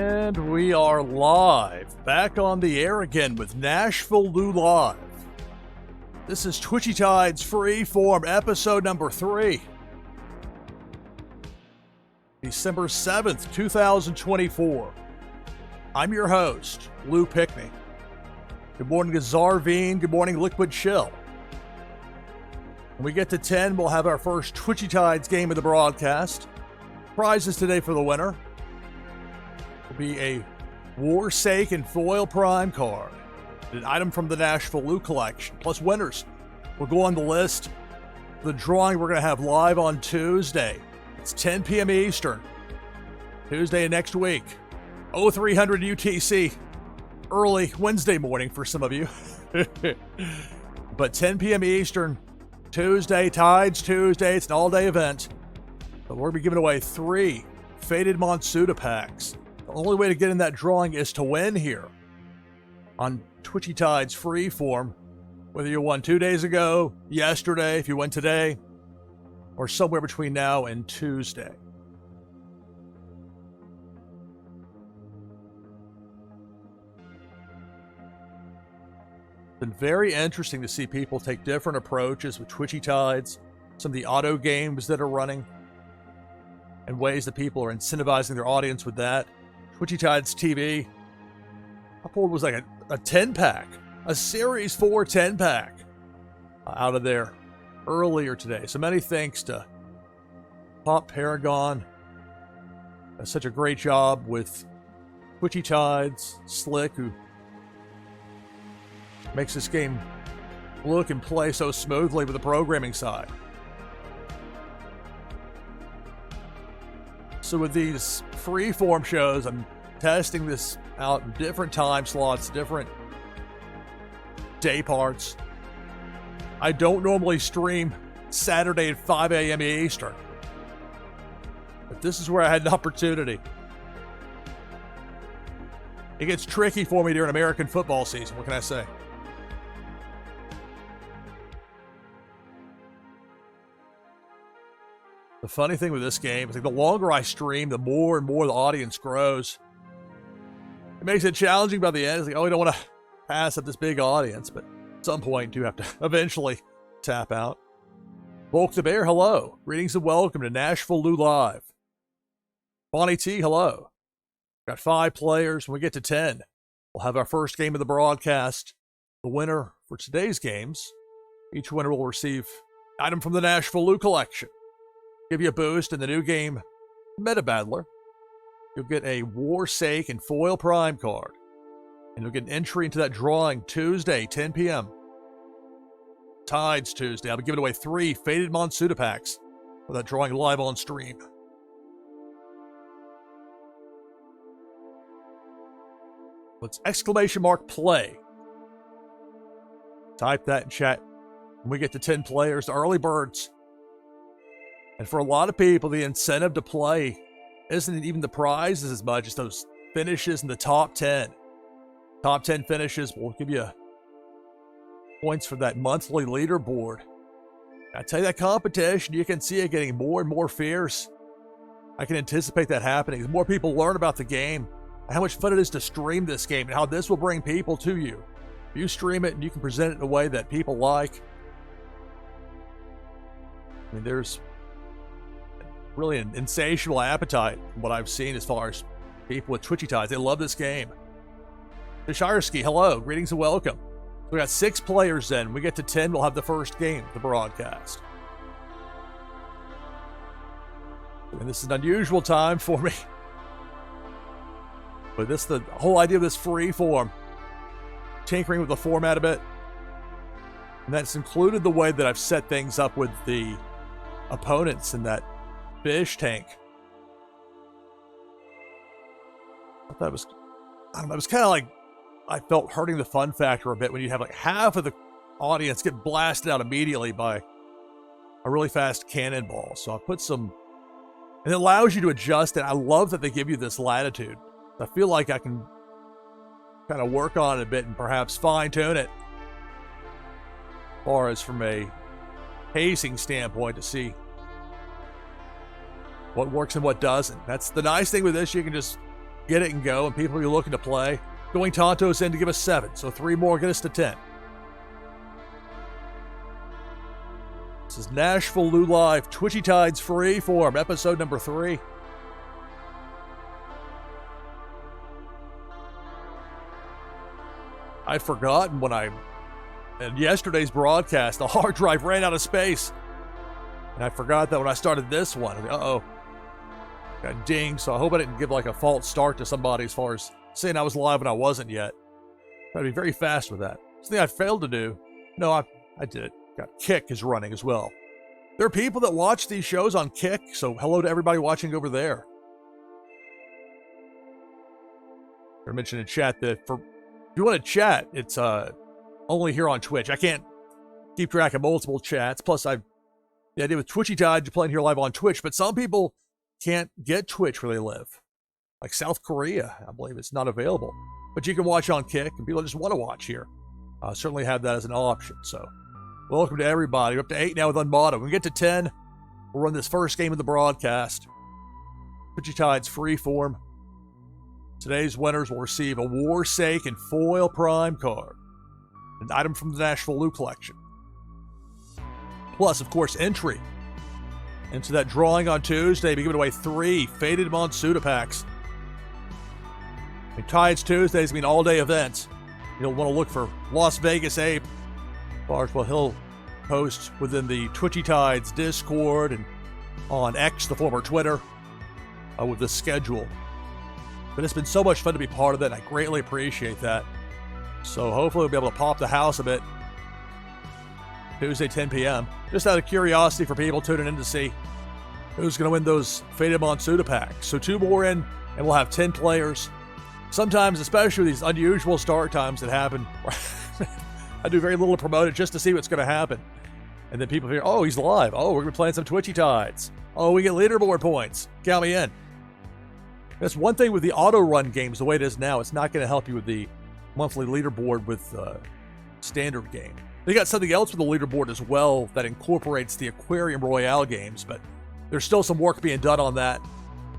And we are live, back on the air again with NashvilleLou Live. This is Twitchy Tide's Freeform, episode number 3. December 7th, 2024. I'm your host, Lou Pickney. Good morning to Zarveen. Good morning, Liquid Chill. When we get to 10, we'll have our first Twitchy Tides game of the broadcast. Prizes today for the winner will be a Warsake and Foil Prime card, an item from the NashvilleLou collection, plus winners. We'll go on the list. The drawing we're going to have live on Tuesday. It's 10 p.m. Eastern. Tuesday of next week. 0300 UTC. Early Wednesday morning for some of you. But 10 p.m. Eastern, Tuesday, Tides Tuesday. It's an all-day event. But we're going to be giving away 3 Faded Monsuda packs. The only way to get in that drawing is to win here on Twitchy Tides Freeform. Whether you won 2 days ago, yesterday, if you win today, or somewhere between now and Tuesday. It's been very interesting to see people take different approaches with Twitchy Tides, some of the auto games that are running, and ways that people are incentivizing their audience with that. Twitchy Tides TV, I pulled was like a 10-pack, a Series 4 10-pack out of there earlier today. So many thanks to Pop Paragon. Does such a great job with Twitchy Tides, Slick, who makes this game look and play so smoothly with the programming side. So with these freeform shows, I'm testing this out in different time slots, different day parts. I don't normally stream Saturday at 5 a.m. Eastern, but this is where I had an opportunity. It gets tricky for me during American football season. What can I say? The funny thing with this game is like the longer I stream, the more and more the audience grows. It makes it challenging by the end. It's like, oh, we don't want to pass up this big audience, but at some point you have to eventually tap out. Volk the Bear, hello. Greetings and welcome to NashvilleLou Live. Bonnie T, hello. Got 5 players. When we get to 10, we'll have our first game of the broadcast. The winner for today's games, each winner will receive an item from the NashvilleLou collection. Give you a boost in the new game, Meta Battler. You'll get a Warsake and Foil Prime card. And you'll get an entry into that drawing Tuesday, 10 p.m. Tides Tuesday. I'll be giving away 3 Faded Monsuda packs for that drawing live on stream. Let's !play. Type that in chat. When we get to 10 players, the early birds. And for a lot of people, the incentive to play isn't even the prizes as much as those finishes in the top 10. Top 10 finishes will give you points for that monthly leaderboard. I tell you, that competition, you can see it getting more and more fierce. I can anticipate that happening. As more people learn about the game, and how much fun it is to stream this game, and how this will bring people to you. If you stream it and you can present it in a way that people like, I mean, there's really an insatiable appetite from what I've seen as far as people with Twitchy Tides. They love this game. Tishireski, hello. Greetings and welcome. We got 6 players then. When we get to 10, we'll have the first game of the broadcast. And this is an unusual time for me. But this, the whole idea of this free form, tinkering with the format a bit. And that's included the way that I've set things up with the opponents in that fish tank. I thought it was, I don't know, it was kind of like, I felt hurting the fun factor a bit when you have like half of the audience get blasted out immediately by a really fast cannonball. So I put some, and it allows you to adjust it. I love that they give you this latitude. I feel like I can kind of work on it a bit and perhaps fine tune it as far as from a pacing standpoint to see what works and what doesn't. That's the nice thing with this. You can just get it and go, and people will be looking to play. Going Tonto's in to give us 7, so 3 more get us to 10. This is NashvilleLou Live, Twitchy Tides Freeform, episode number 3. I'd forgotten in yesterday's broadcast, the hard drive ran out of space. And I forgot that when I started this one. Uh-oh. Got dinged, so I hope I didn't give like a false start to somebody as far as saying I was live when I wasn't yet. Gotta be very fast with that. Something I failed to do. No, I did it. Got Kick is running as well. There are people that watch these shows on Kick, so hello to everybody watching over there. I mentioned in chat that if you want to chat, it's only here on Twitch. I can't keep track of multiple chats. Plus, the idea with Twitchy Tide, you're playing here live on Twitch, but some people can't get Twitch where they live. Like South Korea, I believe it's not available. But you can watch on Kick, and people just want to watch here. Certainly have that as an option. So, welcome to everybody. We're up to 8 now with Unmodded. When we get to 10, we'll run this first game of the broadcast. Twitchy Tides Freeform. Today's winners will receive a Warsake and Foil Prime card, an item from the NashvilleLou collection. Plus, of course, entry into that drawing on Tuesday, be giving away 3 Faded Monsuda packs. Tides Tuesdays mean all-day events. You'll want to look for Las Vegas Ape, as far as what he'll post within the Twitchy Tides Discord and on X, the former Twitter, with the schedule. But it's been so much fun to be part of it, and I greatly appreciate that. So hopefully we'll be able to pop the house a bit Tuesday, 10 p.m. Just out of curiosity for people tuning in to see who's going to win those Faded Monsuda packs. So 2 more in, and we'll have 10 players. Sometimes, especially these unusual start times that happen, I do very little to promote it just to see what's going to happen. And then people hear, oh, he's live. Oh, we're going to be playing some Twitchy Tides. Oh, we get leaderboard points. Count me in. That's one thing with the auto-run games, the way it is now. It's not going to help you with the monthly leaderboard with standard game. They got something else with the leaderboard as well that incorporates the Aquarium Royale games, but there's still some work being done on that.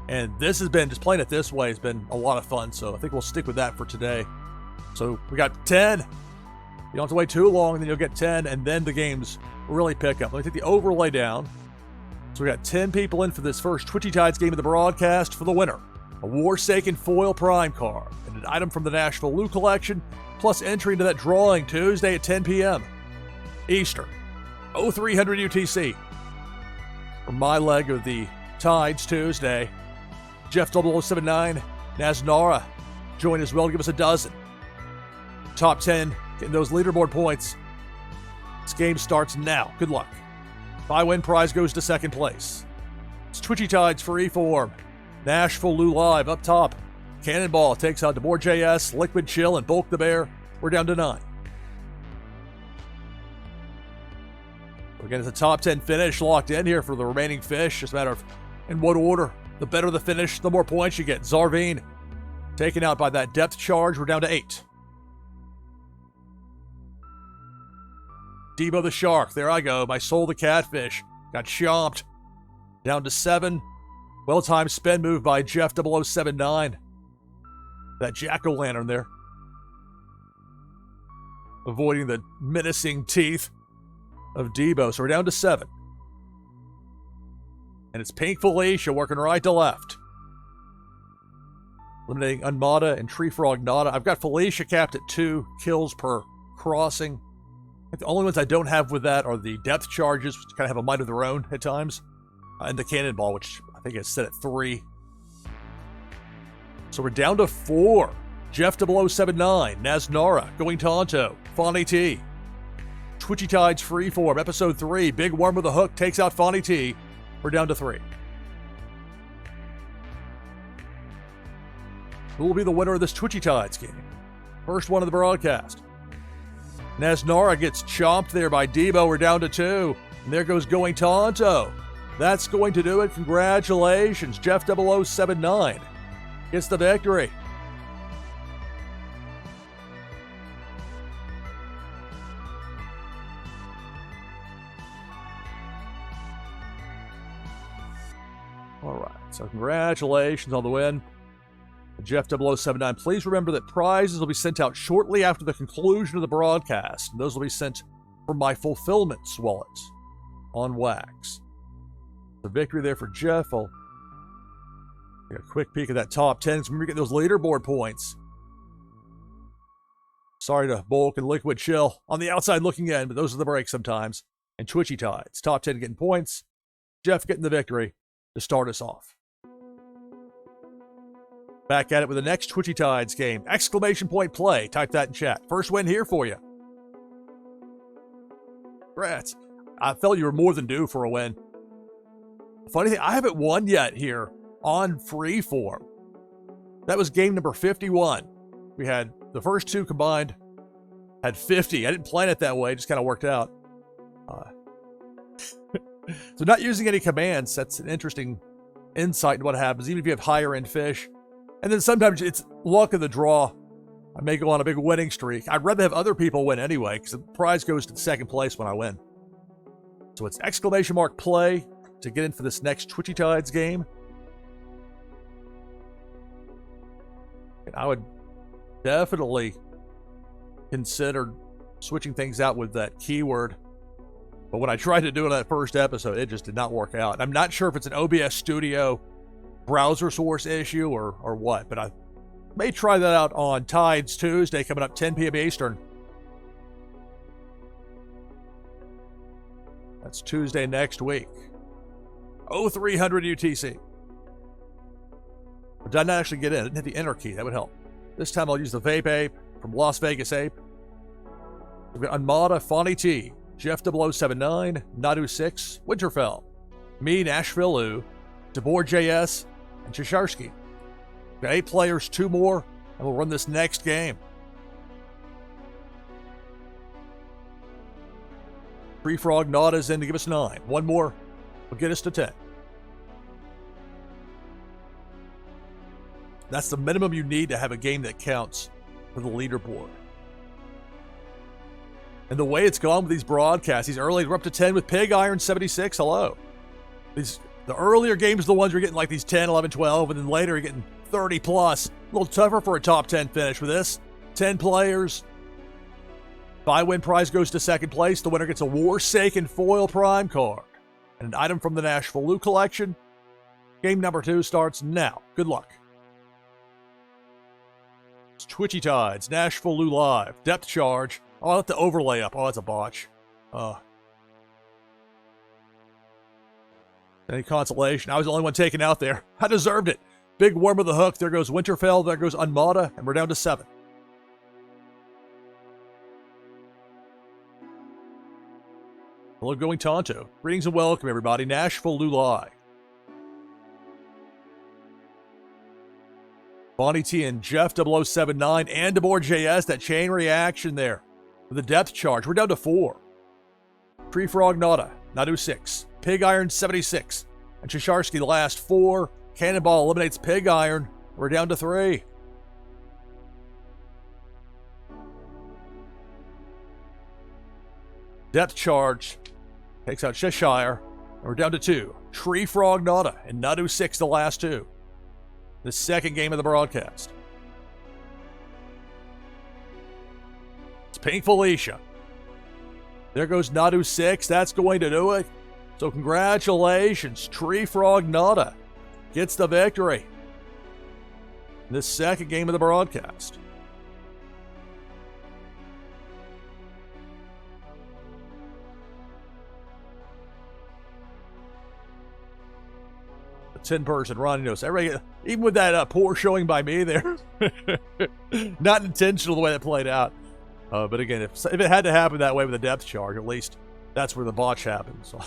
And this has been, just playing it this way has been a lot of fun, so I think we'll stick with that for today. So we got 10. You don't have to wait too long, then you'll get 10, and then the games really pick up. Let me take the overlay down. So we got 10 people in for this first Twitchy Tides game of the broadcast for the winner. A Warsake and Foil Prime card, and an item from the NashvilleLou collection, plus entry into that drawing Tuesday at 10 p.m. Eastern, 0300 UTC. For my leg of the Tides Tuesday, Jeff 0079, Naznara, join as well to give us a dozen. Top 10, getting those leaderboard points. This game starts now. Good luck. My win prize goes to second place. It's Twitchy Tides Freeform. NashvilleLou Live up top. Cannonball takes out DeBoer.js, Liquid Chill, and Bulk the Bear. We're down to 9. Again, it's a top 10 finish locked in here for the remaining fish. Just a matter of in what order. The better the finish, the more points you get. Zarvine taken out by that depth charge. We're down to 8. Debo the Shark. There I go. My soul the Catfish. Got chomped. Down to 7. Well-timed spin move by Jeff 0079. That jack-o'-lantern there. Avoiding the menacing teeth of Debo. So we're down to 7. And it's Pink Felicia working right to left. Eliminating Unmada and Tree Frog Nada. I've got Felicia capped at 2 kills per crossing. I think the only ones I don't have with that are the depth charges, which kind of have a mind of their own at times. And the Cannonball, which I think is set at 3. So we're down to 4. Jeff 0079, Naznara, Going Tonto, Fonny T. Twitchy Tides Freeform, Episode 3, Big Worm with a Hook takes out Fonny T. We're down to 3. Who will be the winner of this Twitchy Tides game? First one of the broadcast. Naznara gets chomped there by Debo. We're down to 2. And there goes Going Tonto. That's going to do it. Congratulations. Jeff 0079 gets the victory. All right. So congratulations on the win. Jeff0079, please remember that prizes will be sent out shortly after the conclusion of the broadcast. And those will be sent from my fulfillments wallet on Wax. The victory there for Jeff. I'll take a quick peek at that top 10. Remember, get those leaderboard points. Sorry to Bulk and Liquid Chill on the outside looking in, but those are the breaks sometimes. And Twitchy Tides, top 10 getting points. Jeff getting the victory to start us off. Back at it with the next Twitchy Tides game. Exclamation point play. Type that in chat. First win here for you. Congrats. I felt you were more than due for a win. Funny thing, I haven't won yet here on Freeform. That was game number 51. We had the first two combined, had 50. I didn't plan it that way, it just kind of worked out. So not using any commands, that's an interesting insight into what happens, even if you have higher end fish. And then sometimes it's luck of the draw. I may go on a big winning streak. I'd rather have other people win anyway, because the prize goes to second place when I win. So it's exclamation mark play to get in for this next Twitchy Tides game. And I would definitely consider switching things out with that keyword. But when I tried to do it in that first episode, it just did not work out. And I'm not sure if it's an OBS Studio browser source issue or what, but I may try that out on Tides Tuesday coming up 10 p.m. Eastern. That's Tuesday next week. 0300 UTC. But did I not actually get in? I didn't hit the enter key. That would help. This time I'll use the Vape Ape from Las Vegas Ape. We've got Unmada, Fonny T, Jeff0079, Nadu6, Winterfell, me, NashvilleLou, DeBoer JS, and Chesharsky. Got 8 players, 2 more, and we'll run this next game. Free Frog Nada's in to give us 9. One more will get us to 10. That's the minimum you need to have a game that counts for the leaderboard. And the way it's gone with these broadcasts, these early, we're up to 10 with Pig Iron 76. Hello. The earlier games are the ones you're getting like these 10, 11, 12, and then later you're getting 30 plus. A little tougher for a top 10 finish with this. 10 players. Buy-win prize goes to second place. The winner gets a Warsaken foil prime card and an item from the NashvilleLou collection. Game number 2 starts now. Good luck. It's Twitchy Tides, NashvilleLou Live, depth charge. Oh, I'll have to overlay up. Oh, that's a botch. Any consolation? I was the only one taken out there. I deserved it. Big worm of the hook. There goes Winterfell. There goes Unmada. And we're down to 7. Hello, going Tonto. Greetings and welcome, everybody. NashvilleLou Live. Bonnie T and Jeff0079 and DeBoer JS. That chain reaction there. With the depth charge. We're down to 4. Tree Frog Nada. Nadu 6. Pig Iron 76. And Chesharsky the last 4. Cannonball eliminates Pig Iron. We're down to 3. Depth charge takes out Cheshire. And we're down to 2. Tree Frog Nada and Nadu 6 the last 2. The second game of the broadcast. It's Pink Felicia. There goes Nadu 6. That's going to do it. So congratulations, Tree Frog Nada gets the victory in this second game of the broadcast. The 10-person run, everybody, even with that poor showing by me there, not intentional the way that played out. But again, if it had to happen that way with a depth charge, at least that's where the botch happens. So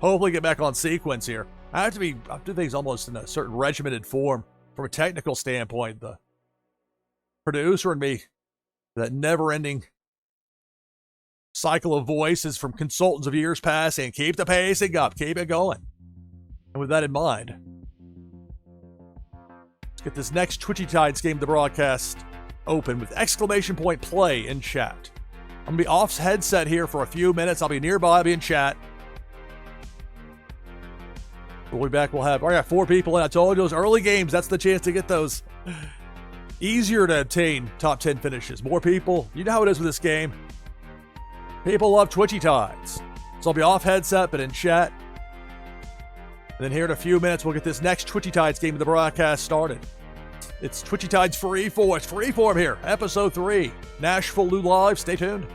hopefully get back on sequence here. I have to do things almost in a certain regimented form from a technical standpoint. The producer and me, that never-ending cycle of voices from consultants of years past, and keep the pacing up, keep it going. And with that in mind, let's get this next Twitchy Tides game of the broadcast open with exclamation point play in chat. I'm going to be off headset here for a few minutes. I'll be nearby. I'll be in chat. We'll be back. We'll have, 4 people in. I told you those early games, that's the chance to get those easier to obtain top 10 finishes. More people. You know how it is with this game. People love Twitchy Tides. So I'll be off headset, but in chat. And then here in a few minutes, we'll get this next Twitchy Tides game of the broadcast started. It's Twitchy Tides Freeform. It's Freeform here. Episode 3. NashvilleLou Live. Stay tuned.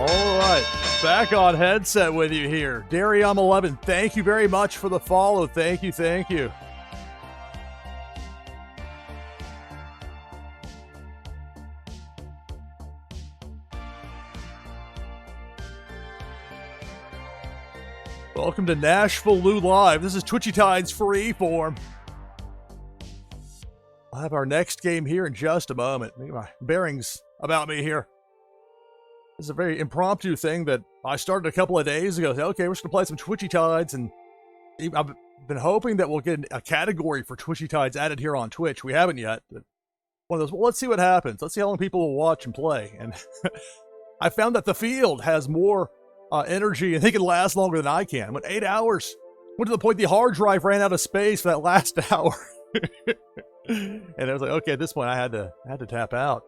All right, back on headset with you here. Darium11, thank you very much for the follow. Thank you, thank you. Welcome to NashvilleLou Live. This is Twitchy Tide's Freeform. I'll have our next game here in just a moment. Make my bearings about me here. This is a very impromptu thing that I started a couple of days ago. Okay, we're just going to play some Twitchy Tides, and I've been hoping that we'll get a category for Twitchy Tides added here on Twitch. We haven't yet, but one of those, well, let's see what happens. Let's see how long people will watch and play. And I found that the field has more energy, and they can last longer than I can. I went 8 hours. Went to the point the hard drive ran out of space for that last hour. And I was like, okay, at this point I had to tap out.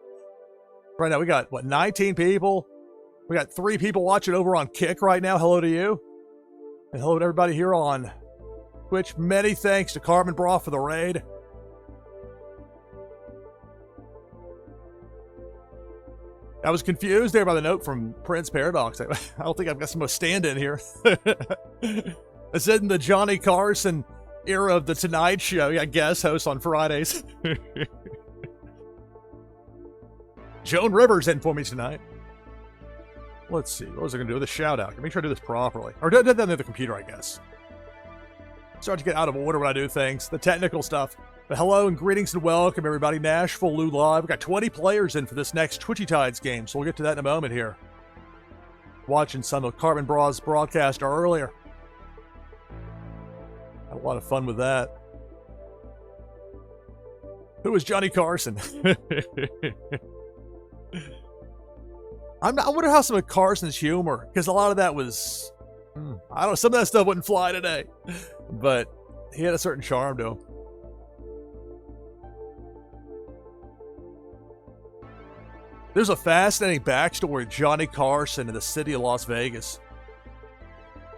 Right now we got, what, 19 people? We got 3 people watching over on Kick right now. Hello to you. And hello to everybody here on Twitch. Many thanks to Carbon Bra for the raid. I was confused there by the note from Prince Paradox. I don't think I've got some stand-in here. I said in the Johnny Carson era of the Tonight Show. Yeah, guest host on Fridays. Joan Rivers in for me tonight. Let's see. What was I going to do with a shout-out? Make sure I do this properly. Or did that on the computer, I guess. Start to get out of order when I do things. The technical stuff. But hello and greetings and welcome, everybody. NashvilleLou Live. We've got 20 players in for this next Twitchy Tides game, so we'll get to that in a moment here. Watching some of Carbon Bra's broadcast earlier. Had a lot of fun with that. Who is Johnny Carson? I wonder how some of Carson's humor, because a lot of that was, I don't know, some of that stuff wouldn't fly today, but he had a certain charm to him. There's a fascinating backstory of Johnny Carson in the city of Las Vegas.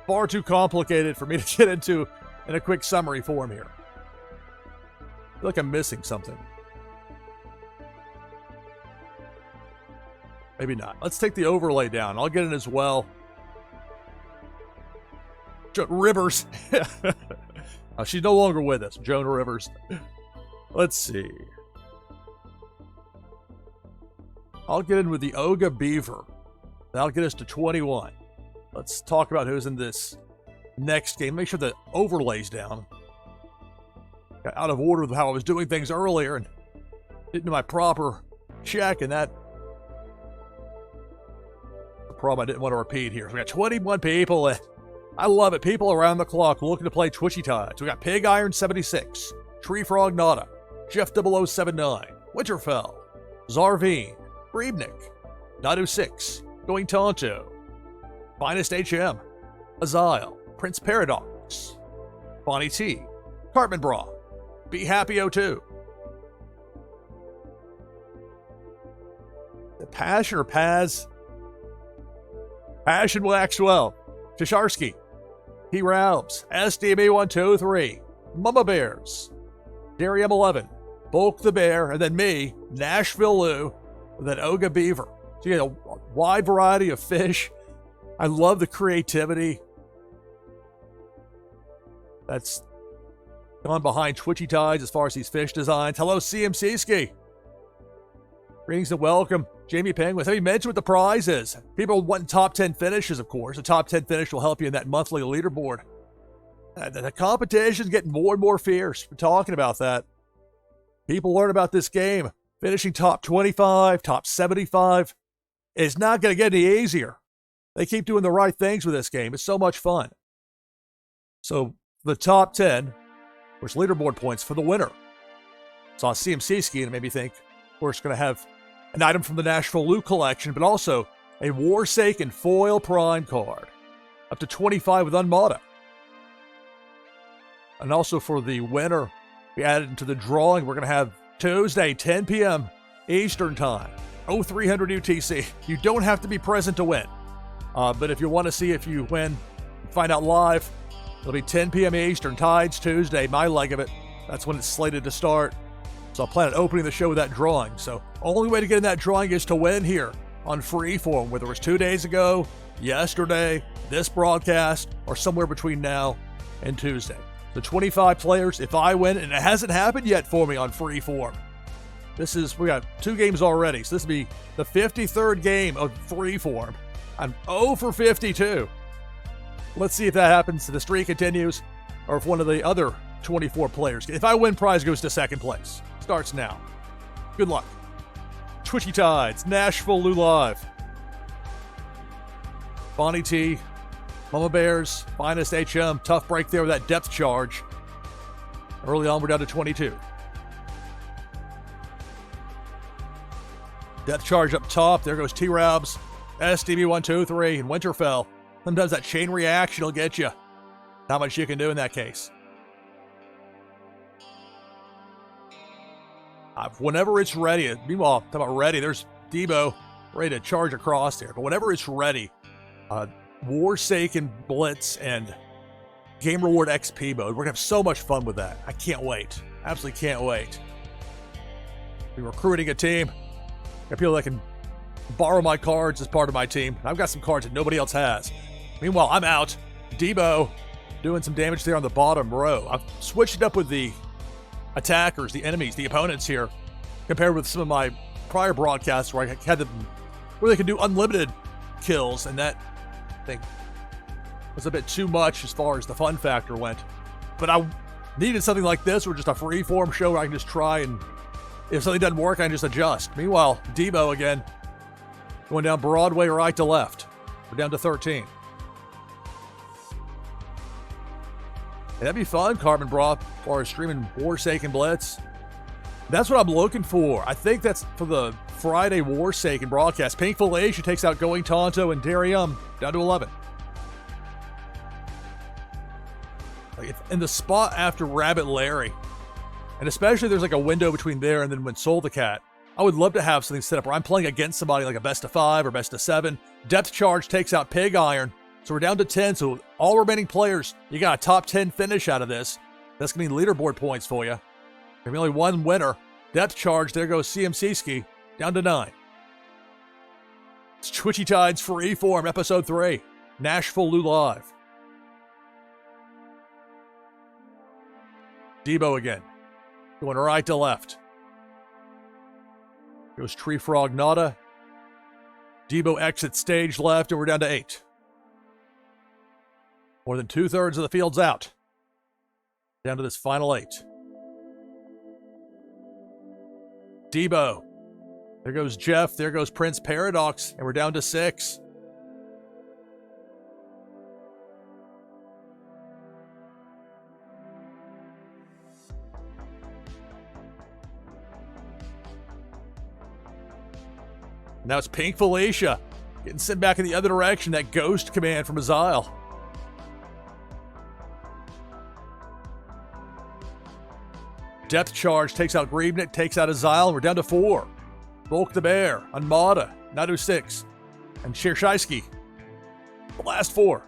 Far too complicated for me to get into in a quick summary form here. I feel like I'm missing something. Maybe not. Let's take the overlay down. I'll get it as well. Joan Rivers. She's no longer with us. Joan Rivers. Let's see. I'll get in with the Oga Beaver. That'll get us to 21. Let's talk about who's in this next game. Make sure the overlay's down. Got out of order with how I was doing things earlier and didn't do my proper check, and that the problem I didn't want to repeat here. We got 21 people. I love it. People around the clock looking to play Twitchy Tides. We got Pig Iron 76, Tree Frog Nada, Jeff 0079, Winterfell, Zarveen, Breebnik, Nadu 6, Going Tonto, Finest HM, Azile, Prince Paradox, Bonnie T, Cartman Bra, Be Happy 02, The Passion or Paz, Passion Waxwell, Tisharsky, He Ralphs, SDB123, Mama Bears, Darium11, Bulk the Bear, and then me, NashvilleLou, and then Oga Beaver. So you get a wide variety of fish. I love the creativity that's gone behind Twitchy Tides as far as these fish designs. Hello, CMC Ski. Greetings and welcome. Jamie Penguins. Have you mentioned what the prize is? People want top 10 finishes, of course. A top 10 finish will help you in that monthly leaderboard. The competition's getting more and more fierce. We're talking about that. People learn about this game. Finishing top 25, top 75 is not going to get any easier. They keep doing the right things with this game. It's so much fun. So the top 10, of course, leaderboard points for the winner. Saw CMC Ski and it made me think we're just going to have an item from the NashvilleLou collection, but also a Warsaken foil prime card. Up to 25 with Unmata. And also for the winner, we added into the drawing, we're going to have Tuesday, 10 p.m. Eastern Time, 0300 UTC. You don't have to be present to win. But if you want to see if you win, find out live, it'll be 10 p.m. Eastern, Tides Tuesday, my leg of it. That's when it's slated to start. So I plan on opening the show with that drawing. So only way to get in that drawing is to win here on Freeform, whether it was 2 days ago, yesterday, this broadcast, or somewhere between now and Tuesday. The 25 players, if I win, and it hasn't happened yet for me on Freeform. We got 2 games already, so this will be the 53rd game of Freeform. I'm 0 for 52. Let's see if that happens, if the streak continues, or if one of the other 24 players. If I win, prize goes to second place. Starts now. Good luck. Twitchy Tides, NashvilleLou Live. Bonnie T, Mama Bears, Finest HM. Tough break there with that depth charge. Early on, we're down to 22. Depth charge up top. There goes T-Rabs, SDB123, and Winterfell. Sometimes that chain reaction will get you. Not much you can do in that case. Whenever it's ready, meanwhile, talking about ready, there's Debo ready to charge across there. But whenever it's ready, Warsaken Blitz and Game Reward XP mode, we're going to have so much fun with that. I can't wait. Absolutely can't wait. We're recruiting a team. Got people that can borrow my cards as part of my team. I've got some cards that nobody else has. Meanwhile, I'm out. Debo doing some damage there on the bottom row. I've switched it up with the attackers, the enemies, the opponents here, compared with some of my prior broadcasts where I had them, where they could do unlimited kills, and that thing was a bit too much as far as the fun factor went. But I needed something like this, or just a free-form show where I can just try, and if something doesn't work, I can just adjust. Meanwhile, Debo again, going down Broadway right to left. We're down to 13. And that'd be fun, Carbon Bra, as far as streaming Warsaken Blitz. That's what I'm looking for. I think that's for the Friday Warsaken broadcast. Pink Felicia takes out Going Tonto and Darium down to 11. In the spot after Rabbit Larry, and especially there's like a window between there and then when Soul the Cat, I would love to have something set up where I'm playing against somebody like a best of 5 or best of 7. Depth charge takes out Pig Iron. So we're down to 10, so all remaining players, you got a top 10 finish out of this. That's going to be leaderboard points for you. There'll be only one winner. Depth charge, there goes CMC Ski, down to 9. It's Twitchy Tides Freeform, Episode 3, NashvilleLou Live. Debo again, going right to left. Goes Tree Frog Nada. Debo exits stage left, and we're down to 8. More than 2/3 of the field's out. Down to this final 8. Debo. There goes Jeff. There goes Prince Paradox. And we're down to 6. Now it's Pink Felicia getting sent back in the other direction. That ghost command from Azile. Depth charge takes out Griebnick, takes out Azile. We're down to 4. Volk the Bear, Unmada, Nadu 6, and Shershaisky. The last 4.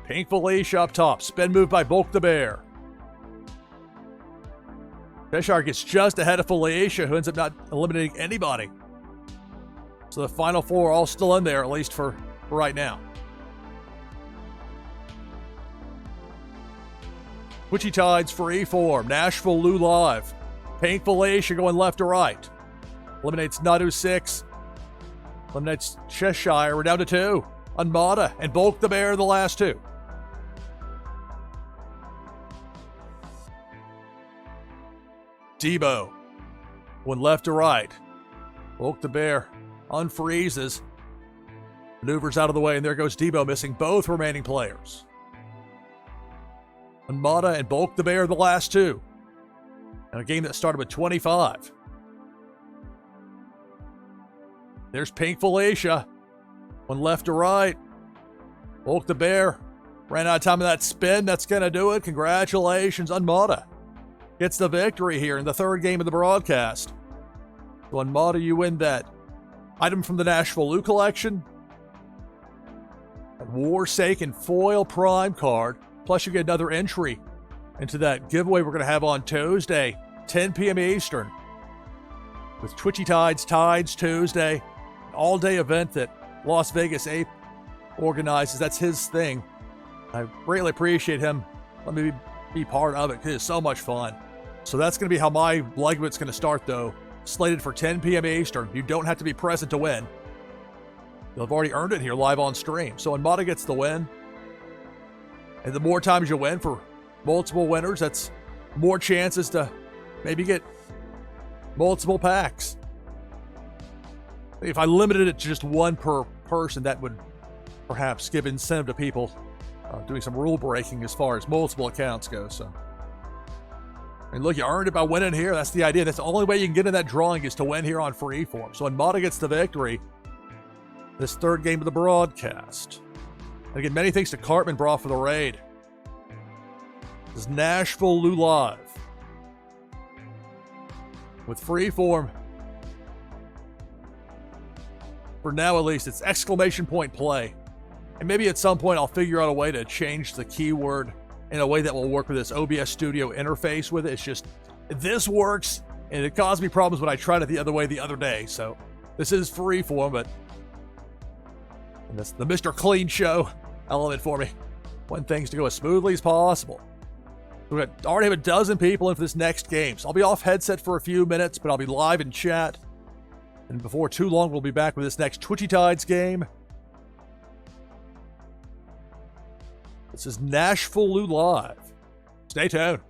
Pink Felicia up top. Spin move by Volk the Bear. Cheshire gets just ahead of Felicia, who ends up not eliminating anybody. So the final 4 are all still in there, at least for right now. Twitchy Tides Freeform, NashvilleLou Live. Pink Felicia going left to right. Eliminates Nadu 6. Eliminates Cheshire. We're down to 2. Unmada and Volk the Bear, the last 2. Debo going left to right. Volk the Bear unfreezes. Maneuvers out of the way, and there goes Debo, missing both remaining players. Unmada and Volk the Bear, the last 2. In a game that started with 25. There's Pink Felicia. One left to right. Volk the Bear ran out of time of that spin. That's going to do it. Congratulations, Unmada gets the victory here in the 3rd game of the broadcast. So Unmada, you win that item from the NashvilleLou collection. A Warsaken foil prime card. Plus, you get another entry into that giveaway we're going to have on Tuesday, 10 p.m. Eastern. with Twitchy Tides Tuesday, an all-day event that Las Vegas Ape organizes. That's his thing. I greatly appreciate him letting me be part of it. It is so much fun. So that's going to be how my leg of it's going to start, though. Slated for 10 p.m. Eastern. You don't have to be present to win. You'll have already earned it here live on stream. So Enmada gets the win. And the more times you win for multiple winners, that's more chances to maybe get multiple packs. If I limited it to just one per person, that would perhaps give incentive to people doing some rule breaking as far as multiple accounts go. So, I mean, look, you earned it by winning here. That's the idea. That's the only way you can get in that drawing is to win here on Freeform. So Enmada gets the victory this third game of the broadcast. And again, many thanks to Cartman Bra for the raid. This is NashvilleLou Live with Freeform. For now, at least, it's exclamation point play. And maybe at some point I'll figure out a way to change the keyword in a way that will work with this OBS Studio interface with it. It's just, this works, and it caused me problems when I tried it the other way the other day. So this is Freeform, but that's the Mr. Clean Show element for me. Want things to go as smoothly as possible. We already have a dozen people in for this next game, so I'll be off headset for a few minutes, but I'll be live in chat. And before too long, we'll be back with this next Twitchy Tides game. This is NashvilleLou Live. Stay tuned.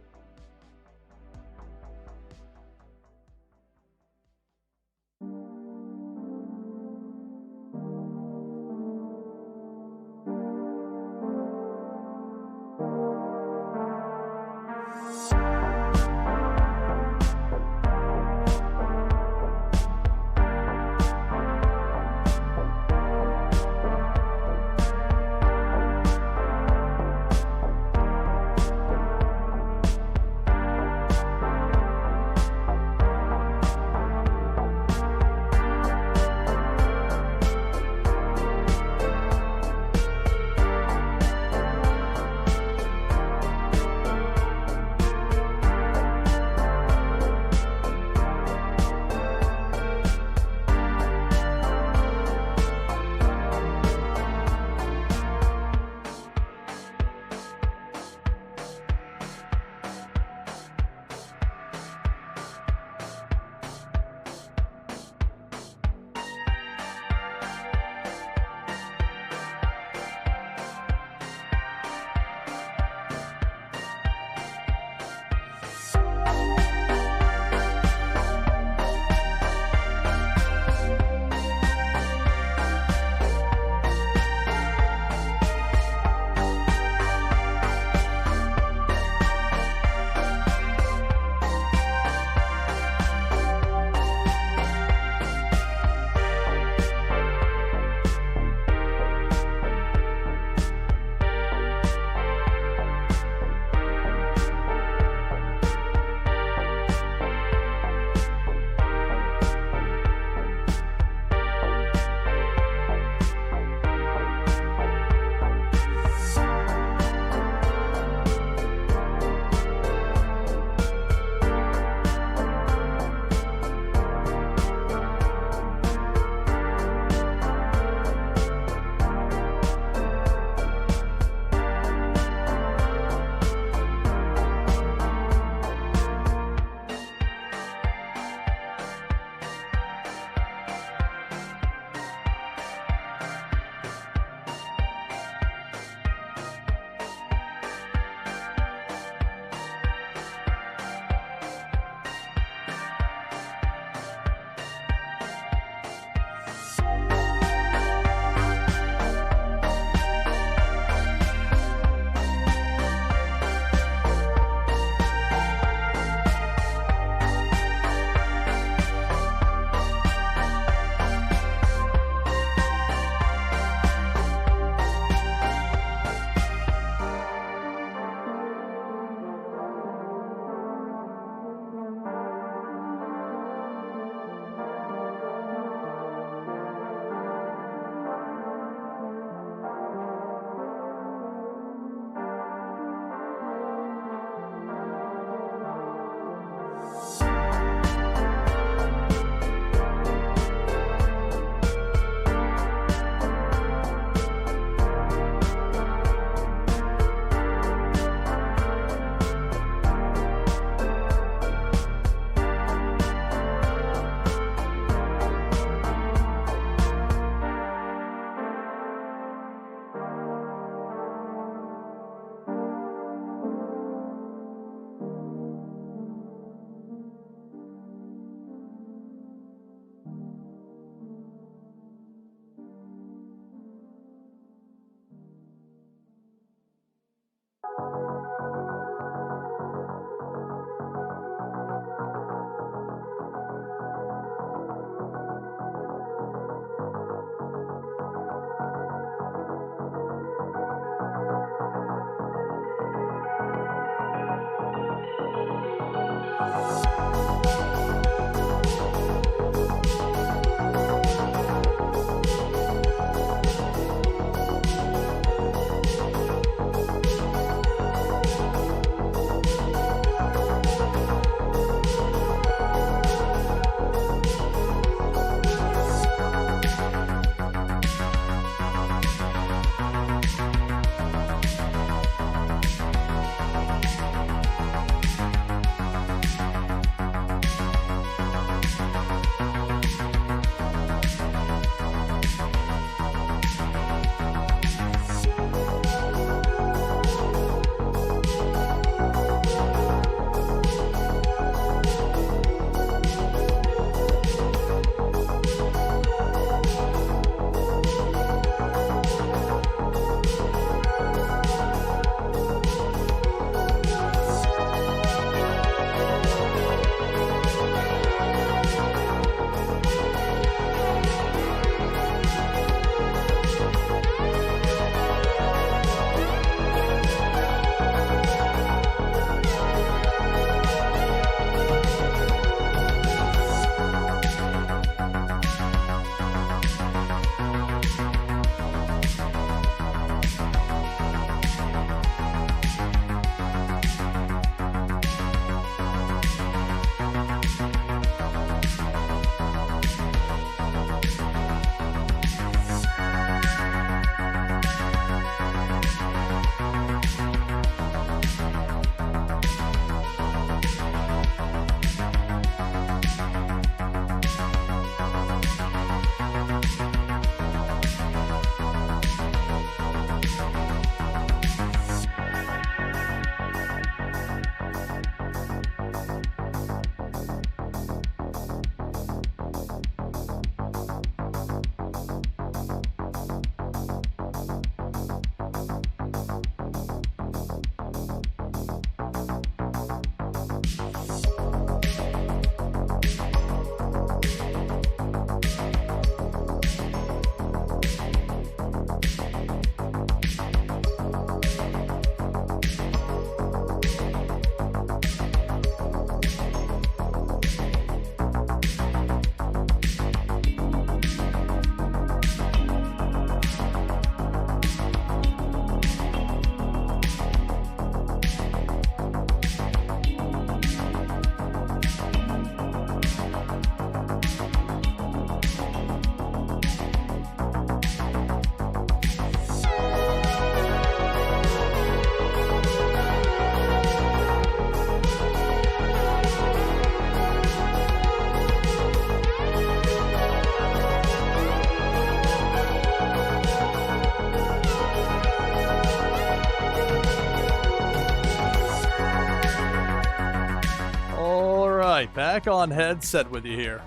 Back on headset with you here.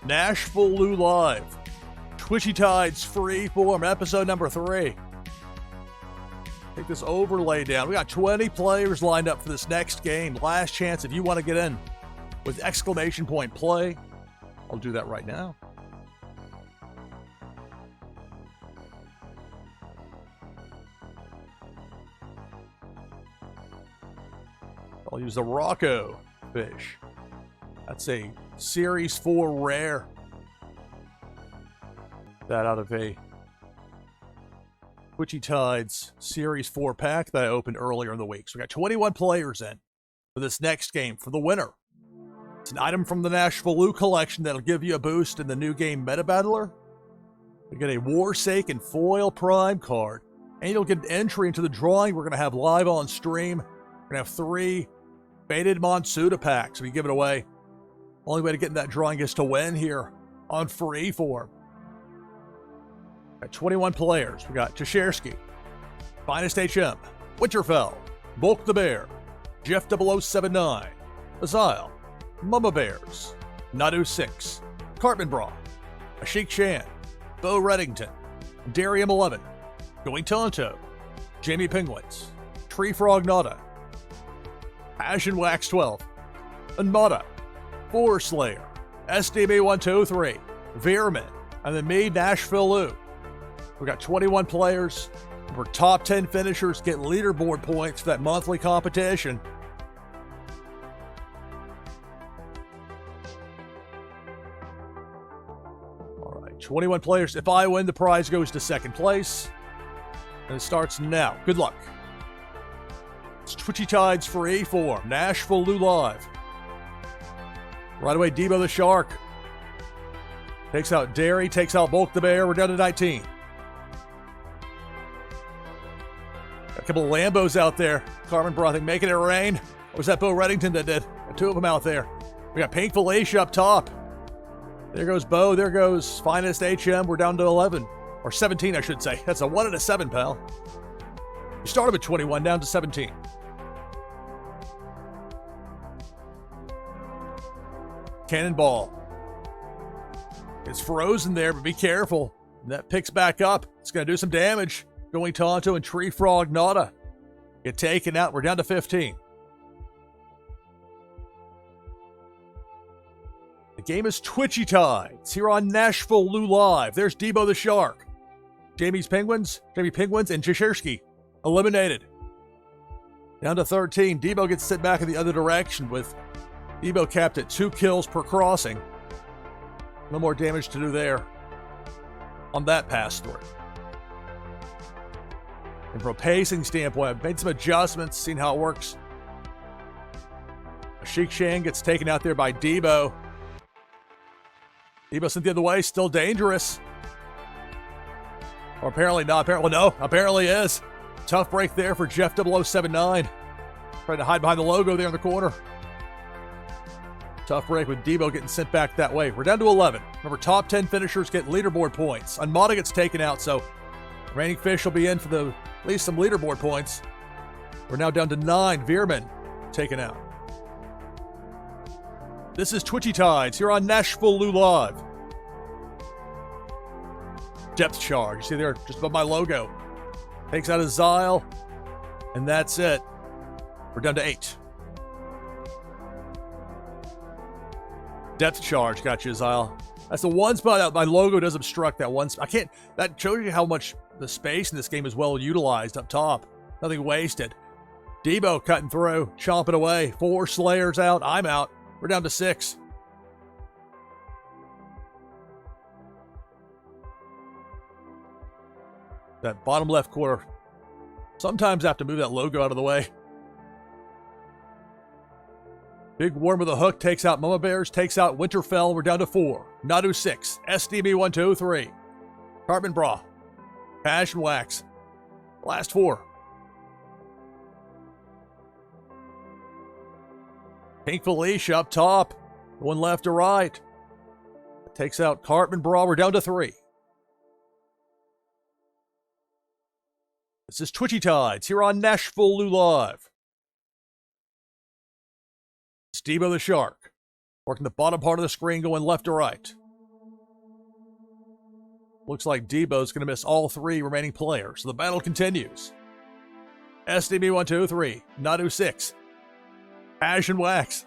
NashvilleLou Live. Twitchy Tides Freeform, episode number 3. Take this overlay down. We got 20 players lined up for this next game. Last chance if you want to get in with exclamation point play. I'll do that right now. I'll use the Rocco fish. That's a Series 4 rare. That out of a Twitchy Tides Series 4 pack that I opened earlier in the week. So we got 21 players in for this next game for the winner. It's an item from the NashvilleLou collection that'll give you a boost in the new game Meta Battler. You get a Warsake foil prime card, and you'll get an entry into the drawing we're going to have live on stream. We're going to have 3 Baited Monsuda packs. We give it away. Only way to get in that drawing is to win here on Freeform. Got 21 players. We got Czerski, Finest HM, Winterfell, Bulk the Bear, Jeff 0079, Azile, Mama Bears, Nadu 6, Cartman Bra, Ashik Shan, Bo Reddington, Darium 11, Going Tonto, Jamie Penguins, Tree Frog Nada, Passion Wax 12, Anmada, Boar Slayer, SDB 123, Veerman, and then me, NashvilleLou. We got 21 players. Our top 10 finishers get leaderboard points for that monthly competition. All right, 21 players. If I win, the prize goes to second place. And it starts now. Good luck. It's Twitchy Tides Freeform, NashvilleLou Live. Right away, Debo the Shark. Takes out Derry, takes out Bulk the Bear. We're down to 19. Got a couple of Lambos out there. Carmen Brothing making it rain. Or was that Bo Reddington that did? Got 2 of them out there. We got Pink Felicia up top. There goes Bo. There goes Finest HM. We're down to 11. Or 17, I should say. That's a 1 and a 7, pal. We started with 21, down to 17. Cannonball. It's frozen there, but be careful. That picks back up. It's going to do some damage. Going Tonto and Tree Frog Nada get taken out. We're down to 15. The game is Twitchy Tides here on NashvilleLou Live. There's Debo the Shark. Jamie Penguins, and Czerski eliminated. Down to 13. Debo gets sent back in the other direction with Debo capped at 2 kills per crossing. No more damage to do there on that pass through. And from a pacing standpoint, I've made some adjustments, seen how it works. Ashik Shan gets taken out there by Debo. Debo sent the other way, still dangerous. Or apparently not. Apparently is. Tough break there for Jeff 0079. Trying to hide behind the logo there in the corner. Tough break with Debo getting sent back that way. We're down to 11. Remember, top 10 finishers get leaderboard points. Anmada gets taken out, so remaining fish will be in for at least some leaderboard points. We're now down to 9. Veerman taken out. This is Twitchy Tides here on NashvilleLou Live. Depth charge. You see there, just above my logo. Takes out Azile, and that's it. We're down to 8. Depth charge, got you, Azile. That's the one spot that my logo does obstruct that one spot. That shows you how much the space in this game is well utilized up top. Nothing wasted. Debo cutting through, chomping away. 4 Slayers out, I'm out. We're down to 6. That bottom left corner. Sometimes I have to move that logo out of the way. Big Worm with a hook takes out Mama Bears, takes out Winterfell. We're down to 4. Nadu 6. SDB 123. Cartman Bra. Passion Wax. Last 4. Pink Felicia up top. One left to right. Takes out Cartman Bra. We're down to 3. This is Twitchy Tides here on NashvilleLou Live. It's Debo the Shark. Working the bottom part of the screen, going left to right. Looks like Debo's going to miss all 3 remaining players, so the battle continues. SDB 1, 2, 3. Nadu 6. Passion Wax.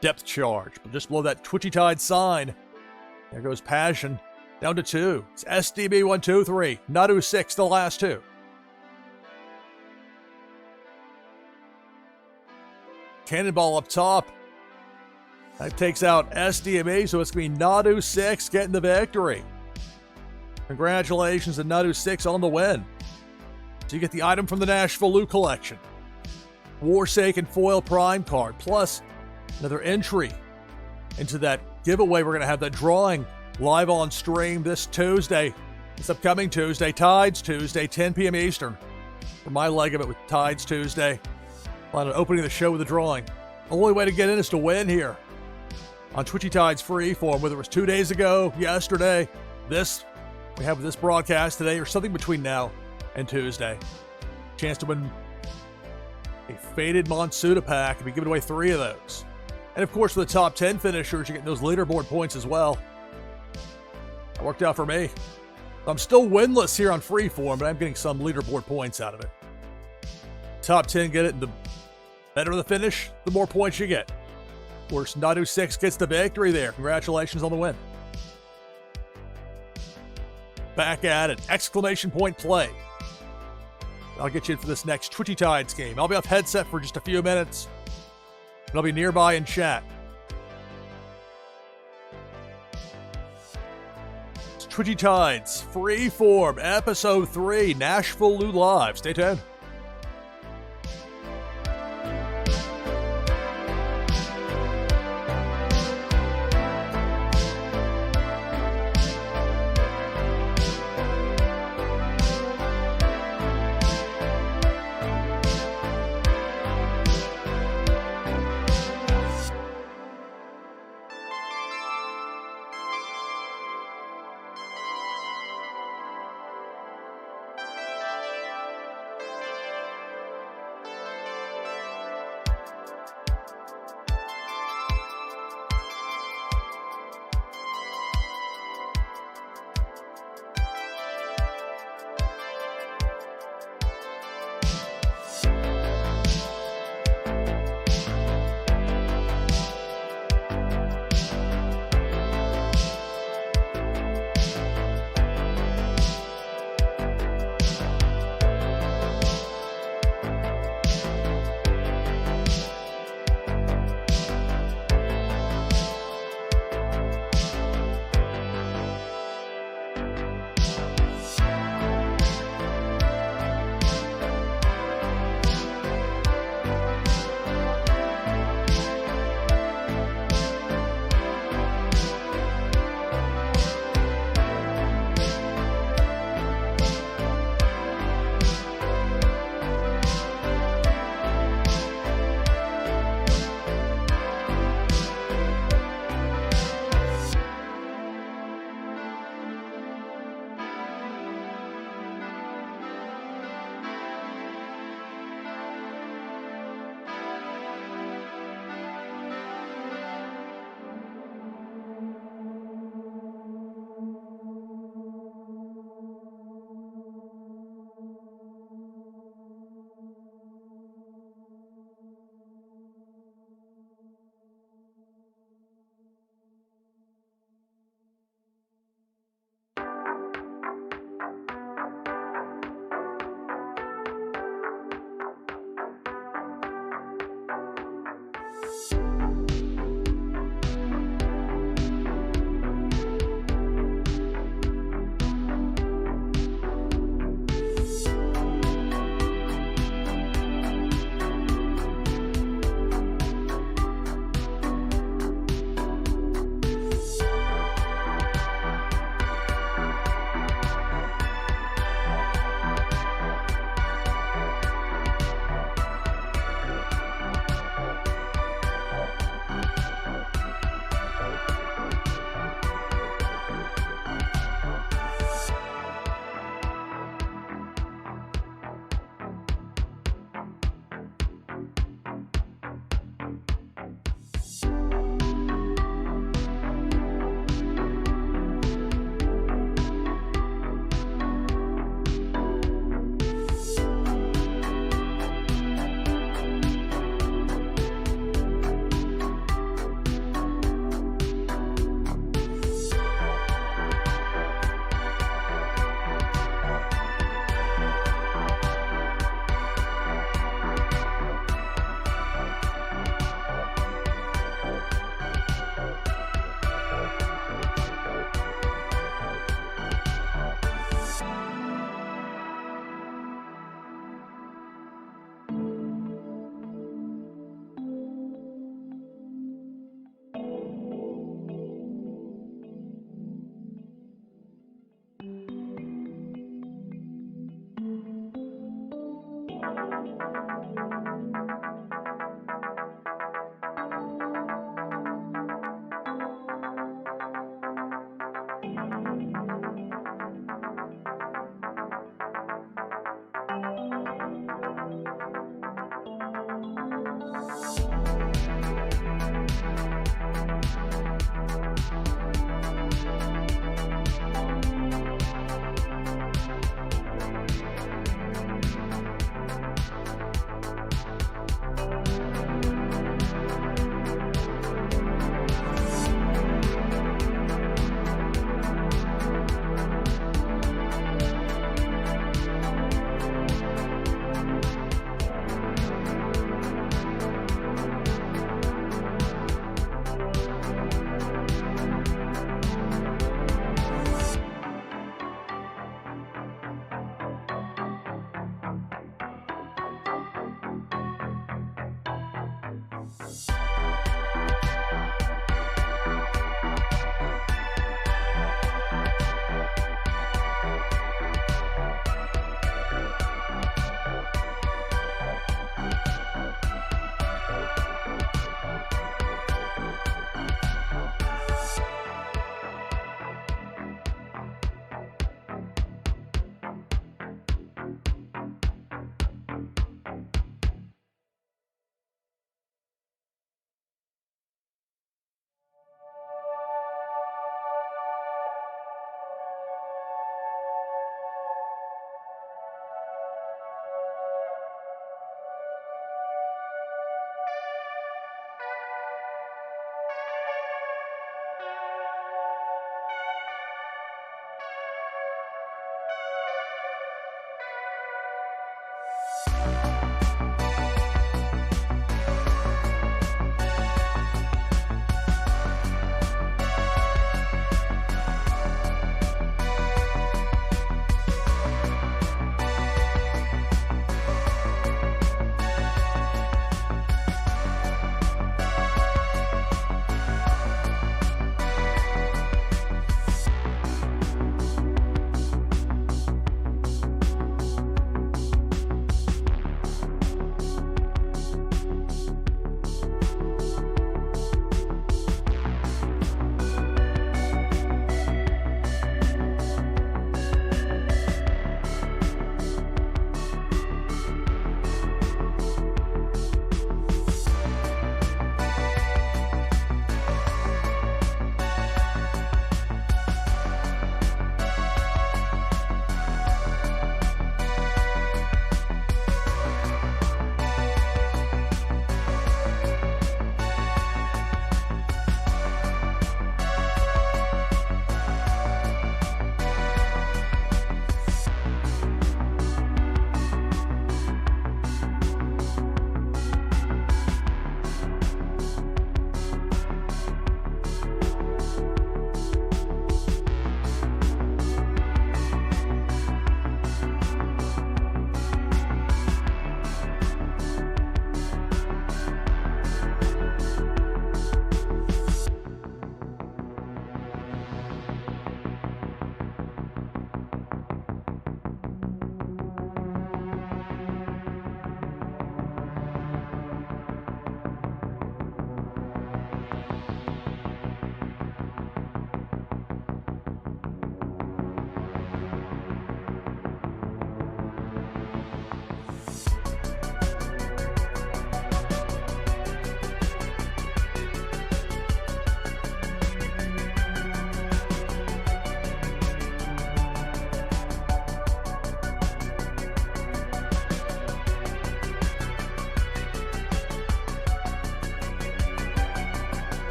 Depth charge, but just below that Twitchy Tide sign. There goes Passion. Down to 2. It's SDB 1, 2, 3. Nadu 6, the last 2. Cannonball up top. That takes out SDB, so it's going to be Nadu 6 getting the victory. Congratulations to Nadu 6 on the win. So you get the item from the NashvilleLou collection. Warsaken foil prime card, plus another entry into that giveaway. We're going to have that drawing live on stream this Tuesday, this upcoming Tuesday, Tides Tuesday, 10 p.m. Eastern. For my leg of it with Tides Tuesday. Plan on opening the show with a drawing. Only way to get in is to win here on Twitchy Tides Freeform, whether it was 2 days ago, yesterday, we have this broadcast today, or something between now and Tuesday. Chance to win a faded Monsuda pack and be giving away 3 of those. And of course, for the top 10 finishers, you're getting those leaderboard points as well. That worked out for me. I'm still winless here on Freeform, but I'm getting some leaderboard points out of it. Top 10 get it, and the better the finish, the more points you get. Of course, Nadu 6 gets the victory there. Congratulations on the win. Back at it. Exclamation point play. I'll get you in for this next Twitchy Tides game. I'll be off headset for just a few minutes. And I'll be nearby in chat. It's Twitchy Tides Freeform Episode 3 NashvilleLou Live. Stay tuned.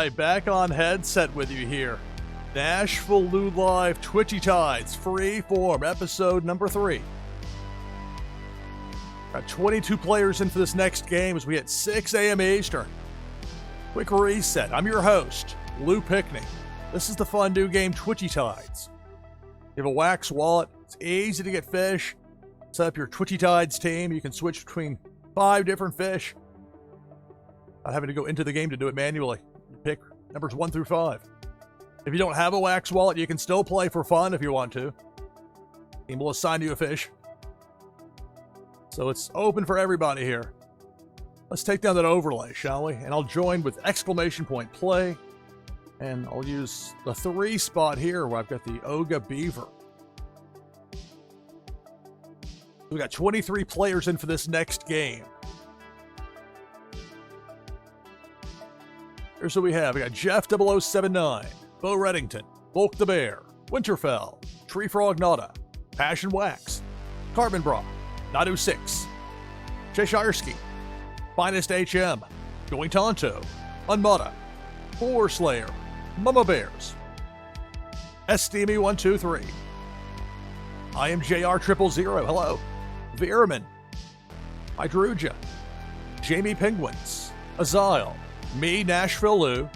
right, back on headset with you here. NashvilleLou Live Twitchy Tides Freeform episode number 3. Got 22 players in for this next game as we hit 6 a.m. Eastern. Quick reset. I'm your host, Lou Pickney. This is the fun new game Twitchy Tides. You have a wax wallet. It's easy to get fish. Set up your Twitchy Tides team. You can switch between 5 different fish. Not having to go into the game to do it manually. You pick numbers 1 through 5. If you don't have a wax wallet, you can still play for fun if you want to. Team will assign you a fish. So it's open for everybody here. Let's take down that overlay, shall we? And I'll join with exclamation point play. And I'll use the 3 spot here where I've got the Oga Beaver. We got 23 players in for this next game. Here's what we have. We got Jeff 0079, Bo Reddington, Bulk the Bear, Winterfell, Tree Frog Nada, Passion Wax, Carbon Bra, Nadu 6, Cheshireski, Finest HM, Going Tonto, Unmada, Boar Slayer, Mama Bears, SDME 123. I am JR 000. Hello. Veerman, Hydruja, Jamie Penguins, Azile, me, NashvilleLou,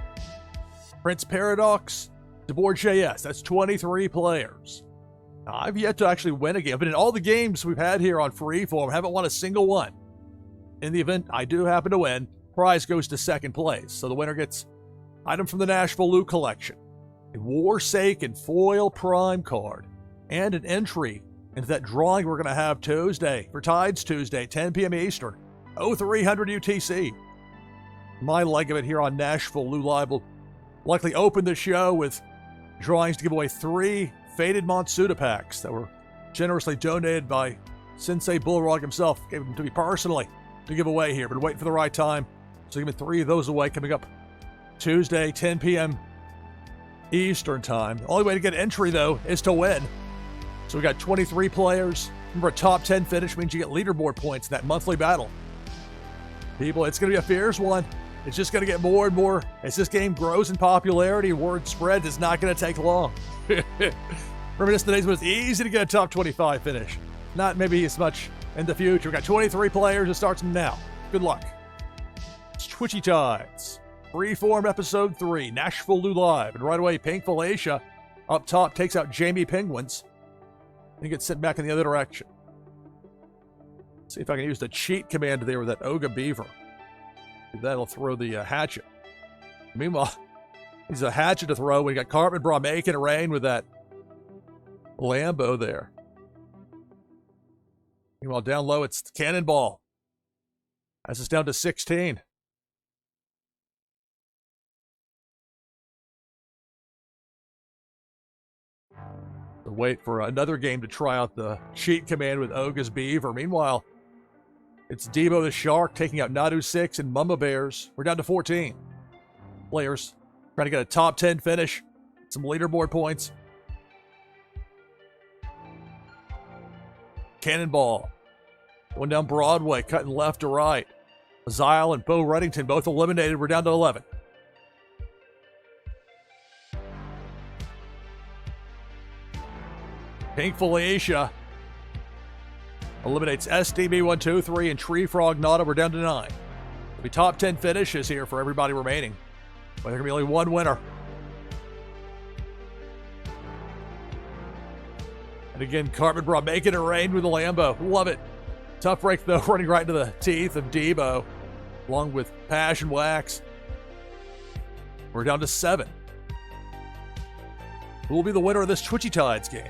Prince Paradox, DeBoer JS. That's 23 players. Now, I've yet to actually win a game, but in all the games we've had here on Freeform, I haven't won a single one. In the event I do happen to win, prize goes to second place. So the winner gets item from the NashvilleLou collection, a Warsaken foil prime card, and an entry into that drawing we're going to have Tuesday, for Tides Tuesday, 10 p.m. Eastern, 0300 UTC. My leg of it here on NashvilleLou Live will likely open the show with drawings to give away 3 Faded Monsuda packs that were generously donated by Sensei Bullrog himself. Gave them to me personally to give away here. Been waiting for the right time. So giving 3 of those away coming up Tuesday, 10 p.m. Eastern time. The only way to get entry, though, is to win. So we got 23 players. Remember, a top 10 finish means you get leaderboard points in that monthly battle. People, it's going to be a fierce one. It's just going to get more and more. As this game grows in popularity and word spreads, it's not going to take long. Remember this, the days when it's easy to get a top 25 finish. Not maybe as much in the future. We got 23 players. It starts now. Good luck. It's Twitchy Tides. Freeform episode 3. NashvilleLou Live. And right away, Pink Felicia up top takes out Jamie Penguins. And he gets sent back in the other direction. See if I can use the cheat command there with that Oga Beaver. That'll throw the hatchet. Meanwhile, he's a hatchet to throw. We got Carbon Bra making it rain with that Lambo there. Meanwhile, down low, it's Cannonball. As it's down to 16. Wait for another game to try out the cheat command with Oga's Beaver. Meanwhile, it's Debo the Shark taking out Nadu 6 and Mama Bears. We're down to 14 players. Trying to get a top 10 finish. Some leaderboard points. Cannonball. Going down Broadway, cutting left to right. Azile and Bo Reddington both eliminated. We're down to 11. Pink Felicia eliminates SDB 123 and Tree Frog Nada. We're down to 9. There'll be top 10 finishes here for everybody remaining. But there can be only one winner. And again, Carbon Bra making it rain with the Lambo. Love it. Tough break though, running right into the teeth of Debo, along with Passion Wax. We're down to 7. Who will be the winner of this Twitchy Tides game?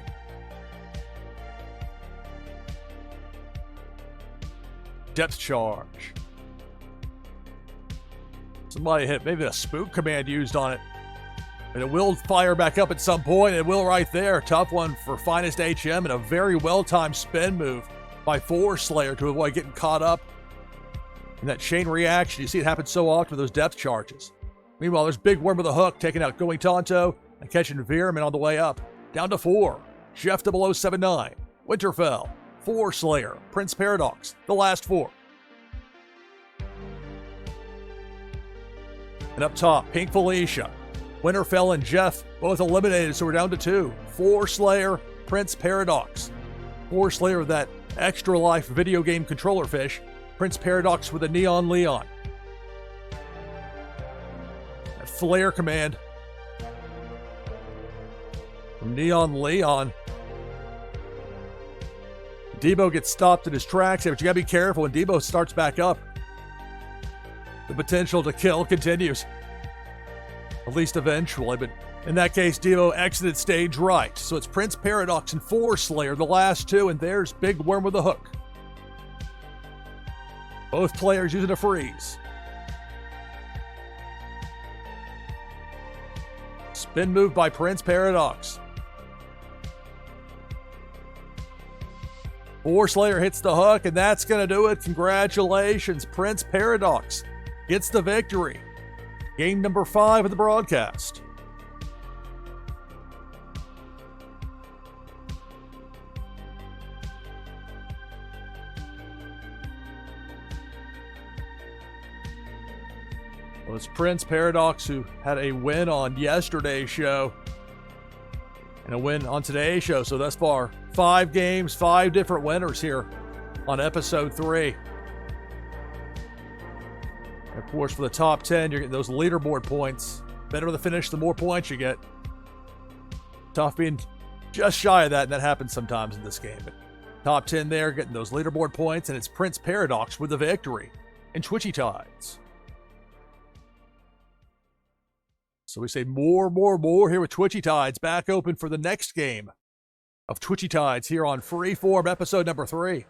Depth charge. Somebody hit maybe a spook command used on it. And it will fire back up at some point. It will right there. Tough one for Finest HM and a very well-timed spin move by Force Slayer to avoid getting caught up in that chain reaction. You see it happen so often with those depth charges. Meanwhile, there's Big Worm with a hook taking out Going Tonto and catching Veerman on the way up. Down to 4. Jeff 0079, Winterfell, Force Slayer, Prince Paradox, the last 4. And up top, Pink Felicia, Winterfell, and Jeff both eliminated, so we're down to 2. 4 Slayer, Prince Paradox. 4 Slayer with that extra life video game controller fish. Prince Paradox with a Neon Leon. That flare command from Neon Leon. Debo gets stopped in his tracks here, but you gotta be careful when Debo starts back up. The potential to kill continues. At least eventually, but in that case, Debo exited stage right. So it's Prince Paradox and 4 Slayer, the last 2, and there's Big Worm with a hook. Both players using a freeze. Spin move by Prince Paradox. 4 Slayer hits the hook, and that's going to do it. Congratulations, Prince Paradox gets the victory. Game number 5 of the broadcast. Well, it's Prince Paradox who had a win on yesterday's show and a win on today's show. So thus far, 5 games, 5 different winners here on episode 3. And of course, for the top 10, you're getting those leaderboard points. Better the finish, the more points you get. Tough being just shy of that, and that happens sometimes in this game. But top 10 there, getting those leaderboard points, and it's Prince Paradox with the victory in Twitchy Tides. So we say more here with Twitchy Tides. Back open for the next game of Twitchy Tides here on Freeform, episode number 3.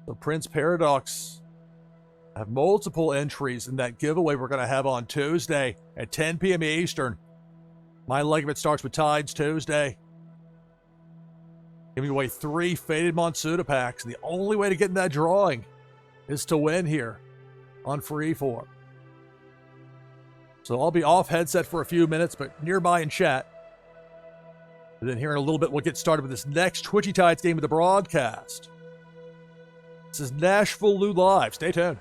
So Prince Paradox have multiple entries in that giveaway we're going to have on Tuesday at 10 p.m. Eastern. My leg of it starts with Tides Tuesday. Giving away 3 Faded Monsuda packs. And the only way to get in that drawing is to win here on Freeform. So I'll be off headset for a few minutes, but nearby in chat. And then here in a little bit, we'll get started with this next Twitchy Tides game of the broadcast. This is NashvilleLou Live. Stay tuned.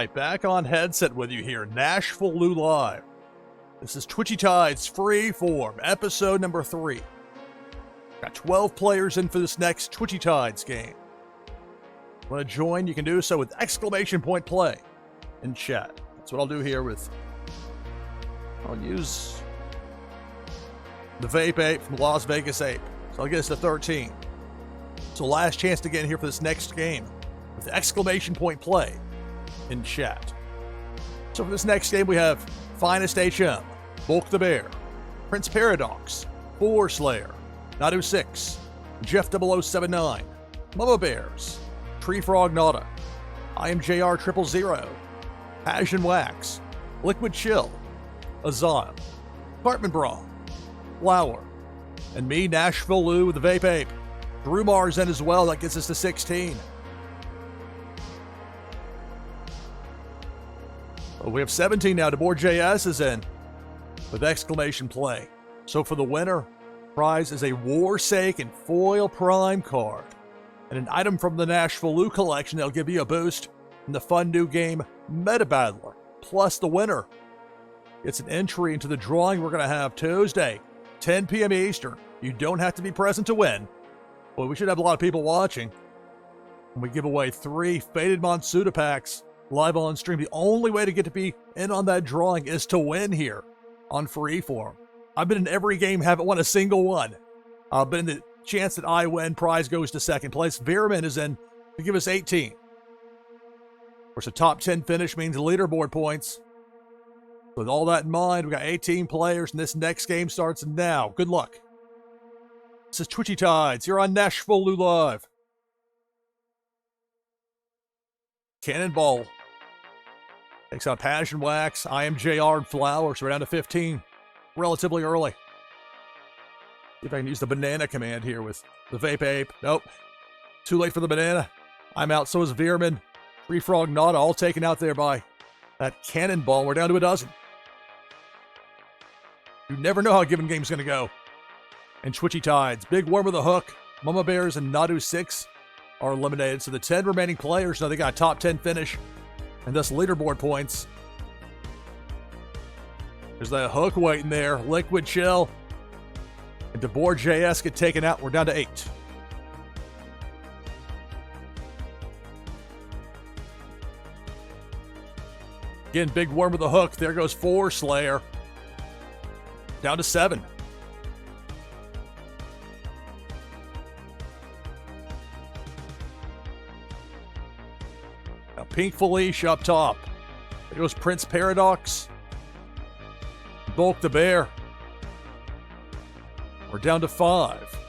Alright, back on headset with you here, NashvilleLou Live. This is Twitchy Tides Freeform, episode number 3. Got 12 players in for this next Twitchy Tides game. If you want to join, you can do so with exclamation point play in chat. That's what I'll do here with... I'll use the Vape Ape from Las Vegas Ape. So I'll get us to 13. So last chance to get in here for this next game with exclamation point play in chat. So for this next game, we have Finest HM, Bulk the Bear, Prince Paradox, Four Slayer, Nadu 6, Jeff 0079, Mama Bears, Tree Frog Nada, I am JR 000, Passion Wax, Liquid Chill, Azile, Cartman Bra, Flower, and me, NashvilleLou with the Vape Ape. Drew Mars in as well, that gets us to 16. Well, we have 17 now. DeBoer.js is in with exclamation play. So for the winner, prize is a Warsaken foil prime card and an item from the NashvilleLou collection that'll give you a boost in the fun new game Meta Battler. Plus the winner gets an entry into the drawing we're going to have Tuesday, 10 p.m. Eastern. You don't have to be present to win. Well, we should have a lot of people watching. And we give away 3 Faded Monsuda packs live on stream. The only way to get to be in on that drawing is to win here on Freeform. I've been in every game, haven't won a single one. But in the chance that I win, prize goes to second place. Veerman is in to give us 18. Of course, a top 10 finish means leaderboard points. With all that in mind, we got 18 players, and this next game starts now. Good luck. This is Twitchy Tides. You're on NashvilleLou Live. Cannonball takes out Passion Wax, I am JR, and Flower, so we're down to 15 relatively early. See if I can use the banana command here with the Vape Ape. Nope. Too late for the banana. I'm out, so is Veerman. Tree Frog Nada, all taken out there by that Cannonball. We're down to a dozen. You never know how a given game's going to go. And Twitchy Tides, Big Worm with a Hook, Mama Bears, and Nadu 6 are eliminated. So the 10 remaining players, now they got a top 10 finish, and thus leaderboard points. There's that Hook waiting there, Liquid Chill, and DeBoer.js get taken out. We're down to 8. Again, Big Worm with a Hook. There goes Four Slayer. Down to 7. Now Pink Felicia up top. There goes Prince Paradox. Bulk the Bear. We're down to 5.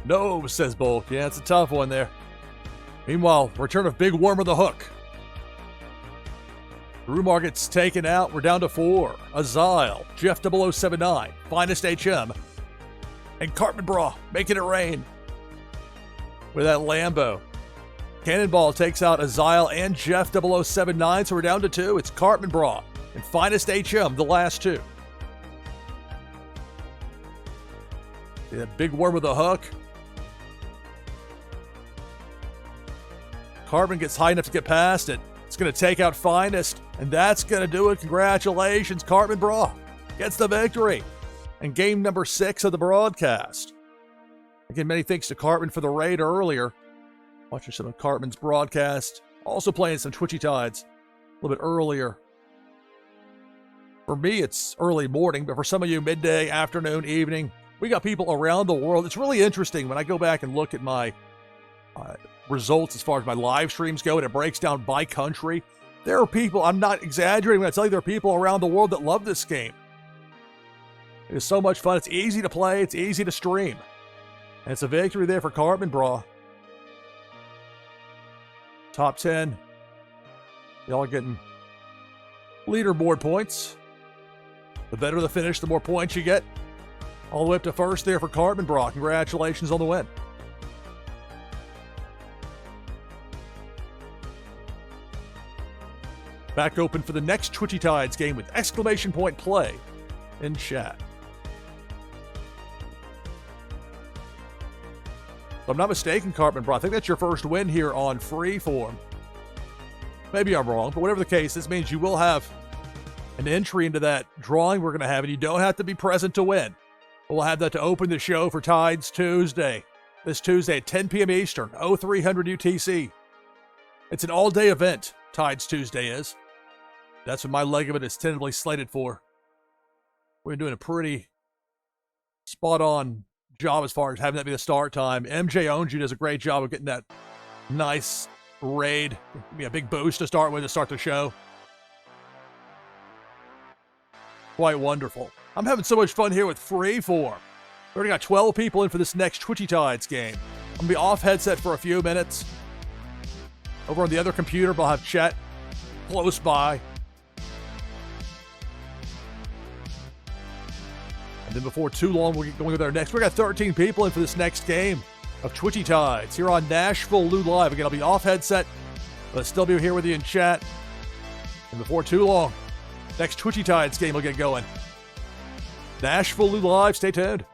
No, says Bulk. Yeah, it's a tough one there. Meanwhile, return of Big Worm with a Hook. Rumar gets taken out. We're down to 4. Azile, Jeff 0079, Finest HM, and Cartman Bra making it rain with that Lambo. Cannonball takes out Azile and Jeff 0079, so we're down to 2. It's Cartman Bra and Finest HM, the last 2. Yeah, Big Worm with a Hook. Cartman gets high enough to get past it. It's going to take out Finest, and that's going to do it. Congratulations, Cartman Bra gets the victory in game number 6 of the broadcast. Again, many thanks to Cartman for the raid earlier. Watching some of Cartman's broadcast. Also playing some Twitchy Tides a little bit earlier. For me, it's early morning, but for some of you, midday, afternoon, evening. We got people around the world. It's really interesting when I go back and look at my results as far as my live streams go, and it breaks down by country. There are people, I'm not exaggerating when I tell you there are people around the world that love this game. It is so much fun. It's easy to play. It's easy to stream. And it's a victory there for Cartman Bra. Top 10. Y'all are getting leaderboard points. The better the finish, the more points you get. All the way up to first there for Cartman Bra. Congratulations on the win. Back open for the next Twitchy Tides game with exclamation point play in chat. If I'm not mistaken, Cartman Bro, I think that's your first win here on Freeform. Maybe I'm wrong, but whatever the case, this means you will have an entry into that drawing we're going to have, and you don't have to be present to win. We'll have that to open the show for Tides Tuesday. This Tuesday at 10 p.m. Eastern, 0300 UTC. It's an all-day event, Tides Tuesday is. That's what my leg of it is tentatively slated for. We're doing a pretty spot-on job as far as having that be the start time. MJ Owns You does a great job of getting that nice raid. Give me a big boost to start with to start the show. Quite wonderful. I'm having so much fun here with Freeform. We already got 12 people in for this next Twitchy Tides game. I'm going to be off headset for a few minutes. Over on the other computer, but I'll have chat close by. And then before too long, we'll get going with our next. We got 13 people in for this next game of Twitchy Tides here on NashvilleLou Live. Again, I'll be off headset, but I'll still be here with you in chat. And before too long, next Twitchy Tides game will get going. NashvilleLou Live, stay tuned.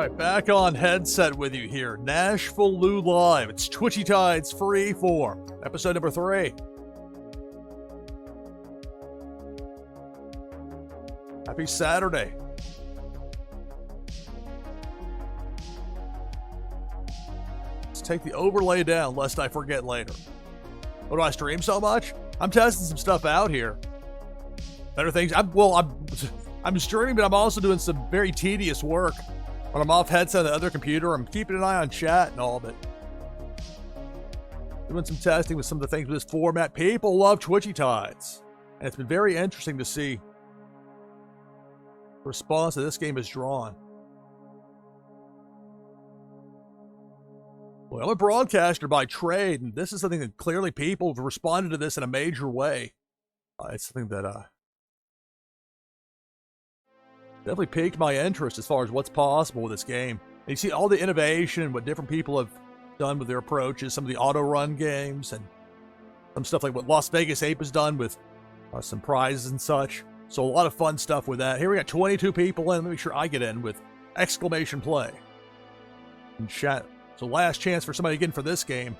Alright, back on headset with you here. NashvilleLou Live. It's Twitchy Tides Freeform. Episode number 3. Happy Saturday. Let's take the overlay down lest I forget later. What do I stream so much? I'm testing some stuff out here. Better things. I'm streaming, but I'm also doing some very tedious work. When I'm off headset on the other computer, I'm keeping an eye on chat and all, but doing some testing with some of the things with this format. People love Twitchy Tides, and it's been very interesting to see the response that this game has drawn. Well, I'm a broadcaster by trade, and this is something that clearly people have responded to this in a major way. It's something that definitely piqued my interest as far as what's possible with this game. And you see all the innovation, what different people have done with their approaches, some of the auto-run games, and some stuff like what Las Vegas Ape has done with some prizes and such. So a lot of fun stuff with that. Here we got 22 people in. Let me make sure I get in with exclamation play in chat. So last chance for somebody to get in for this game.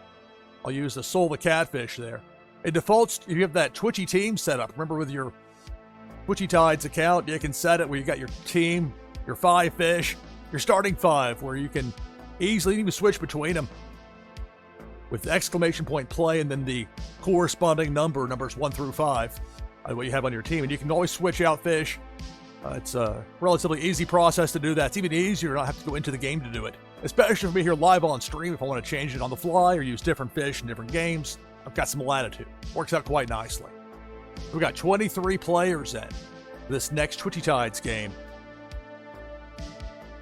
I'll use the Soul the Catfish there. It defaults, if you have that Twitchy team set up, remember with your Twitchy Tides account, you can set it where you got your team, your 5 fish, your starting 5, where you can easily even switch between them with the exclamation point play and then the corresponding numbers 1 through 5, what you have on your team. And you can always switch out fish. It's a relatively easy process to do that. It's even easier to not have to go into the game to do it, especially for me here live on stream. If I want to change it on the fly or use different fish in different games, I've got some latitude. Works out quite nicely. We've got 23 players in this next Twitchy Tides game.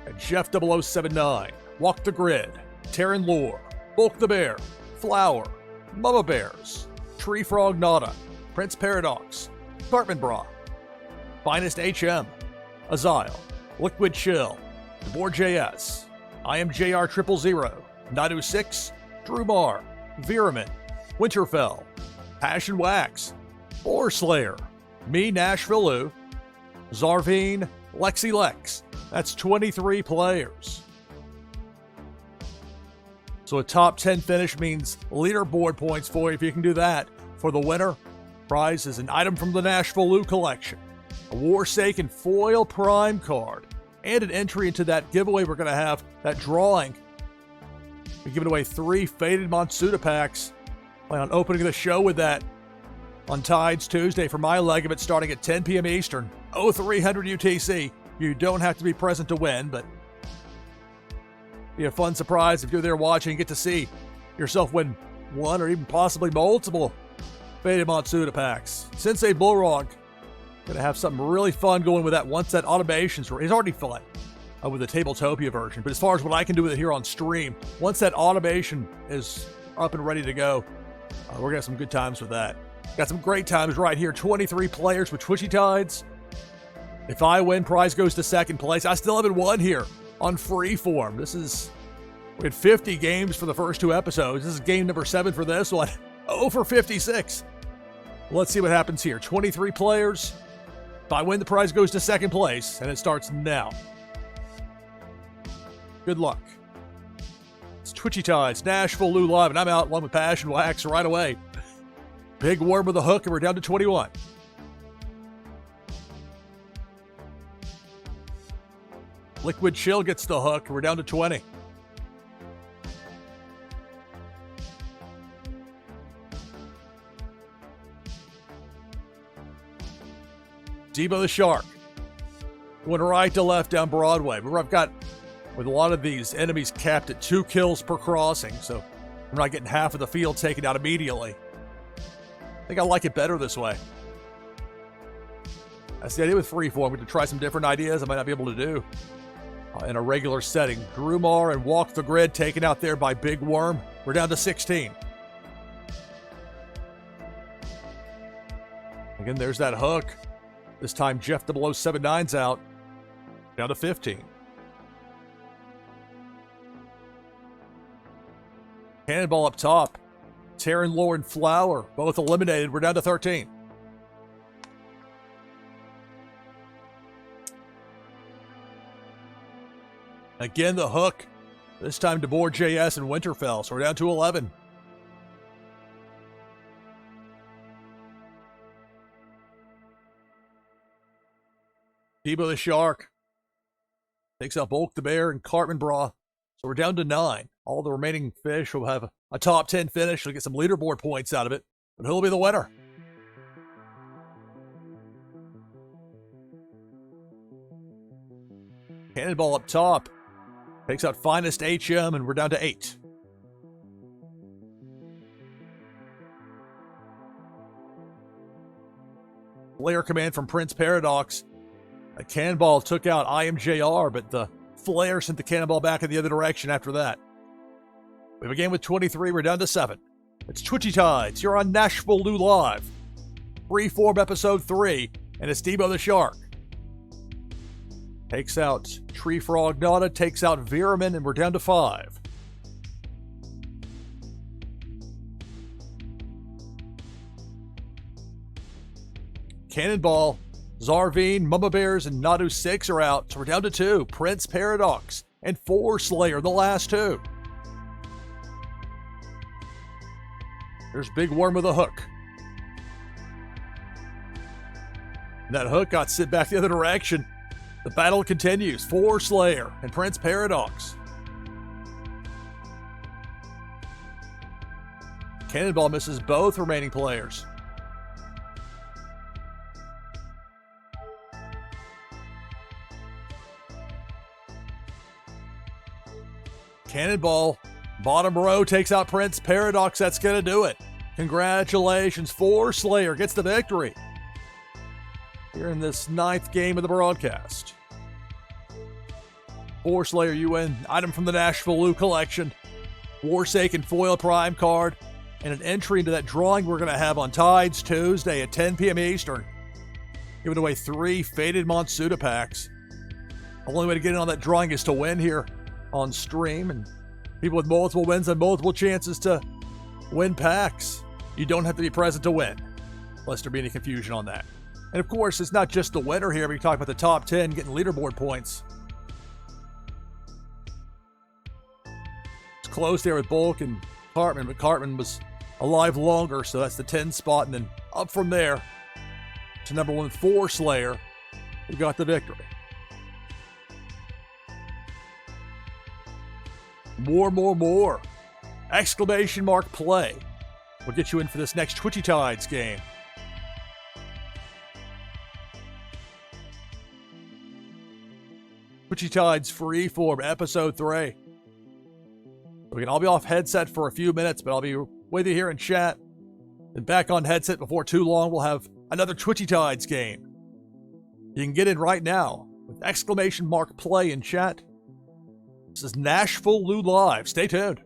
And Jeff 0079, Walk the Grid, Terran Lore, Bulk the Bear, Flower, Mama Bears, Tree Frog Nada, Prince Paradox, Cartman Bra, Finest HM, Azile, Liquid Chill, DeBoer JS, I am JR 000, Nadu 6, Drew Mar, Viraman, Winterfell, Passion Wax, Boar Slayer, me, NashvilleLou, Zarvine, Lexi Lex. That's 23 players. So a top 10 finish means leaderboard points for you if you can do that. For the winner, prize is an item from the NashvilleLou collection, a Warsaken foil prime card, and an entry into that giveaway we're going to have, that drawing. We're giving away 3 Faded Monsuda packs. Plan on opening the show with that on Tides Tuesday for my leg of it, starting at 10 p.m. Eastern, 0300 UTC. You don't have to be present to win, but be a fun surprise if you're there watching and get to see yourself win 1 or even possibly multiple Faded Monsuda packs. Sensei Bullrog gonna have something really fun going with that once that automation's it's already fun with the Tabletopia version. But as far as what I can do with it here on stream, once that automation is up and ready to go, we're gonna have some good times with that. Got some great times right here. 23 players with Twitchy Tides. If I win, prize goes to second place. I still haven't won here on Freeform. We had 50 games for the first 2 episodes. This is game number 7 for this one. 0 for 56. Let's see what happens here. 23 players. If I win, the prize goes to second place, and it starts now. Good luck. It's Twitchy Tides, NashvilleLou Live, and I'm out along with Passion Wax right away. Big Worm with a hook, and we're down to 21. Liquid Chill gets the hook, and we're down to 20. Debo the Shark. Going right to left down Broadway. Remember, I've got, with a lot of these enemies, capped at 2 kills per crossing, so we're not getting half of the field taken out immediately. I think I like it better this way. That's the idea with Freeform. We can try some different ideas I might not be able to do in a regular setting. Drumar and Walk the Grid taken out there by Big Worm. We're down to 16. Again, there's that hook. This time Jeff 0079's out. Down to 15. Cannonball up top. Terran Lore and Flower, both eliminated. We're down to 13. Again, the hook. This time DeBoer JS and Winterfell, so we're down to 11. Debo the Shark takes out Bulk the Bear and Cartman Bra. So we're down to 9. All the remaining fish will have a top 10 finish. We'll get some leaderboard points out of it. But who'll be the winner? Cannonball up top. Takes out Finest HM, and we're down to 8. Flare command from Prince Paradox. A Cannonball took out IMJR, but the Flare sent the Cannonball back in the other direction after that. We have a game with 23. We're down to 7. It's Twitchy Tides. You're on NashvilleLou Live. Freeform episode 3, and it's Debo the Shark. Takes out Tree Frog Nada, takes out Viraman, and we're down to 5. Cannonball, Zarvine, Mama Bears, and Nadu 6 are out, so we're down to 2. Prince Paradox and 4 Slayer, the last 2. There's Big Worm with a hook. And that hook got sent back the other direction. The battle continues. 4 Slayer and Prince Paradox. Cannonball misses both remaining players. Cannonball, bottom row, takes out Prince Paradox. That's going to do it. Congratulations. 4 Slayer gets the victory here in this 9th game of the broadcast. 4 Slayer, you win item from the NashvilleLou collection, Forsaken foil prime card, and an entry into that drawing we're going to have on Tides Tuesday at 10 p.m. Eastern. Giving away 3 Faded Monsuda packs. The only way to get in on that drawing is to win here on stream, and people with multiple wins have multiple chances to win packs. You don't have to be present to win, lest there be any confusion on that. And of course, it's not just the winner here. We talk about the top 10 getting leaderboard points. It's close there with Bulk and Cartman, but Cartman was alive longer, so that's the 10 spot. And then up from there to number 1, 4 Slayer, who got the victory. More. Exclamation mark play will get you in for this next Twitchy Tides game. Twitchy Tides Freeform episode 3. We can all be off headset for a few minutes, but I'll be with you here in chat. Then back on headset before too long, we'll have another Twitchy Tides game. You can get in right now with exclamation mark play in chat. This is NashvilleLou Live. Stay tuned.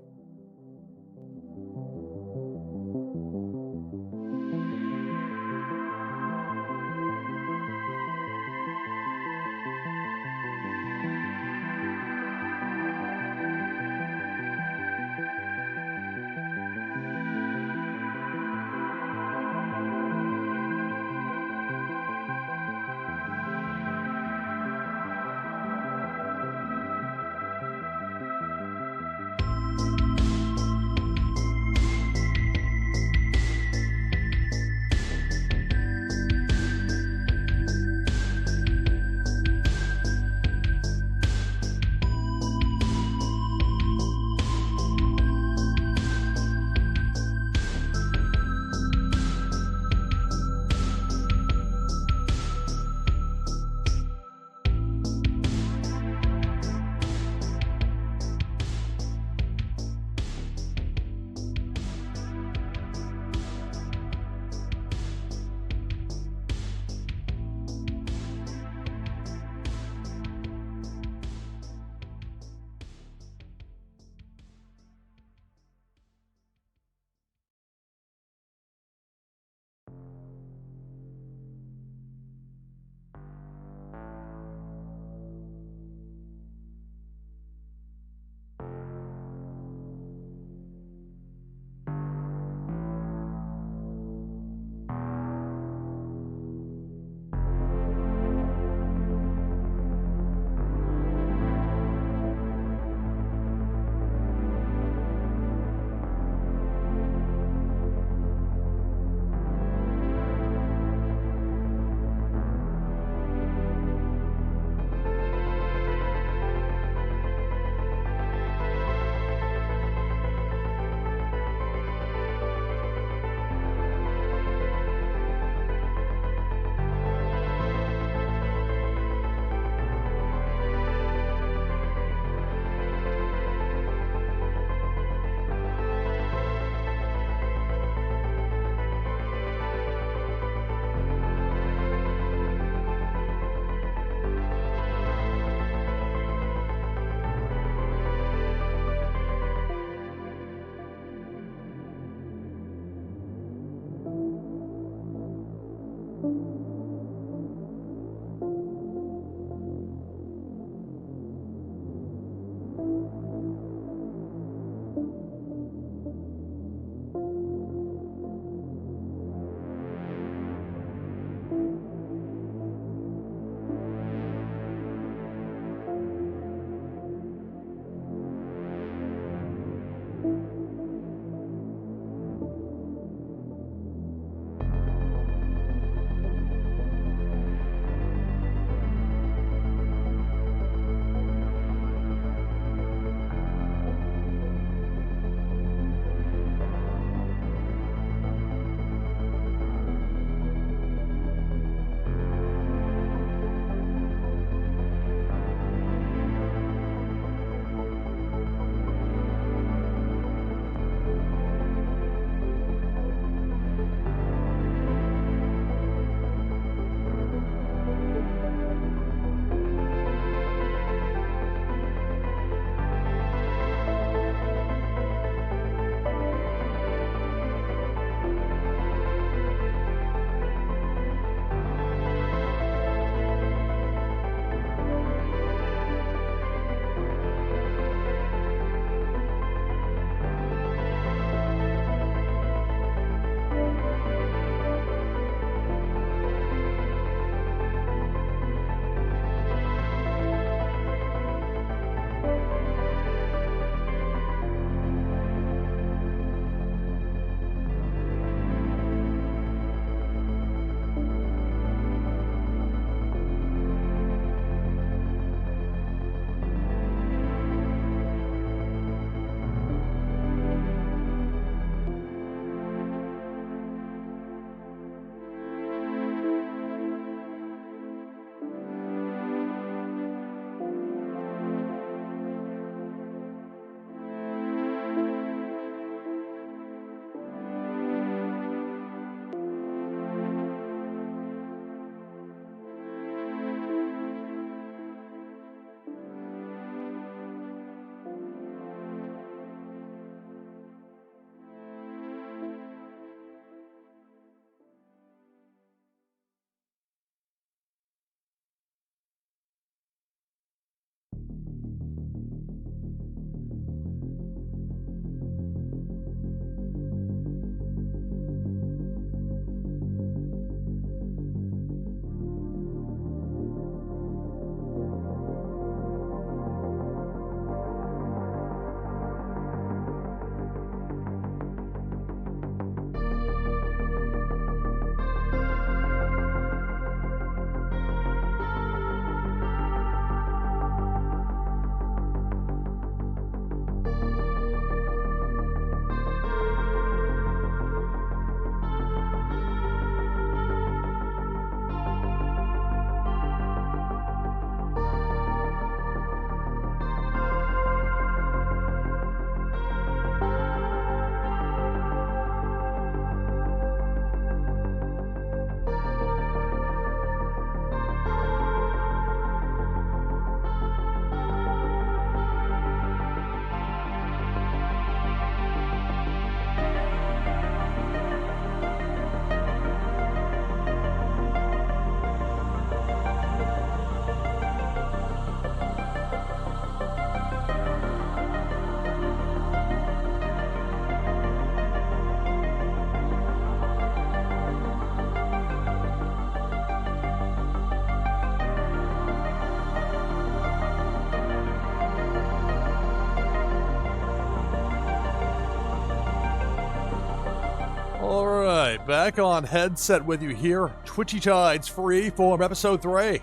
All right, back on headset with you here. Twitchy Tides Freeform Episode 3.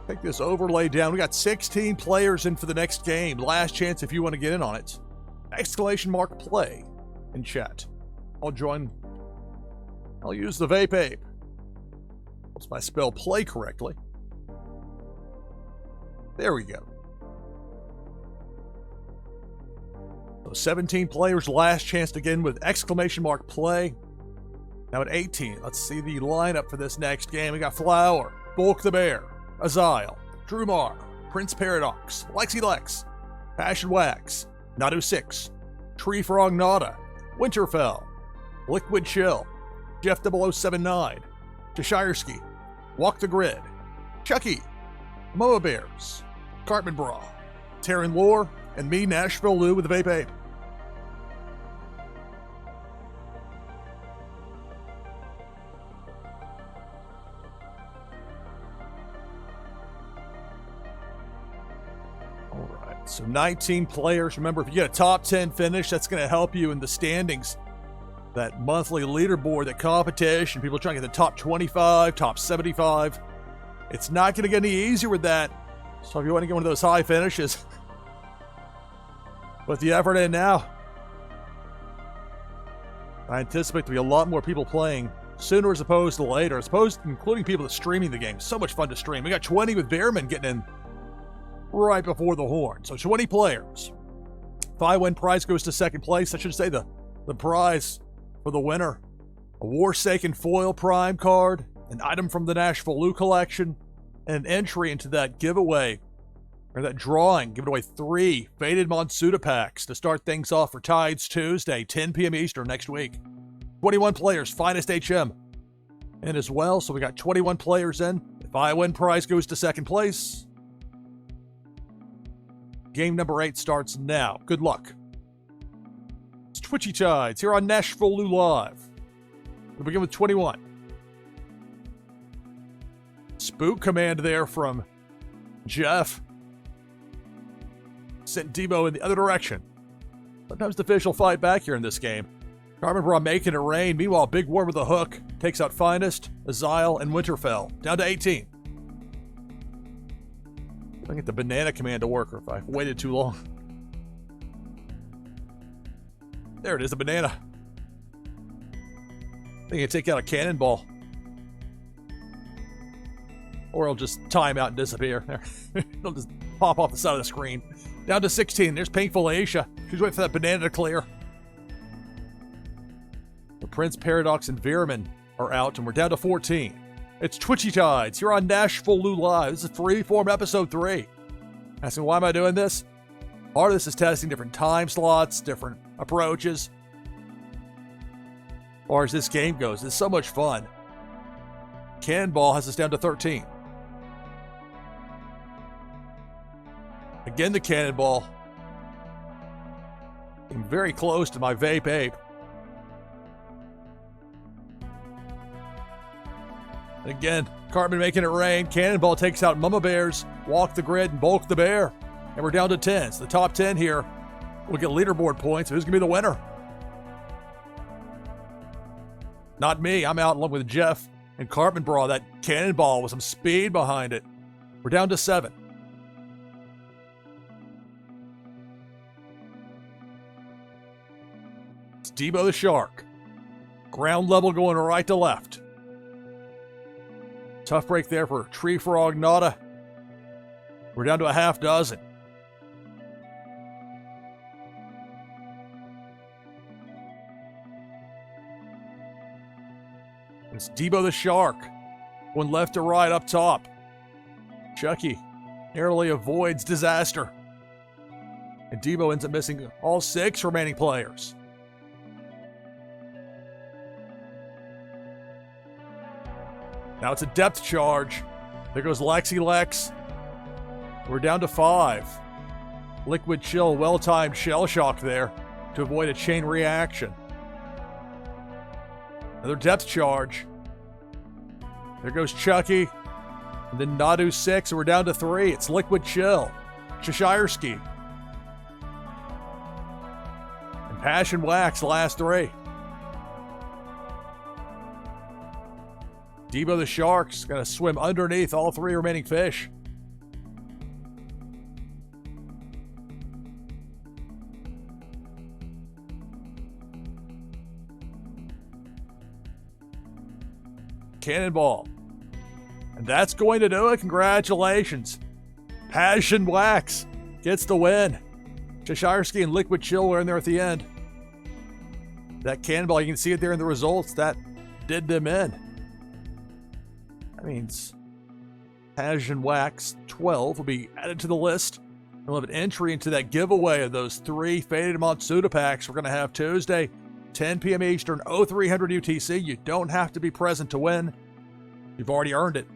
Take this overlay down. We got 16 players in for the next game. Last chance if you want to get in on it. !play in chat. I'll use the vape ape. Once I spell play correctly. There we go. So 17 players, last chance to get in with !play. Now at 18, let's see the lineup for this next game. We got Flower, Bulk the Bear, Azile, Drumar, Prince Paradox, Lexi Lex, Passion Wax, Nadu 6, Tree Frog Nada, Winterfell, Liquid Chill, Jeff 0079, Cheshireski, Walk the Grid, Chucky, Moa Bears, Cartman Bra, Terran Lore, and me, NashvilleLou, with the Vape Ape. All right, so 19 players. Remember, if you get a top 10 finish, that's going to help you in the standings. That monthly leaderboard, that competition, people trying to get the top 25, top 75. It's not going to get any easier with that. So if you want to get one of those high finishes, put the effort in now. I anticipate there'll be a lot more people playing sooner as opposed to later, including people that are streaming the game. So much fun to stream. We got 20 with Bearman getting in right before the horn. So 20 players. If I win, prize goes to second place. I should say the prize for the winner. A Warsaken foil prime card, an item from the NashvilleLou collection, and an entry into that giveaway, or that drawing, giving away 3 Faded Monsuda packs to start things off for Tides Tuesday, 10 p.m. Eastern next week. 21 players, finest HM in as well, so we got 21 players in. If I win, prize goes to second place. Game number 8 starts now. Good luck. It's Twitchy Tides here on NashvilleLou Live. We'll begin with 21. Spook command there from Jeff. Sent Debo in the other direction. Sometimes the fish will fight back here in this game. Carmen Bra making it rain. Meanwhile, Big Worm with a hook takes out Finest, Azile, and Winterfell. Down to 18. I get the banana command to work, or if I've waited too long. There it is, the banana. I think you can take out a cannonball. Or it'll just time out and disappear. There. It'll just pop off the side of the screen. Down to 16. There's Painful Asia. She's waiting for that banana to clear. The Prince Paradox and Veerman are out, and we're down to 14. It's Twitchy Tides here on NashvilleLou Live. This is Freeform Episode 3. Asking why am I doing this? Part of this is testing different time slots, different approaches. As far as this game goes, it's so much fun. Cannonball has us down to 13. Again, the cannonball. I'm very close to my vape ape. And again, Cartman making it rain. Cannonball takes out Mama Bears, Walk the Grid, and Bulk the Bear. And we're down to 10. So the top 10 here will get leaderboard points. Who's going to be the winner? Not me. I'm out along with Jeff and Cartman Bra. That cannonball with some speed behind it. We're down to 7. It's Debo the Shark. Ground level going right to left. Tough break there for Tree Frog Nada. We're down to a half dozen. It's Debo the Shark. Going left to right up top. Chucky narrowly avoids disaster. And Debo ends up missing all 6 remaining players. Now it's a depth charge. There goes Lexi Lex. We're down to 5. Liquid Chill, well-timed shell shock there to avoid a chain reaction. Another depth charge. There goes Chucky. And then Nadu 6, and we're down to 3. It's Liquid Chill. Cheshireski. And Passion Wax, last 3. Debo the Shark's going to swim underneath all 3 remaining fish. Cannonball. And that's going to do it. Congratulations. Passion Wax gets the win. Cheshireski and Liquid Chill were in there at the end. That cannonball, you can see it there in the results. That did them in. That means Passion Wax 12 will be added to the list. We'll have an entry into that giveaway of those 3 Faded Matsuda packs we're going to have Tuesday, 10 p.m. Eastern, 0300 UTC. You don't have to be present to win. You've already earned it.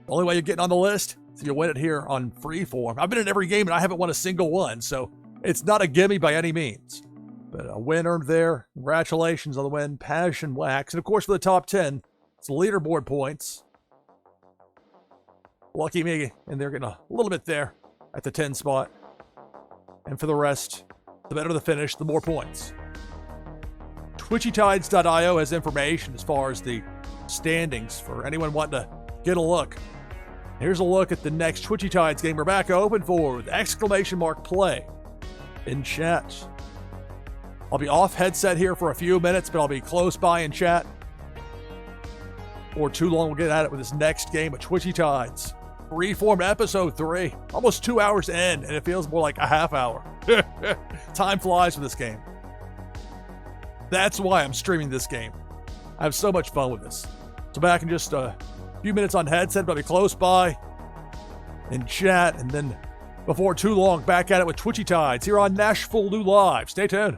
The only way you're getting on the list is if you win it here on Freeform. I've been in every game and I haven't won a single one, so it's not a gimme by any means. But a win earned there. Congratulations on the win, Passion Wax. And of course, for the top 10, it's the leaderboard points. Lucky me, and they're getting a little bit there at the 10 spot. And for the rest, the better the finish, the more points. TwitchyTides.io has information as far as the standings for anyone wanting to get a look. Here's a look at the next Twitchy Tides game we're back open for with !play in chat. I'll be off headset here for a few minutes, but I'll be close by in chat. Or too long, we'll get at it with this next game of Twitchy Tides. Freeform episode 3. Almost 2 hours in, and it feels more like a half hour. Time flies with this game. That's why I'm streaming this game. I have so much fun with this. So back in just a few minutes on headset, but I'll be close by in chat, and then before too long, back at it with Twitchy Tides here on NashvilleLou Live. Stay tuned.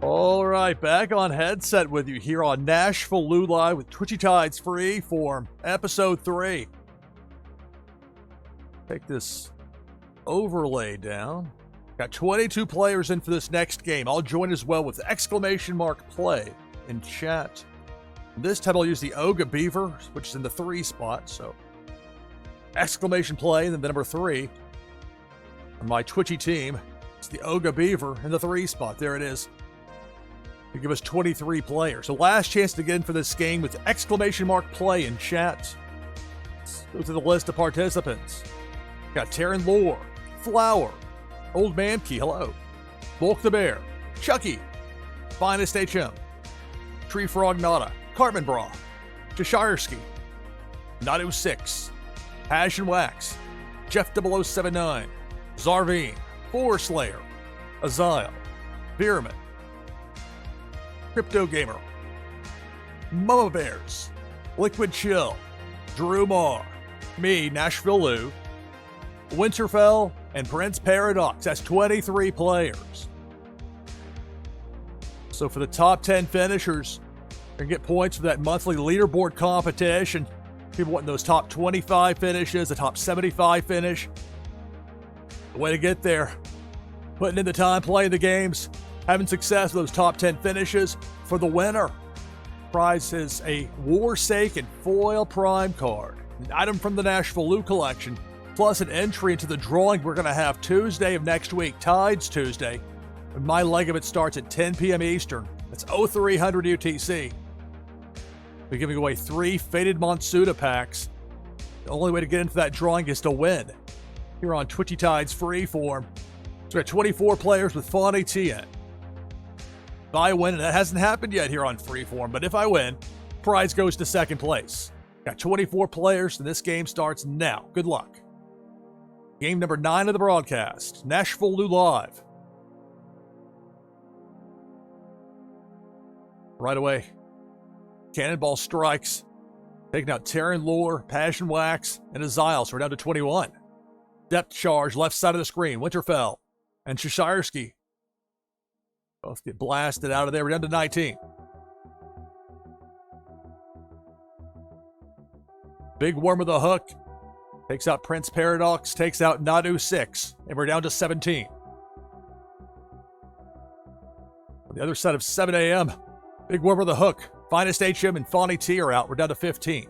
All right, back on headset with you here on NashvilleLou Live with Twitchy Tides Freeform, Episode 3. Take this overlay down. Got 22 players in for this next game. I'll join as well with !play in chat. This time I'll use the Oga Beaver, which is in the 3 spot, so !play and then the number 3. On my Twitchy team, it's the Oga Beaver in the 3 spot. There it is. To give us 23 players. So last chance to get in for this game with !play in chat. Let's go through the list of participants. Got Taryn Lore, Flower, Old Man Key, hello, Bulk the Bear, Chucky, Finest HM, Tree Frog Nada, Cartman Bra, Cheshireski, Nadu 6, Passion Wax, Jeff 0079, Zarvine, Forest Slayer, Azile, Bierman, Crypto Gamer, Mama Bears, Liquid Chill, Drew Marr, me, NashvilleLou, Winterfell, and Prince Paradox. That's 23 players. So for the top 10 finishers, you're going to get points for that monthly leaderboard competition. People wanting those top 25 finishes, the top 75 finish. The way to get there, putting in the time, playing the games, having success with those top 10 finishes. For the winner, prize is a Warsaken foil prime card, an item from the NashvilleLou collection, plus an entry into the drawing we're going to have Tuesday of next week, Tides Tuesday. And my leg of it starts at 10 p.m. Eastern. That's 0300 UTC. We're giving away 3 Faded Monsuda packs. The only way to get into that drawing is to win. Here on Twitchy Tides Freeform. So we got 24 players with Fawny T in. If I win, and that hasn't happened yet here on Freeform, but if I win, prize goes to second place. Got 24 players, and this game starts now. Good luck. Game number 9 of the broadcast, NashvilleLou Live. Right away, Cannonball strikes, taking out Taryn Lore, Passion Wax, and Azile, so we're down to 21. Depth charge, left side of the screen, Winterfell and Cheshireski. Both get blasted out of there. We're down to 19. Big Worm with a hook. Takes out Prince Paradox. Takes out Nadu 6. And we're down to 17. On the other side of 7 a.m., Big Worm with a hook. Finest HM and Fawny T are out. We're down to 15.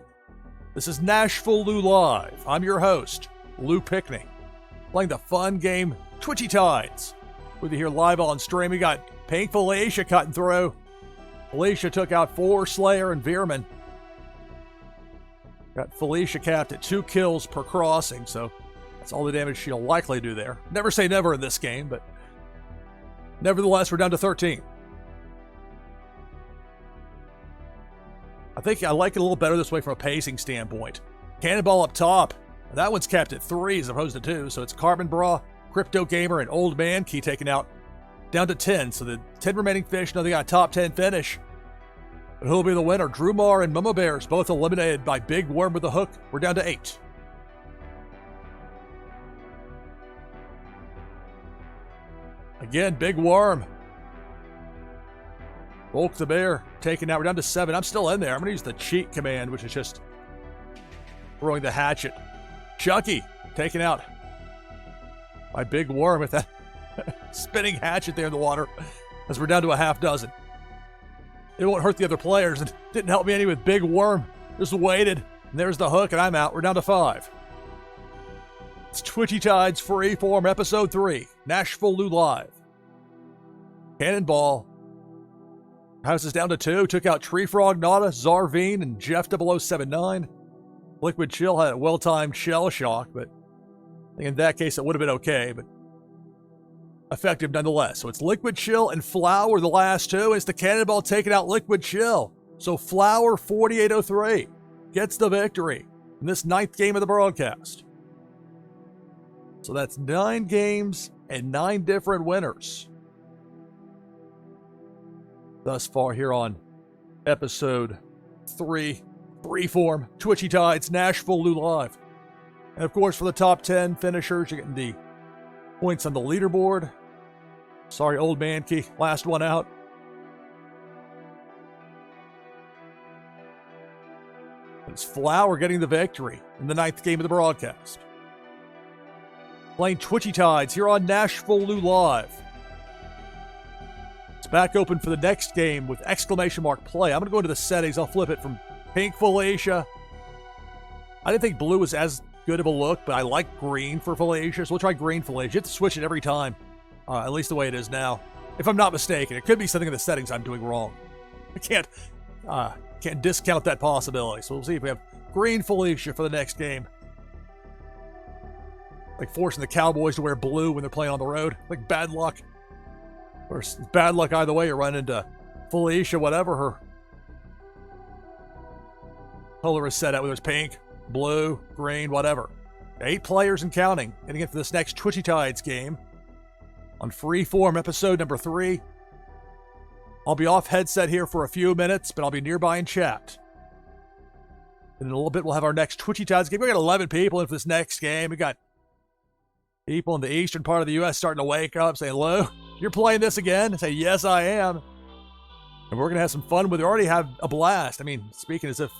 This is NashvilleLou Live. I'm your host, Lou Pickney. Playing the fun game, Twitchy Tides. With you here live on stream, we got Pink Felicia cutting through. Felicia took out 4 Slayer and Veerman. Got Felicia capped at 2 kills per crossing, so that's all the damage she'll likely do there. Never say never in this game, but nevertheless, we're down to 13. I think I like it a little better this way from a pacing standpoint. Cannonball up top. That one's capped at 3 as opposed to 2, so it's Carbon Bra, Crypto Gamer, and Old Man Key taken out down to 10. So the 10 remaining fish know they got a top 10 finish. But who'll be the winner? Drew Marr and Mama Bears both eliminated by Big Worm with a hook. We're down to 8. Again, Big Worm. Bulk the Bear taken out. We're down to 7. I'm still in there. I'm going to use the cheat command, which is just throwing the hatchet. Chucky taken out by Big Worm with that spinning hatchet there in the water as we're down to a half dozen. It won't hurt the other players. It didn't help me any with Big Worm. Just waited. And there's the hook, and I'm out. We're down to 5. It's Twitchy Tides Freeform, Episode 3, NashvilleLou Live. Cannonball. House is down to 2. Took out Tree Frog Nada, Zarvine, and Jeff 0079. Liquid Chill had a well-timed shell shock, but I think in that case it would have been okay, but effective nonetheless. So it's Liquid Chill and Flower the last 2. It's the Cannonball taking out Liquid Chill. So Flower 4803 gets the victory in this 9th game of the broadcast. So that's 9 games and 9 different winners thus far here on Episode 3, Freeform, Twitchy Tides, NashvilleLou Live. And of course, for the top 10 finishers, you're getting the points on the leaderboard. Sorry, Old Man Key, last one out. It's Flower getting the victory in the 9th game of the broadcast. Playing Twitchy Tides here on NashvilleLou Live. It's back open for the next game with exclamation mark play. I'm going to go into the settings. I'll flip it from pink Felicia. I didn't think blue was as good of a look, but I like green for Felicia, so we'll try green Felicia. You have to switch it every time, at least the way it is now. If I'm not mistaken, it could be something in the settings I'm doing wrong. I can't discount that possibility. So we'll see if we have green Felicia for the next game. Like forcing the Cowboys to wear blue when they're playing on the road. Like bad luck. Or it's bad luck either way. You run into Felicia, whatever her color is set out, whether it's pink, blue, green, whatever. 8 players and counting. Getting into this next Twitchy Tides game on Freeform episode number 3. I'll be off headset here for a few minutes, but I'll be nearby in chat. And in a little bit, we'll have our next Twitchy Tides game. We got 11 people in for this next game. We got people in the eastern part of the U.S. starting to wake up, saying, "Lou, you're playing this again?" I say, "Yes, I am." And we're going to have some fun with it. We already have a blast. I mean, speaking as if,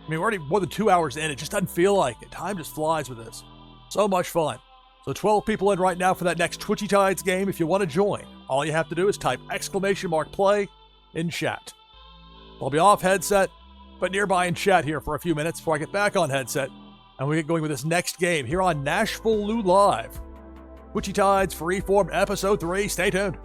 we're already more than 2 hours in. It just doesn't feel like it. Time just flies with this. So much fun. So 12 people in right now for that next Twitchy Tides game. If you want to join, all you have to do is type exclamation mark play in chat. I'll be off headset, but nearby in chat here for a few minutes before I get back on headset. And we get going with this next game here on NashvilleLou Live. Twitchy Tides Freeform episode 3. Stay tuned.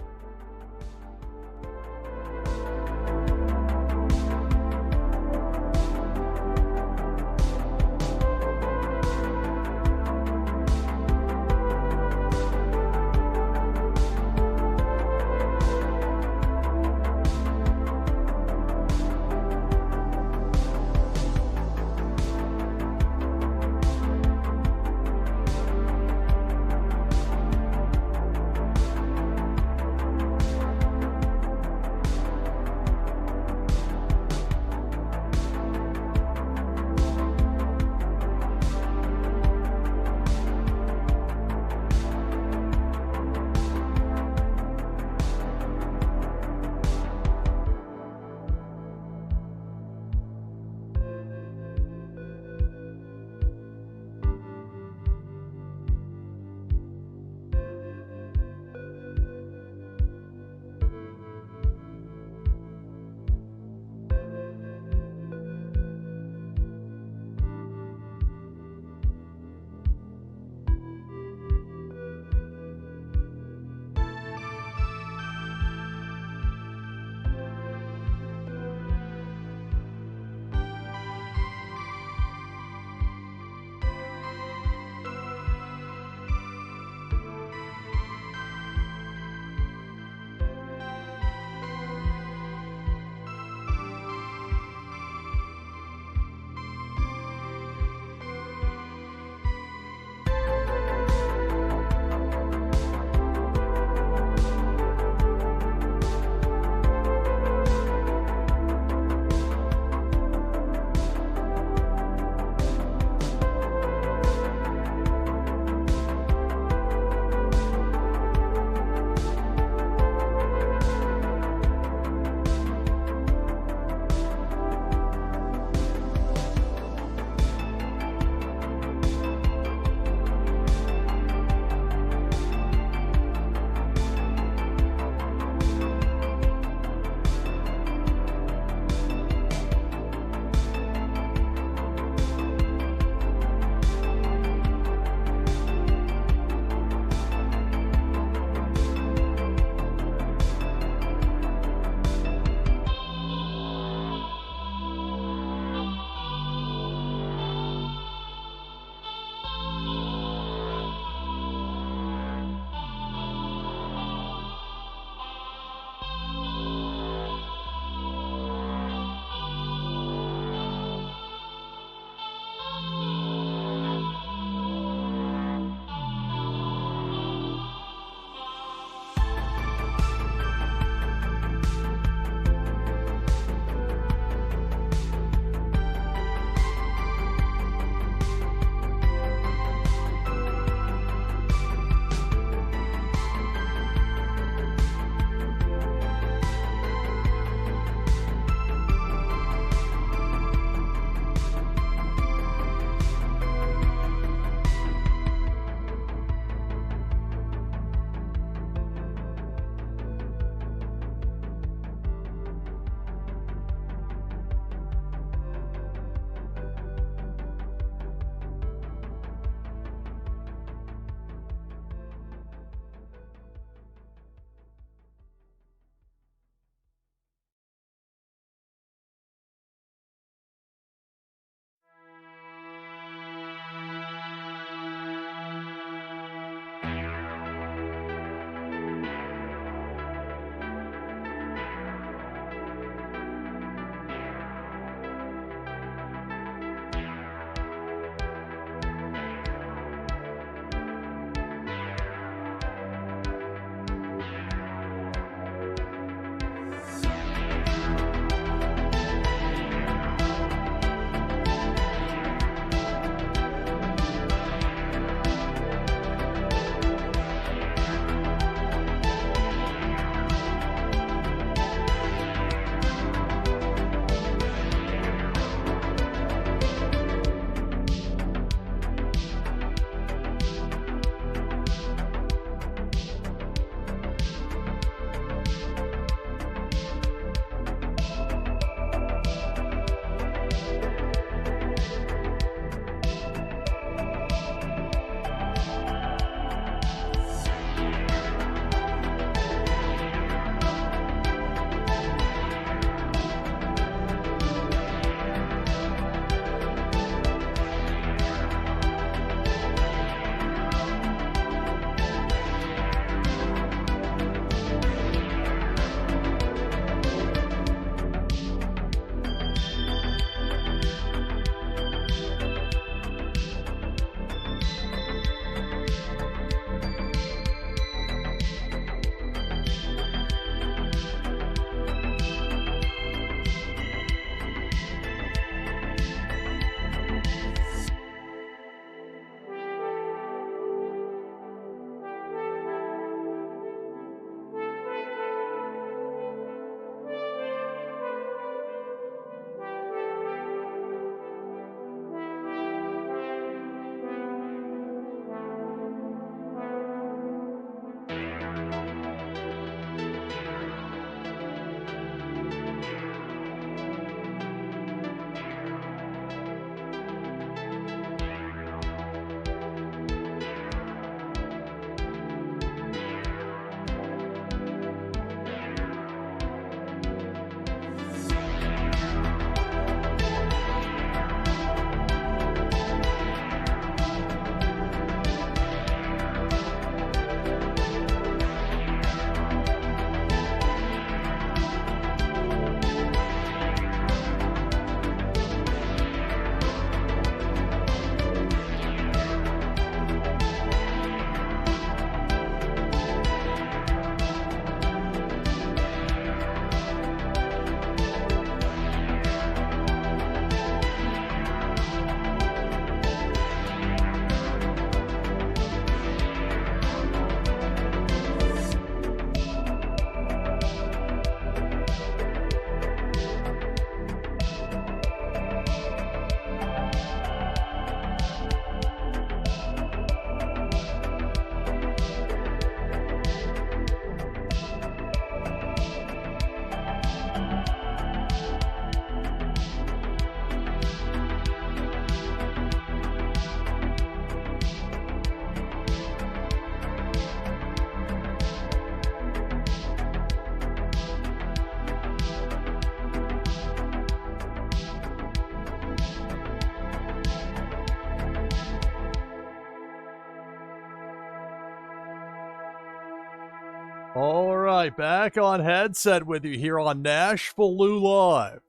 All right, back on headset with you here on NashvilleLou Live.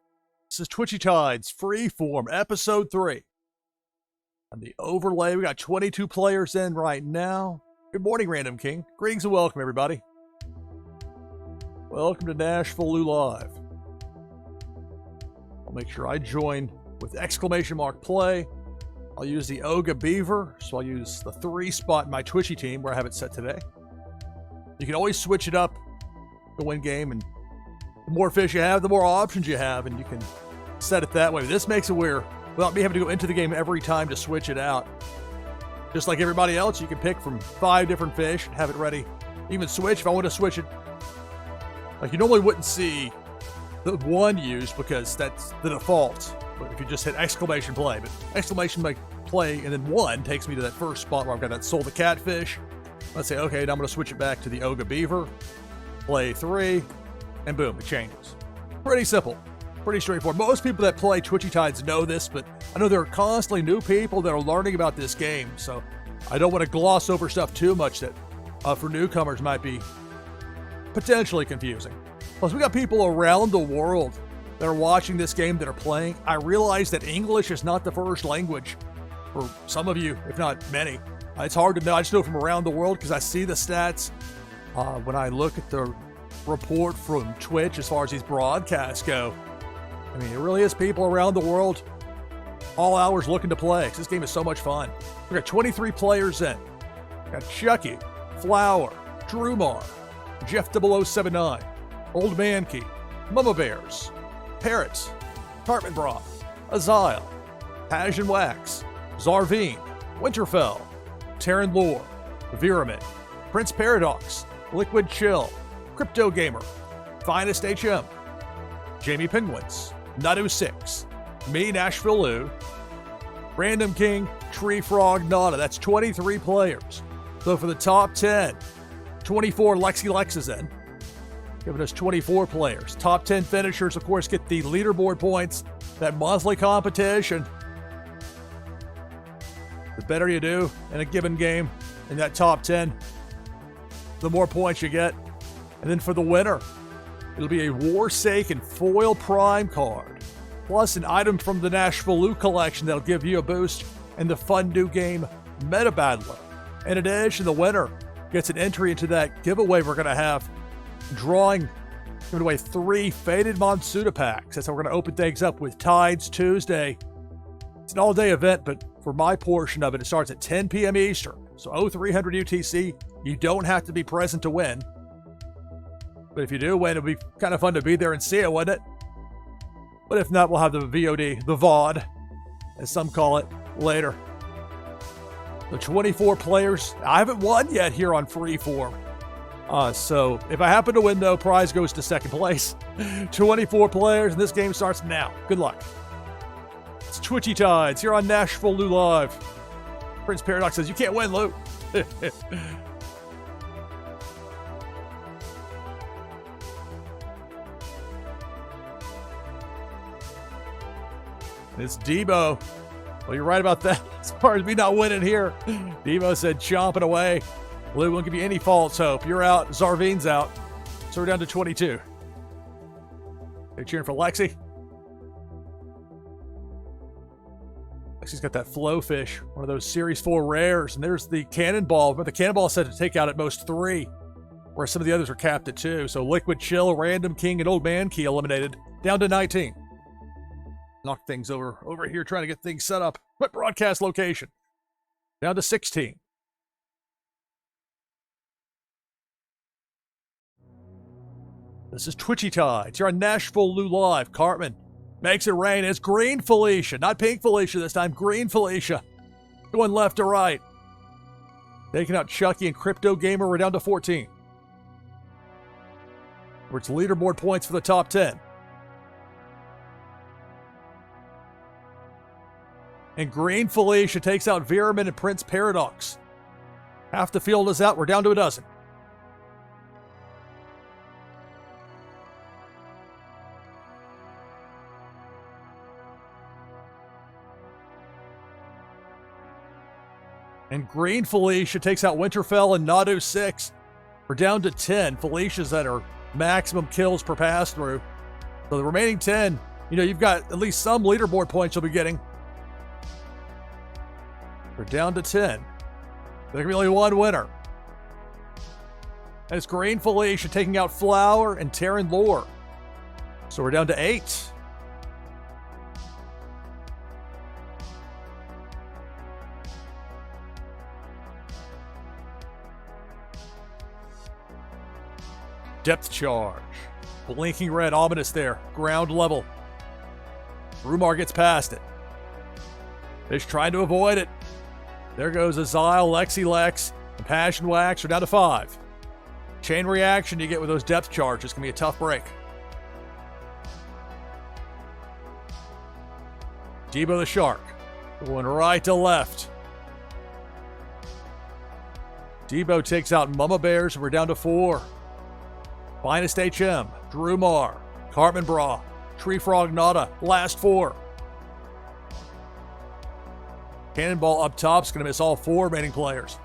This is Twitchy Tides Freeform Episode 3. On the overlay, we got 22 players in right now. Good morning, Random King. Greetings and welcome, everybody. Welcome to NashvilleLou Live. I'll make sure I join with exclamation mark play. I'll use the Oga Beaver, so I'll use the 3 spot in my Twitchy team where I have it set today. You can always switch it up to win game, and the more fish you have, the more options you have, and you can set it that way. This makes it where, without me having to go into the game every time to switch it out, just like everybody else, you can pick from 5 different fish and have it ready. Even switch if I want to switch it. Like, you normally wouldn't see the 1 used because that's the default. But if you just hit exclamation play, but exclamation play and then 1 takes me to that first spot where I've got that soul the catfish. Let's say, okay, now I'm going to switch it back to the Oga Beaver, play 3, and boom, it changes. Pretty simple, pretty straightforward. Most people that play Twitchy Tides know this, but I know there are constantly new people that are learning about this game, so I don't want to gloss over stuff too much that for newcomers might be potentially confusing. Plus, we got people around the world that are watching this game that are playing. I realize that English is not the first language for some of you, if not many. It's hard to know. I just know from around the world because I see the stats when I look at the report from Twitch as far as these broadcasts go. I mean, it really is people around the world, all hours looking to play. This game is so much fun. We got 23 players in. We got Chucky, Flower, Drumar, Jeff 0079, Old Man Key, Mama Bears, Parrots, Cartman Bra, Azile, Passion Wax, Zarvine, Winterfell, Terran Lore, Viramin, Prince Paradox, Liquid Chill, Crypto Gamer, Finest HM, Jamie Penguins, Nadu6, me, NashvilleLou, Random King, Tree Frog, Nada. That's 23 players. So for the top 10, 24 Lexi Lex is in, giving us 24 players. Top 10 finishers, of course, get the leaderboard points, that monthly competition. The better you do in a given game in that top 10, the more points you get. And then for the winner, it'll be a Warsaken foil prime card, plus an item from the NashvilleLou collection that'll give you a boost in the fun new game Meta Battler. In addition, the winner gets an entry into that giveaway we're going to have, giving away 3 Faded Monsuda packs. That's how we're going to open things up with Tides Tuesday. It's an all-day event, but for my portion of it, it starts at 10 p.m. Eastern. So 0300 UTC, you don't have to be present to win. But if you do win, it'll be kind of fun to be there and see it, wouldn't it? But if not, we'll have the VOD, the VOD, as some call it, later. The 24 players, I haven't won yet here on Freeform. So if I happen to win, though, prize goes to second place. 24 players, and this game starts now. Good luck. It's Twitchy Tides here on NashvilleLou Live. Prince Paradox says, you can't win, Lou. It's Debo. Well, you're right about that. As far as me not winning here, Debo said chomping away. Lou won't give you any false hope. You're out. Zarvine's out. So we're down to 22. Are you cheering for Lexi? Lexi's got that flow fish, one of those Series 4 rares. And there's the Cannonball. But the Cannonball said to take out at most 3, where some of the others are capped at 2. So Liquid Chill, Random King, and Old Man Key eliminated. Down to 19. Knock things over here, trying to get things set up. What broadcast location? Down to 16. This is Twitchy Tides. You're on NashvilleLou Live. Cartman makes it rain. It's Green Felicia, not Pink Felicia this time. Green Felicia. Going left to right. Taking out Chucky and Crypto Gamer. We're down to 14. Where it's leaderboard points for the top 10. And Green Felicia takes out Viramin and Prince Paradox. Half the field is out. We're down to a dozen. And Green Felicia takes out Winterfell and Nadu6. We're down to 10. Felicia's at her maximum kills per pass through. So the remaining 10, you've got at least some leaderboard points you'll be getting. We're down to 10. There can be only one winner. And it's Green Felicia taking out Flower and Terran Lore. So we're down to 8. Depth charge. Blinking red, ominous there. Ground level. Rumar gets past it. Fish trying to avoid it. There goes Azile, Lexi Lex, and Passion Wax are down to 5. Chain reaction you get with those depth charges can be a tough break. Debo the Shark. Going right to left. Debo takes out Mama Bears, and we're down to 4. Finest HM, Drumar, Cartman Bra, Tree Frog Nada, last 4. Cannonball up top's going to miss all 4 remaining players.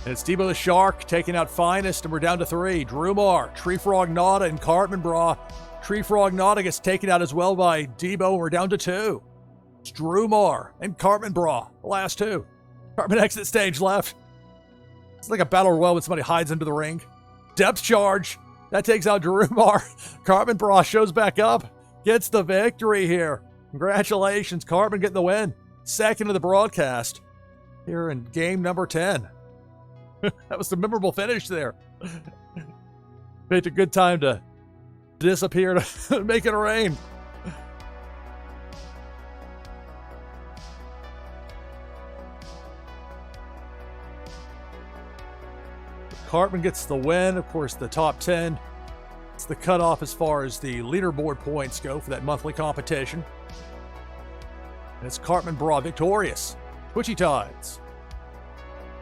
And it's Debo the Shark taking out Finest, and we're down to 3. Drumar, Tree Frog Nada, and Cartman Bra. Tree Frog Nada gets taken out as well by Debo, and we're down to 2. It's Drumar and Cartman Bra, the last 2. Cartman exit stage left. It's like a battle royale when somebody hides into the ring. Depth charge. That takes out Drumar. Cartman Bra shows back up. Gets the victory here. Congratulations, Cartman getting the win. Second of the broadcast here in game number 10. That was a memorable finish there. Picked a good time to disappear to make it rain. Cartman gets the win. Of course, the top 10. It's the cutoff as far as the leaderboard points go for that monthly competition. And it's Cartman Bra victorious. Twitchy Tides.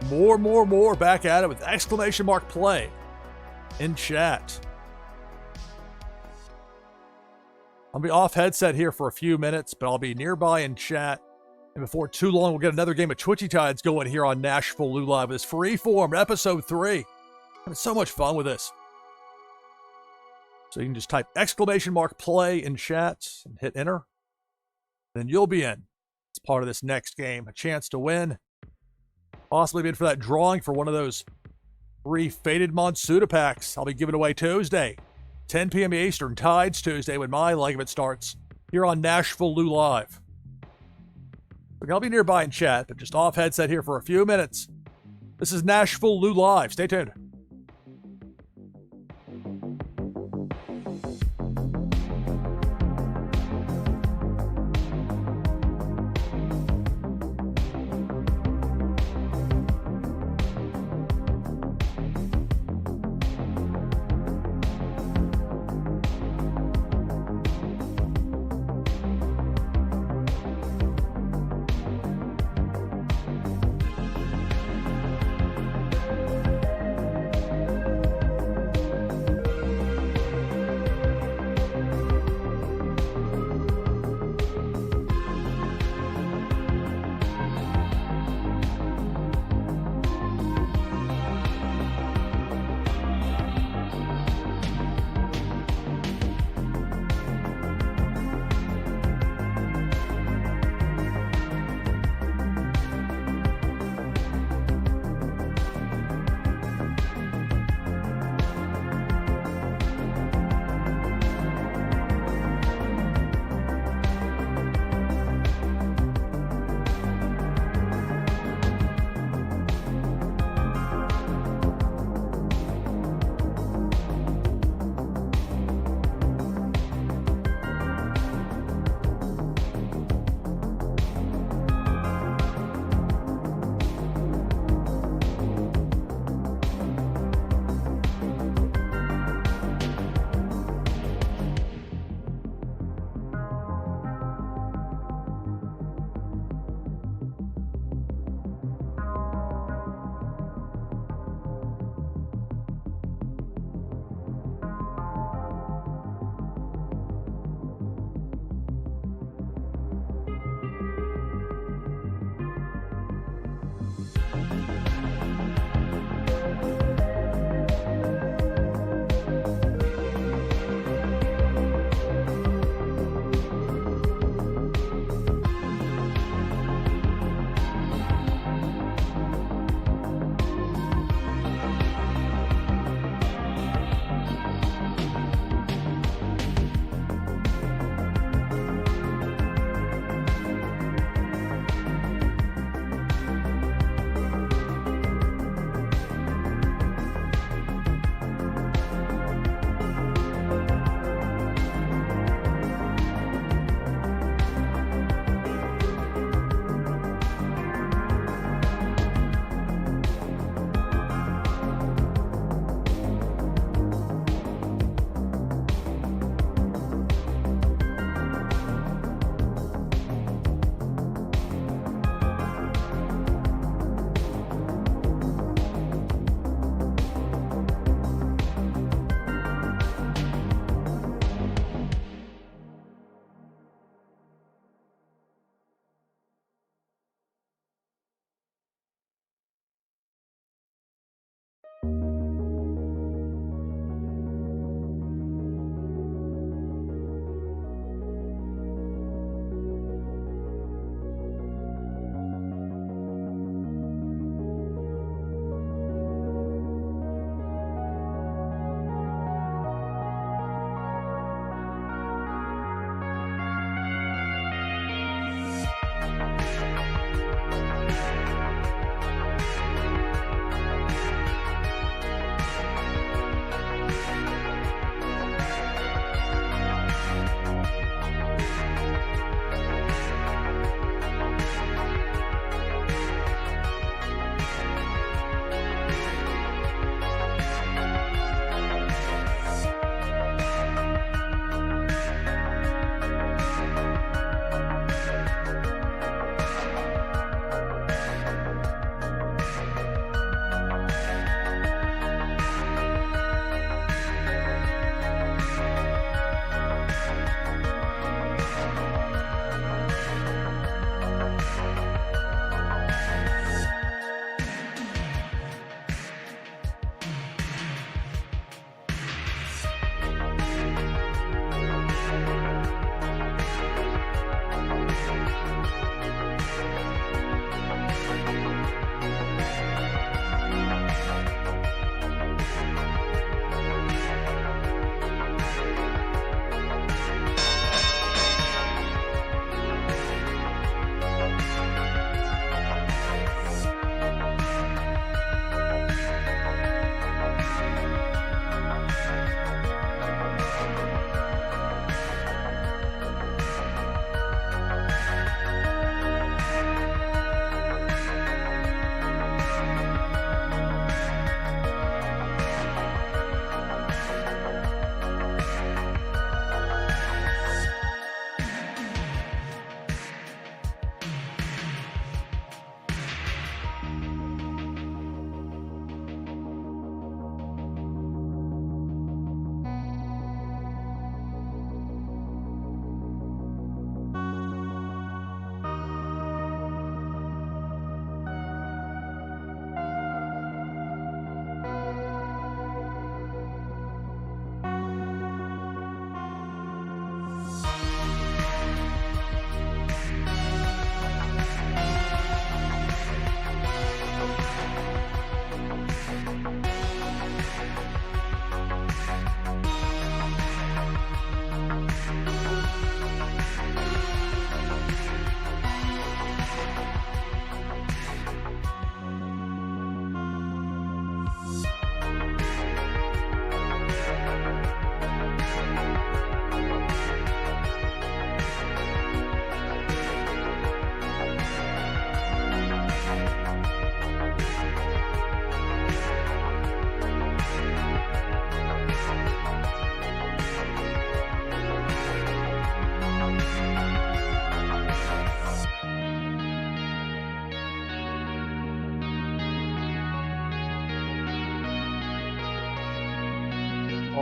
More back at it with exclamation mark play in chat. I'll be off headset here for a few minutes, but I'll be nearby in chat. And before too long, we'll get another game of Twitchy Tides going here on NashvilleLou Live. This Freeform episode 3. Having so much fun with this. So you can just type exclamation mark play in chat and hit enter. Then you'll be in. It's part of this next game. A chance to win. Possibly be in for that drawing for one of those 3 Faded Monsuda packs I'll be giving away Tuesday. 10 p.m. Eastern, Tides Tuesday, when my leg of it starts, here on NashvilleLou Live. I'll be nearby in chat, but just off headset here for a few minutes. This is NashvilleLou Live. Stay tuned.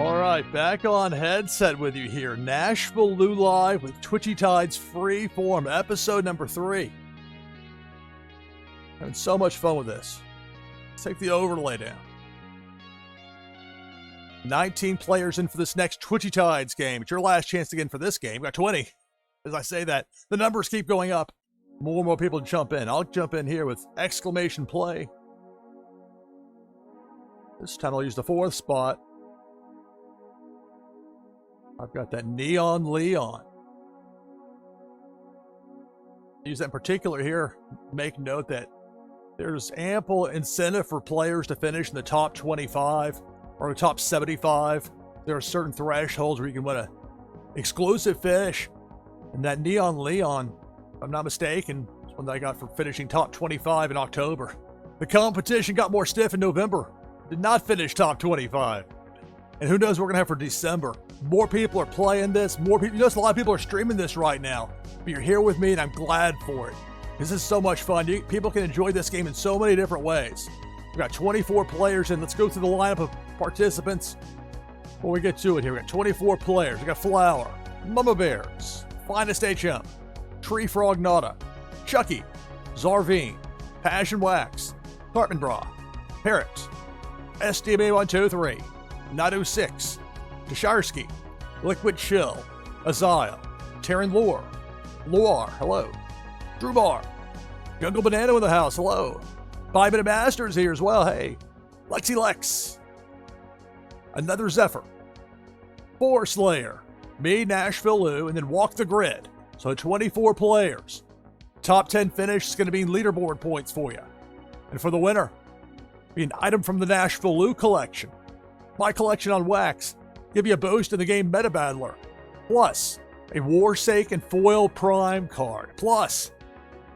All right, back on headset with you here. NashvilleLou Live with Twitchy Tide's Freeform, episode number 3. Having so much fun with this. Let's take the overlay down. 19 players in for this next Twitchy Tides game. It's your last chance to get in for this game. We got 20. As I say that, the numbers keep going up. More and more people jump in. I'll jump in here with exclamation play. This time I'll use the 4th spot. I've got that Neon Leon. Use that in particular here. Make note that there's ample incentive for players to finish in the top 25 or the top 75. There are certain thresholds where you can win an exclusive finish. And that Neon Leon, if I'm not mistaken, is one that I got for finishing top 25 in October. The competition got more stiff in November. Did not finish top 25. And who knows what we're going to have for December. More people are playing this. More people. You notice a lot of people are streaming this right now. But you're here with me, and I'm glad for it. This is so much fun. People can enjoy this game in so many different ways. We've got 24 players in. Let's go through the lineup of participants before we get to it here. We've got 24 players. We've got Flower, Mama Bears, Finest HM, Tree Frog Nada, Chucky, Zarvine, Passion Wax, Cartman Bra, Parrot, SDMA123, Nadu 6, Tasharsky, Liquid Chill, Azaya, Terran Lore, Loar, hello, Drew Bar, Jungle Banana in the house, hello, 5 Minute Masters here as well, hey, Lexi Lex, another Zephyr, 4 Slayer, me, NashvilleLou, and then Walk the Grid. So 24 players. Top 10 finish is going to be leaderboard points for you. And for the winner, be an item from the NashvilleLou collection. My collection on Wax. Give you a boost in the game Meta Battler. Plus, a Warsake Foil Prime card. Plus,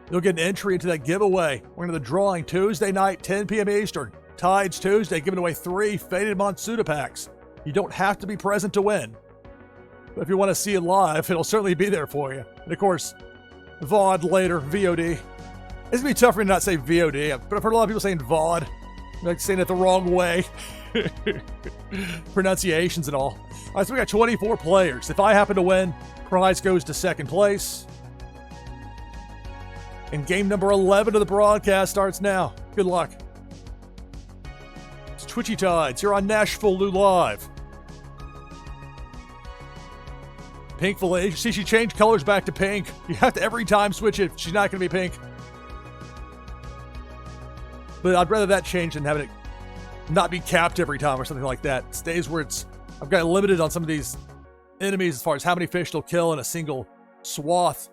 you'll get an entry into that giveaway. We're into the drawing Tuesday night, 10 p.m. Eastern. Tides Tuesday, giving away 3 Faded Monsuda packs. You don't have to be present to win. But if you want to see it live, it'll certainly be there for you. And of course, VOD later, VOD. It's going to be tough for me to not say VOD, but I've heard a lot of people saying VOD. Like saying it the wrong way. Pronunciations and all. All right, so we got 24 players. If I happen to win, prize goes to 2nd place. And game number 11 of the broadcast starts now. Good luck. It's Twitchy Tides. You're on NashvilleLou Live. Pink Felicia. See, she changed colors back to pink. You have to every time switch it. She's not going to be pink. But I'd rather that change than having it not be capped every time or something like that. It stays where it's... I've got it limited on some of these enemies as far as how many fish they'll kill in a single swath.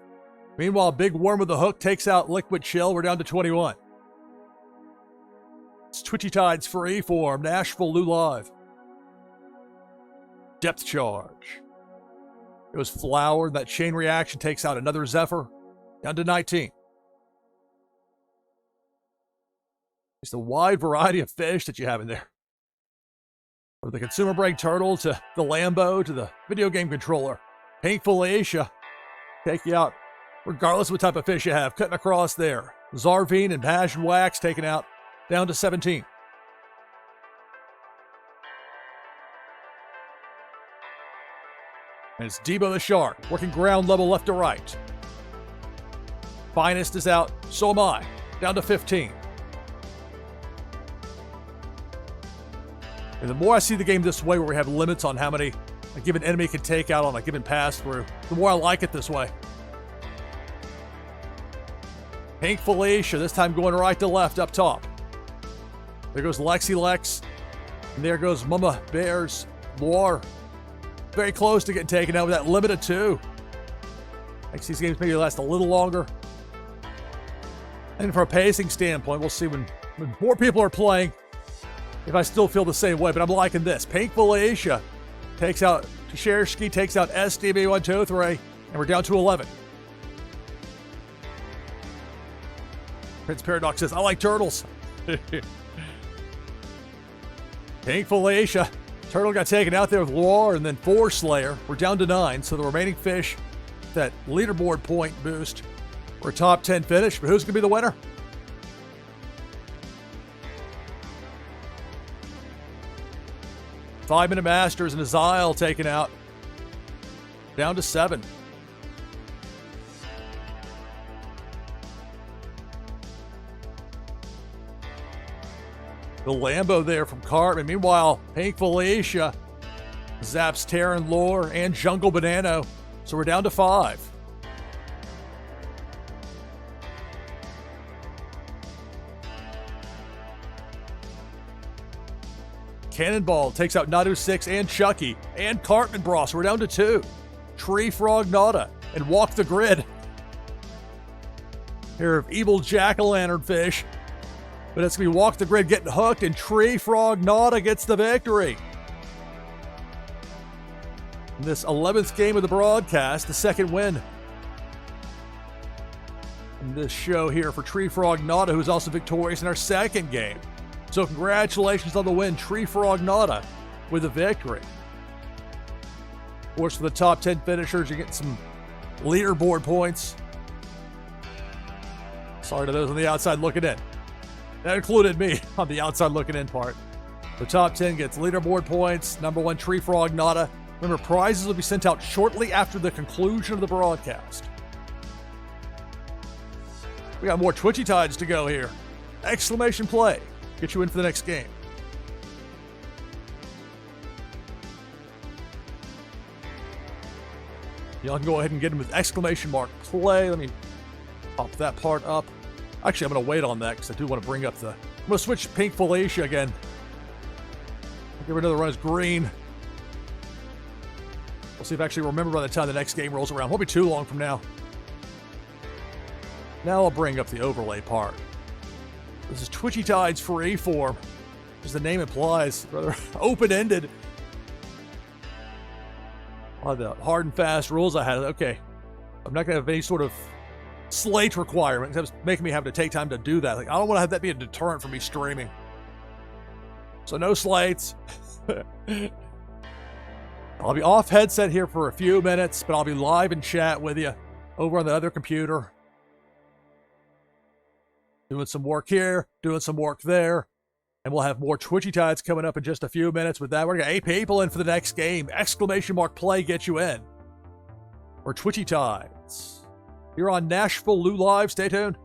Meanwhile, Big Worm with the Hook takes out Liquid Chill. We're down to 21. It's Twitchy Tides Freeform, NashvilleLou Live. Depth Charge. It was Flower. That chain reaction takes out another Zephyr. Down to 19. It's the wide variety of fish that you have in there. From the consumer break turtle to the Lambo to the video game controller. Pink Felicia. Take you out regardless of what type of fish you have. Cutting across there. Zarvine and Passion Wax taken out. Down to 17. And it's Debo the Shark, working ground level left to right. Finest is out, so am I. Down to 15. And the more I see the game this way, where we have limits on how many a given enemy can take out on a given pass through, the more I like it this way. Pink Felicia, this time going right to left up top. There goes Lexi Lex. And there goes Mama Bears. Loar. Very close to getting taken out with that limit of 2. I think these games maybe last a little longer. And from a pacing standpoint, we'll see when more people are playing if I still feel the same way. But I'm liking this. Pink Felicia takes out Tasharsky, takes out SDB123, and we're down to 11. Prince Paradox says, I like turtles. Pink Felicia. Turtle got taken out there with Loar and then 4 Slayer. We're down to 9, so the remaining fish, that leaderboard point boost, we're a top 10 finish. But who's going to be the winner? 5-minute Masters and Azile taken out. Down to 7. The Lambo there from Cartman. Meanwhile, Pink Felicia zaps Terran Lore and Jungle Banano. So we're down to 5. Cannonball takes out Nadu 6 and Chucky and Cartman Bra. So we're down to 2. Tree Frog Nada and Walk the Grid. Here of Evil Jack-o'-lantern fish. But it's going to be Walk the Grid getting hooked, and Tree Frog Nada gets the victory. In this 11th game of the broadcast, the second win in this show here for Tree Frog Nada, who's also victorious in our second game. So congratulations on the win, Tree Frog Nada, with a victory. Of course, for the top 10 finishers, you're getting some leaderboard points. Sorry to those on the outside looking in. That included me on the outside looking in part. The top 10 gets leaderboard points. Number 1, Tree Frog Nada. Remember, prizes will be sent out shortly after the conclusion of the broadcast. We got more Twitchy Tides to go here. Exclamation play. Get you in for the next game. Y'all can go ahead and get him with exclamation mark play. Let me pop that part up. Actually, I'm going to wait on that because I do want to bring up the... I'm going to switch Pink Felicia again. I'll give her another run as green. We'll see if I actually remember by the time the next game rolls around. Won't be too long from now. Now I'll bring up the overlay part. This is Twitchy Tides Freeform. As the name implies, rather open-ended. Oh, the hard and fast rules I had. Okay. I'm not going to have any sort of slate requirement. That's making me have to take time to do that. Like, I don't want to have that be a deterrent for me streaming. So no slates. I'll be off headset here for a few minutes, but I'll be live in chat with you over on the other computer. Doing some work here, doing some work there. And we'll have more Twitchy Tides coming up in just a few minutes. With that, we're going to get 8 people in for the next game. Exclamation mark play, get you in. Or Twitchy Tides. You're on NashvilleLou Live. Stay tuned.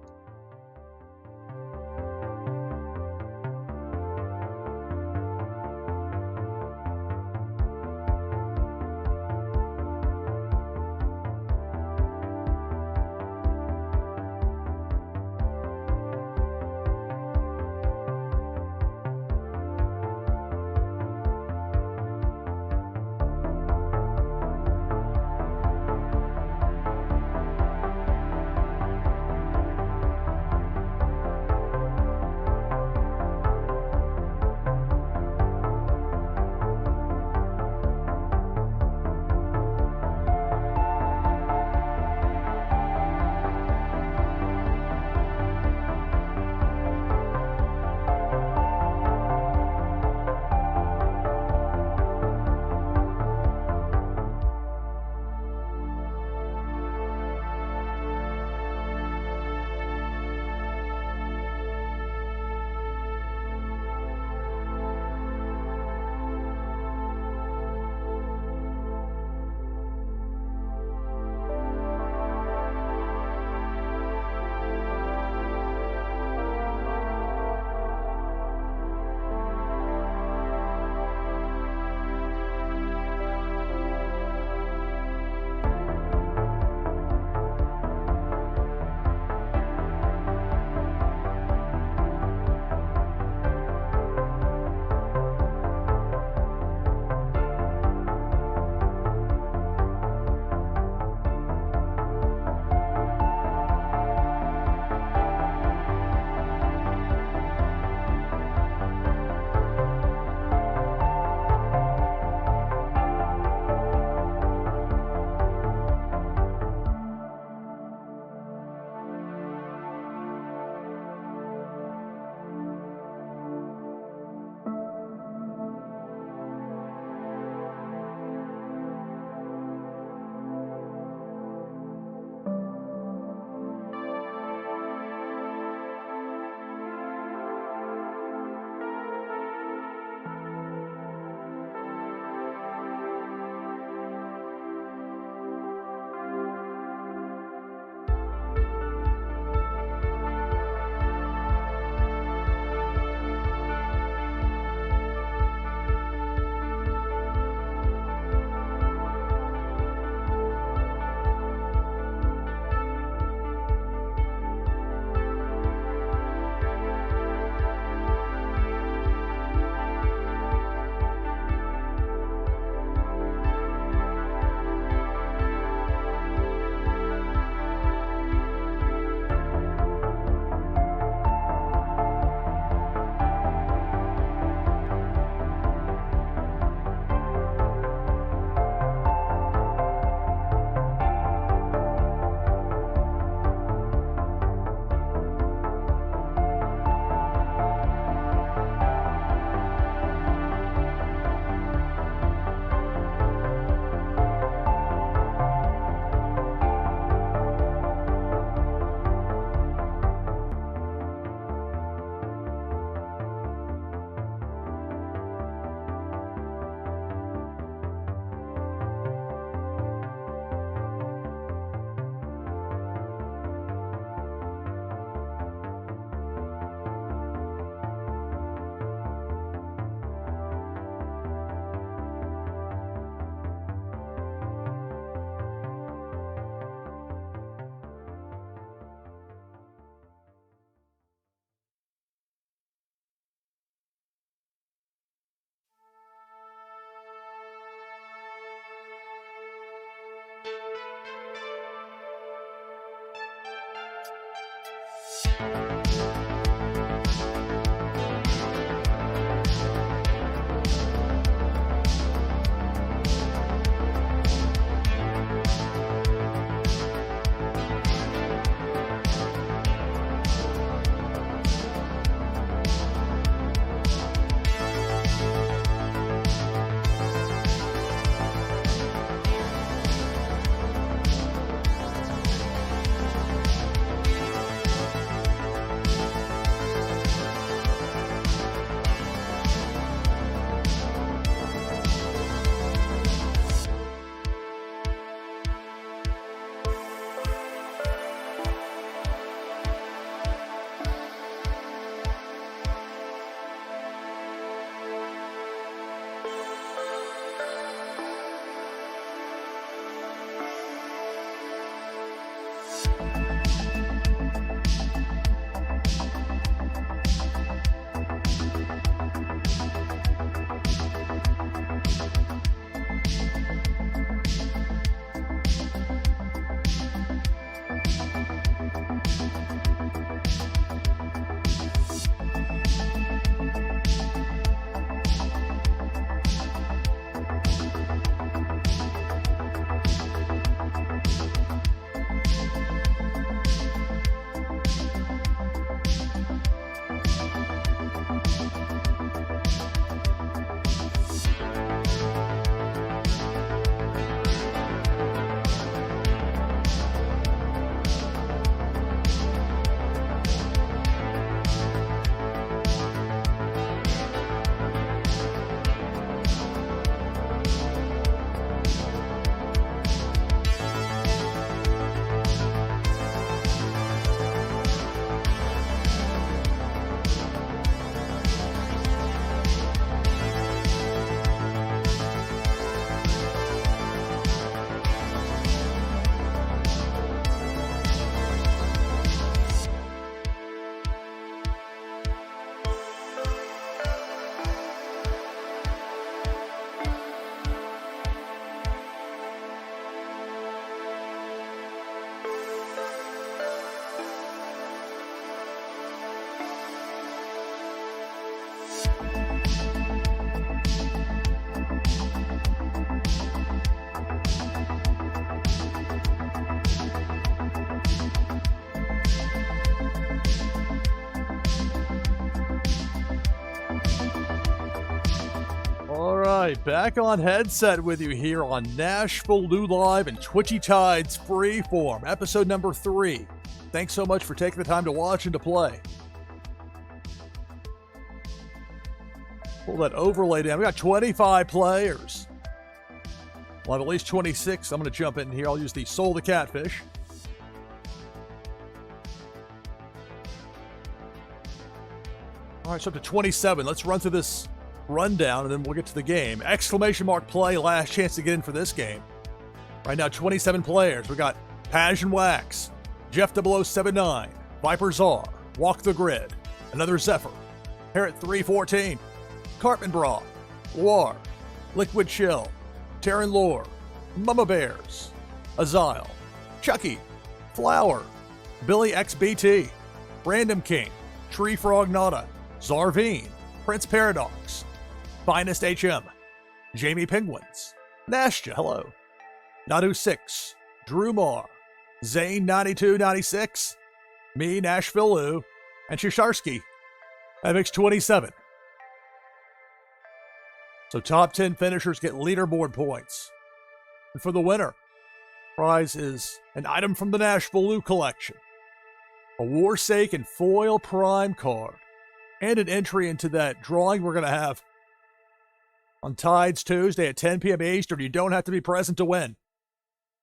right, back on headset with you here on NashvilleLou Live and Twitchy Tides Freeform, episode number 3. Thanks so much for taking the time to watch and to play. Pull that overlay down. We got 25 players. We'll have at least 26. I'm going to jump in here. I'll use the Soul the Catfish. All right, so up to 27. Let's run through this rundown, and then we'll get to the game. Exclamation mark play, last chance to get in for this game. Right now, 27 players. We got Passion Wax, Jeff 0079, Viper Czar, Walk the Grid, Another Zephyr, Parrot 314, Cartman Bra, War, Liquid Chill, Terran Lore, Mama Bears, Azile, Chucky, Flower, Billy XBT, Random King, Tree Frog Nada, Zarvine, Prince Paradox, Finest HM, Jamie Penguins, Nashja, hello, Nadu 6, Drew Marr, Zane 9296, me, NashvilleLou, and Shisharsky. That makes 27. So top 10 finishers get leaderboard points. And for the winner, prize is an item from the NashvilleLou collection, a Warsaken foil prime card, and an entry into that drawing we're going to have on Tides Tuesday at 10 p.m. Eastern. You don't have to be present to win.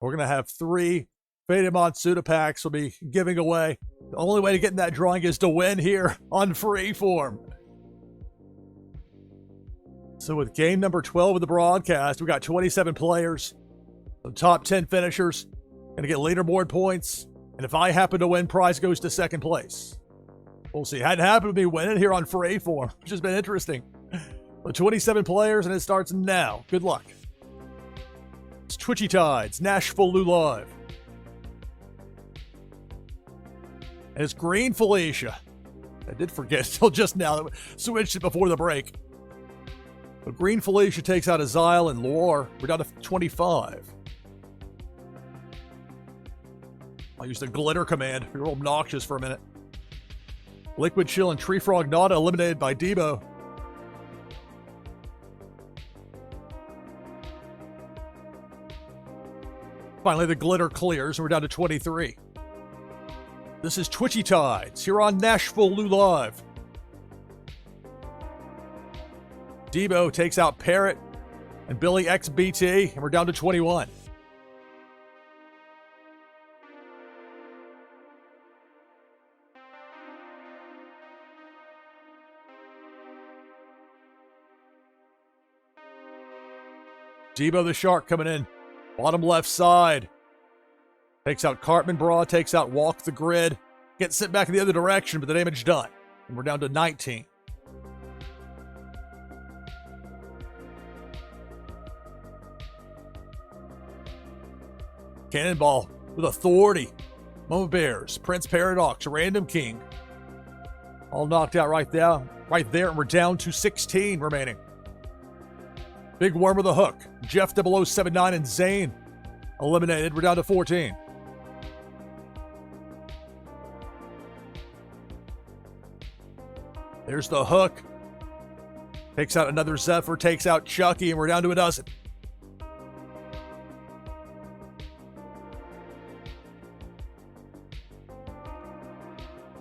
We're going to have 3 Faded Matsuda packs we'll be giving away. The only way to get in that drawing is to win here on Freeform. So with game number 12 of the broadcast, we got 27 players. The top 10 finishers going to get leaderboard points. And if I happen to win, prize goes to second place. We'll see. Hadn't happened to me winning here on Freeform, which has been interesting. But 27 players, and it starts now. Good luck. It's Twitchy Tides, NashvilleLou Live. And it's Green Felicia. I did forget until just now that we switched it before the break. But Green Felicia takes out Azile and Loire. We're down to 25. I'll use the glitter command. You're obnoxious for a minute. Liquid Chill and Tree Frog Nada eliminated by Debo. Finally, the glitter clears, and we're down to 23. This is Twitchy Tides here on NashvilleLou Live. Debo takes out Parrot and Billy XBT, and we're down to 21. Debo the Shark coming in. Bottom left side. Takes out Cartman Bra, takes out Walk the Grid. Gets sent back in the other direction, but the damage done. And we're down to 19. Cannonball with authority. Mama Bears, Prince Paradox, Random King. All knocked out right there, and we're down to 16 remaining. Big Worm with a hook. Jeff 0079 and Zane eliminated. We're down to 14. There's the hook. Takes out another Zephyr, takes out Chucky, and we're down to a dozen.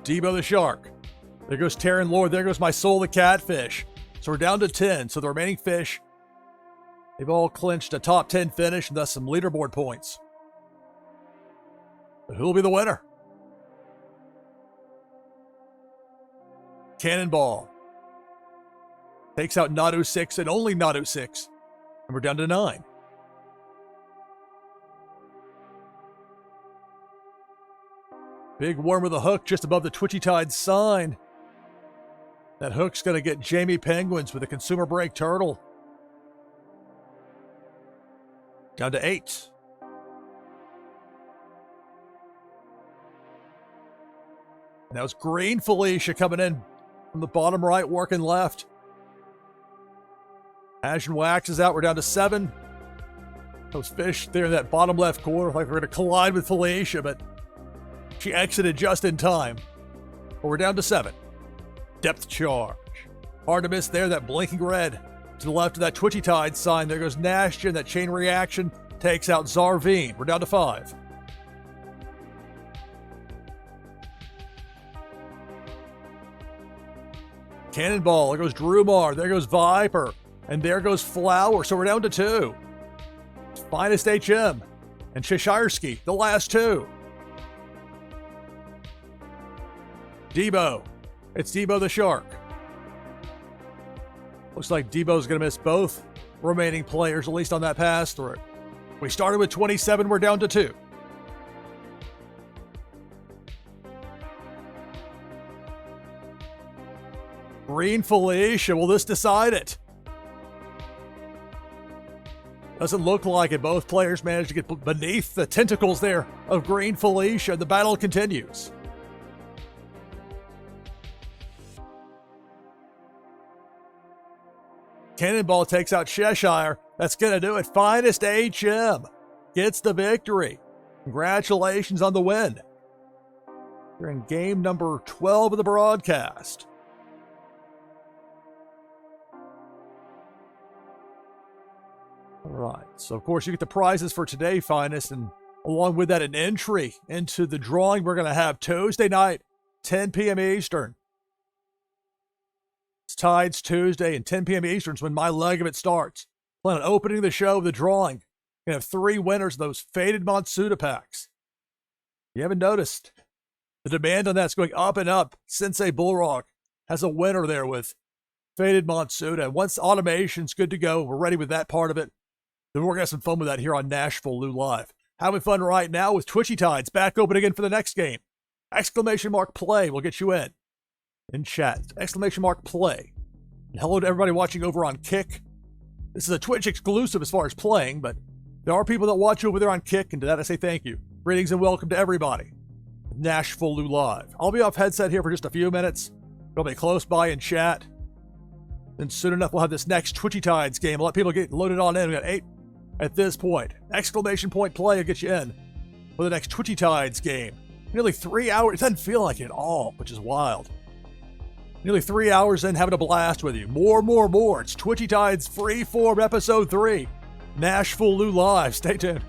Debo the Shark. There goes Terran Lord. There goes my soul, the Catfish. So we're down to 10. So the remaining fish, they've all clinched a top 10 finish and thus some leaderboard points. But who will be the winner? Cannonball takes out Nado 6 and only Nado 6. And we're down to 9. Big Worm with a hook just above the Twitchy Tide sign. That hook's going to get Jamie Penguins with a Consumer Break Turtle. Down to 8. Now it's Green Felicia coming in from the bottom right, working left. Ash and Wax is out. We're down to 7. Those fish there in that bottom left corner, like we're going to collide with Felicia, but she exited just in time. But we're down to 7. Depth charge. Hard to miss there, that blinking red. To the left of that Twitchy Tide sign, there goes Nashville. That chain reaction takes out Zarvine. We're down to 5. Cannonball. There goes Drumar. There goes Viper. And there goes Flower. So we're down to 2. Finest HM and Cheshireski, the last 2. Debo. It's Debo the Shark. Looks like Debo's going to miss both remaining players, at least on that pass through. We started with 27. We're down to 2. Green Felicia. Will this decide it? Doesn't look like it. Both players managed to get beneath the tentacles there of Green Felicia. The battle continues. Cannonball takes out Cheshire. That's going to do it. Finest HM gets the victory. Congratulations on the win. You're in game number 12 of the broadcast. All right. So, of course, you get the prizes for today, Finest, and along with that, an entry into the drawing we're going to have Tuesday night, 10 p.m. Eastern. It's Tides Tuesday and 10 p.m. Eastern is when my leg of it starts. Plan on opening the show with the drawing. We're going to have 3 winners of those faded Monsuda packs. You haven't noticed, the demand on that's going up and up. Sensei Bullrock has a winner there with faded Monsuda. Once automation's good to go, we're ready with that part of it. Then we're going to have some fun with that here on NashvilleLou Live. Having fun right now with Twitchy Tides back open again for the next game. Exclamation mark play will get you in chat. Exclamation mark play. And hello to everybody watching over on Kick. This is a Twitch exclusive as far as playing, but there are people that watch over there on Kick, and to that I say thank you. Greetings and welcome to everybody. NashvilleLou Live. I'll be off headset here for just a few minutes. I'll be close by in chat. Then soon enough, we'll have this next Twitchy Tides game. I'll let people get loaded on in. We got 8 at this point. Exclamation point play will get you in for the next Twitchy Tides game. Nearly 3 hours. It doesn't feel like it at all, which is wild. Nearly 3 hours in, having a blast with you. More. It's Twitchy Tides Freeform Episode 3. NashvilleLou Live. Stay tuned.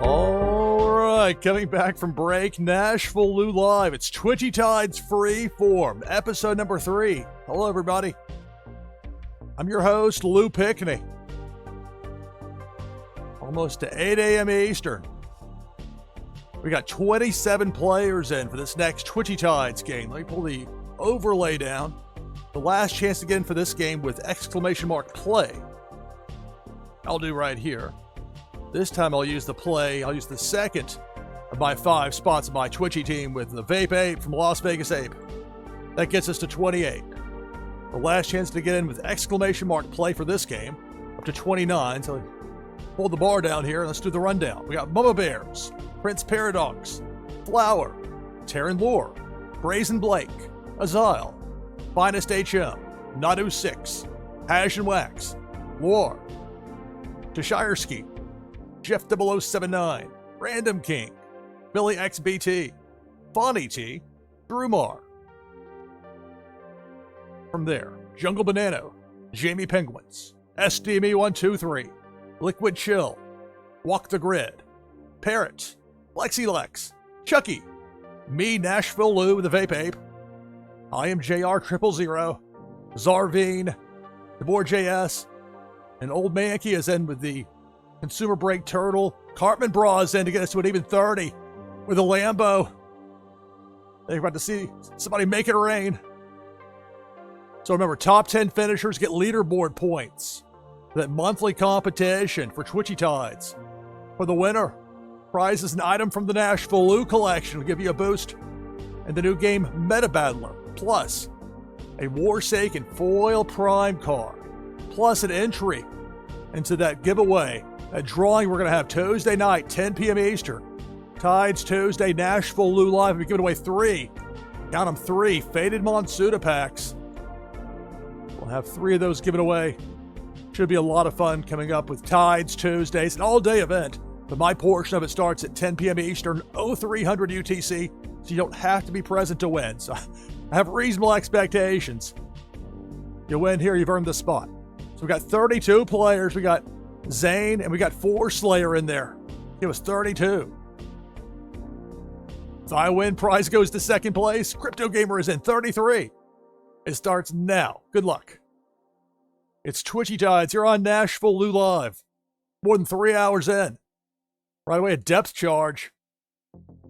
All right, coming back from break, NashvilleLou Live. It's Twitchy Tides Freeform, episode number 3. Hello, everybody. I'm your host, Lou Pickney. Almost to 8 a.m. Eastern. We got 27 players in for this next Twitchy Tides game. Let me pull the overlay down. The last chance to get in for this game with exclamation mark play. I'll do right here. This time I'll use the play. I'll use the second of my 5 spots of my Twitchy team with the Vape Ape from Las Vegas Ape. That gets us to 28. The last chance to get in with exclamation mark play for this game, up to 29. So pull the bar down here and let's do the rundown. We got Mama Bears, Prince Paradox, Flower, Terran Lore, Brazen Blake, Azile, Finest HM, Nadu 6, Hash and Wax, War, Cheshirski, Jeff 0079, Random King, Billy XBT, Fonny T, Drumar. From there, Jungle Banano, Jamie Penguins, SDME123, Liquid Chill, Walk the Grid, Parrot, Lexi Lex, Chucky, me NashvilleLou with the Vape Ape, I am JR000, Zarvine, DeBoer.js, and Old Mankey is in with the Consumer Break Turtle. Cartman Bra is in to get us to an even 30 with a Lambo. They're about to see somebody make it rain. So remember, top 10 finishers get leaderboard points. That monthly competition for Twitchy Tides. For the winner, prize is an item from the NashvilleLou collection to give you a boost. And the new game Meta Battler, plus a Warsaken foil prime card, plus an entry into that giveaway, that drawing we're going to have Tuesday night, 10 p.m. Eastern. Tides Tuesday, NashvilleLou Live. We're giving away 3. Count them 3 Faded Monsuda packs. We'll have 3 of those given away. Should be a lot of fun coming up with Tides Tuesday. It's an all-day event, but my portion of it starts at 10 p.m. Eastern, 0300 UTC, so you don't have to be present to win. So I have reasonable expectations. You win here, you've earned the spot. So we got 32 players. We got Zane, and we got 4 Slayer in there. It was 32. If I win, prize goes to second place. Crypto Gamer is in 33. It starts now. Good luck. It's Twitchy Tides. You're on NashvilleLou Live. More than 3 hours in. Right away, a depth charge.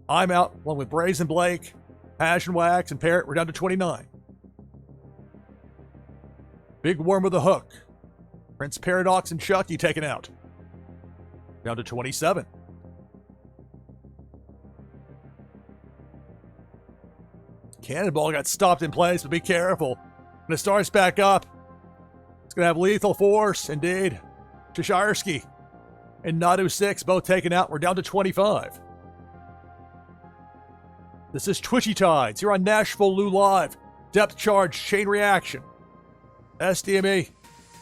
I'm out along with Brazen Blake, Hash and Wax, and Parrot. We're down to 29. Big Worm with a hook. Prince Paradox and Chucky taken out. Down to 27. Cannonball got stopped in place, but be careful. When it starts back up, it's going to have lethal force, indeed. Cheshirski and Nadu 6 both taken out. We're down to 25. This is Twitchy Tides. You're on NashvilleLou Live. Depth charge, chain reaction. SDME,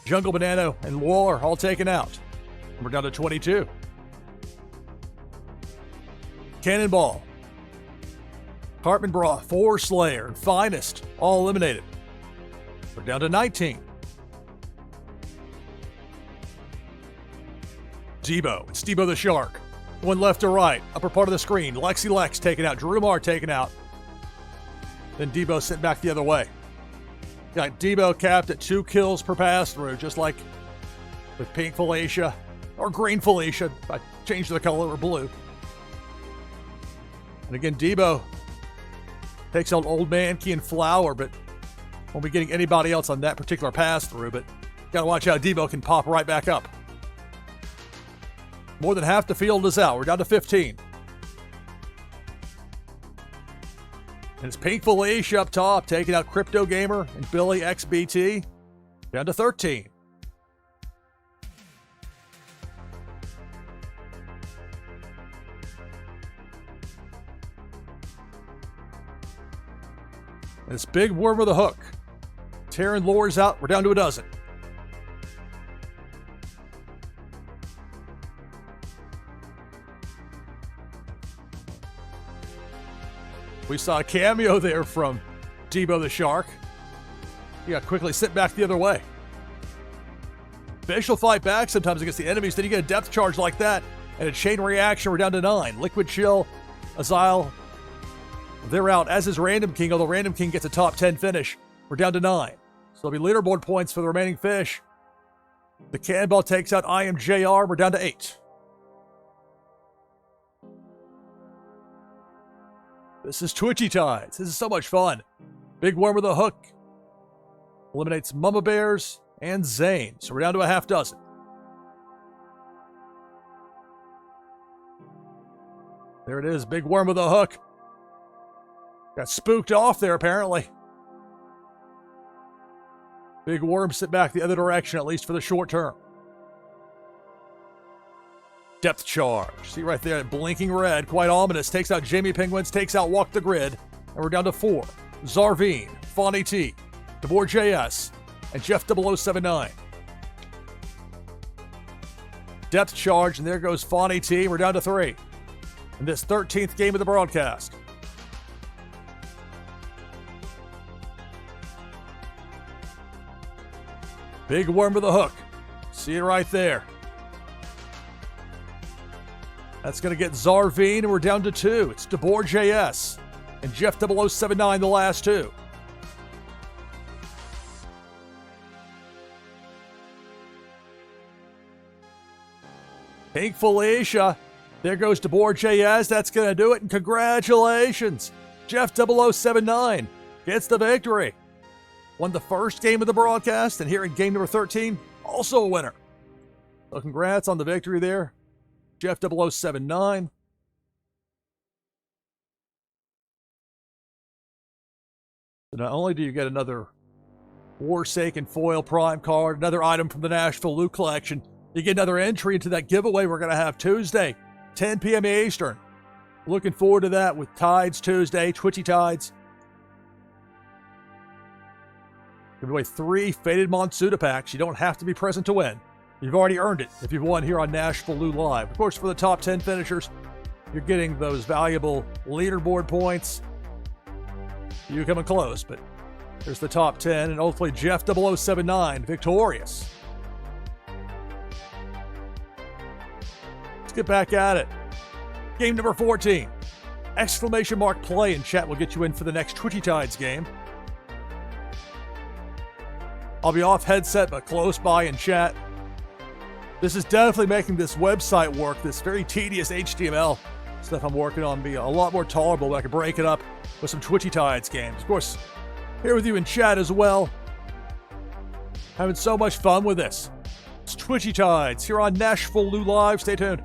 Jungle Banano, and War all taken out. We're down to 22. Cannonball, Cartman Bra, 4 Slayer, and Finest all eliminated. We're down to 19. Debo, it's Debo the Shark. One left to right, upper part of the screen. Lexi Lex taken out, Drumar taken out. Then Debo sent back the other way. Got Debo capped at 2 kills per pass through, just like with Pink Felicia, or Green Felicia. I changed the color or blue. And again, Debo takes out Old Mankey and Flower, but won't be getting anybody else on that particular pass through. But gotta watch how Debo can pop right back up. More than half the field is out. We're down to 15. And it's Pink Felicia up top, taking out Crypto Gamer and Billy XBT. Down to 13. And it's Big Worm with a hook. Terran Lore's out. We're down to a dozen. We saw a cameo there from Debo the Shark. He got quickly sent back the other way. Fish will fight back sometimes against the enemies. Then you get a depth charge like that. And a chain reaction, we're down to 9. Liquid Chill, Azile, they're out, as is Random King, although Random King gets a top 10 finish. We're down to 9. So there'll be leaderboard points for the remaining fish. The Cannonball takes out IMJR, we're down to 8. This is Twitchy Tides. This is so much fun. Big Worm with a hook. Eliminates Mama Bears and Zane. So we're down to a half dozen. There it is. Big Worm with a hook. Got spooked off there, apparently. Big Worm sit back the other direction, at least for the short term. Depth Charge. See right there, blinking red, quite ominous. Takes out Jamie Penguins, takes out Walk the Grid. And we're down to 4. Zarvine, Fawny T, DeBoer JS, and Jeff 0079. Depth Charge, and there goes Fawny T. We're down to 3. In this 13th game of the broadcast. Big Worm with a hook. See it right there. That's going to get Zarvine, and we're down to 2. It's DeBoer JS and Jeff 0079, the last 2. Pink Felicia. There goes DeBoer JS. That's going to do it, and congratulations. Jeff 0079 gets the victory. Won the first game of the broadcast, and here in game number 13, also a winner. So congrats on the victory there, Jeff 0079. So not only do you get another Forsaken Foil Prime card, another item from the NashvilleLou collection, you get another entry into that giveaway we're going to have Tuesday, 10 p.m. Eastern. Looking forward to that with Tides Tuesday, Twitchy Tides. Give away 3 Faded Monsuda packs. You don't have to be present to win. You've already earned it if you've won here on NashvilleLou Live. Of course, for the top 10 finishers, you're getting those valuable leaderboard points. You coming close, but there's the top 10, and hopefully Jeff 0079 victorious. Let's get back at it. Game number 14. Exclamation mark play in chat will get you in for the next Twitchy Tides game. I'll be off headset, but close by in chat. This is definitely making this website work, this very tedious HTML stuff I'm working on, be a lot more tolerable, but I can break it up with some Twitchy Tides games. Of course, here with you in chat as well. Having so much fun with this. It's Twitchy Tides here on NashvilleLou Live. Stay tuned.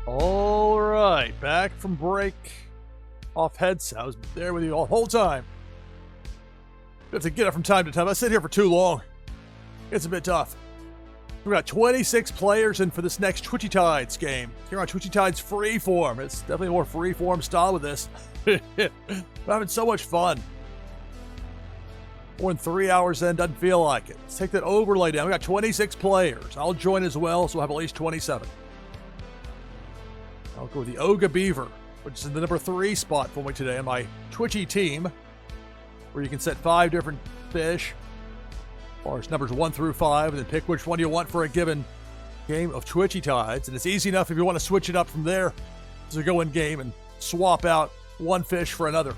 All right, back from break. Off headset. I was there with you all the whole time. You have to get up from time to time. I sit here for too long. It's a bit tough. We got 26 players in for this next Twitchy Tides game. Here on Twitchy Tides Freeform. It's definitely more Freeform style with this. I'm having so much fun. More than 3 hours in, doesn't feel like it. Let's take that overlay down. We got 26 players. I'll join as well, so we'll have at least 27. I'll go with the Oga Beaver, which is in the number 3 spot for me today on my Twitchy team, where you can set 5 different fish, as far as numbers 1 through 5, and then pick which one you want for a given game of Twitchy Tides. And it's easy enough if you want to switch it up from there to go in game and swap out one fish for another.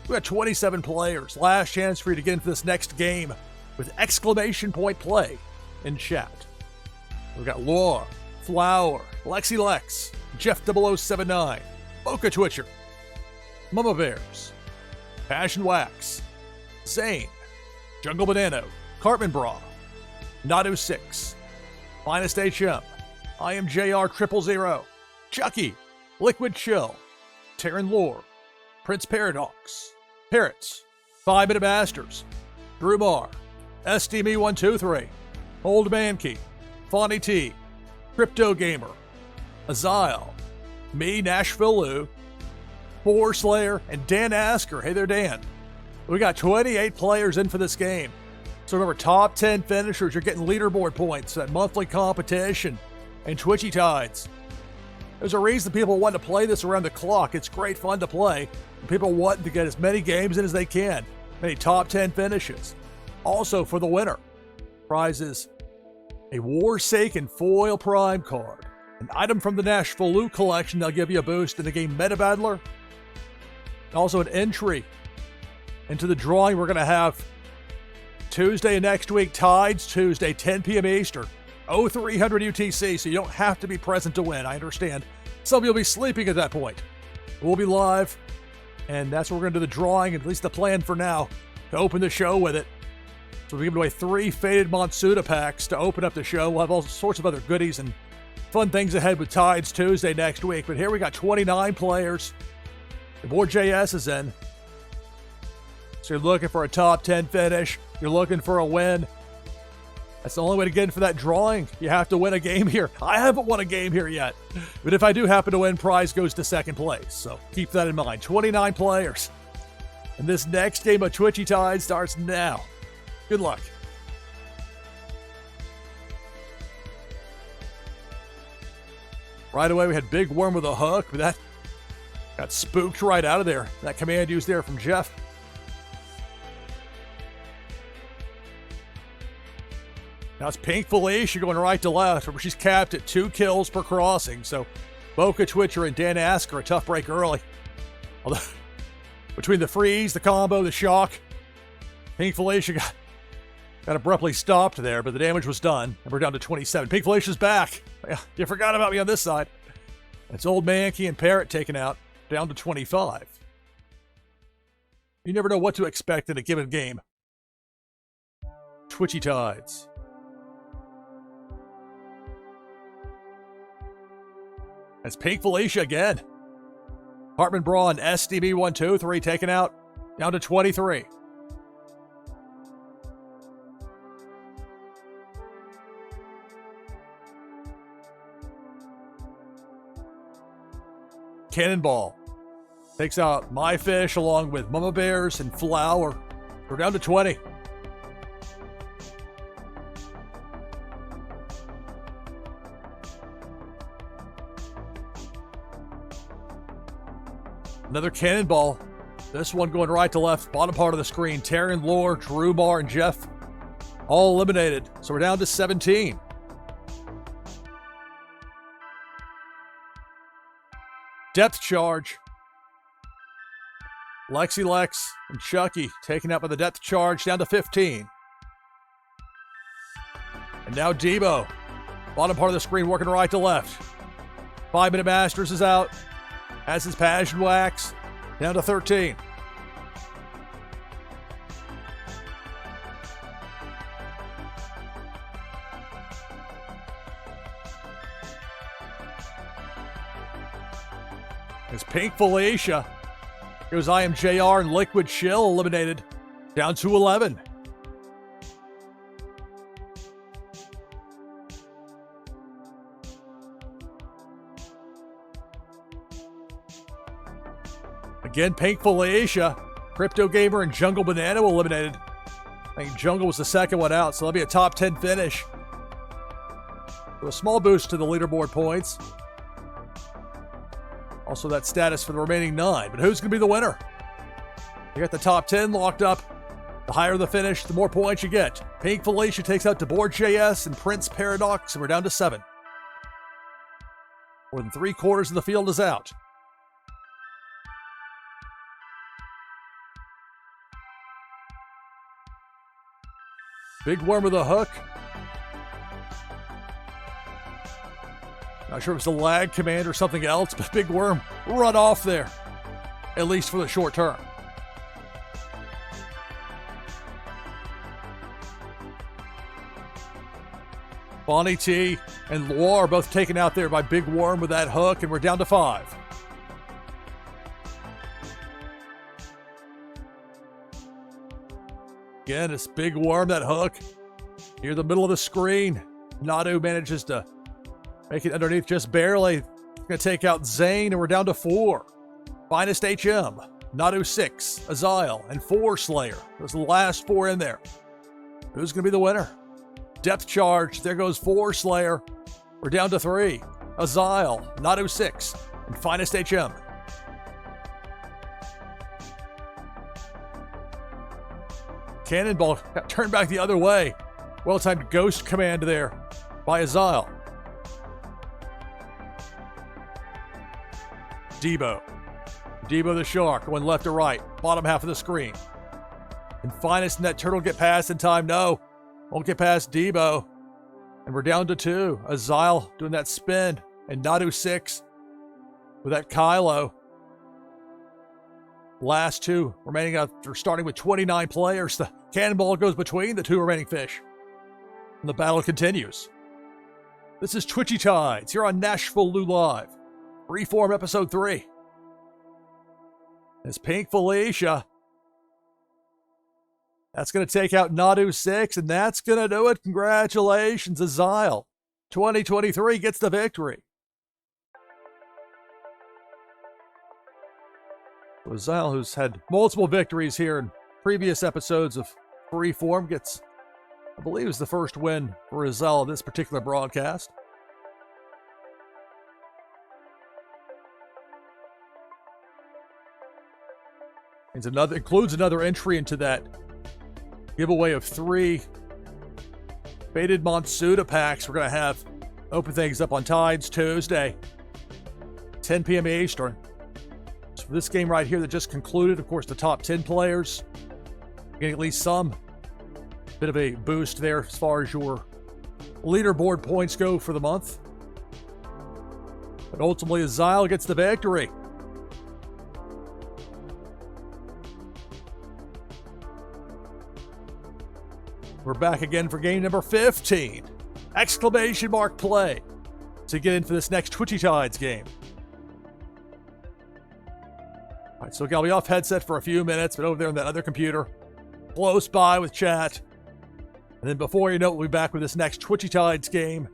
We got 27 players. Last chance for you to get into this next game with exclamation point play in chat. We've got Laura, Flower, Lexi Lex, Jeff 0079, Boca Twitcher, Mama Bears, Passion Wax, Zane, Jungle Banano, Cartman Bra, Nadu 6, Finest HM, I am JR 000, Chucky, Liquid Chill, Terran Lore, Prince Paradox, Parrots, 5 Minute Masters, Drew Marr, SDME123, Old Man Key, Fonny T, Crypto Gamer, Azile, me, NashvilleLou, Boar Slayer, and Dan Asker. Hey there, Dan. We got 28 players in for this game. So remember, top 10 finishers, you're getting leaderboard points, that monthly competition, and Twitchy Tides. There's a reason people want to play this around the clock. It's great fun to play. People want to get as many games in as they can. Many top 10 finishes. Also, for the winner, prizes a Warsaken foil prime card, an item from the NashvilleLou collection that'll give you a boost in the game Meta Battler, and also an entry into the drawing we're going to have Tuesday next week, Tides Tuesday, 10 p.m. Eastern, 0300 UTC, so you don't have to be present to win. I understand some of you will be sleeping at that point. We'll be live, and that's where we're going to do the drawing, at least the plan for now, to open the show with it. So we're giving away 3 Faded Monsuda packs to open up the show. We'll have all sorts of other goodies and fun things ahead with Tides Tuesday next week. But here we got 29 players. The board JS is in. So you're looking for a top 10 finish. You're looking for a win. That's the only way to get in for that drawing. You have to win a game here. I haven't won a game here yet. But if I do happen to win, prize goes to second place. So keep that in mind. 29 players. And this next game of Twitchy Tide starts now. Good luck. Right away, we had Big Worm with a hook, but that got spooked right out of there. That command used there from Jeff. Now it's Pink Felicia going right to left. Remember, she's capped at 2 kills per crossing. So Boca Twitcher and Dan Asker a tough break early. Although between the freeze, the combo, the shock, Pink Felicia got abruptly stopped there, but the damage was done, and we're down to 27. Pink Felicia's back. You forgot about me on this side. It's Old Mankey and Parrot taken out, down to 25. You never know what to expect in a given game. Twitchy Tides. It's Pink Felicia again. Hartman Braun, SDB 1-2-3 taken out, down to 23. Cannonball takes out My Fish along with Mama Bears and Flower. We're down to 20. Another Cannonball. This one going right to left, bottom part of the screen. Taryn, Lore, Drew Bar, and Jeff all eliminated. So we're down to 17. Depth charge. Lexi Lex and Chucky taken out by the depth charge, down to 15. And now Debo. Bottom part of the screen working right to left. 5-Minute Masters is out. Has his Passion Wax, down to 13. It's Pink Felicia. Goes I Am JR and Liquid Chill eliminated, down to 11. Again, Pink Felicia, Crypto Gamer, and Jungle Banana were eliminated. I think Jungle was the second one out, so that'll be a top 10 finish. So a small boost to the leaderboard points. Also that status for the remaining 9. But who's going to be the winner? You got the top 10 locked up. The higher the finish, the more points you get. Pink Felicia takes out DeBoard JS and Prince Paradox, and we're down to 7. More than 3/4 of the field is out. Big Worm with a hook. Not sure if it's a lag command or something else, but Big Worm run off there, at least for the short term. Bonnie T and Loire both taken out there by Big Worm with that hook, and we're down to 5. Again, it's Big Worm, that hook. Near the middle of the screen. Nadu manages to make it underneath just barely. Going to take out Zane, and we're down to 4. Finest HM, Nadu 6, Azile, and 4 Slayer. Those are the last 4 in there. Who's going to be the winner? Depth charge. There goes 4 Slayer. We're down to 3. Azile, Nadu 6, and Finest HM. Cannonball got turned back the other way. Well-timed ghost command there by Azile. Debo the Shark going left to right, bottom half of the screen. And Finest and that turtle get past in time. No, won't get past Debo. And we're down to 2. Azile doing that spin, and Nadu 6 with that Kylo. Last 2 remaining after starting with 29 players. The Cannonball goes between the 2 remaining fish. And the battle continues. This is Twitchy Tides here on NashvilleLou Live. Freeform episode 3. It's Pink Felicia. That's going to take out Nadu 6, and that's going to do it. Congratulations, Azile. 2023 gets the victory. Zal, who's had multiple victories here in previous episodes of Freeform, gets, I believe, is the first win for Zal in this particular broadcast. Includes another entry into that giveaway of 3 faded Monsuda packs. We're going to have open things up on Tides Tuesday, 10 p.m. Eastern. So for this game right here that just concluded, of course, the top 10 players getting at least some bit of a boost there as far as your leaderboard points go for the month. But ultimately, Azile gets the victory. We're back again for game number 15. Exclamation mark play to get in for this next Twitchy Tides game. All right, so I'll be off headset for a few minutes, but over there on that other computer, close by with chat. And then before you know it, we'll be back with this next Twitchy Tides game.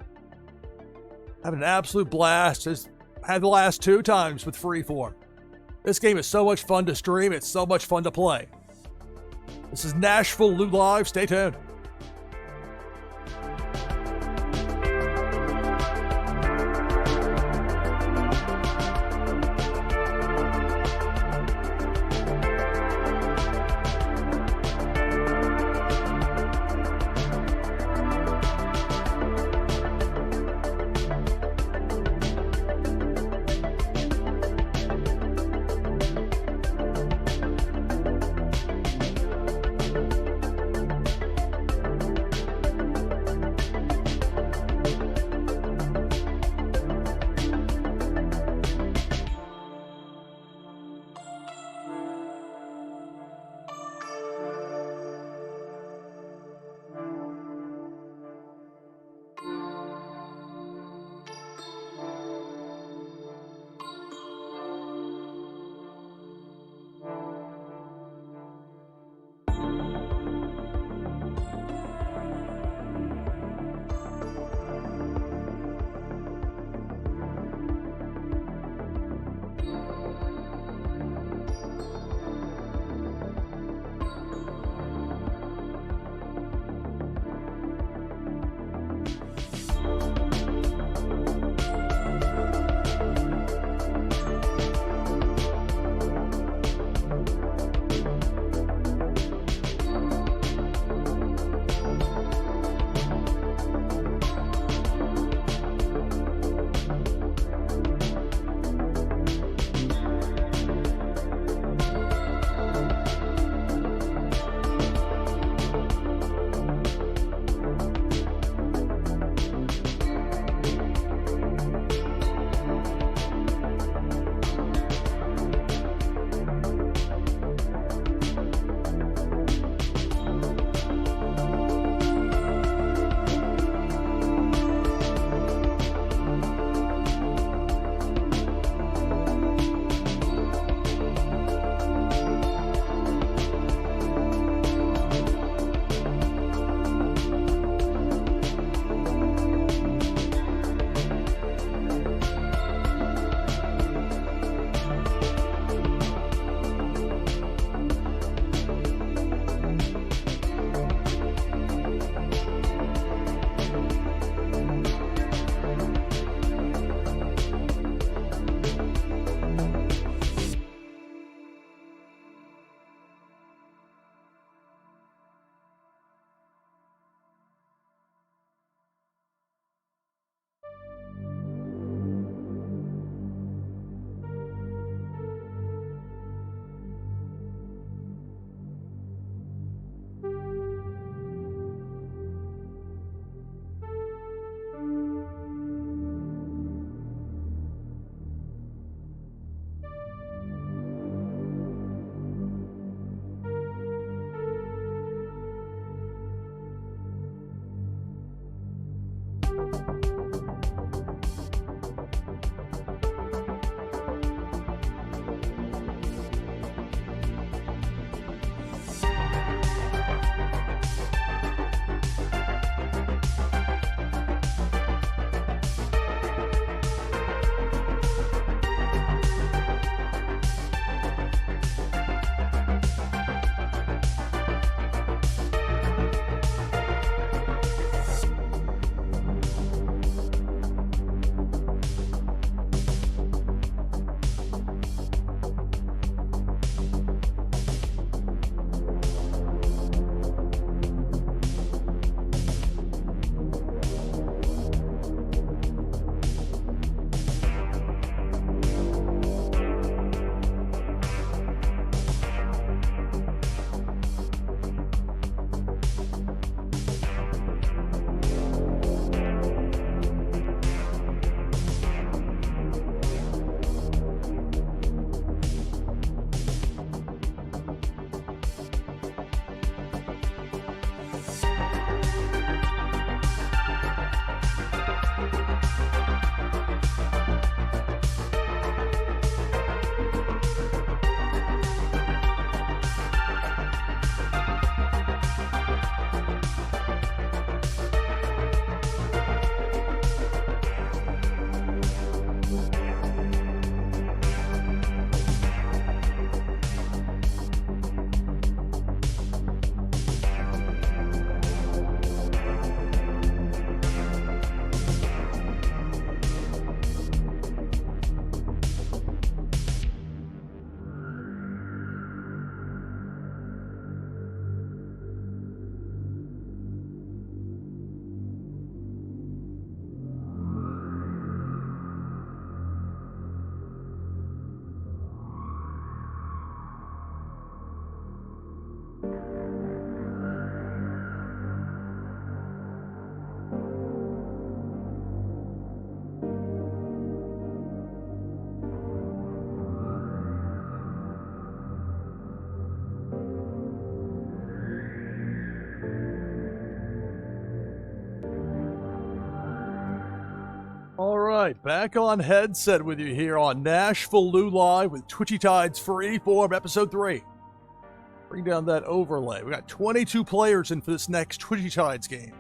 Having an absolute blast. As had the last 2 times with Freeform. This game is so much fun to stream. It's so much fun to play. This is NashvilleLou Live. Stay tuned. right, back on headset with you here on NashvilleLou Live with Twitchy Tides Freeform Episode 3. Bring down that overlay. We got 22 players in for this next Twitchy Tides game.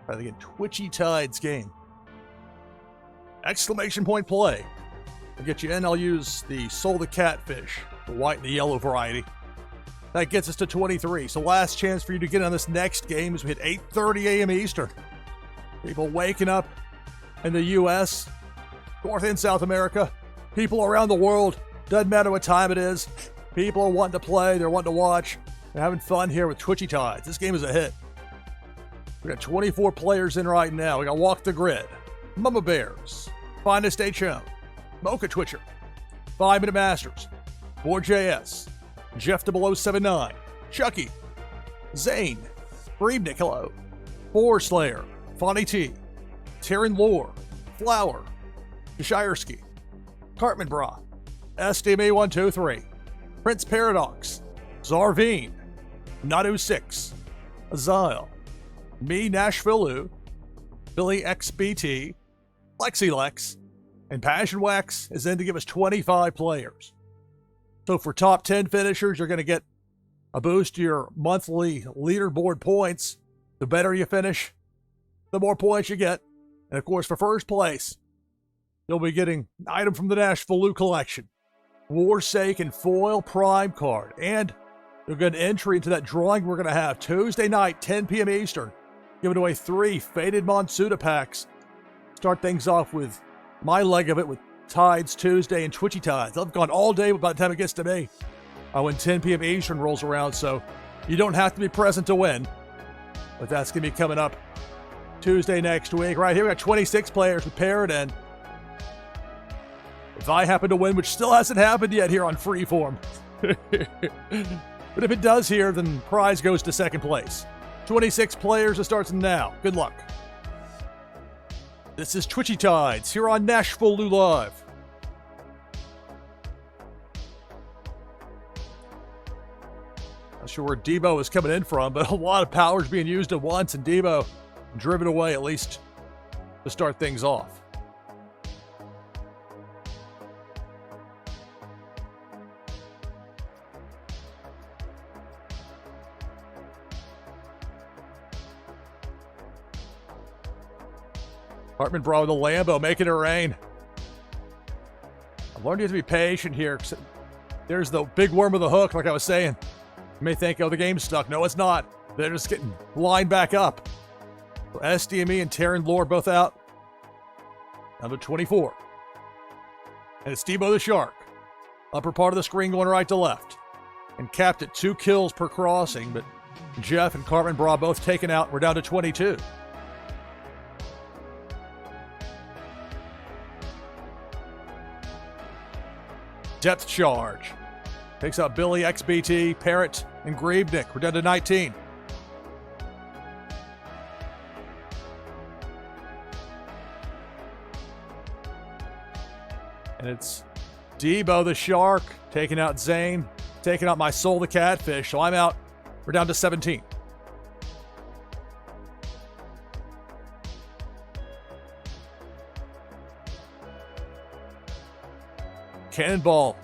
Try to get Twitchy Tides game. Exclamation point play. I'll get you in. I'll use the Soul the Catfish, the white and the yellow variety. That gets us to 23. So last chance for you to get on this next game is we hit 8:30 a.m. Eastern. People waking up in the U.S., North and South America, people around the world, doesn't matter what time it is. People are wanting to play, they're wanting to watch. They're having fun here with Twitchy Tides. This game is a hit. We got 24 players in right now. We got Walk the Grid, Mama Bears, Finest HM, Mocha Twitcher, 5 Minute Masters, 4JS, Jeff 0079, Chucky, Zane, Breebnick, hello, 4 Slayer, Fonny T, Taryn Lore, Flower, Shirski, Cartman Bra, SDMA123, Prince Paradox, Zarveen, Nadu6, Azile, me NashvilleLou, Billy XBT, LexiLex, and Passion Wax is in to give us 25 players. So for top 10 finishers, you're going to get a boost to your monthly leaderboard points. The better you finish, the more points you get. And of course, for first place, you'll be getting an item from the NashvilleLou collection, Warsaken Foil Prime card, and you'll get an entry into that drawing we're going to have Tuesday night, 10 p.m. Eastern, giving away 3 Faded Monsuda packs. Start things off with my leg of it with Tides Tuesday and Twitchy Tides. I've gone all day by the time it gets to me. When 10 p.m. Eastern rolls around, so you don't have to be present to win. But that's going to be coming up Tuesday next week. Right here, we got 26 players with Parrot, and if I happen to win, which still hasn't happened yet here on Freeform, but if it does here, then prize goes to second place. 26 players, it starts now. Good luck. This is Twitchy Tides here on NashvilleLou Live. Not sure where Debo is coming in from, but a lot of power is being used at once, and Debo driven away, at least to start things off. Hartman Bra with a Lambo, making it rain. I've learned you have to be patient here. There's the big worm with a hook, like I was saying. You may think, oh, the game's stuck. No, it's not. They're just getting lined back up. So SDME and Taryn Lore both out. Number 24. And it's Debo the Shark. Upper part of the screen going right to left. And capped at 2 kills per crossing, but Jeff and Cartman Bra both taken out. We're down to 22. Depth charge. Takes out Billy, XBT, Parrot, and Breebnick. We're down to 19. And it's Debo the Shark taking out Zane, taking out my Soul the Catfish. So I'm out. We're down to 17. Cannonball,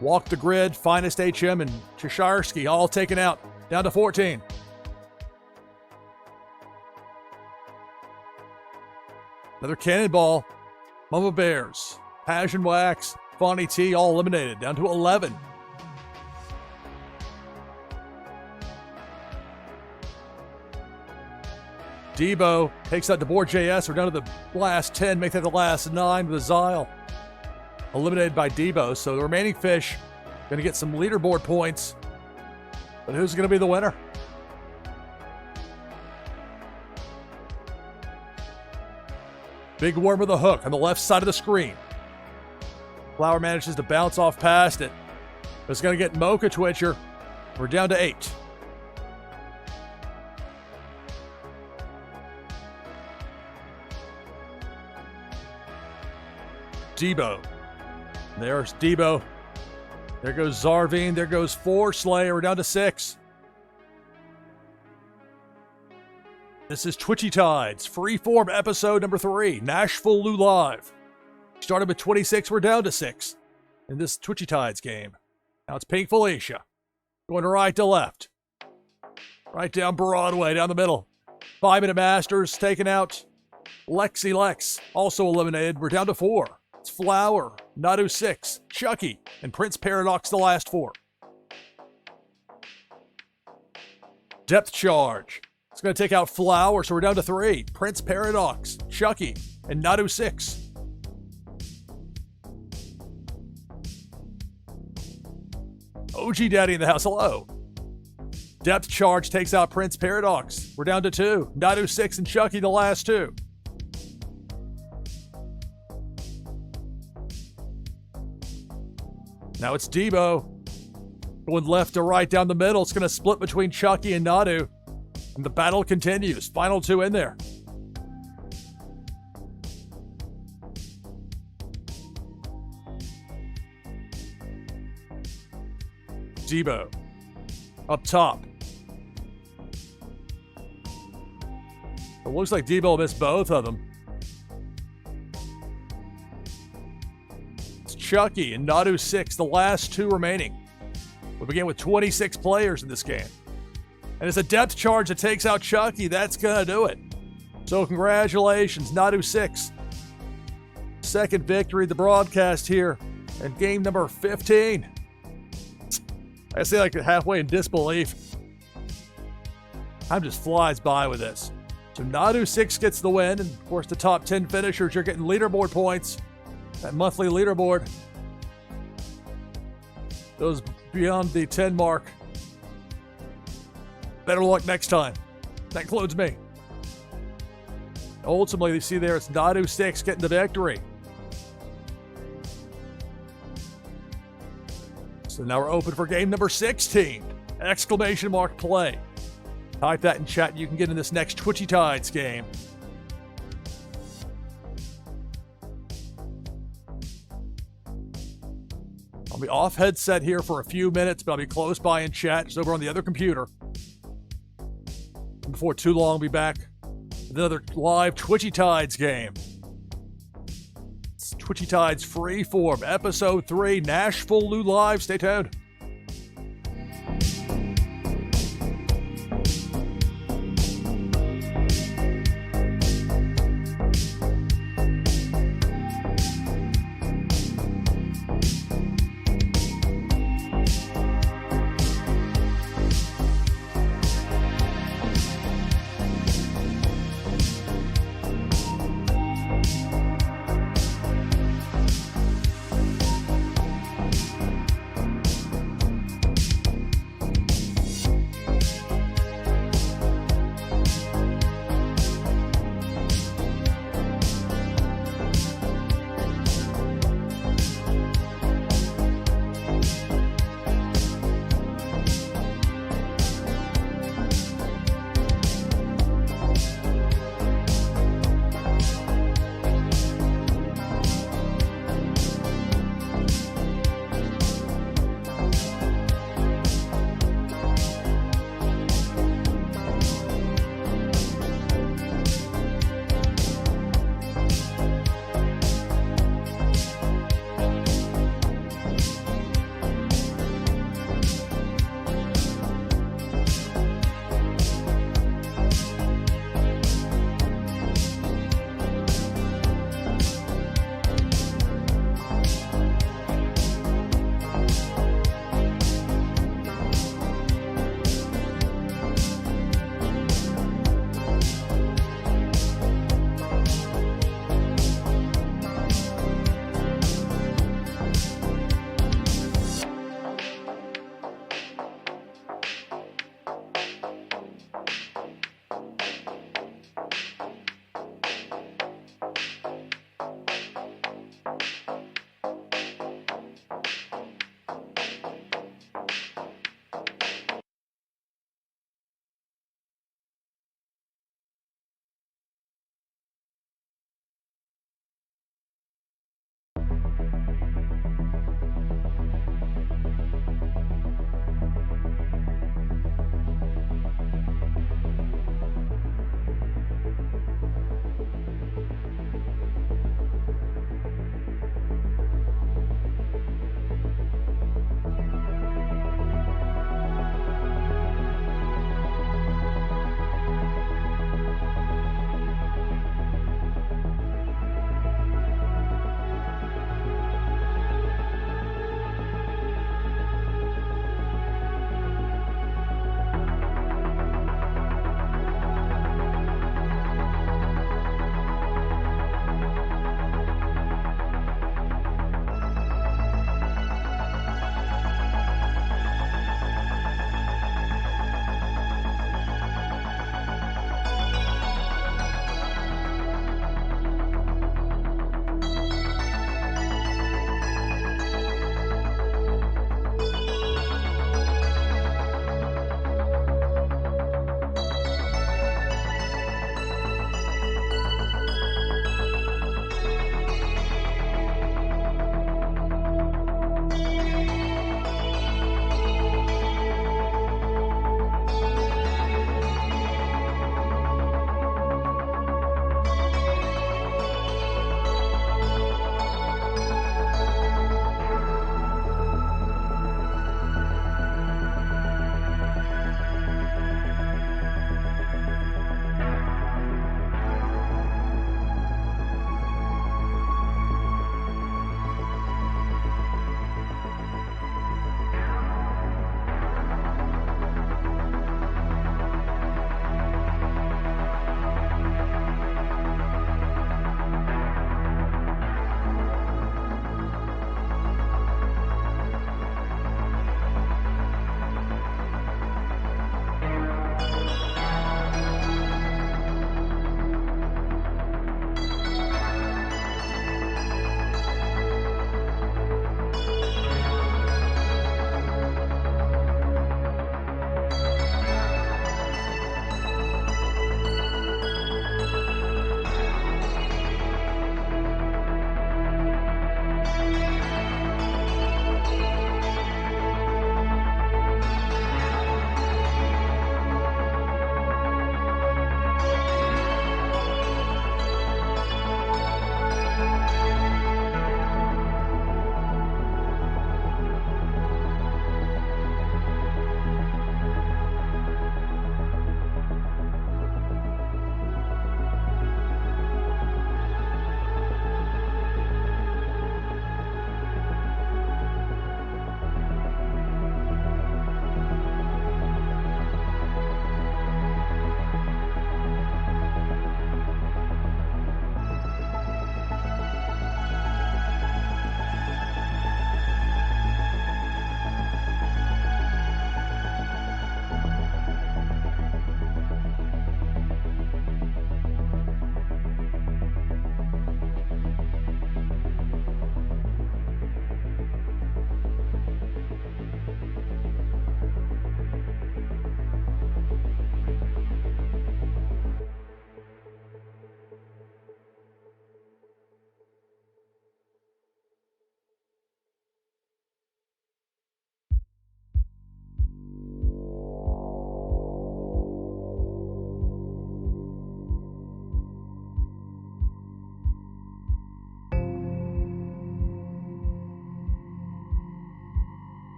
Walk the Grid, Finest HM, and Cheshirski all taken out. Down to 14. Another Cannonball, Mama Bears, Passion Wax, Fonny T all eliminated. Down to 11. Debo takes out DeBoer JS. We're down to the last 10. Make that the last 9 with Azile. Eliminated by Debo, so the remaining fish going to get some leaderboard points. But who's going to be the winner? Big worm with a hook on the left side of the screen. Flower manages to bounce off past it. It's going to get Mocha Twitcher. We're down to 8. Debo. There's Debo. There goes Zarveen. There goes 4 Slayer. We're down to 6. This is Twitchy Tides, Freeform episode number 3, NashvilleLou Live. Started with 26, we're down to 6 in this Twitchy Tides game. Now it's Pink Felicia. Going right to left. Right down Broadway, down the middle. 5-minute Masters taken out. Lexi Lex also eliminated. We're down to 4. It's Flower, Nadu 6, Chucky, and Prince Paradox the last 4. Depth charge. It's going to take out Flower, so we're down to 3. Prince Paradox, Chucky, and Nadu 6. OG Daddy in the house, hello. Depth charge takes out Prince Paradox. We're down to 2. Nadu 6 and Chucky the last 2. Now it's Debo. Going left to right down the middle. It's going to split between Chucky and Nadu. And the battle continues. Final 2 in there. Debo. Up top. It looks like Debo missed both of them. It's Chucky and Nadu 6, the last 2 remaining. We begin with 26 players in this game. And it's a depth charge that takes out Chucky. That's going to do it. So congratulations, Nadu 6. Second victory of the broadcast here in game number 15. I say like halfway in disbelief. Time just flies by with this. So Nadu 6 gets the win. And of course the top 10 finishers are getting leaderboard points. That monthly leaderboard. Those beyond the 10 mark. Better luck next time. That includes me. Ultimately, you see there, it's Nadu 6 getting the victory. So now we're open for game number 16. Exclamation mark play. Type that in chat and you can get in this next Twitchy Tides game. I'll be off headset here for a few minutes, but I'll be close by in chat. It's over on the other computer. And before too long, I'll be back with another live Twitchy Tides game. It's Twitchy Tides Freeform, Episode 3, NashvilleLou Live. Stay tuned.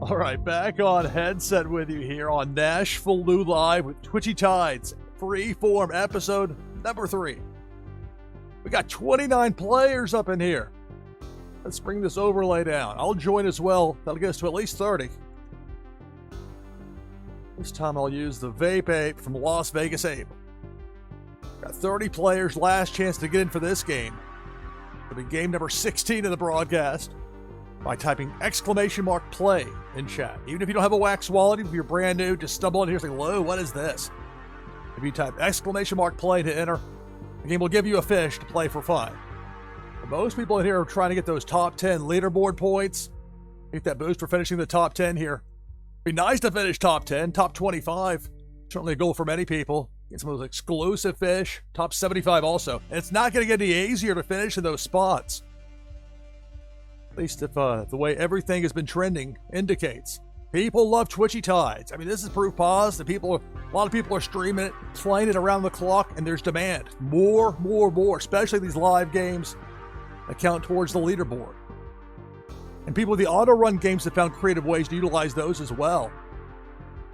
All right, back on headset with you here on NashvilleLou Live with Twitchy Tides, Freeform episode number 3. We got 29 players up in here. Let's bring this overlay down. I'll join as well. That'll get us to at least 30. This time I'll use the Vape Ape from Las Vegas Ape. Got 30 players, last chance to get in for this game. It'll be game number 16 of the broadcast by typing !play in chat. Even if you don't have a wax wallet, if you're brand new, just stumble in here and say, "Lou, what is this?" If you type !play to enter, the game will give you a fish to play for fun. But most people in here are trying to get those top 10 leaderboard points. Get that boost for finishing the top 10 here. Be nice to finish top 10, top 25. Certainly a goal for many people. Get some of those exclusive fish, top 75 also. And it's not going to get any easier to finish in those spots. At least if the way everything has been trending indicates. People love Twitchy Tides. I mean, this is proof positive. A lot of people are streaming it, playing it around the clock, and there's demand. More, especially these live games that count towards the leaderboard. And people with the auto-run games have found creative ways to utilize those as well.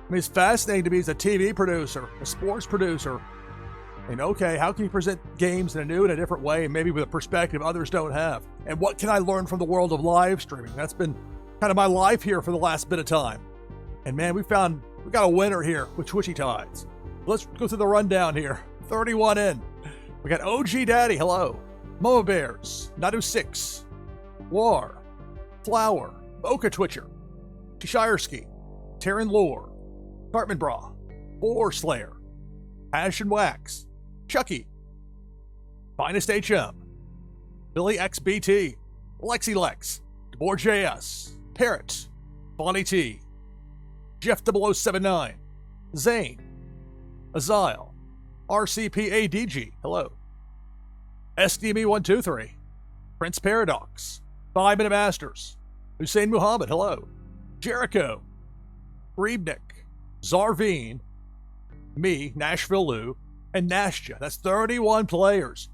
I mean, it's fascinating to me as a TV producer, a sports producer. And okay, how can you present games in a new and a different way, and maybe with a perspective others don't have? And what can I learn from the world of live streaming? That's been kind of my life here for the last bit of time. And man, we got a winner here with Twitchy Tides. Let's go through the rundown here. 31 in. We got OG Daddy, hello. Moa Bears, Nadu6, War, Flower, Mocha Twitcher, Cheshireski, Terran Lore, Cartman Bra, Boar Slayer, Passion Wax, Chucky, Finest HM, Billy XBT, Lexi Lex, DeBoer JS, Parrot, Bonnie T, Jeff 0079, Zane, Azile, RCPADG, hello, SDME123, Prince Paradox, 5 Minute Masters, Hussein Muhammad, hello, Jericho, Reebnick, Zarveen, me, NashvilleLou, and Nashja. That's 31 players.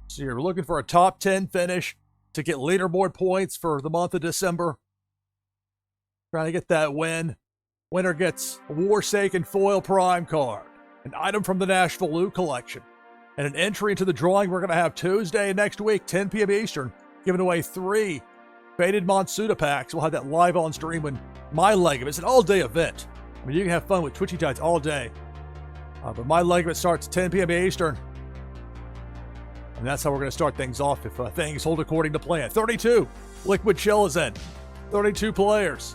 So you're looking for a top 10 finish to get leaderboard points for the month of December. Trying to get that win. Winner gets a Warsaken Foil Prime card, an item from the NashvilleLou collection, and an entry into the drawing we're going to have Tuesday next week, 10 p.m. Eastern, giving away 3 Faded Monsuda packs. We'll have that live on stream when my leg of it. It's an all-day event. I mean, you can have fun with Twitchy Tides all day. But my leg of it starts 10 p.m. Eastern. And that's how we're going to start things off if things hold according to plan. 32. Liquid Chill is in. 32 players.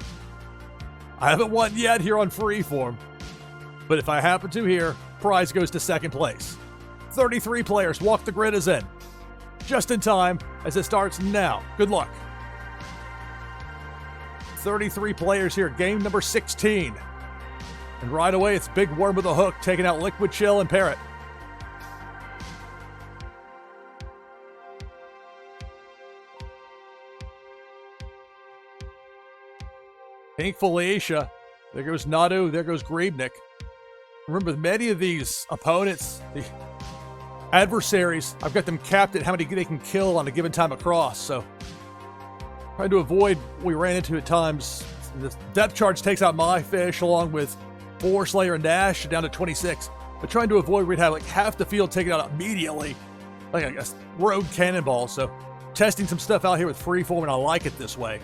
I haven't won yet here on Freeform. But if I happen to here, prize goes to second place. 33 players. Walk the Grid is in. Just in time as it starts now. Good luck. 33 players here. Game number 16. And right away, it's Big Worm with a hook, taking out Liquid Chill and Parrot. Pink Felicia. There goes Nadu. There goes Griebnick. Remember, with many of these opponents, the adversaries, I've got them capped at how many they can kill on a given time across. So, trying to avoid what we ran into at times. The depth charge takes out my fish along with Boar Slayer and Nash down to 26. But trying to avoid, we'd have like half the field taken out immediately, like a road cannonball. So, testing some stuff out here with Freeform, and I like it this way.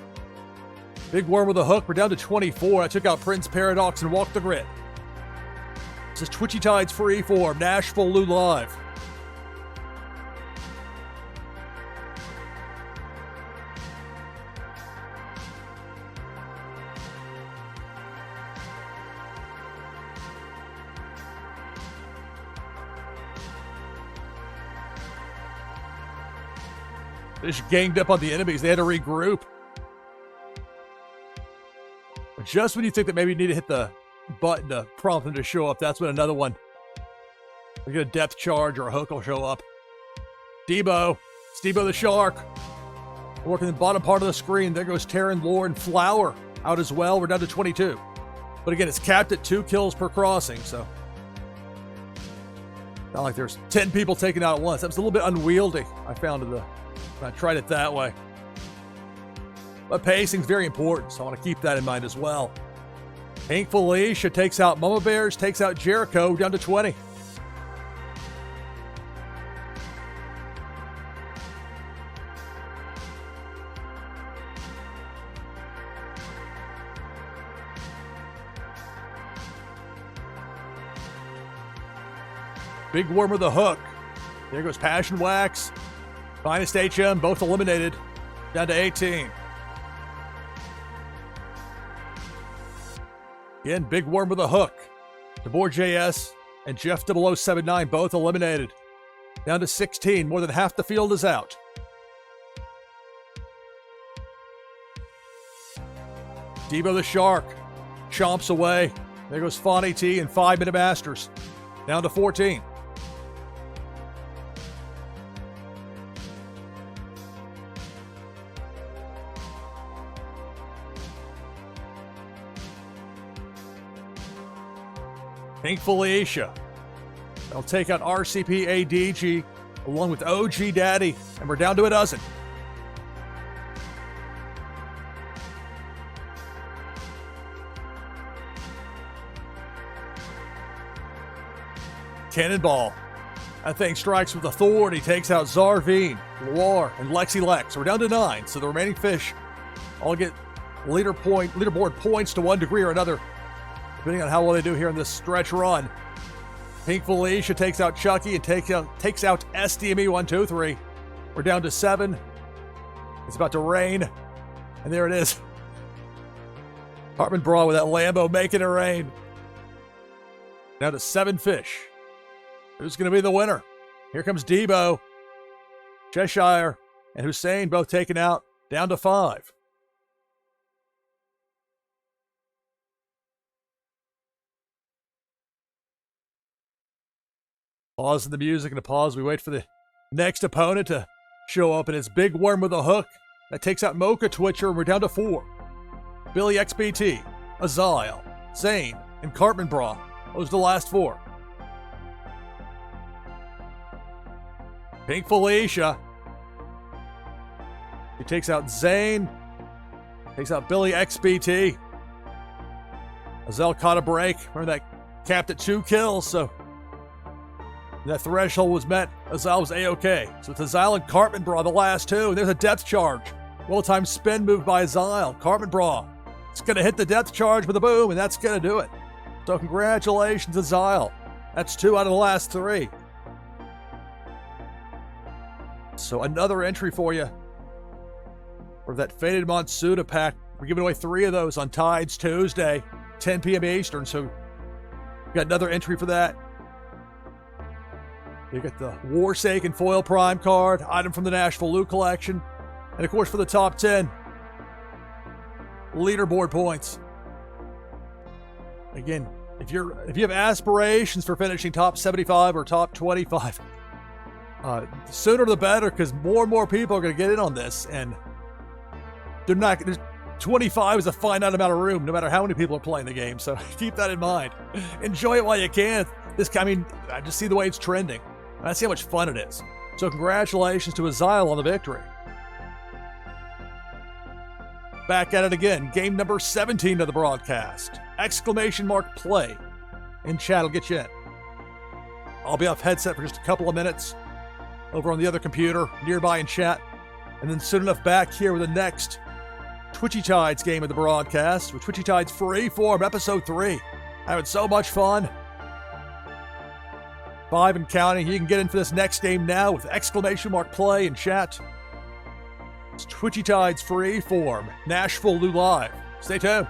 Big Worm with a hook. We're down to 24. I took out Prince Paradox and Walk the Grid. This is Twitchy Tides Freeform, NashvilleLou Live. They just ganged up on the enemies. They had to regroup. Just when you think that maybe you need to hit the button to prompt them to show up, that's when another one, we get a depth charge or a hook will show up. Stebo the Shark, working the bottom part of the screen. There goes Terran Lore and Flower out as well. We're down to 22. But again, it's capped at 2 kills per crossing, so not like there's 10 people taken out at once. That was a little bit unwieldy, I found when I tried it that way. But pacing's very important, so I want to keep that in mind as well. Pink Felicia takes out Mama Bears, takes out Jericho, down to 20. Big Worm with a hook. There goes Passion Wax. Finest HM, both eliminated. Down to 18. Again, Big Worm with a hook. DeBoer JS and Jeff 0079 both eliminated. Down to 16. More than half the field is out. Devo the Shark chomps away. There goes Fonny T and 5 Minute Masters. Down to 14. Pink Felicia. They'll take out RCP ADG along with OG Daddy, and we're down to a dozen. Cannonball. That thing strikes with authority, takes out Zarveen, Loire, and Lexi Lex. We're down to 9, so the remaining fish all get leaderboard points to one degree or another, depending on how well they do here in this stretch run. Pink Felicia takes out Chucky and takes out SDME 123. We're down to 7. It's about to rain. And there it is. Hartman Braun with that Lambo making it rain. Down to 7 fish. Who's going to be the winner? Here comes Debo, Cheshire, and Hussein both taken out. Down to 5. Pause in the music and a pause. We wait for the next opponent to show up, and it's Big Worm with a hook. That takes out Mocha Twitcher, and we're down to 4. Billy XBT, Azile, Zane, and Cartman Bra. Those are the last 4. Pink Felicia. He takes out Zane. Takes out Billy XBT. Azile caught a break. Remember that capped at 2 kills, so that threshold was met. Azile was A-OK. So it's Azile and Cartman Bra, the last 2. And there's a depth charge. Well-timed spin move by Azile. Cartman Bra. It's going to hit the depth charge with a boom, and that's going to do it. So congratulations, Azile. That's 2 out of the last 3. So another entry for you for that Faded Monsuda pack. We're giving away 3 of those on Tides Tuesday, 10 p.m. Eastern. So we got another entry for that. You get the Warsake and Foil Prime card, item from the NashvilleLou collection, and of course for the top 10, leaderboard points. Again, if you have aspirations for finishing top 75 or top 25, the sooner the better, because more and more people are going to get in on this, and they're not. 25 is a finite amount of room, no matter how many people are playing the game. So keep that in mind. Enjoy it while you can. I just see the way it's trending. I see how much fun it is. So congratulations to Azile on the victory. Back at it again. Game number 17 of the broadcast. !play. In chat will get you in. I'll be off headset for just a couple of minutes over on the other computer nearby in chat. And then soon enough back here with the next Twitchy Tides game of the broadcast with Twitchy Tides Freeform Episode 3. Having so much fun. 5 and counting. You can get in for this next game now with !play in chat. It's Twitchy Tides Freeform, NashvilleLou Live. Stay tuned.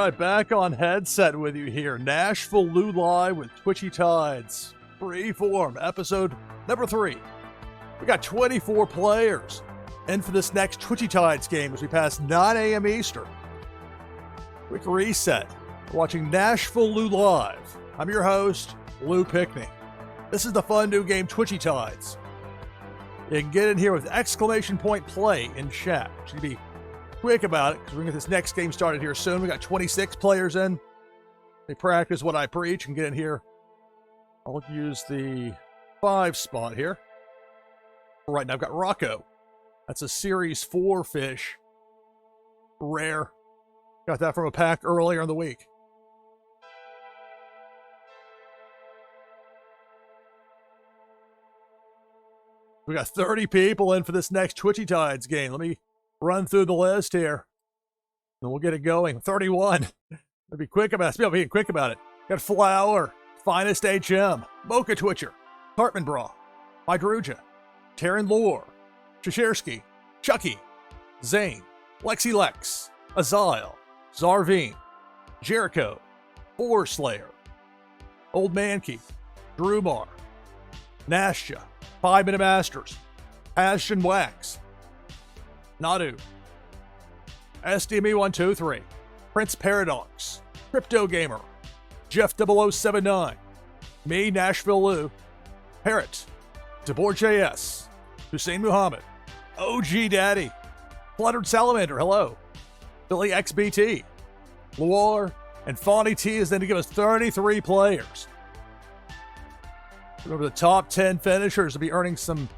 right, back on headset with you here. NashvilleLou live with Twitchy Tides. Freeform, episode number 3. We got 24 players in for this next Twitchy Tides game as we pass 9 a.m. Eastern. Quick reset. We're watching NashvilleLou live. I'm your host, Lou Pickney. This is the fun new game, Twitchy Tides. You can get in here with exclamation point play in chat. Should be quick about it because we're going to get this next game started here soon. We got 26 players in. They practice what I preach and get in here. I'll use the 5 spot here. Right now I've got Rocco. That's a Series 4 fish. Rare. Got that from a pack earlier in the week. We got 30 people in for this next Twitchy Tides game. Let me run through the list here. And we'll get it going. 31. I'll be quick about it. Speaking of being quick about it. Got Flower, Finest HM, Mocha Twitcher, Cartman Bra, Mydruja, Taryn Lore, Shashersky, Chucky, Zane, Lexi Lex, Azael, Zarveen, Jericho, Boar Slayer, Old Man Keith, Drumar, Nashja, 5 Minute Masters, Ashton Wax, Nadu, SDME123, Prince Paradox, Crypto Gamer, Jeff 0079, me, NashvilleLou, Parrot, DeBoer JS, Hussein Muhammad, OG Daddy, Fluttered Salamander, hello, Billy XBT, Loire, and Fawny T is then to give us 33 players. Remember, the top 10 finishers will be earning some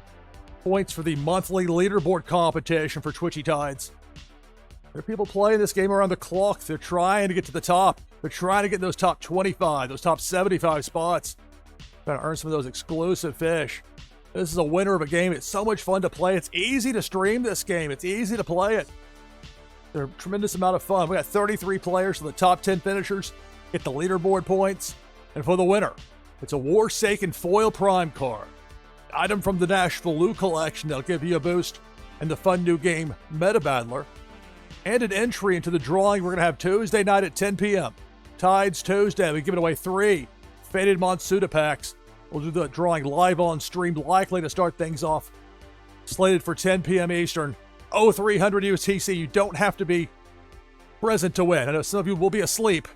points for the monthly leaderboard competition for Twitchy Tides. There are people playing this game around the clock. They're trying to get to the top. They're trying to get those top 25, those top 75 spots. Trying to earn some of those exclusive fish. This is a winner of a game. It's so much fun to play. It's easy to stream this game. It's easy to play it. They're a tremendous amount of fun. We got 33 players, so the top 10 finishers get the leaderboard points. And for the winner, it's a Warsaken foil prime card. Item from the NashvilleLou collection that'll give you a boost in the fun new game Meta Battler. And an entry into the drawing we're going to have Tuesday night at 10 p.m. Tides Tuesday. We're giving away 3 Faded Monsuda packs. We'll do the drawing live on stream, likely to start things off. Slated for 10 p.m. Eastern. 0300 UTC. You don't have to be present to win. I know some of you will be asleep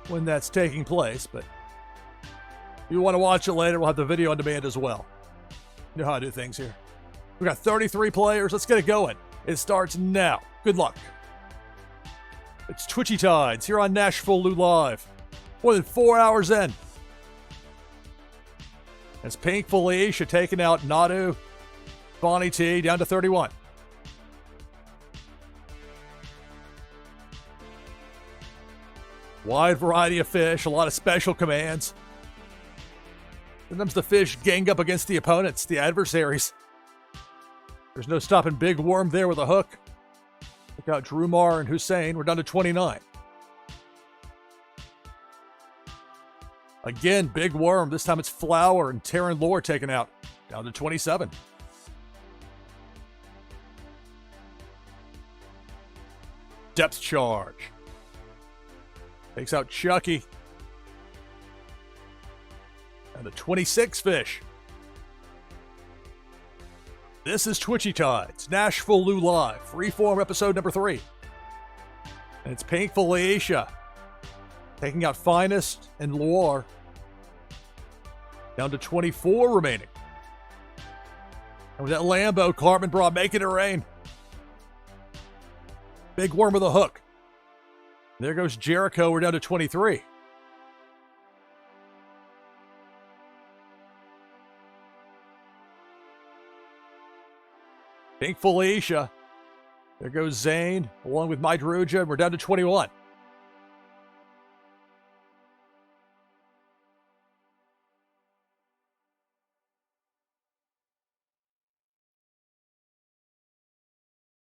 when that's taking place, but if you want to watch it later, we'll have the video on demand as well. You know how I do things here. We got 33 players. Let's get it going. It starts now. Good luck. It's Twitchy Tides here on NashvilleLou Live. More than 4 hours in. It's Pink Felicia taking out Nadu, Bonnie T down to 31. Wide variety of fish, a lot of special commands. Sometimes the fish gang up against the opponents, the adversaries. There's no stopping Big Worm there with a hook. Look out, Drumar and Hussein. We're down to 29. Again, Big Worm. This time it's Flower and Taryn Lore taken out. Down to 27. Depth charge. Takes out Chucky. Down to 26 fish. This is Twitchy Tides, NashvilleLou Live, Freeform episode number 3. And it's Pink Felicia taking out Finest and Loire. Down to 24 remaining. And with that Lambo, Cartman Bra making it rain. Big Worm with a hook. There goes Jericho. We're down to 23. Pink Felicia. There goes Zane, along with Mydruja. We're down to 21.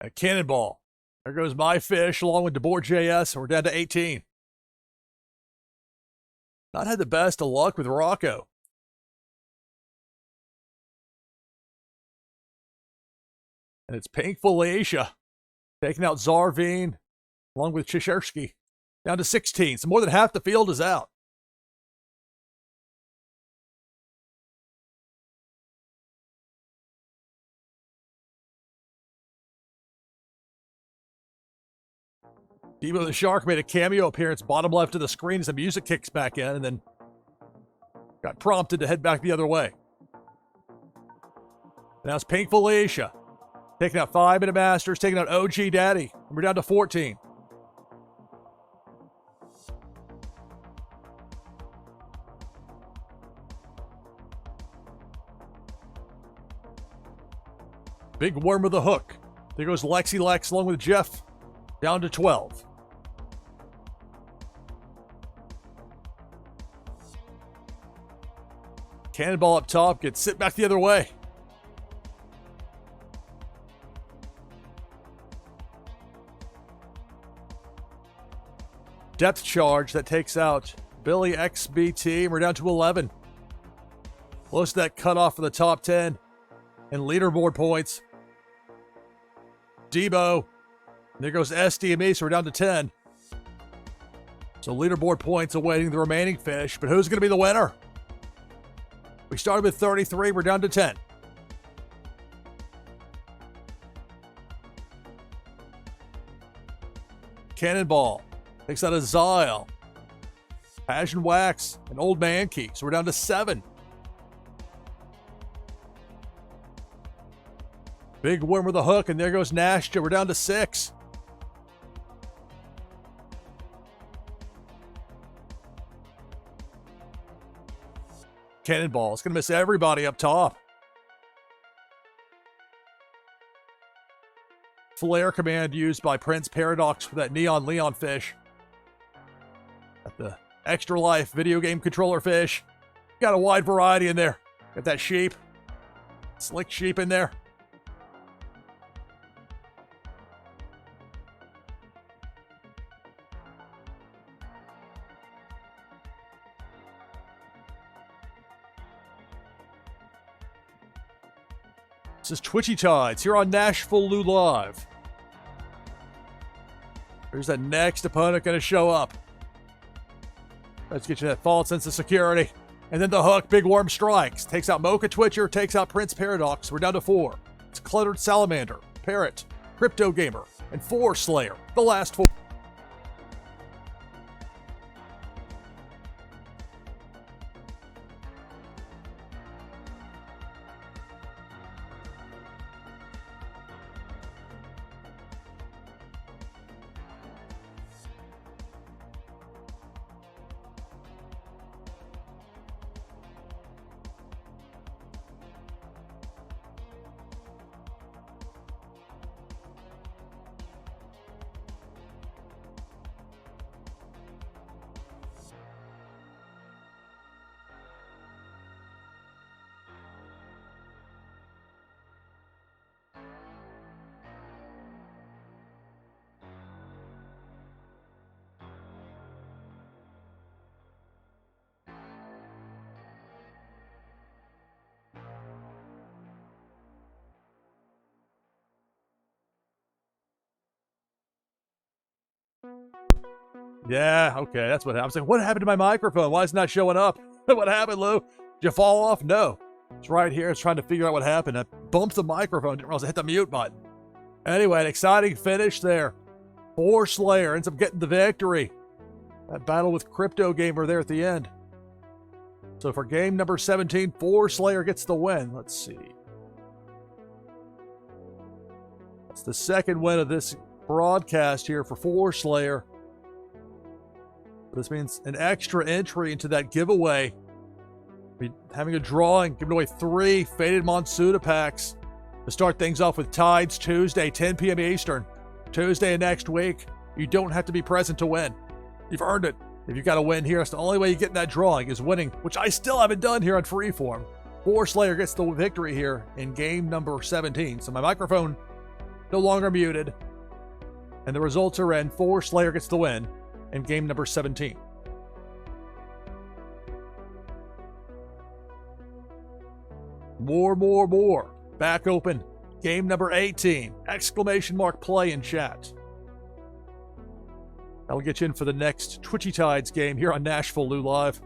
A Cannonball. There goes my fish, along with DeBoer JS, and we're down to 18. Not had the best of luck with Rocco. And it's Pink Felicia taking out Zarveen, along with Cheshersky, down to 16. So more than half the field is out. Debo the Shark made a cameo appearance bottom left of the screen as the music kicks back in and then got prompted to head back the other way. Now it's Pink Felicia. Taking out 5-minute Masters, taking out OG Daddy. And we're down to 14. Big Worm with a hook. There goes Lexi Lex along with Jeff. Down to 12. Cannonball up top, gets sit back the other way. Depth charge that takes out Billy XBT. We're down to 11. Close to that cutoff for the top 10. And leaderboard points. Debo. There goes SD and me, so we're down to 10. So leaderboard points awaiting the remaining fish. But who's going to be the winner? We started with 33. We're down to 10. Cannonball takes out a Zyle. Passion Wax, an Old Man Key. So we're down to 7. Big Worm with a hook, and there goes Nashville. We're down to 6. Cannonball. It's going to miss everybody up top. Flare command used by Prince Paradox for that Neon Leon fish. Got the Extra Life video game controller fish. Got a wide variety in there. Got that sheep. Slick sheep in there. This is Twitchy Tides here on NashvilleLou Live. Here's that next opponent going to show up. Let's get you that false sense of security. And then the hook, Big Worm strikes. Takes out Mocha Twitcher, takes out Prince Paradox. We're down to 4. It's Cluttered Salamander, Parrot, Crypto Gamer, and 4 Slayer. The last 4. Yeah, okay, that's what happened. I was like, what happened to my microphone? Why is it not showing up? What happened, Lou? Did you fall off? No. It's right here. It's trying to figure out what happened. I bumped the microphone. Didn't realize I hit the mute button. Anyway, an exciting finish there. 4 Slayer ends up getting the victory. That battle with Crypto Gamer there at the end. So for game number 17, 4 Slayer gets the win. Let's see. That's the second win of this broadcast here for 4 Slayer. This means an extra entry into that giveaway. We're having a drawing, giving away 3 Faded Monsuda packs to start things off with Tides Tuesday, 10 p.m. Eastern. Tuesday of next week. You don't have to be present to win. You've earned it. If you've got to win here, that's the only way you get in that drawing is winning, which I still haven't done here on Freeform. 4 Slayer gets the victory here in game number 17. So my microphone no longer muted. And the results are in. 4 Slayer gets the win in game number 17. More. Back open. Game number 18. Exclamation mark play in chat. I'll get you in for the next Twitchy Tides game here on NashvilleLou Live.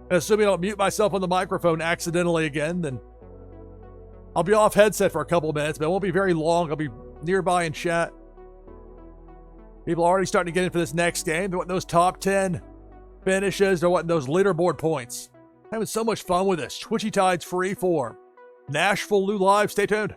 And assuming I don't mute myself on the microphone accidentally again, then I'll be off headset for a couple minutes, but it won't be very long. I'll be nearby in chat. People are already starting to get in for this next game. They're wanting those top 10 finishes. They're wanting those leaderboard points. Having so much fun with this. Twitchy Tides Freeform. NashvilleLou Live. Stay tuned.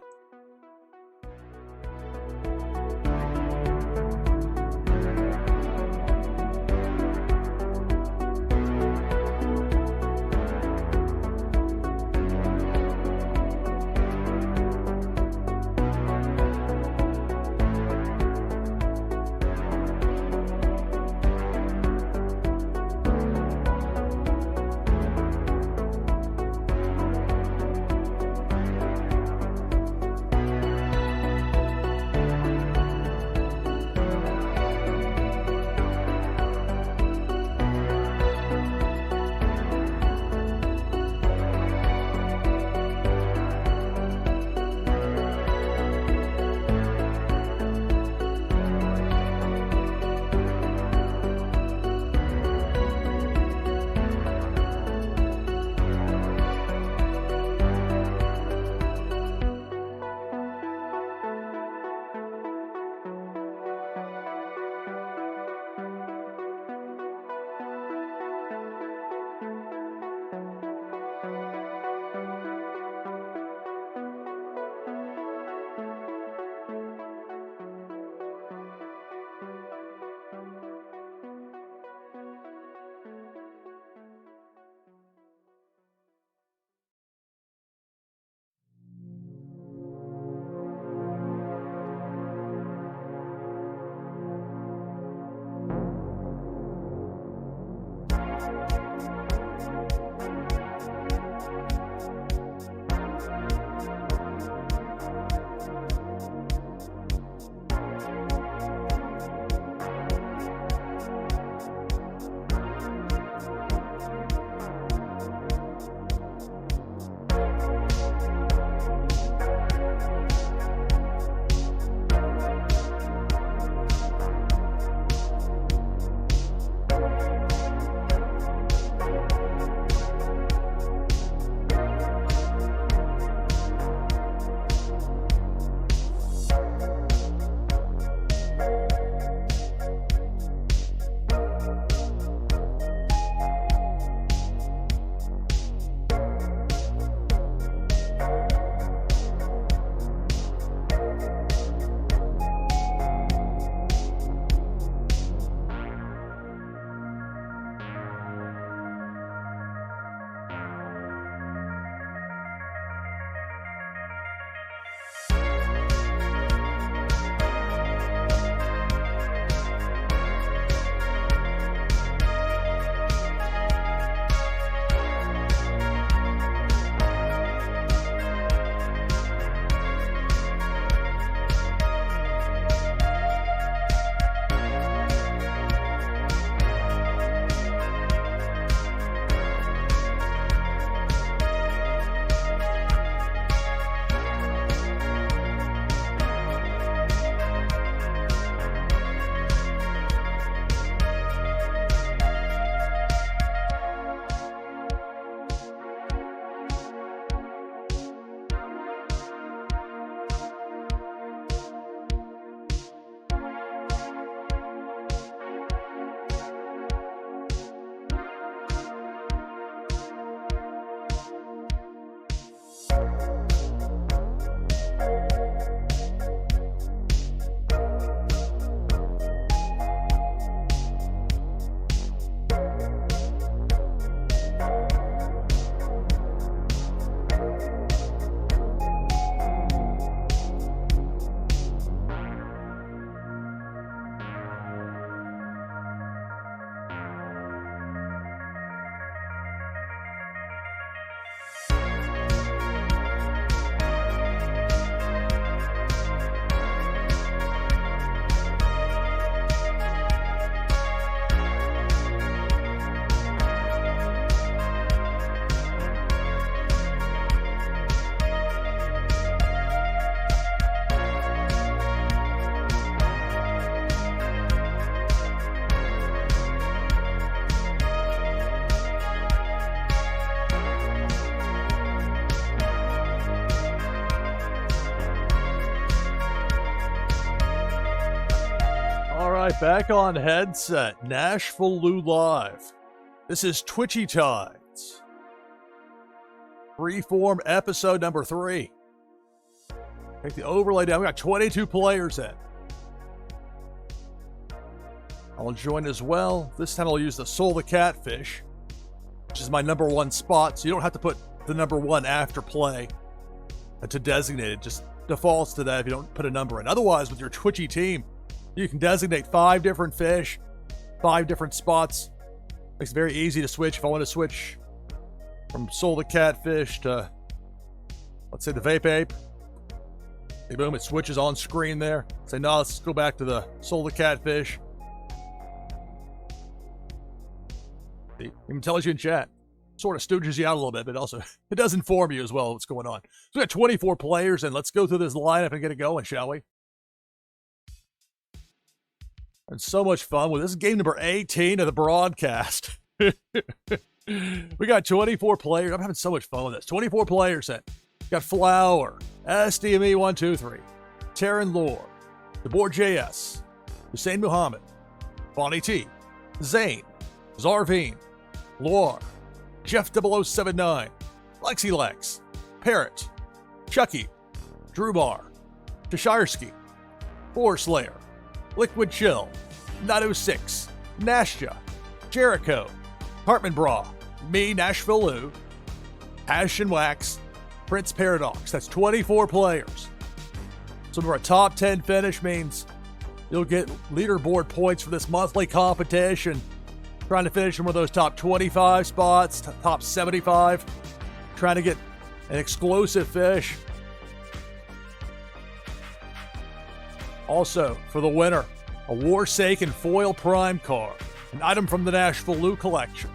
right, back on headset. NashvilleLou live. This is Twitchy Tides. Freeform episode number 3. Take the overlay down. We got 22 players in. I'll join as well. This time I'll use the Soul the Catfish, which is my number 1 spot. So you don't have to put the number 1 after play to designate it. Just defaults to that if you don't put a number in. Otherwise, with your Twitchy team, you can designate 5 different fish, 5 different spots. Makes it very easy to switch. If I want to switch from Soul the Catfish to, let's say, the Vape Ape, hey, boom, it switches on screen there. Say, no, let's go back to the Soul the Catfish. It even tells you in chat. Sort of stooges you out a little bit, but also it does inform you as well what's going on. So we got 24 players, and let's go through this lineup and get it going, shall we? And so much fun with this is game number 18 of the broadcast. We got 24 players. I'm having so much fun with this. 24 players in. Got Flower, SDME123, Taryn Lore, DeBoer JS, Hussein Muhammad, Bonnie T, Zane, Zarveen, Loire, Jeff 0079, Lexi Lex, Parrot, Chucky, Drewbar, Tashireski, Boar Slayer, Liquid Chill, Not06, Nashja, Jericho, Hartman Bra, me, NashvilleLou, Hash and Wax, Prince Paradox. That's 24 players. So our top 10 finish means you'll get leaderboard points for this monthly competition. Trying to finish in one of those top 25 spots, top 75. Trying to get an exclusive fish. Also, for the winner, a Warsaken Foil Prime card, an item from the NashvilleLou collection,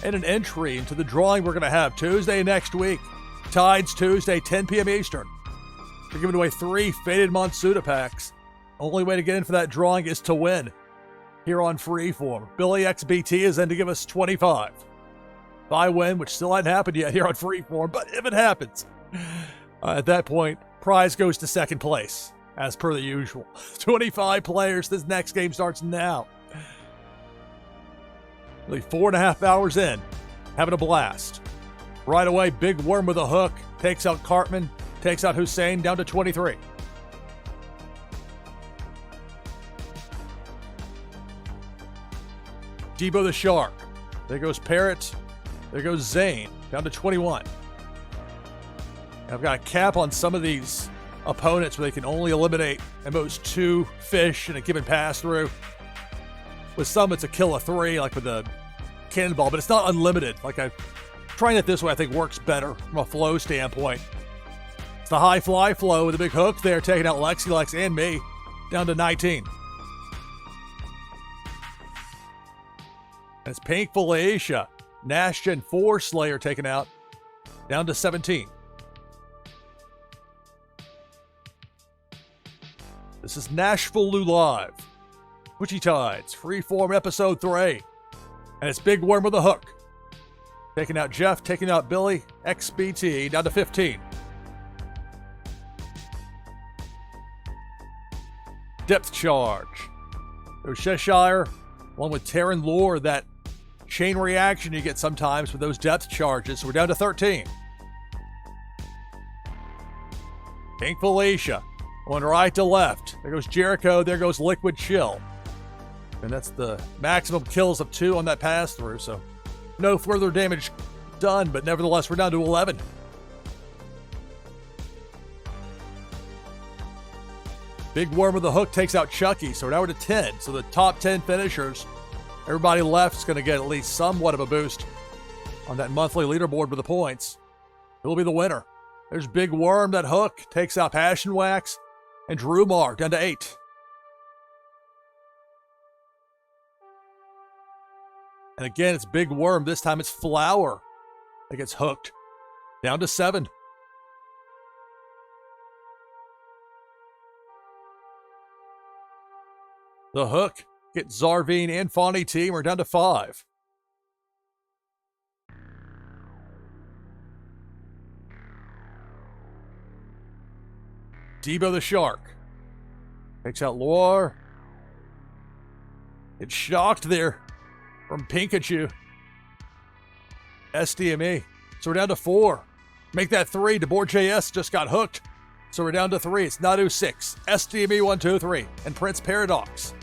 and an entry into the drawing we're going to have Tuesday next week. Tides Tuesday, 10 p.m. Eastern. We're giving away 3 Faded Monsuda packs. Only way to get in for that drawing is to win here on Freeform. Billy XBT is in to give us 25. If I win, which still hasn't happened yet here on Freeform, but if it happens, at that point, prize goes to second place, as per the usual. 25 players. This next game starts now. Really 4.5 hours in. Having a blast. Right away, Big Worm with a hook. Takes out Cartman. Takes out Hussein down to 23. Debo the Shark. There goes Parrot. There goes Zane. Down to 21. And I've got a cap on some of these opponents where they can only eliminate at most 2 fish in a given pass through. With some, it's a kill of 3, like with the cannonball, but it's not unlimited. Like trying it this way, I think works better from a flow standpoint. It's the high fly flow with a big hook there, taking out Lexi Lex and me down to 19. It's Pink Felicia, Nashja and 4 Slayer taken out, down to 17. This is NashvilleLou live, Twitchy Tides, Freeform episode 3, and it's Big Worm with a hook, taking out Jeff, taking out Billy, XBT, down to 15. Depth charge. There's Cheshire, along with Taryn Lore, that chain reaction you get sometimes with those depth charges. So we're down to 13. Pink Felicia, going right to left. There goes Jericho, there goes Liquid Chill. And that's the maximum kills of 2 on that pass through, so no further damage done, but nevertheless, we're down to 11. Big Worm with the hook takes out Chucky, so now we're to 10. So the top 10 finishers, everybody left is going to get at least somewhat of a boost on that monthly leaderboard with the points. Who'll be the winner? There's Big Worm, that hook, takes out Passion Wax, and Drewbar down to 8. And again, it's Big Worm. This time it's Flower that gets hooked, down to 7. The hook gets Zarveen and Fawny T. We're down to 5. Debo the Shark takes out Loire, It's shocked there from Pikachu. SDME. So we're down to 4. Make that 3. DeBoer.js just got hooked. So we're down to 3. It's Nadu 6. SDME 1, 2, 3. And Prince Paradox.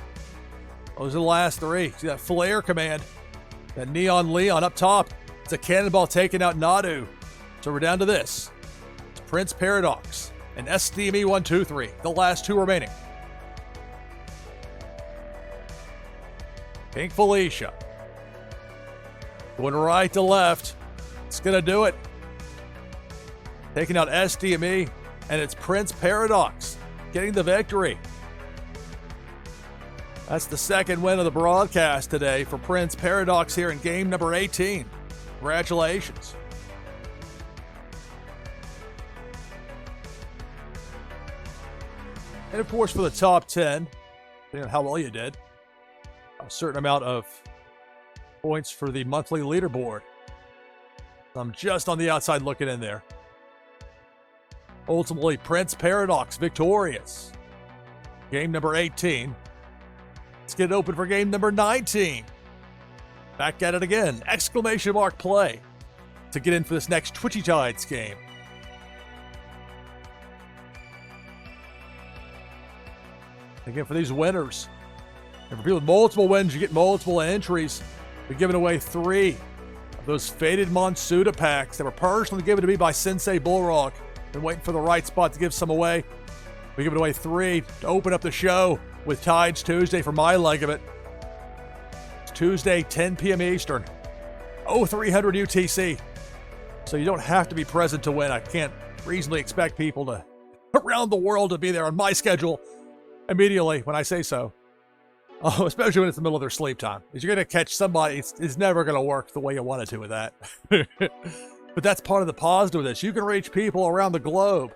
Those are the last 3. See that flare command. That Neon Leon up top. It's a cannonball taking out Nadu. So we're down to this. It's Prince Paradox. And SDME 1, 2, 3. The last 2 remaining. Pink Felicia. Going right to left. It's going to do it. Taking out SDME. And it's Prince Paradox getting the victory. That's the second win of the broadcast today for Prince Paradox here in game number 18. Congratulations. And of course for the top 10, depending on how well you did, a certain amount of points for the monthly leaderboard. I'm just on the outside looking in there. Ultimately, Prince Paradox victorious. Game number 18. Let's get it open for game number 19. Back at it again. Exclamation mark play to get in for this next Twitchy Tides game. Again, for these winners, and for people with multiple wins, you get multiple entries. We're giving away 3 of those faded Monsuda packs that were personally given to me by Sensei Bullrock. Been waiting for the right spot to give some away. We're giving away 3 to open up the show with Tides Tuesday for my leg of it. It's Tuesday, 10 p.m. Eastern, 0300 UTC. So you don't have to be present to win. I can't reasonably expect people around the world to be there on my schedule immediately when I say so. Oh, especially when it's the middle of their sleep time. If you're going to catch somebody, it's never going to work the way you want it to with that. But that's part of the positive of this. You can reach people around the globe.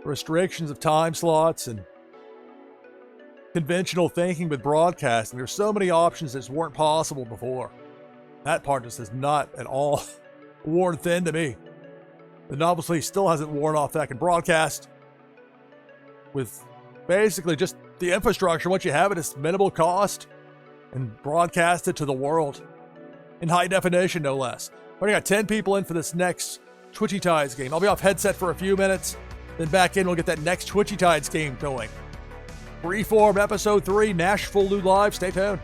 Restrictions of time slots and conventional thinking with broadcasting. There's so many options that weren't possible before. That part just is not at all worn thin to me. And obviously still hasn't worn off that I can broadcast with basically just the infrastructure. Once you have it, it's minimal cost and broadcast it to the world. In high definition, no less. We got 10 people in for this next Twitchy Tides game. I'll be off headset for a few minutes, then back in. We'll get that next Twitchy Tides game going. Freeform Episode 3, NashvilleLou Live. Stay tuned.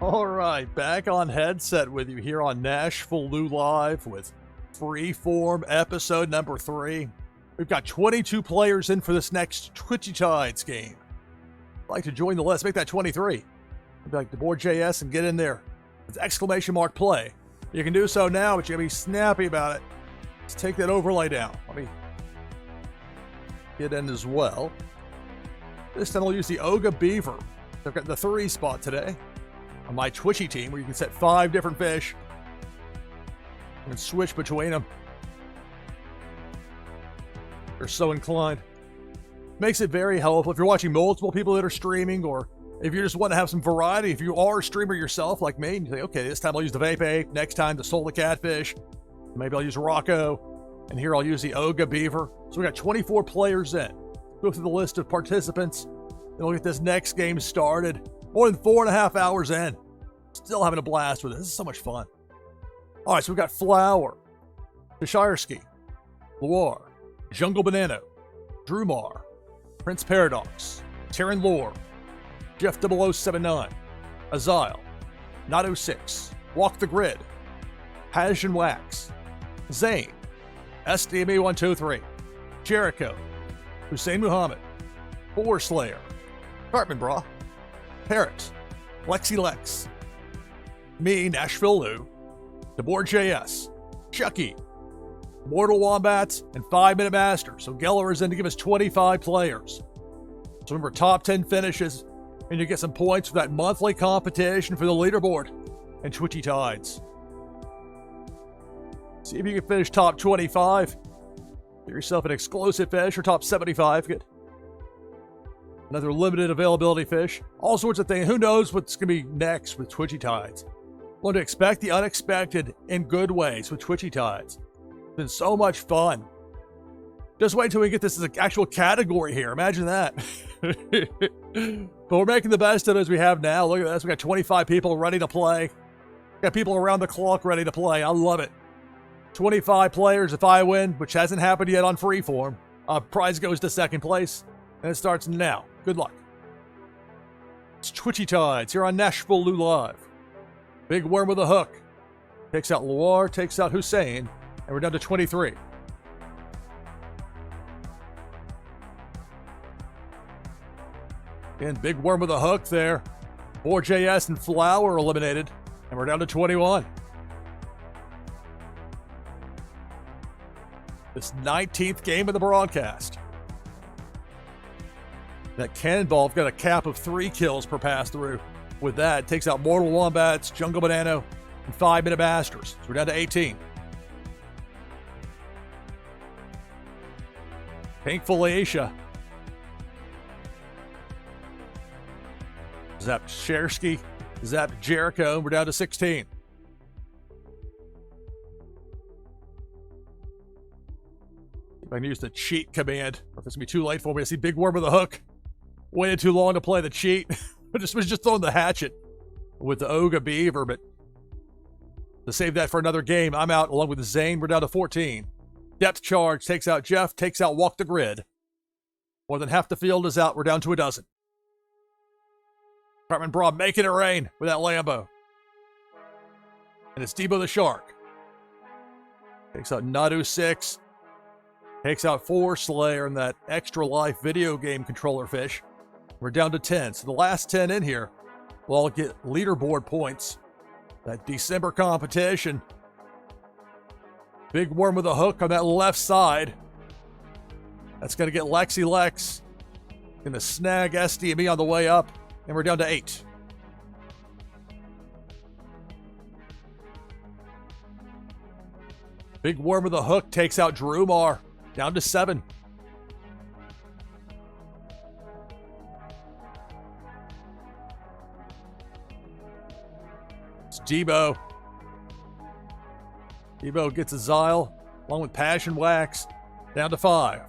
All right, back on headset with you here on NashvilleLou Live with Freeform episode number 3. We've got 22 players in for this next Twitchy Tides game. I'd like to join the list, make that 23. I'd like to board JS and get in there with exclamation mark play. You can do so now, but you gotta be snappy about it. Let's take that overlay down. Let me get in as well. This time I'll use the Oga Beaver. I've got the 3 spot today on my Twitchy team, where you can set 5 different fish and switch between them. You're so inclined. Makes it very helpful if you're watching multiple people that are streaming, or if you just want to have some variety. If you are a streamer yourself like me, and you say, okay, this time I'll use the Vape Ape, next time the Soul the Catfish, maybe I'll use Rocco, and here I'll use the Oga Beaver. So we got 24 players in. Go through the list of participants, and we'll get this next game started. More than 4.5 hours in. Still having a blast with it. This is so much fun. All right, so we've got Flower, Pishirsky, Loire, Jungle Banana, Drumar, Prince Paradox, Terran Lore, Jeff 0079, Azile, Nato 6, Walk the Grid, Passion Wax, Zane, SDME 123, Jericho, Hussein Muhammad, Boar Slayer, Cartman Bra, Parrot, Lexi Lex, me, NashvilleLou, DeBoard JS, Chucky, Mortal Wombats, and 5-Minute Master. So Geller is in to give us 25 players. So remember, top 10 finishes, and you get some points for that monthly competition for the leaderboard and Twitchy Tides. See if you can finish top 25. Get yourself an exclusive fish, or top 75. Get another limited availability fish. All sorts of things. Who knows what's going to be next with Twitchy Tides? Want to expect the unexpected in good ways with Twitchy Tides. It's been so much fun. Just wait till we get this as an actual category here. Imagine that. But we're making the best of it as we have now. Look at this. We got 25 people ready to play. Got people around the clock ready to play. I love it. 25 players. If I win, which hasn't happened yet on Freeform, prize goes to second place. And it starts now. Good luck. It's Twitchy Tides here on NashvilleLou Live. Big Worm with a hook. Takes out Loire, takes out Hussein, and we're down to 23. Again, Big Worm with a hook there. 4JS and Flower eliminated, and we're down to 21. This 19th game of the broadcast. That Cannonball got a cap of 3 kills per pass through. With that, it takes out Mortal Wombats, Jungle Banana, and 5-Minute Masters. So we're down to 18. Pink Felicia. Zapped Shersky, zapped Jericho. We're down to 16. If I can use the cheat command, or if this will be too late for me. I see Big Worm with a hook. Waited too long to play the cheat. I was just throwing the hatchet with the Oga Beaver, but to save that for another game, I'm out along with Zane. We're down to 14. Depth charge takes out Jeff, takes out Walk the Grid. More than half the field is out. We're down to a dozen. Cartman Bra making it rain with that Lambo. And it's Debo the Shark. Takes out Nadu 6. Takes out 4 Slayer and that Extra Life video game controller fish. We're down to 10. So the last 10 in here will all get leaderboard points. That December competition. Big Worm with a hook on that left side. That's going to get Lexi Lex. Going to snag SDME on the way up. And we're down to 8. Big Worm with a hook takes out Drumar. Down to 7. It's Debo. Debo gets a Zile, along with Passion Wax. Down to 5.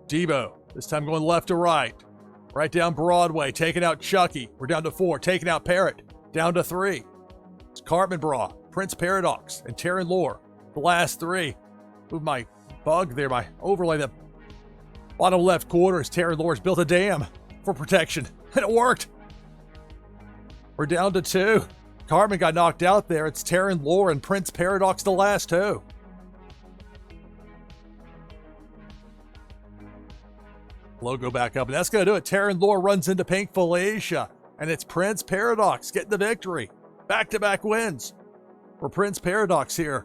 Debo, this time going left to right. Right down Broadway, taking out Chucky. We're down to 4. Taking out Parrot. Down to 3. It's Cartman Bra. Prince Paradox and Terran Lore. The last three. Move my bug there, my overlay. The bottom left corner is Terran Lore's built a dam for protection, and it worked. We're down to 2. Carmen got knocked out there. It's Terran Lore and Prince Paradox the last 2. Logo back up, and that's going to do it. Terran Lore runs into Pink Felicia, and it's Prince Paradox getting the victory. Back-to-back wins for Prince Paradox here.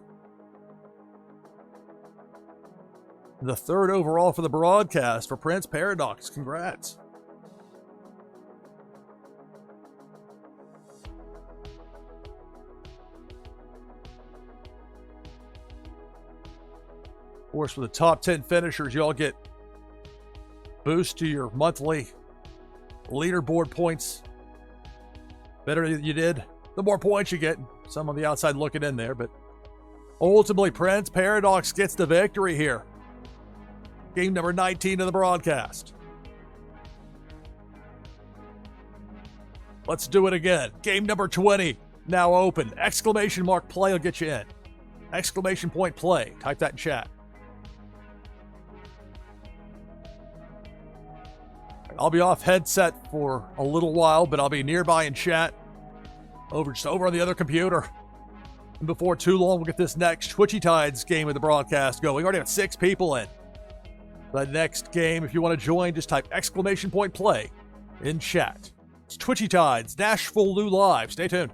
The 3rd overall for the broadcast for Prince Paradox. Congrats. Of course, for the top 10 finishers, y'all get boost to your monthly leaderboard points. Better than you did, the more points you get. Some on the outside looking in there, but ultimately, Prince Paradox gets the victory here. Game number 19 of the broadcast. Let's do it again. Game number 20, now open. Exclamation mark play will get you in. Exclamation point play. Type that in chat. I'll be off headset for a little while, but I'll be nearby in chat. Just over on the other computer. And before too long, we'll get this next Twitchy Tides game of the broadcast going. We already have 6 people in. The next game, if you want to join, just type exclamation point play in chat. It's Twitchy Tides, NashvilleLou Live. Stay tuned.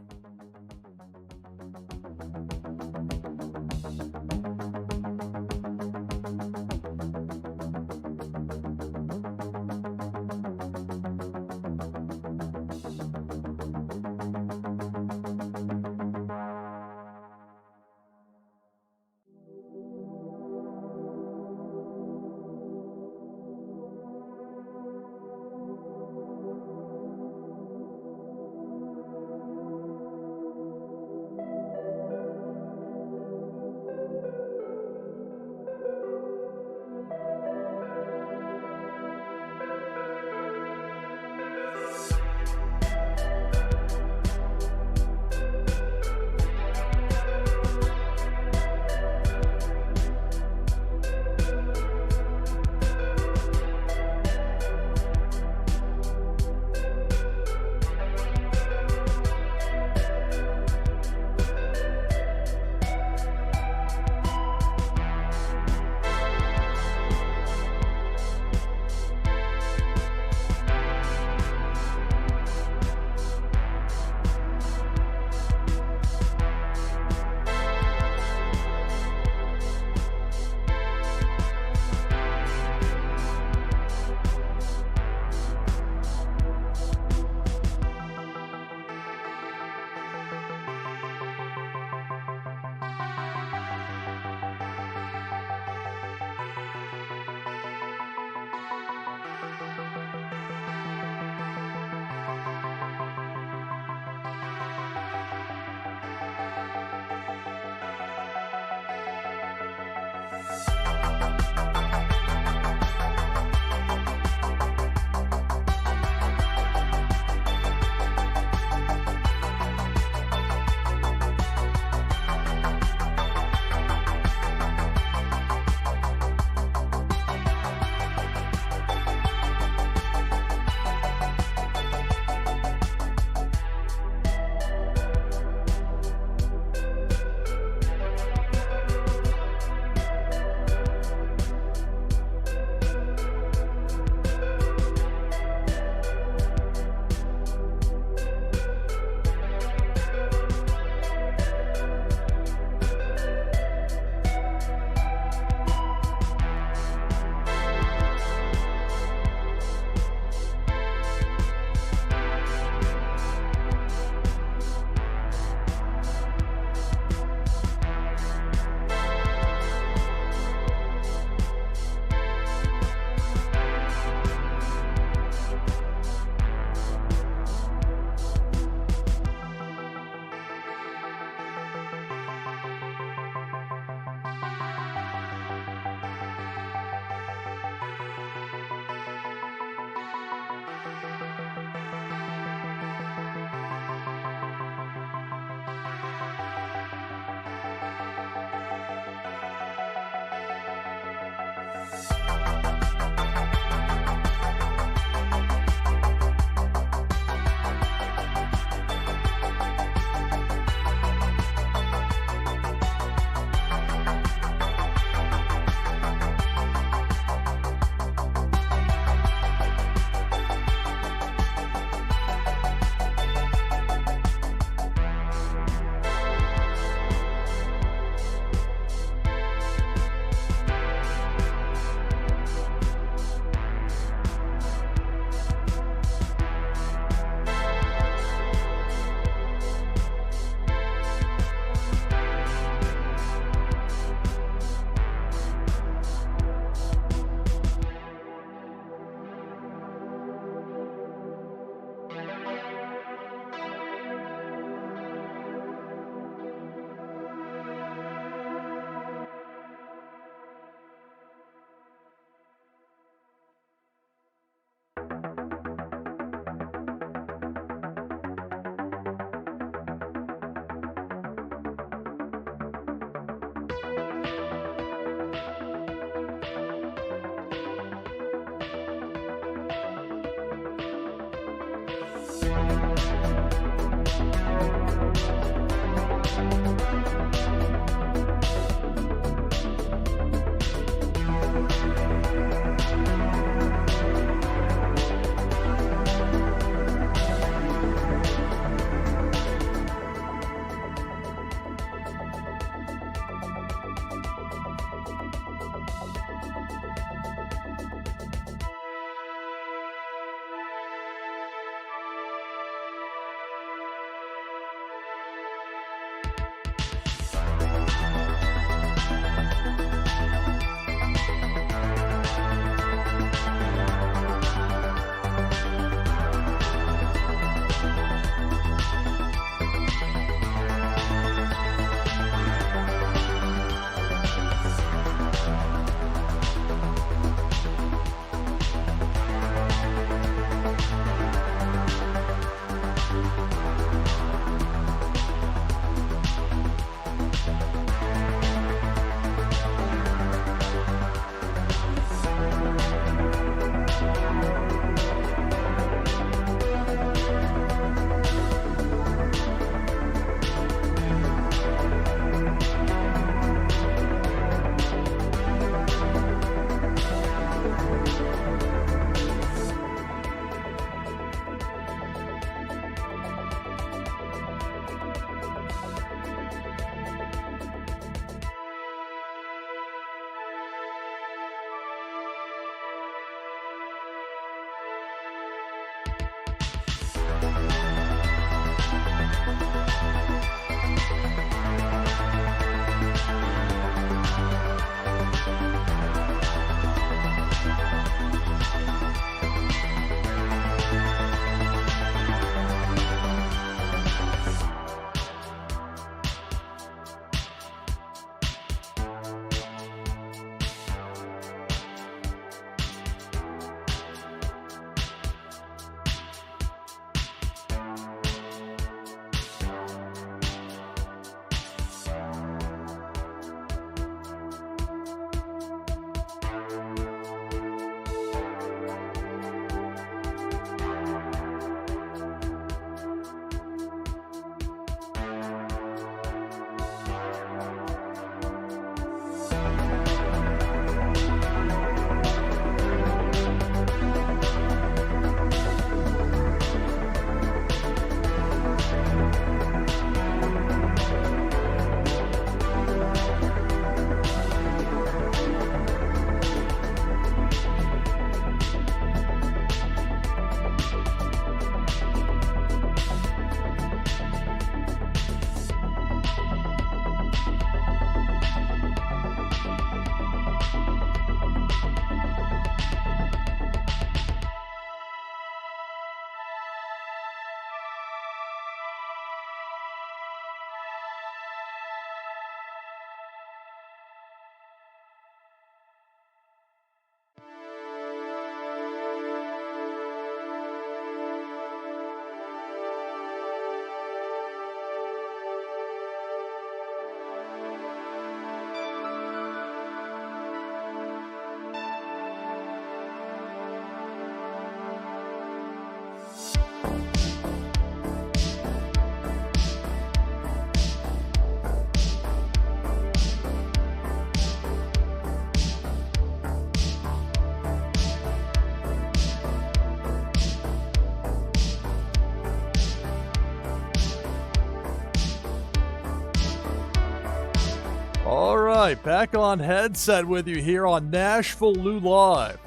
right, back on headset with you here on NashvilleLou Live.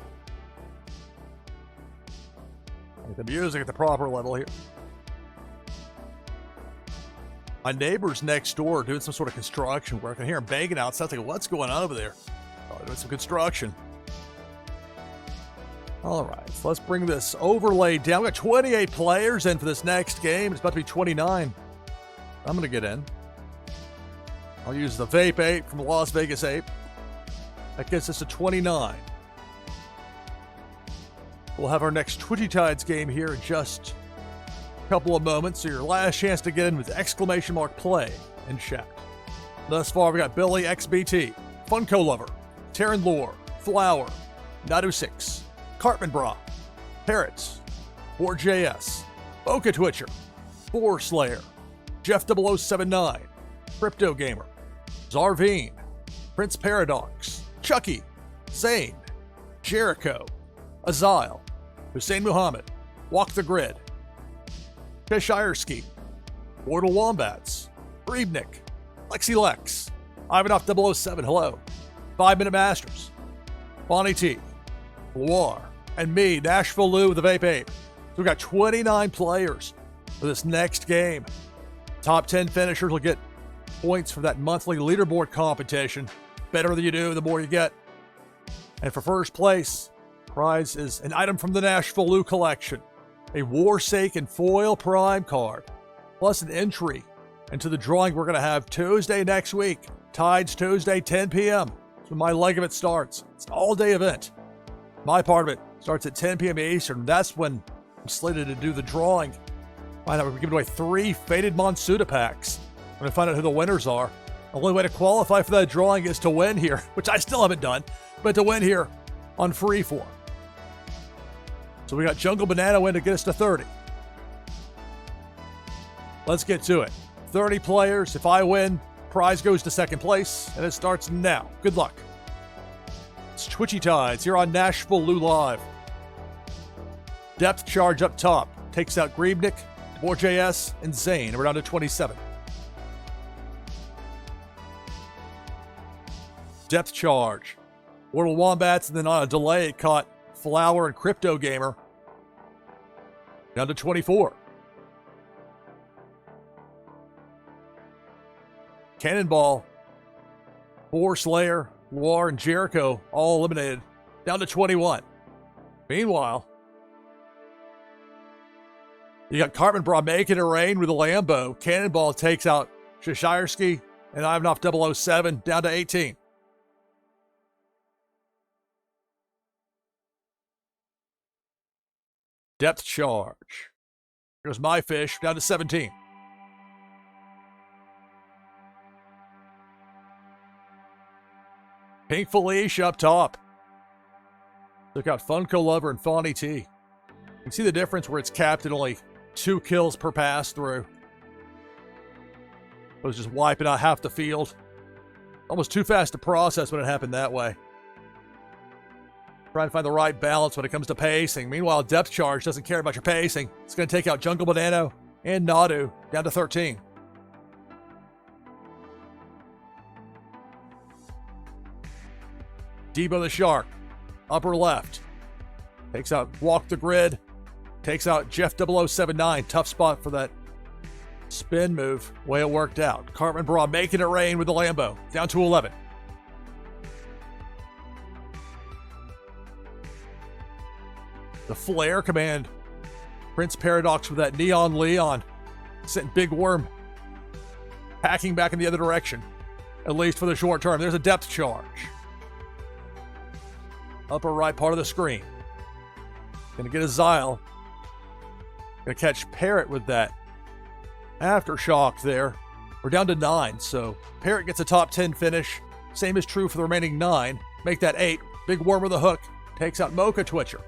Get the music at the proper level here. My neighbor's next door doing some sort of construction work. I hear him banging outside. Like, what's going on over there? Oh, doing some construction. All right, so let's bring this overlay down. We got 28 players in for this next game. It's about to be 29. I'm going to get in. I'll use the Vape Ape from Las Vegas Ape. That gets us to 29. We'll have our next Twitchy Tides game here in just a couple of moments. So your last chance to get in with exclamation mark play in chat. Thus far, we got Billy XBT, Funko Lover, Terran Lore, Flower, Nadu6, Cartman Bra, Parrots, 4JS, Boca Twitcher, Boar Slayer, Jeff 0079, Crypto Gamer, Zarveen, Prince Paradox, Chucky, Zane, Jericho, Azile, Hussein Muhammad, Walk the Grid, Cheshireski, Mortal Wombats, Breebnik, Lexi Lex, Ivanov 007, hello, 5 Minute Masters, Bonnie T, Loire, and me, NashvilleLou with the Vape Ape. So we've got 29 players for this next game. Top 10 finishers will get points for that monthly leaderboard competition. Better than you do, the more you get. And for first place, prize is an item from the NashvilleLou collection, a Warsaken foil prime card, plus an entry into the drawing we're going to have Tuesday next week. Tides Tuesday, 10 p.m. That's when my leg of it starts. It's an all-day event. My part of it starts at 10 p.m. Eastern. That's when I'm slated to do the drawing. Find out we're giving away 3 Faded Monsuda packs. I'm going to find out who the winners are. The only way to qualify for that drawing is to win here, which I still haven't done, but to win here on Freeform. So we got Jungle Banana win to get us to 30. Let's get to it. 30 players. If I win, prize goes to second place, and it starts now. Good luck. It's Twitchy Tides here on NashvilleLou Live. Depth charge up top. Takes out Greebnik, 4JS, and Zane. We're down to 27. Depth charge. Mortal Wombats, and then on a delay, it caught Flower and Crypto Gamer. Down to 24. Cannonball, Boar Slayer, Loire, and Jericho all eliminated. Down to 21. Meanwhile, you got Cartman Bra making it rain with a Lambo. Cannonball takes out Cheshireski and Ivanov 007 down to 18. Depth charge. Here's my fish down to 17. Pink Felicia up top. Took out Funko Lover and Fawny T. You can see the difference where it's capped at only 2 kills per pass through. It was just wiping out half the field. Almost too fast to process when it happened that way. Trying to find the right balance when it comes to pacing. Meanwhile, Depth Charge doesn't care about your pacing. It's going to take out Jungle Banana and Nadu down to 13. Debo the Shark, upper left. Takes out Walk the Grid. Takes out Jeff 0079. Tough spot for that spin move. Way it worked out. Cartman Bra making it rain with the Lambo. Down to 11. The Flare command. Prince Paradox with that Neon Leon. Sent Big Worm hacking back in the other direction. At least for the short term. There's a depth charge. Upper right part of the screen. Gonna get a Zile. Gonna catch Parrot with that Aftershock there. We're down to 9, so Parrot gets a top 10 finish. Same is true for the remaining 9. Make that 8. Big Worm with a hook. Takes out Mocha Twitcher.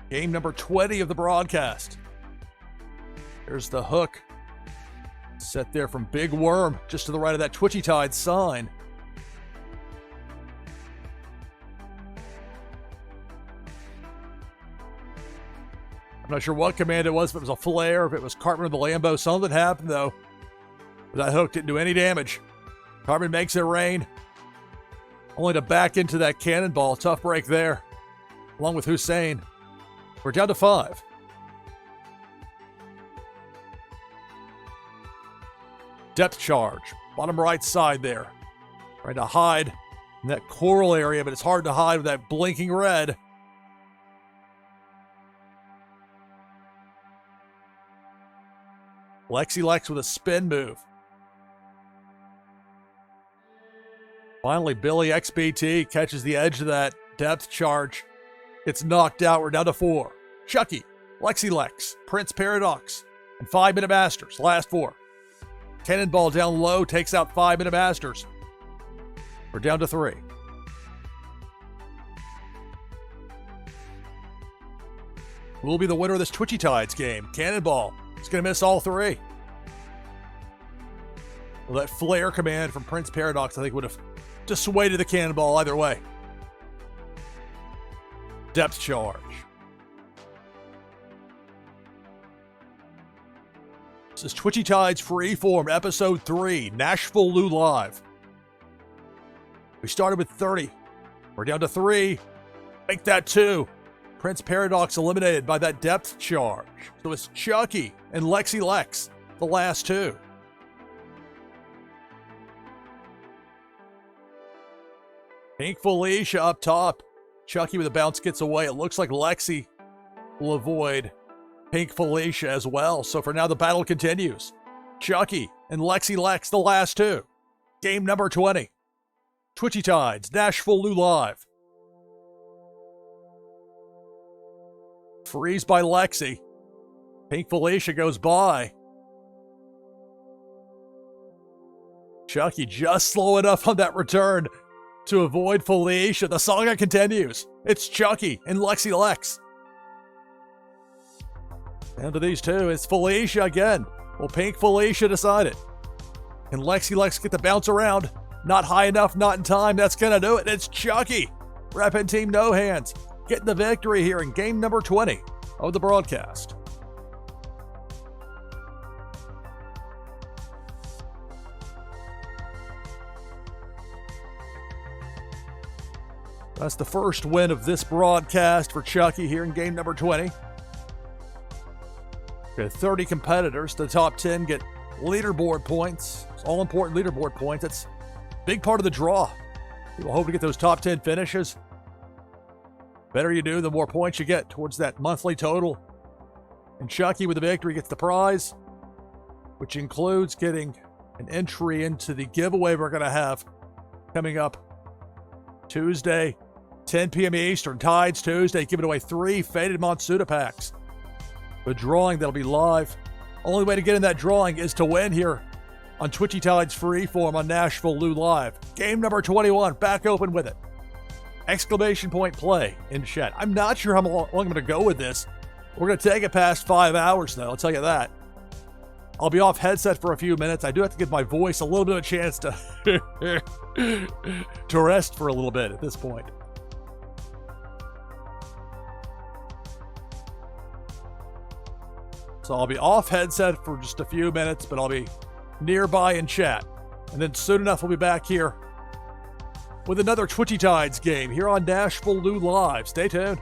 Game number 20 of the broadcast. There's the hook. Set there from Big Worm, just to the right of that Twitchy Tide sign. I'm not sure what command it was, if it was a flare, if it was Cartman or the Lambo. Something happened, though. But that hook didn't do any damage. Carmen makes it rain. Only to back into that cannonball. Tough break there. Along with Hussein. We're down to 5. Depth charge. Bottom right side there. Trying to hide in that coral area, but it's hard to hide with that blinking red. Lexi Lex with a spin move. Finally, Billy XBT catches the edge of that depth charge. It's knocked out. We're down to 4. Chucky, Lexi Lex, Prince Paradox, and 5-Minute Masters. Last 4. Cannonball down low takes out 5-Minute Masters. We're down to 3. Who will be the winner of this Twitchy Tides game? Cannonball. He's going to miss all 3. Well, that flare command from Prince Paradox, I think, would have dissuaded the cannonball either way. Depth charge. This is Twitchy Tides Freeform, Episode 3, NashvilleLou Live. We started with 30. We're down to 3. Make that 2. Prince Paradox eliminated by that depth charge. So it's Chucky and Lexi Lex, the last 2. Pink Felicia up top. Chucky with a bounce gets away. It looks like Lexi will avoid Pink Felicia as well. So for now, the battle continues. Chucky and Lexi Lex, the last 2. Game number 20. Twitchy Tides, NashvilleLou Live. Freeze by Lexi. Pink Felicia goes by. Chucky just slow enough on that return to avoid Felicia. The saga continues. It's Chucky and Lexi Lex. Down to these 2. It's Felicia again. Will Pink Felicia decide it? Can Lexi Lex get the bounce around? Not high enough, not in time. That's going to do it. It's Chucky. Reppin' Team No Hands getting the victory here in game number 20 of the broadcast. That's the first win of this broadcast for Chucky here in game number 20. We had 30 competitors. The top 10 get leaderboard points. It's all important leaderboard points. That's a big part of the draw. People hope to get those top 10 finishes. Better you do, the more points you get towards that monthly total. And Chucky with the victory gets the prize, which includes getting an entry into the giveaway we're going to have coming up Tuesday, 10 p.m. Eastern, Tides Tuesday, giving away 3 Faded Monsuda packs. The drawing that'll be live. Only way to get in that drawing is to win here on Twitchy Tides Freeform on NashvilleLou Live. Game number 21, back open with it. Exclamation point play in chat. I'm not sure how long I'm going to go with this. We're going to take it past 5 hours, though. I'll tell you that. I'll be off headset for a few minutes. I do have to give my voice a little bit of a chance to to rest for a little bit at this point. So I'll be off headset for just a few minutes, but I'll be nearby in chat. And then soon enough, we'll be back here with another Twitchy Tides game here on NashvilleLou Live. Stay tuned.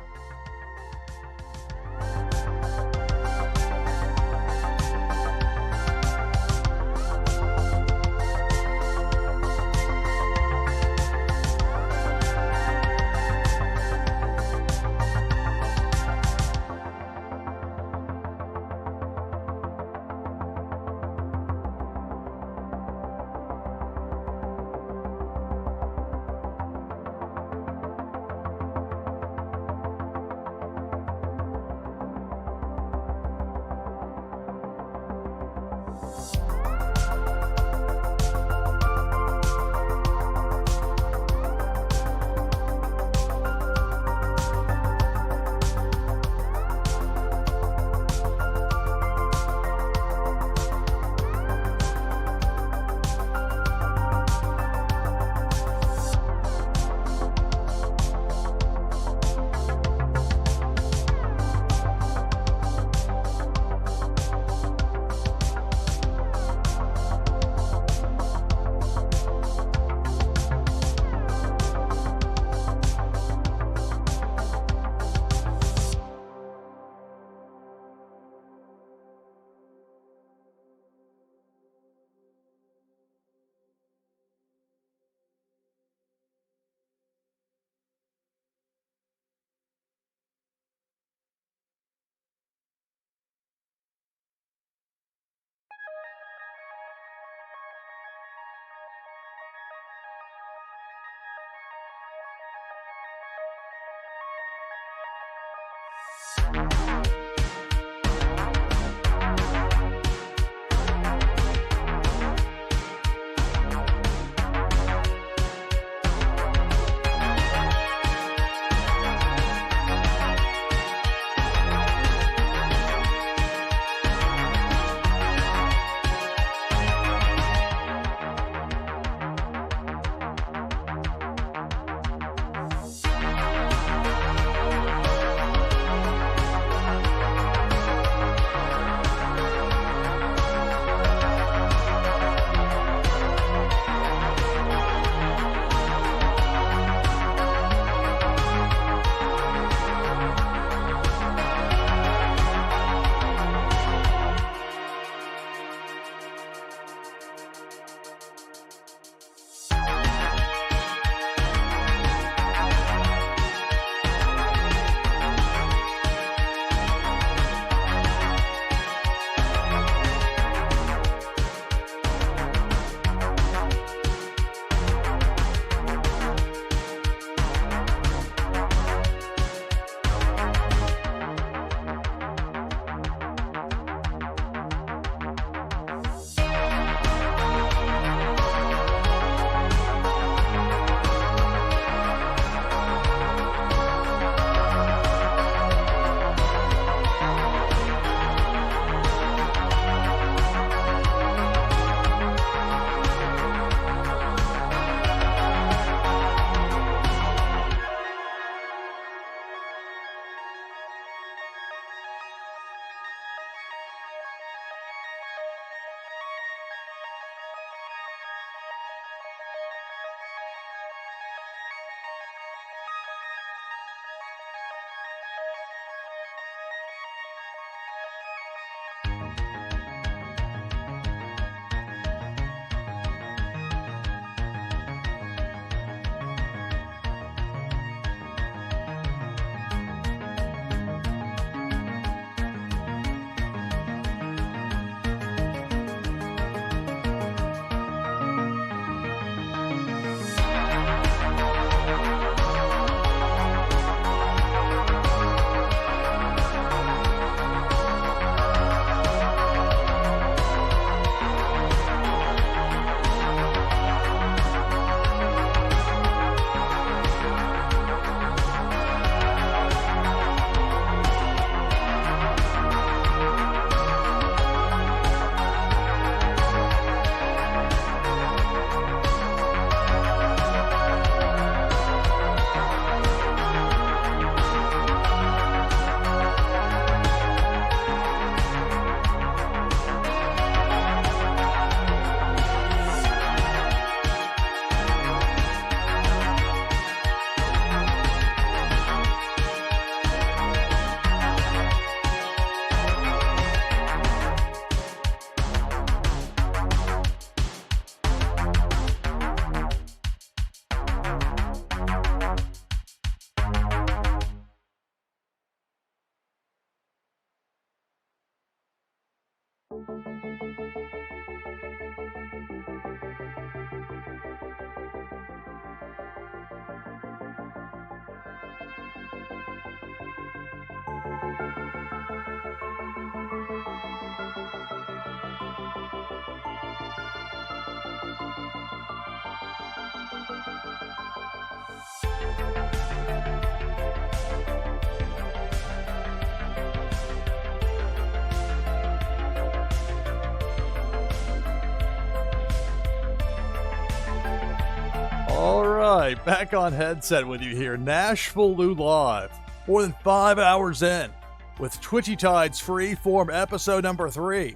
All right, back on headset with you here. NashvilleLou Live. More than 5 hours in with Twitchy Tides Freeform episode number 3.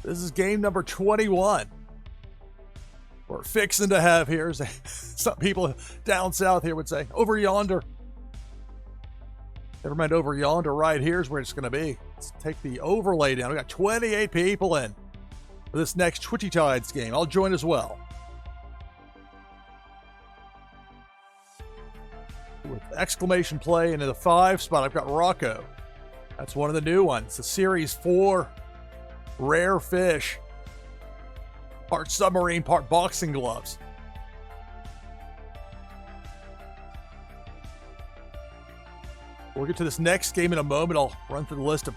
This is game number 21. We're fixing to have here, some people down south here would say, over yonder. Never mind, over yonder, right here's where it's going to be. Let's take the overlay down. We got 28 people in for this next Twitchy Tides game. I'll join as well. With exclamation play into the 5 spot, I've got Rocco. That's one of the new ones. The Series 4 rare fish. Part submarine, part boxing gloves. We'll get to this next game in a moment. I'll run through the list of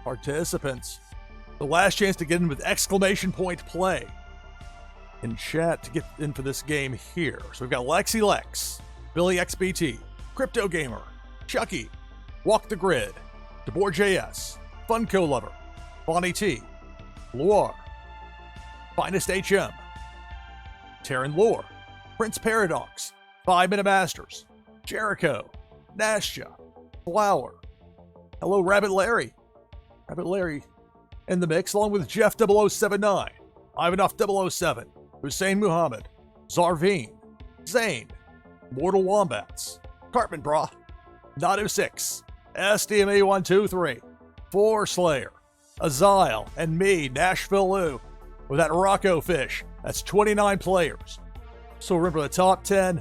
participants. The last chance to get in with exclamation point play in chat to get in for this game here. So we've got Lexi Lex, Billy XBT, Crypto Gamer, Chucky, Walk the Grid, DeBoer JS, Funko Lover, Bonnie T, Loire, Finest HM, Taryn Lore, Prince Paradox, 5 Minute Masters, Jericho, Nastia, Flower, Hello Rabbit Larry in the mix, along with Jeff 0079, Ivanov 007, Hussein Muhammad, Zarveen, Zane, Mortal Wombats, Cartman Bra, Nadu6, SDMA123, 4 Slayer, Azile, and me, NashvilleLou, with that Rocco fish. That's 29 players. So remember the top 10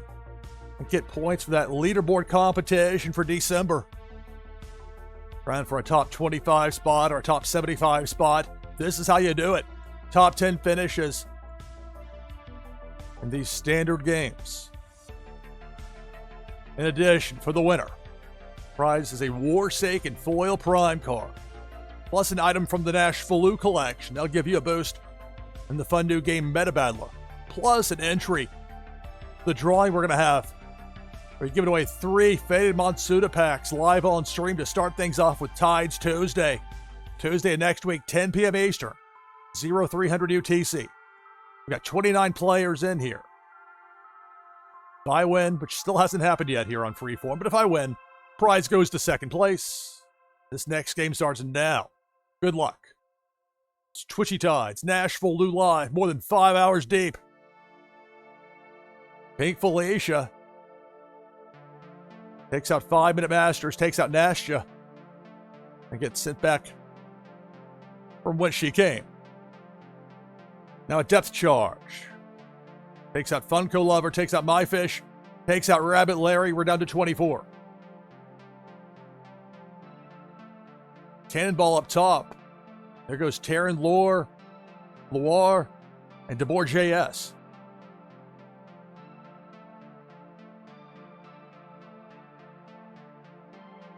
and get points for that leaderboard competition for December. Trying for a top 25 spot or a top 75 spot. This is how you do it. Top 10 finishes in these standard games. In addition, for the winner, prize is a Warsaken foil prime card, plus an item from the NashvilleLou collection. They'll give you a boost in the fun new game Meta Battler, plus an entry to the drawing we're going to have. We're giving away 3 Faded Monsuda packs live on stream to start things off with Tides Tuesday. Tuesday of next week, 10 p.m. Eastern, 0300 UTC. We've got 29 players in here. If I win, which still hasn't happened yet here on Freeform, but if I win, prize goes to second place. This next game starts now. Good luck. It's Twitchy Tides, NashvilleLou Live, more than 5 hours deep. Pink Felicia takes out 5 Minute Masters, takes out Nastia, and gets sent back from whence she came. Now a depth charge. Takes out Funko Lover, takes out My Fish, takes out Rabbit Larry. We're down to 24. Cannonball up top. There goes Taryn Lore, Loire, and DeBoer JS.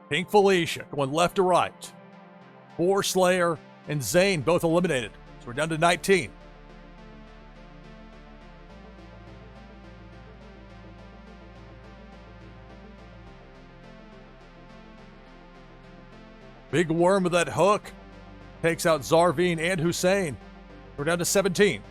Pink Felicia going left to right. 4 Slayer and Zane both eliminated. So we're down to 19. Big Worm with that hook takes out Zarveen and Hussein. We're down to 17.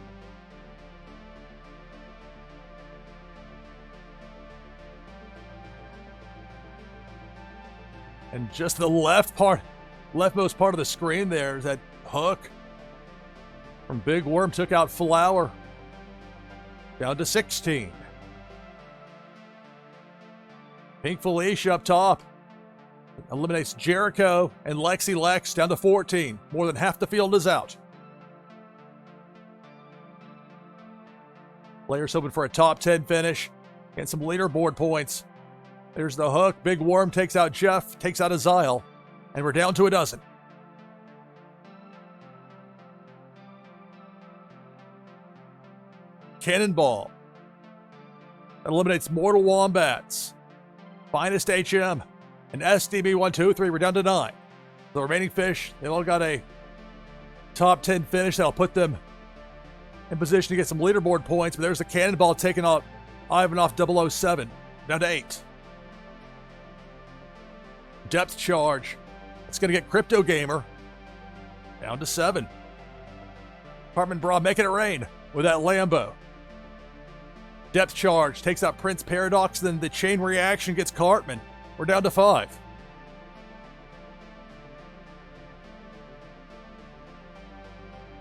And just the leftmost part of the screen there is that hook from Big Worm took out Flower. Down to 16. Pink Felicia up top. Eliminates Jericho and Lexi Lex down to 14. More than half the field is out. Players hoping for a top 10 finish and some leaderboard points. There's the hook. Big Worm takes out Jeff, takes out Azile, and we're down to a dozen. Cannonball eliminates Mortal Wombats. Finest HM and SDB 123. We're down to 9. The remaining fish, they all got a top 10 finish. That'll put them in position to get some leaderboard points. But there's a cannonball taking off Ivanov 007. Down to 8. Depth charge. It's going to get Crypto Gamer down to 7. Hartman Bra making it rain with that Lambo. Depth charge takes out Prince Paradox. Then the chain reaction gets Cartman. We're down to 5.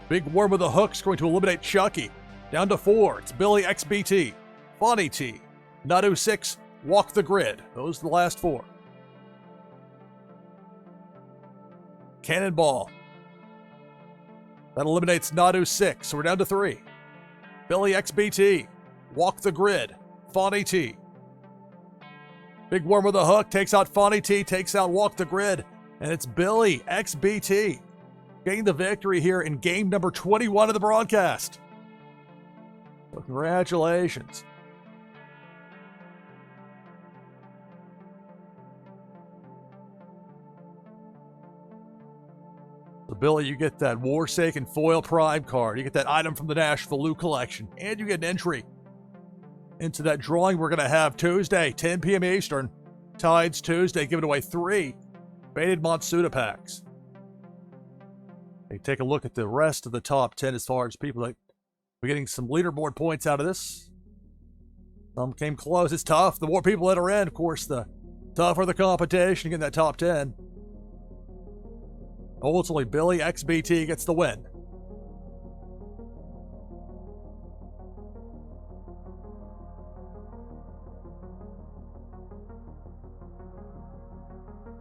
Big Worm with a hook's going to eliminate Chucky. Down to 4. It's Billy XBT. Fonny T. Nadu 6. Walk the Grid. Those are the last 4. Cannonball. That eliminates Nadu 6, so we're down to 3. Billy XBT. Walk the Grid. Fonny T. Big Worm with a hook takes out Fonny T, takes out Walk the Grid, and it's Billy XBT getting the victory here in game number 21 of the broadcast. So congratulations. So Billy, you get that Warsaken Foil Prime card. You get that item from the NashvilleLou collection. And you get an entry into that drawing we're going to have Tuesday, 10 p.m. Eastern. Tides Tuesday, giving away 3 Baited Monsuda packs. Hey, take a look at the rest of the top 10 as far as people that we're getting some leaderboard points out of this. Some came close. It's tough. The more people that are in, of course, the tougher the competition to get in that top 10. Ultimately, Billy XBT gets the win.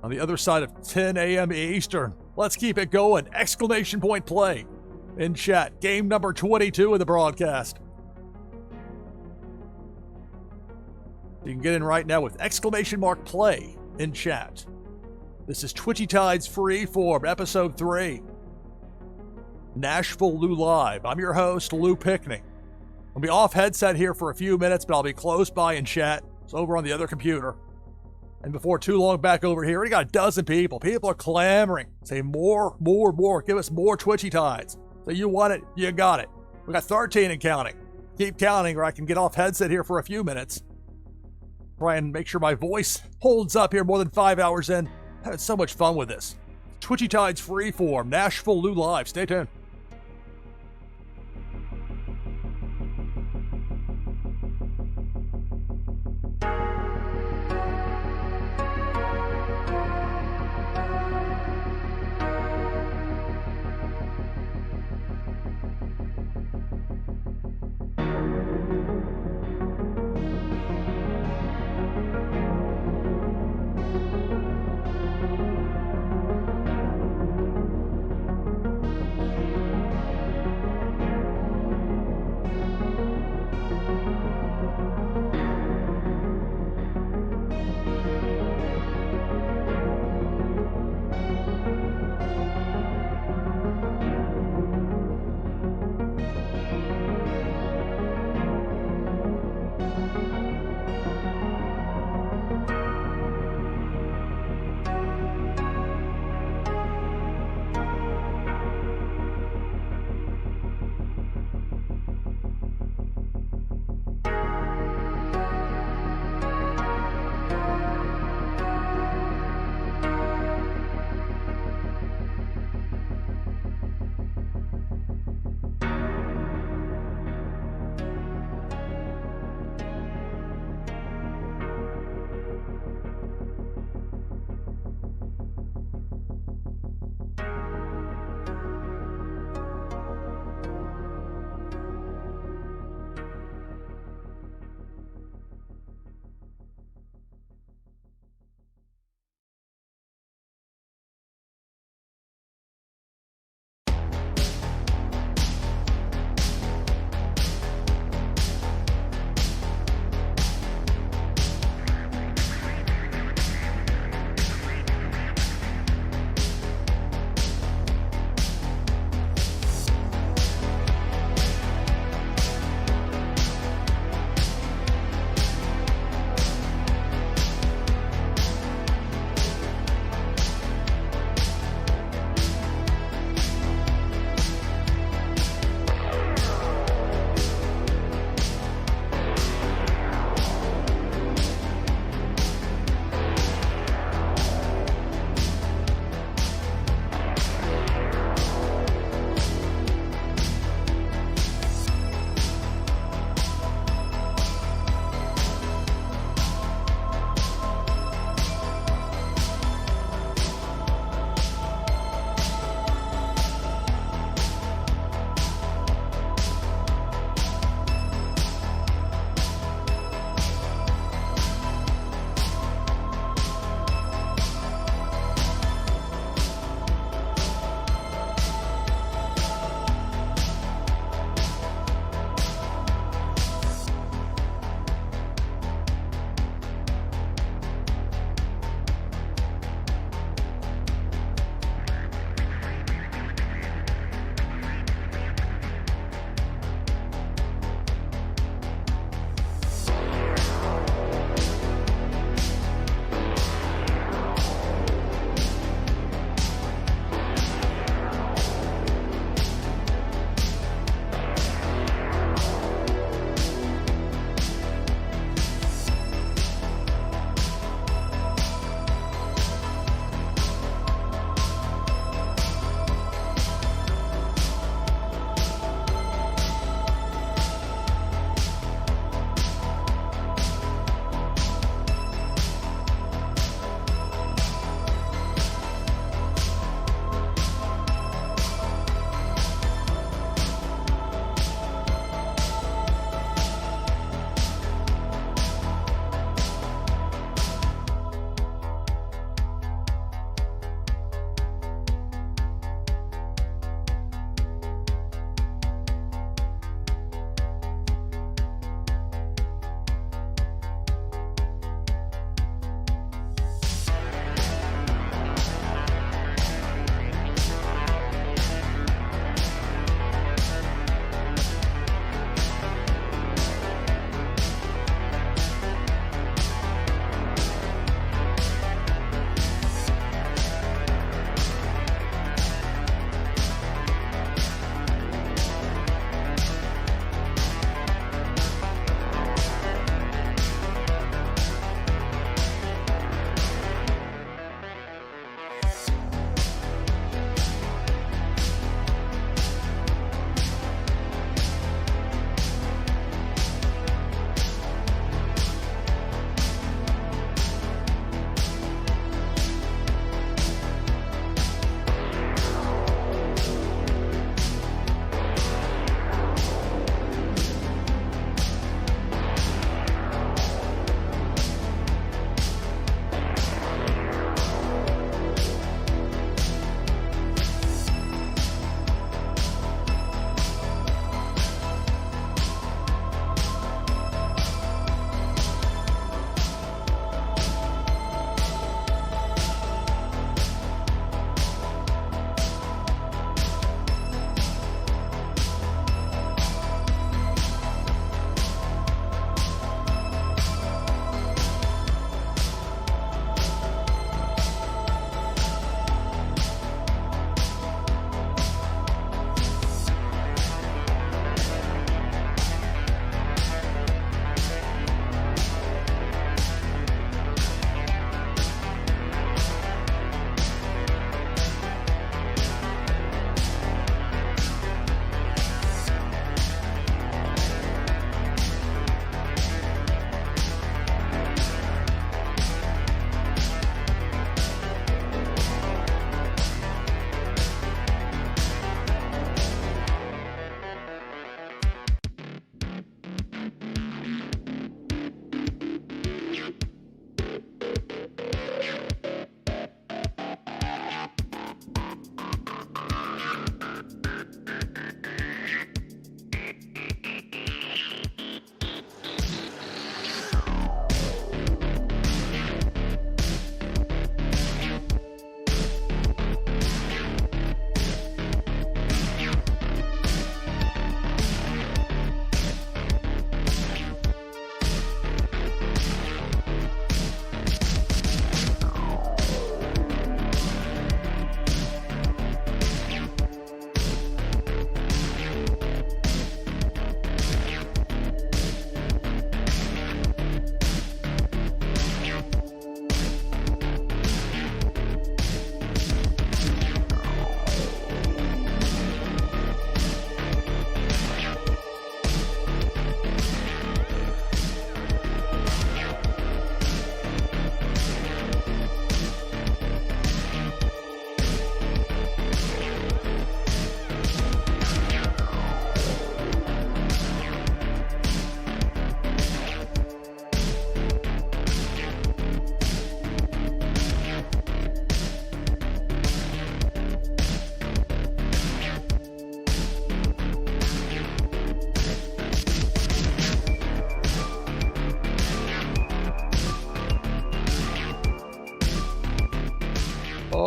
On the other side of 10 a.m. Eastern, let's keep it going. Exclamation point play in chat. Game number 22 of the broadcast. You can get in right now with exclamation mark play in chat. This is Twitchy Tides Freeform, Episode 3. NashvilleLou Live. I'm your host, Lou Pickney. I'll be off headset here for a few minutes, but I'll be close by in chat. It's over on the other computer. And before too long, back over here, we got a dozen people. People are clamoring. Say more, more, more. Give us more Twitchy Tides. So you want it, you got it. We got 13 and counting. Keep counting or I can get off headset here for a few minutes. Try and make sure my voice holds up here more than 5 hours in. Having so much fun with this. Twitchy Tides Freeform, NashvilleLou Live. Stay tuned.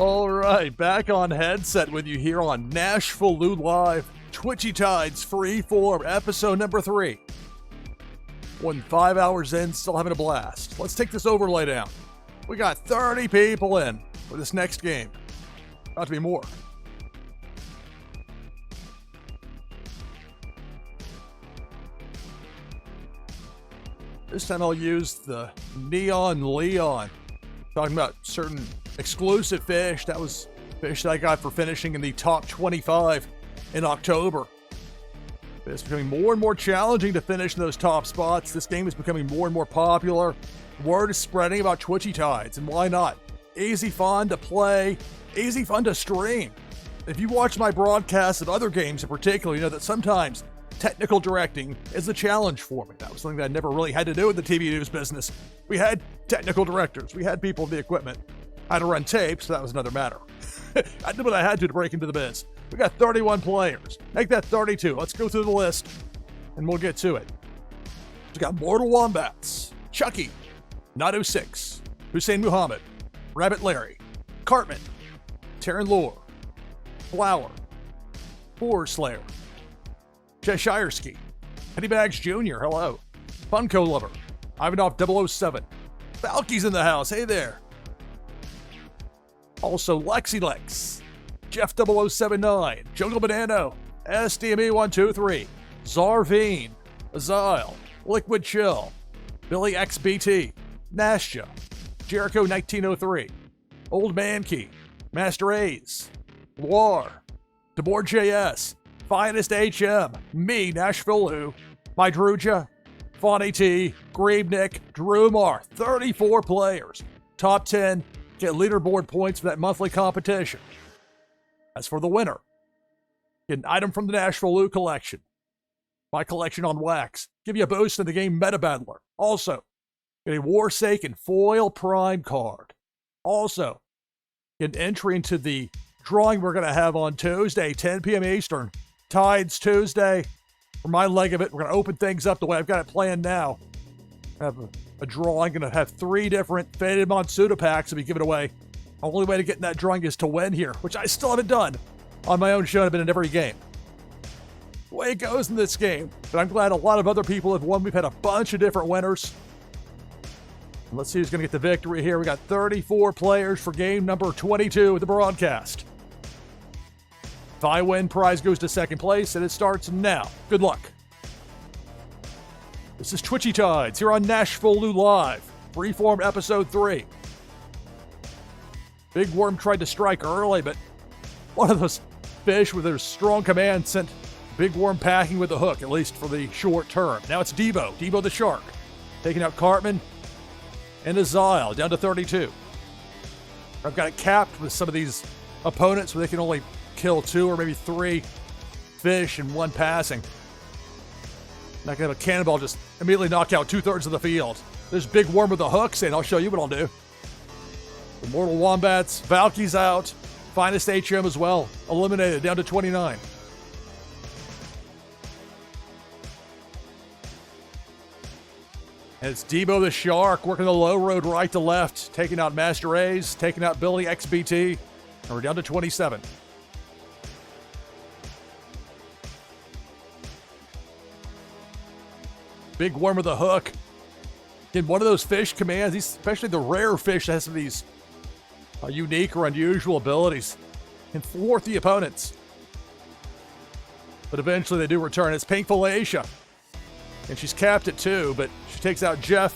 All right, back on headset with you here on NashvilleLou Live, Twitchy Tides Freeform, episode number 3. 5 hours in, still having a blast. Let's take this overlay down. We got 30 people in for this next game. About to be more. This time I'll use the Neon Leon. Talking about certain exclusive fish. That was fish that I got for finishing in the top 25 in October. It's becoming more and more challenging to finish in those top spots. This game is becoming more and more popular. Word is spreading about Twitchy Tides, and why not? Easy fun to play, easy fun to stream. If you watch my broadcasts of other games in particular, you know that sometimes technical directing is a challenge for me. That was something that I never really had to do in the TV news business. We had technical directors. We had people with the equipment. I had to run tapes, so that was another matter. I did what I had to break into the biz. We got 31 players. Make that 32. Let's go through the list, and we'll get to it. We got Mortal Wombats, Chucky, Nado 6, Hussein Muhammad, Rabbit Larry, Cartman, Taryn Lore, Flower, Horror Slayer, Cheshireski, Pennybags Jr., hello, Funko Lover, Ivanov 007, Falky's in the house, hey there. Also Lexi Lex, Jeff 0079, Jungle Banano, SDME 123, Zarveen, Azile, Liquid Chill, Billy XBT, Nashja, Jericho 1903, Old Man Key, Master A's, War, DeBoer JS, Finest HM, me, NashvilleLou, my Druja, Fonny T, Griebnick, Drumar, 34 players. Top 10, get leaderboard points for that monthly competition. As for the winner, get an item from the NashvilleLou collection. My collection on wax. Give you a boost in the game Meta Battler. Also, get a Warsaken foil prime card. Also, get an entry into the drawing we're going to have on Tuesday, 10 p.m. Eastern. Tides Tuesday. For my leg of it, we're going to open things up the way I've got it planned now. I have a drawing. Going to have 3 different Faded Monsuda packs to be given away. Only way to get in that drawing is to win here, which I still haven't done on my own show. I've been in every game. The way it goes in this game, but I'm glad a lot of other people have won. We've had a bunch of different winners. And let's see who's going to get the victory here. We got 34 players for game number 22 of the broadcast. If I win, prize goes to second place, and it starts now. Good luck. This is Twitchy Tides here on NashvilleLou Live, Freeform episode 3. Big Worm tried to strike early, but one of those fish with their strong command sent Big Worm packing with the hook, at least for the short term. Now it's Debo the Shark, taking out Cartman and Azile, down to 32. I've got it capped with some of these opponents where they can only kill 2 or maybe 3 fish in one passing. Not gonna have a cannonball just immediately knock out 2/3 of the field. There's Big Worm with the hook saying, I'll show you what I'll do. The Mortal Wombats, Valky's out, Finest HM as well, eliminated down to 29. And it's Debo the Shark working the low road right to left, taking out Master A's, taking out Billy XBT, and we're down to 27. Big Worm with a hook. In one of those fish commands, especially the rare fish that has some of these unique or unusual abilities, can thwart the opponents. But eventually they do return. It's Painful Asia. And she's capped at 2, but she takes out Jeff,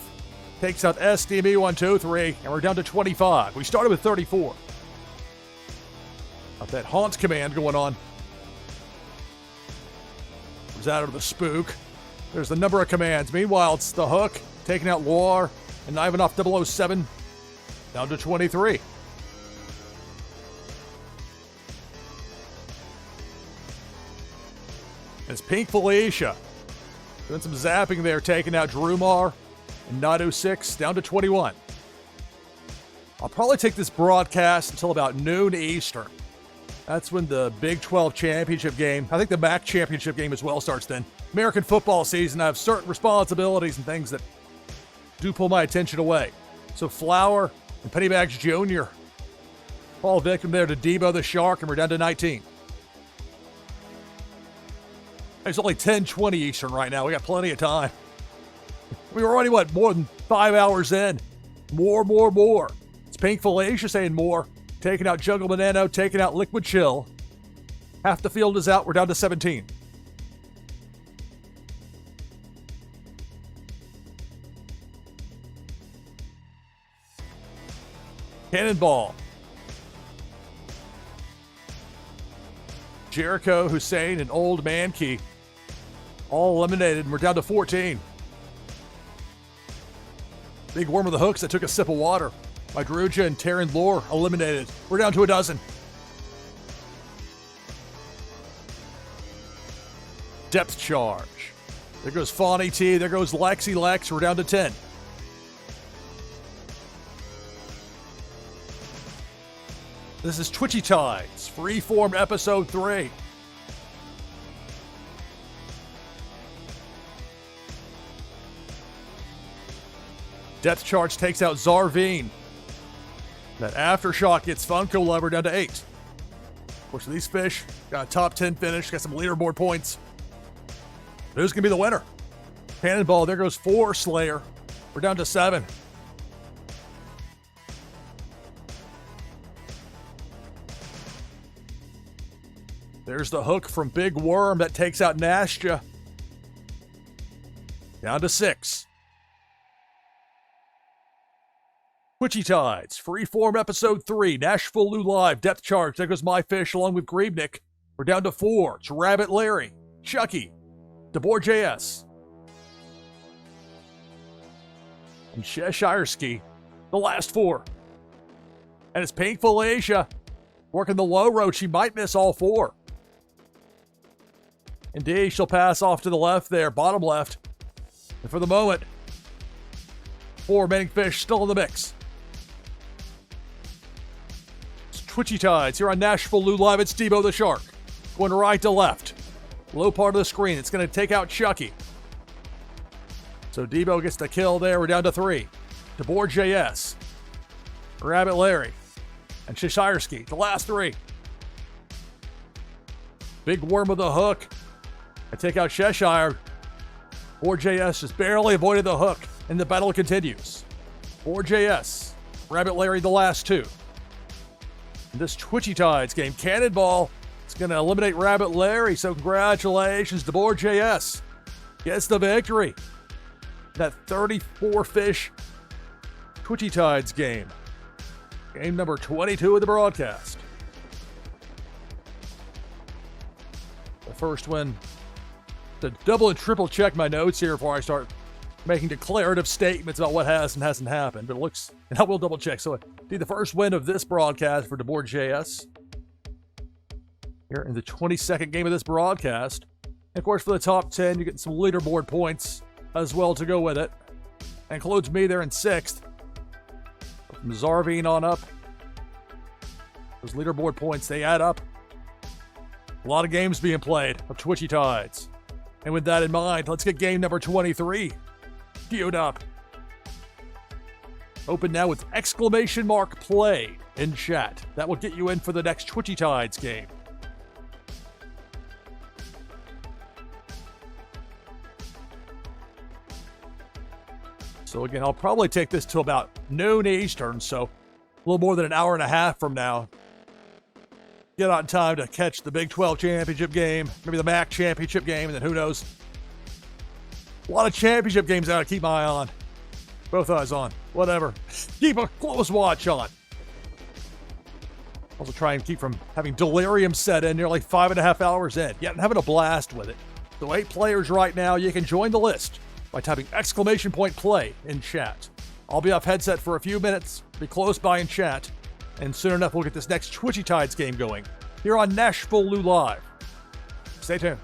takes out SDME 123, and we're down to 25. We started with 34. Got that Haunt command going on. Comes out of the spook. There's the number of commands. Meanwhile, it's the hook, taking out War and Ivanov 007, down to 23. It's Pink Felicia. Doing some zapping there, taking out Drumar and Nado 6, down to 21. I'll probably take this broadcast until about noon Eastern. That's when the Big 12 championship game, I think the MAC championship game as well, starts then. American football season, I have certain responsibilities and things that do pull my attention away. So Flower and Pennybags Jr. Fall victim there to Debo the Shark, and we're down to 19. It's only 10:20 Eastern right now. We got plenty of time. We were already, more than 5 hours in? More. It's Pink Felicia saying more. Taking out Jungle Banana, taking out Liquid Chill. Half the field is out. We're down to 17. Cannonball. Jericho, Hussein, and Old Mankey all eliminated, and we're down to 14. Big Worm of the Hooks that took a sip of water. Madruja and Terran Lore eliminated. We're down to a dozen. Depth charge. There goes Fawny T. There goes Lexi Lex. We're down to 10. This is Twitchy Tides, Freeform Episode 3. Depth charge takes out Zarveen. That Aftershock gets Funko Lover down to 8. Of course, these fish got a top 10 finish, got some leaderboard points. Who's going to be the winner? Cannonball, there goes 4 Slayer. We're down to 7. There's the hook from Big Worm that takes out Nashja. Down to 6. Twitchy Tides, Freeform Episode 3, NashvilleLou Live, Depth Charge. There goes My Fish along with Griebnick. We're down to 4. It's Rabbit Larry, Chucky, DeBoer JS, and Cheshireski, the last 4. And it's Painful Asia working the low road. She might miss all 4. Indeed, she'll pass off to the left there, bottom left. And for the moment, 4 remaining fish still in the mix. It's Twitchy Tides here on NashvilleLou Live. It's Debo the Shark. Going right to left. Low part of the screen. It's going to take out Chucky. So Debo gets the kill there. We're down to 3. DeBoer JS, Rabbit Larry, and Cheshireski, the last 3. Big Worm with the hook. I take out Cheshire. DeBoer JS just barely avoided the hook, and the battle continues. DeBoer JS, Rabbit Larry, the last 2. In this Twitchy Tides game, Cannonball is going to eliminate Rabbit Larry, so congratulations, DeBoer JS gets the victory. That 34-fish Twitchy Tides game. Game number 22 of the broadcast. The first win. To double and triple check my notes here before I start making declarative statements about what has and hasn't happened. But it looks, and I will double check. So the first win of this broadcast for DeBoer JS. Here in the 22nd game of this broadcast. And of course, for the top 10, you get some leaderboard points as well to go with it. That includes me there in 6th. From Zarveen on up. Those leaderboard points, they add up. A lot of games being played of Twitchy Tides. And with that in mind, let's get game number 23 queued up. Open now with !play in chat. That will get you in for the next Twitchy Tides game. So again, I'll probably take this to about noon Eastern, so a little more than an hour and a half from now. Get out in time to catch the Big 12 championship game, maybe the MAC championship game, and then who knows. A lot of championship games I gotta keep my eye on. Both eyes on. Whatever. Keep a close watch on. Also try and keep from having delirium set in nearly 5.5 hours in. Yet I'm having a blast with it. So 8 players right now. You can join the list by typing !play in chat. I'll be off headset for a few minutes, be close by in chat, and soon enough we'll get this next Twitchy Tides game going here on NashvilleLou Live. Stay tuned.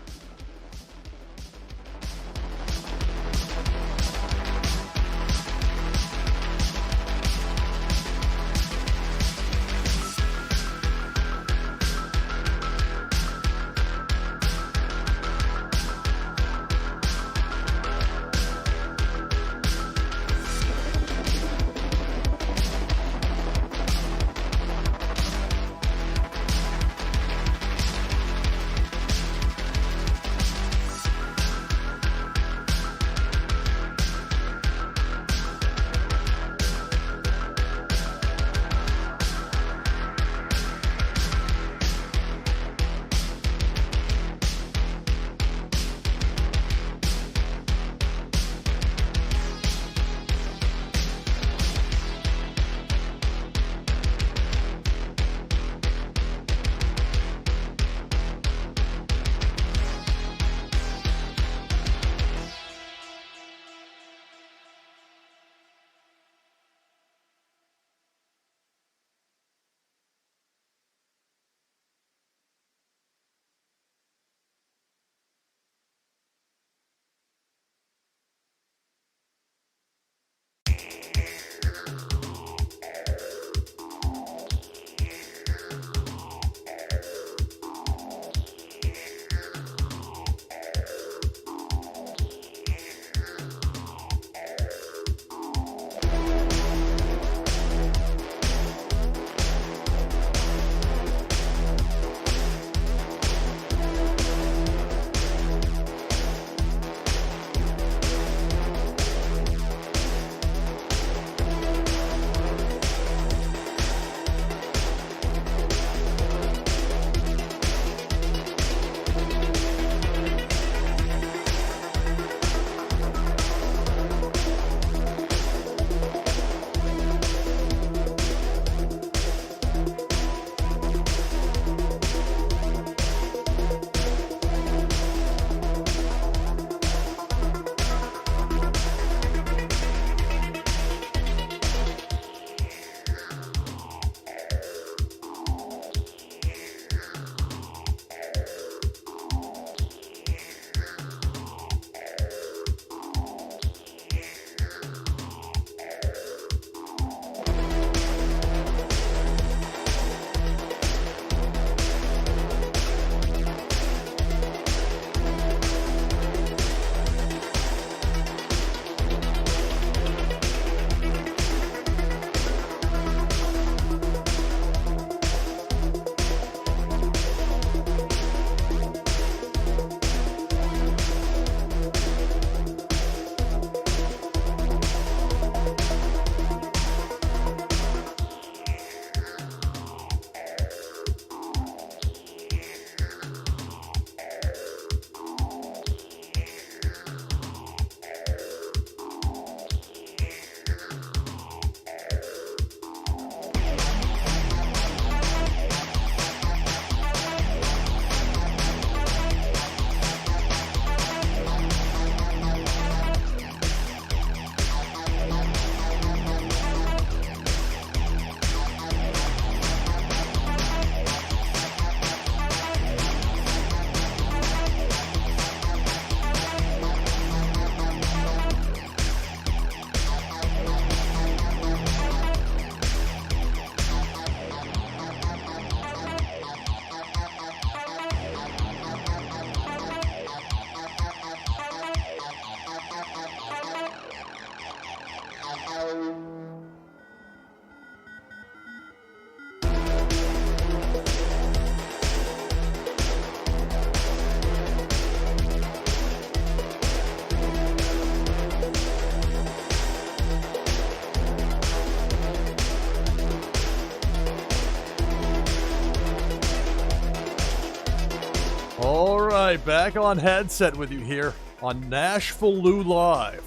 All right, back on headset with you here on NashvilleLou Live.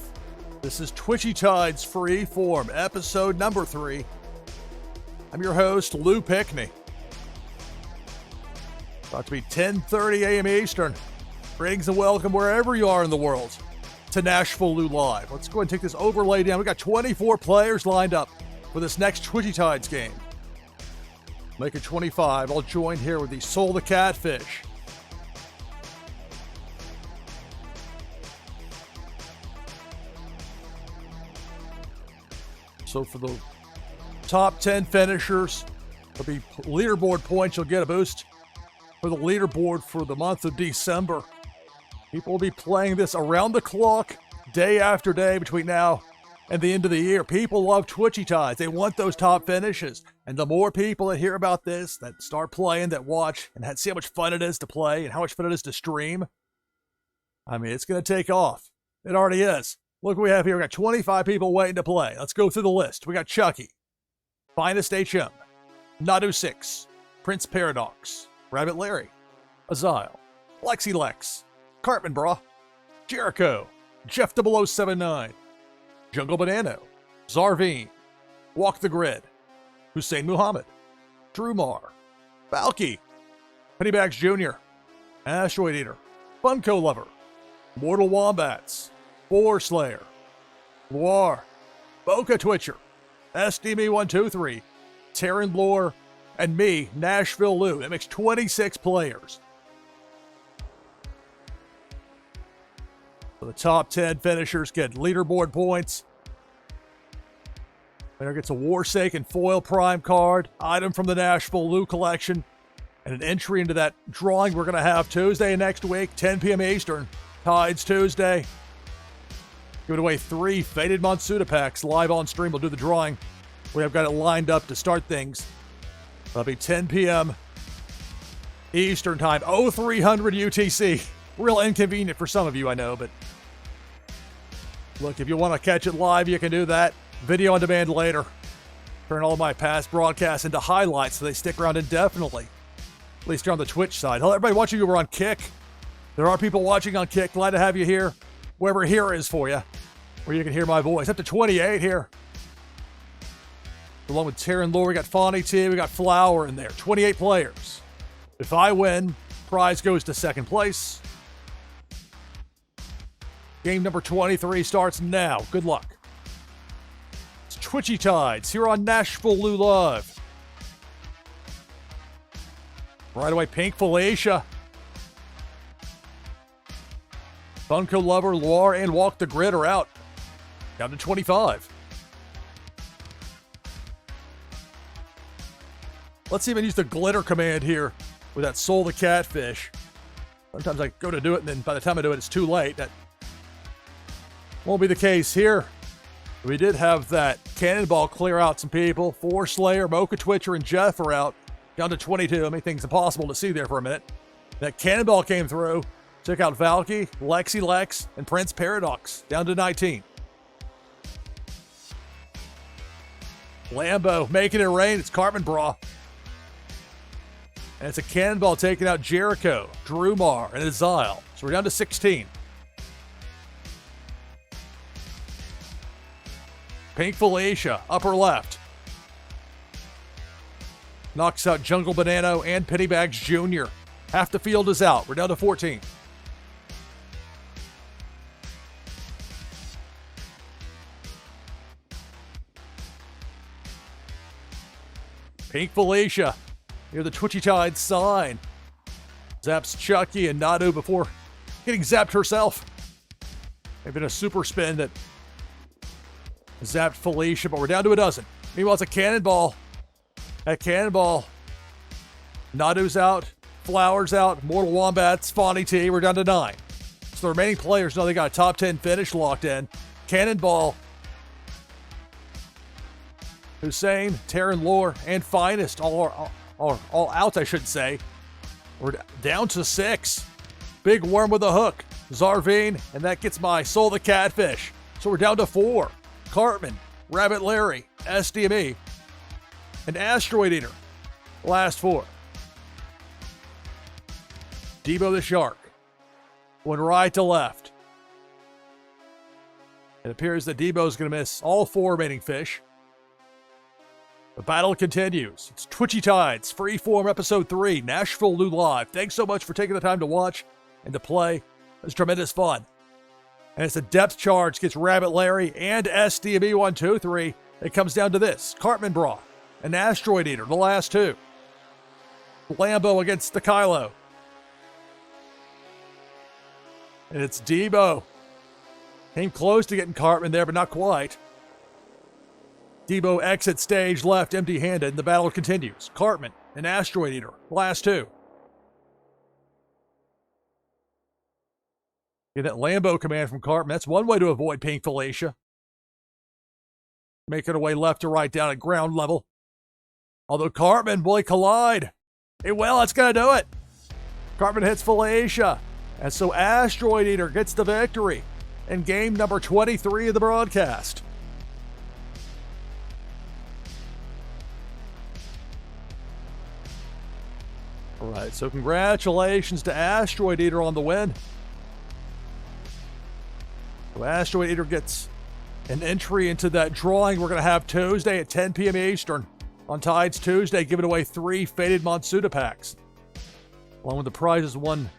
This is Twitchy Tide's Freeform, episode number 3. I'm your host, Lou Pickney. About to be 10:30 a.m. Eastern. Greetings and welcome wherever you are in the world to NashvilleLou Live. Let's go ahead and take this overlay down. We got 24 players lined up for this next Twitchy Tides game. Make it 25. I'll join here with the Soul the Catfish. So for the top 10 finishers, there'll be leaderboard points. You'll get a boost for the leaderboard for the month of December. People will be playing this around the clock, day after day between now and the end of the year. People love Twitchy Tides. They want those top finishes. And the more people that hear about this, that start playing, that watch, and see how much fun it is to play and how much fun it is to stream, I mean, it's going to take off. It already is. Look what we have here. We got 25 people waiting to play. Let's go through the list. We got Chucky, Finest HM, Nadu 6, Prince Paradox, Rabbit Larry, Azile, Lexi Lex, Cartman Bra, Jericho, Jeff 0079, Jungle Banano, Zarveen, Walk the Grid, Hussein Muhammad, Drumar, Balky, Pennybags Jr., Asteroid Eater, Funko Lover, Mortal Wombats, Boar Slayer, Loire, Boca Twitcher, SDME123, Terran Lore, and me, NashvilleLou. That makes 26 players. So the top 10 finishers get leaderboard points. Winner gets a Warsaken foil prime card, item from the NashvilleLou collection, and an entry into that drawing we're going to have Tuesday next week, 10 p.m. Eastern, Tides Tuesday. Giving away 3 Faded Monsuda packs live on stream. We'll do the drawing. We have got it lined up to start things. That'll be 10 p.m. Eastern time, 0300 UTC. Real inconvenient for some of you, I know, but look, if you want to catch it live, you can do that. Video on demand later. Turn all my past broadcasts into highlights so they stick around indefinitely. At least here on the Twitch side. Hello, everybody watching over on Kick. There are people watching on Kick. Glad to have you here. Wherever here is for you, where you can hear my voice. Up to 28 here. Along with Terran Lore, we got Fawny T, we got Flower in there. 28 players. If I win, prize goes to second place. Game number 23 starts now. Good luck. It's Twitchy Tides here on NashvilleLou Live. Right away, Pink Felicia. Funko Lover, Loire, and Walk the Grid are out. Down to 25. Let's even use the glitter command here with that Soul the Catfish. Sometimes I go to do it, and then by the time I do it, it's too late. That won't be the case here. We did have that Cannonball clear out some people. 4 Slayer, Mocha Twitcher, and Jeff are out. Down to 22. I mean, things impossible to see there for a minute. That Cannonball came through. Check out Valky, Lexi Lex, and Prince Paradox, down to 19. Lambo making it rain. It's Cartman Bra. And it's a Cannonball taking out Jericho, Drumar, and Azile. So we're down to 16. Pink Felicia, upper left. Knocks out Jungle Banano and Pennybags Jr. Half the field is out. We're down to 14. Pink Felicia, near the Twitchy Tide sign. Zaps Chucky and Nadu before getting zapped herself. They've been a super spin that zapped Felicia, but we're down to a dozen. Meanwhile, it's a Cannonball. That Cannonball. Nadu's out. Flowers out. Mortal Wombats. Fawny T. We're down to 9. So the remaining players know they got a top 10 finish locked in. Cannonball. Hussein, Terran Lore, and Finest all out, I should say. We're down to 6. Big Worm with a hook. Zarveen, and that gets my Soul the Catfish. So we're down to 4. Cartman, Rabbit Larry, SDME, and Asteroid Eater. Last 4. Debo the Shark. Going right to left. It appears that Debo's going to miss all 4 remaining fish. The battle continues. It's Twitchy Tides, Freeform Episode 3, NashvilleLou Live. Thanks so much for taking the time to watch and to play. It's tremendous fun. And it's a depth charge against Rabbit Larry and SDME123. It comes down to this. Cartman Bra, an Asteroid Eater, the last 2. Lambo against the Kylo. And it's Debo. Came close to getting Cartman there, but not quite. Debo exits stage left empty-handed, and the battle continues. Cartman, an Asteroid Eater, last 2. Get that Lambo command from Cartman. That's one way to avoid Pink Felicia. Making her way left to right down at ground level. Although Cartman, will he collide? Hey, well, that's going to do it. Cartman hits Felicia. And so Asteroid Eater gets the victory in game number 23 of the broadcast. All right, so congratulations to Asteroid Eater on the win. So Asteroid Eater gets an entry into that drawing we're going to have Tuesday at 10 p.m. Eastern on Tides Tuesday, giving away 3 Faded Monsuda packs, along with the prizes won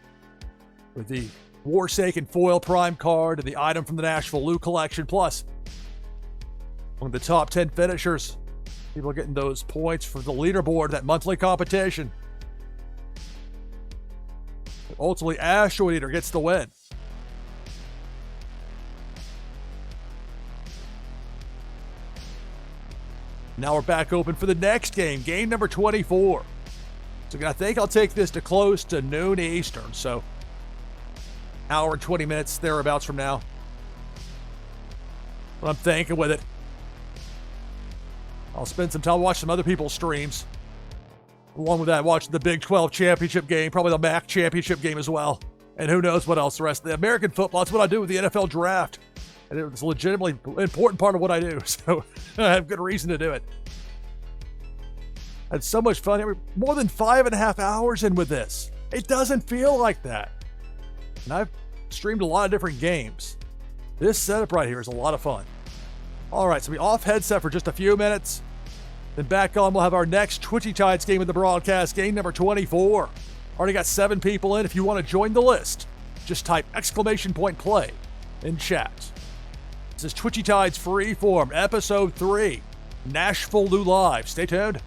with the Warsaken Foil Prime card and the item from the NashvilleLou collection, plus one of the top 10 finishers. People are getting those points for the leaderboard, that monthly competition. But ultimately, Asteroid Eater gets the win. Now we're back open for the next game, game number 24. So I think I'll take this to close to noon Eastern, so hour and 20 minutes thereabouts from now. What I'm thinking with it. I'll spend some time watching some other people's streams. Along with that, watching the Big 12 championship game, probably the MAC championship game as well. And who knows what else, the rest of the American football. That's what I do with the NFL draft. And it's a legitimately important part of what I do. So I have good reason to do it. I had so much fun. More than 5.5 hours in with this. It doesn't feel like that. And I've streamed a lot of different games. This setup right here is a lot of fun. All right, so we off headset for just a few minutes. Then back on, we'll have our next Twitchy Tides game of the broadcast, game number 24. Already got 7 people in. If you want to join the list, just type !play in chat. This is Twitchy Tides Freeform, Episode 3, NashvilleLou Live. Stay tuned.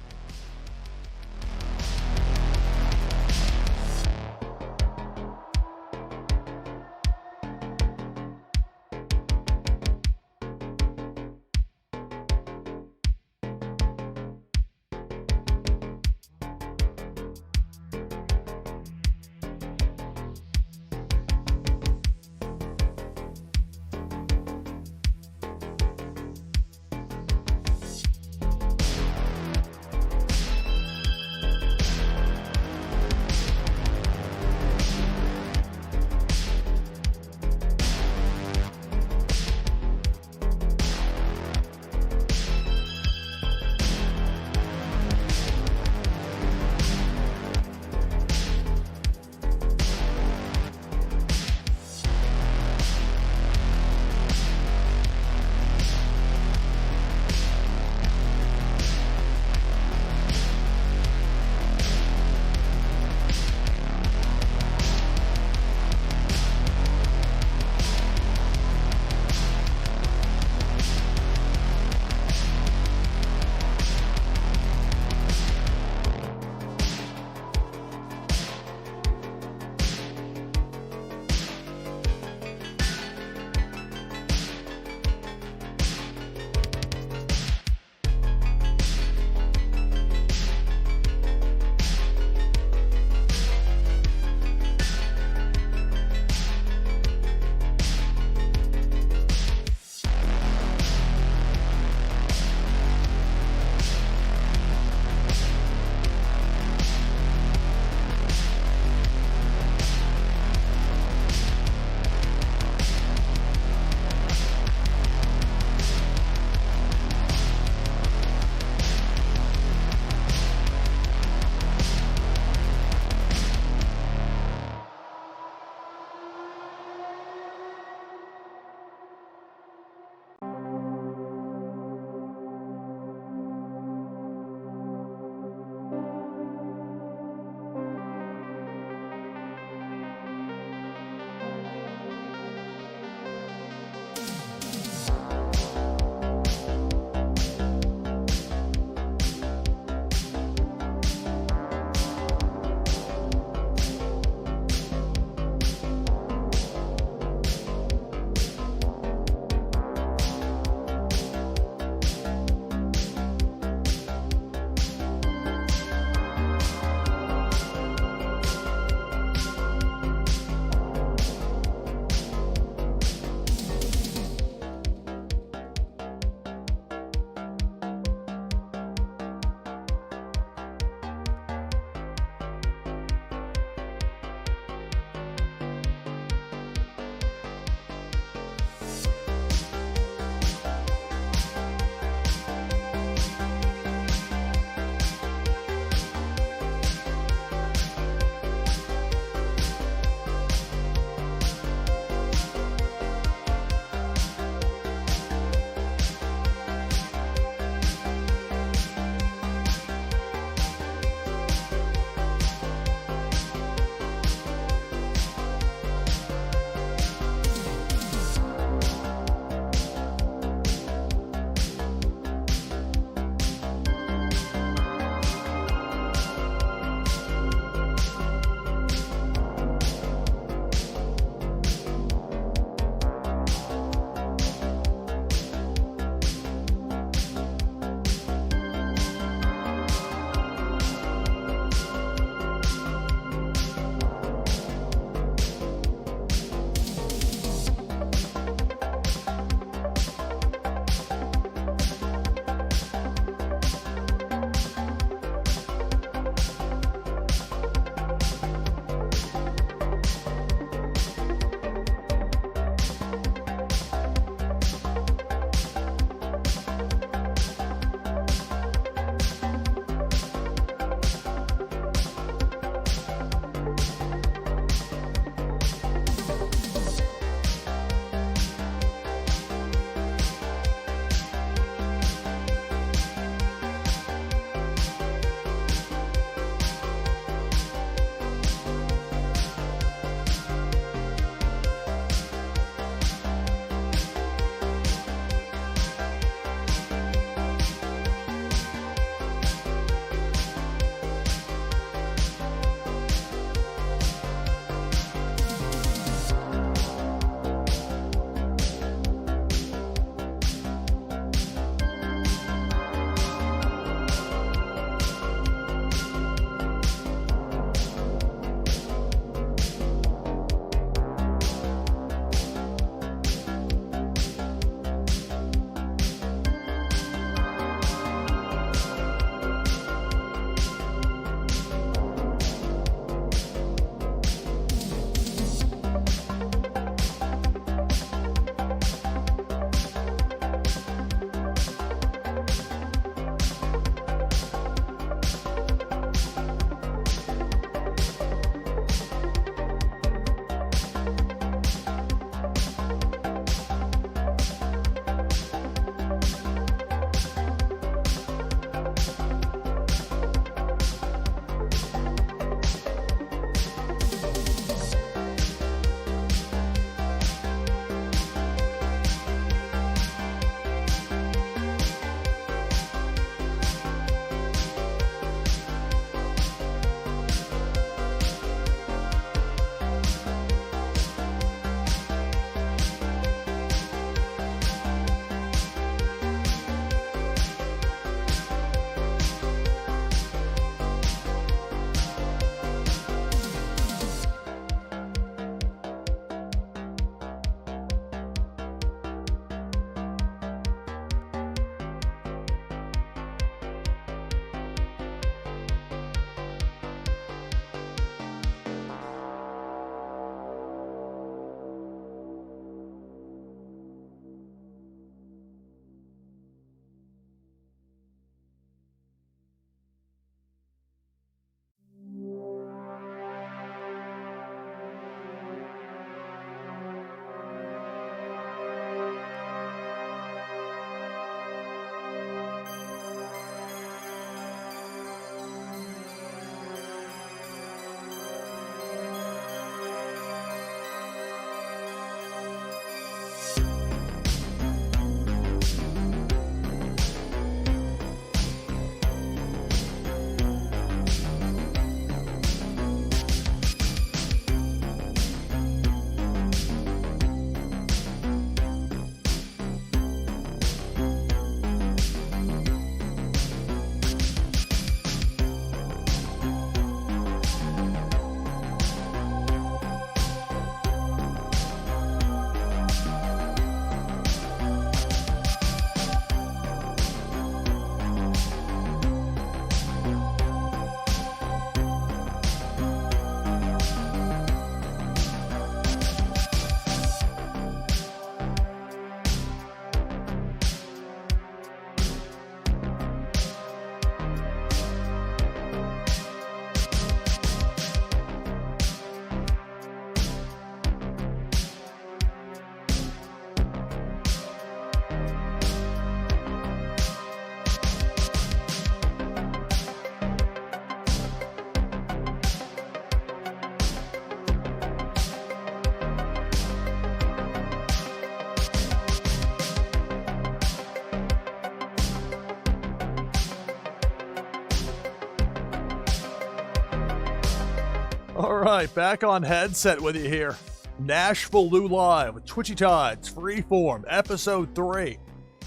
All right, back on headset with you here. NashvilleLou Live with Twitchy Tides, Freeform, Episode 3.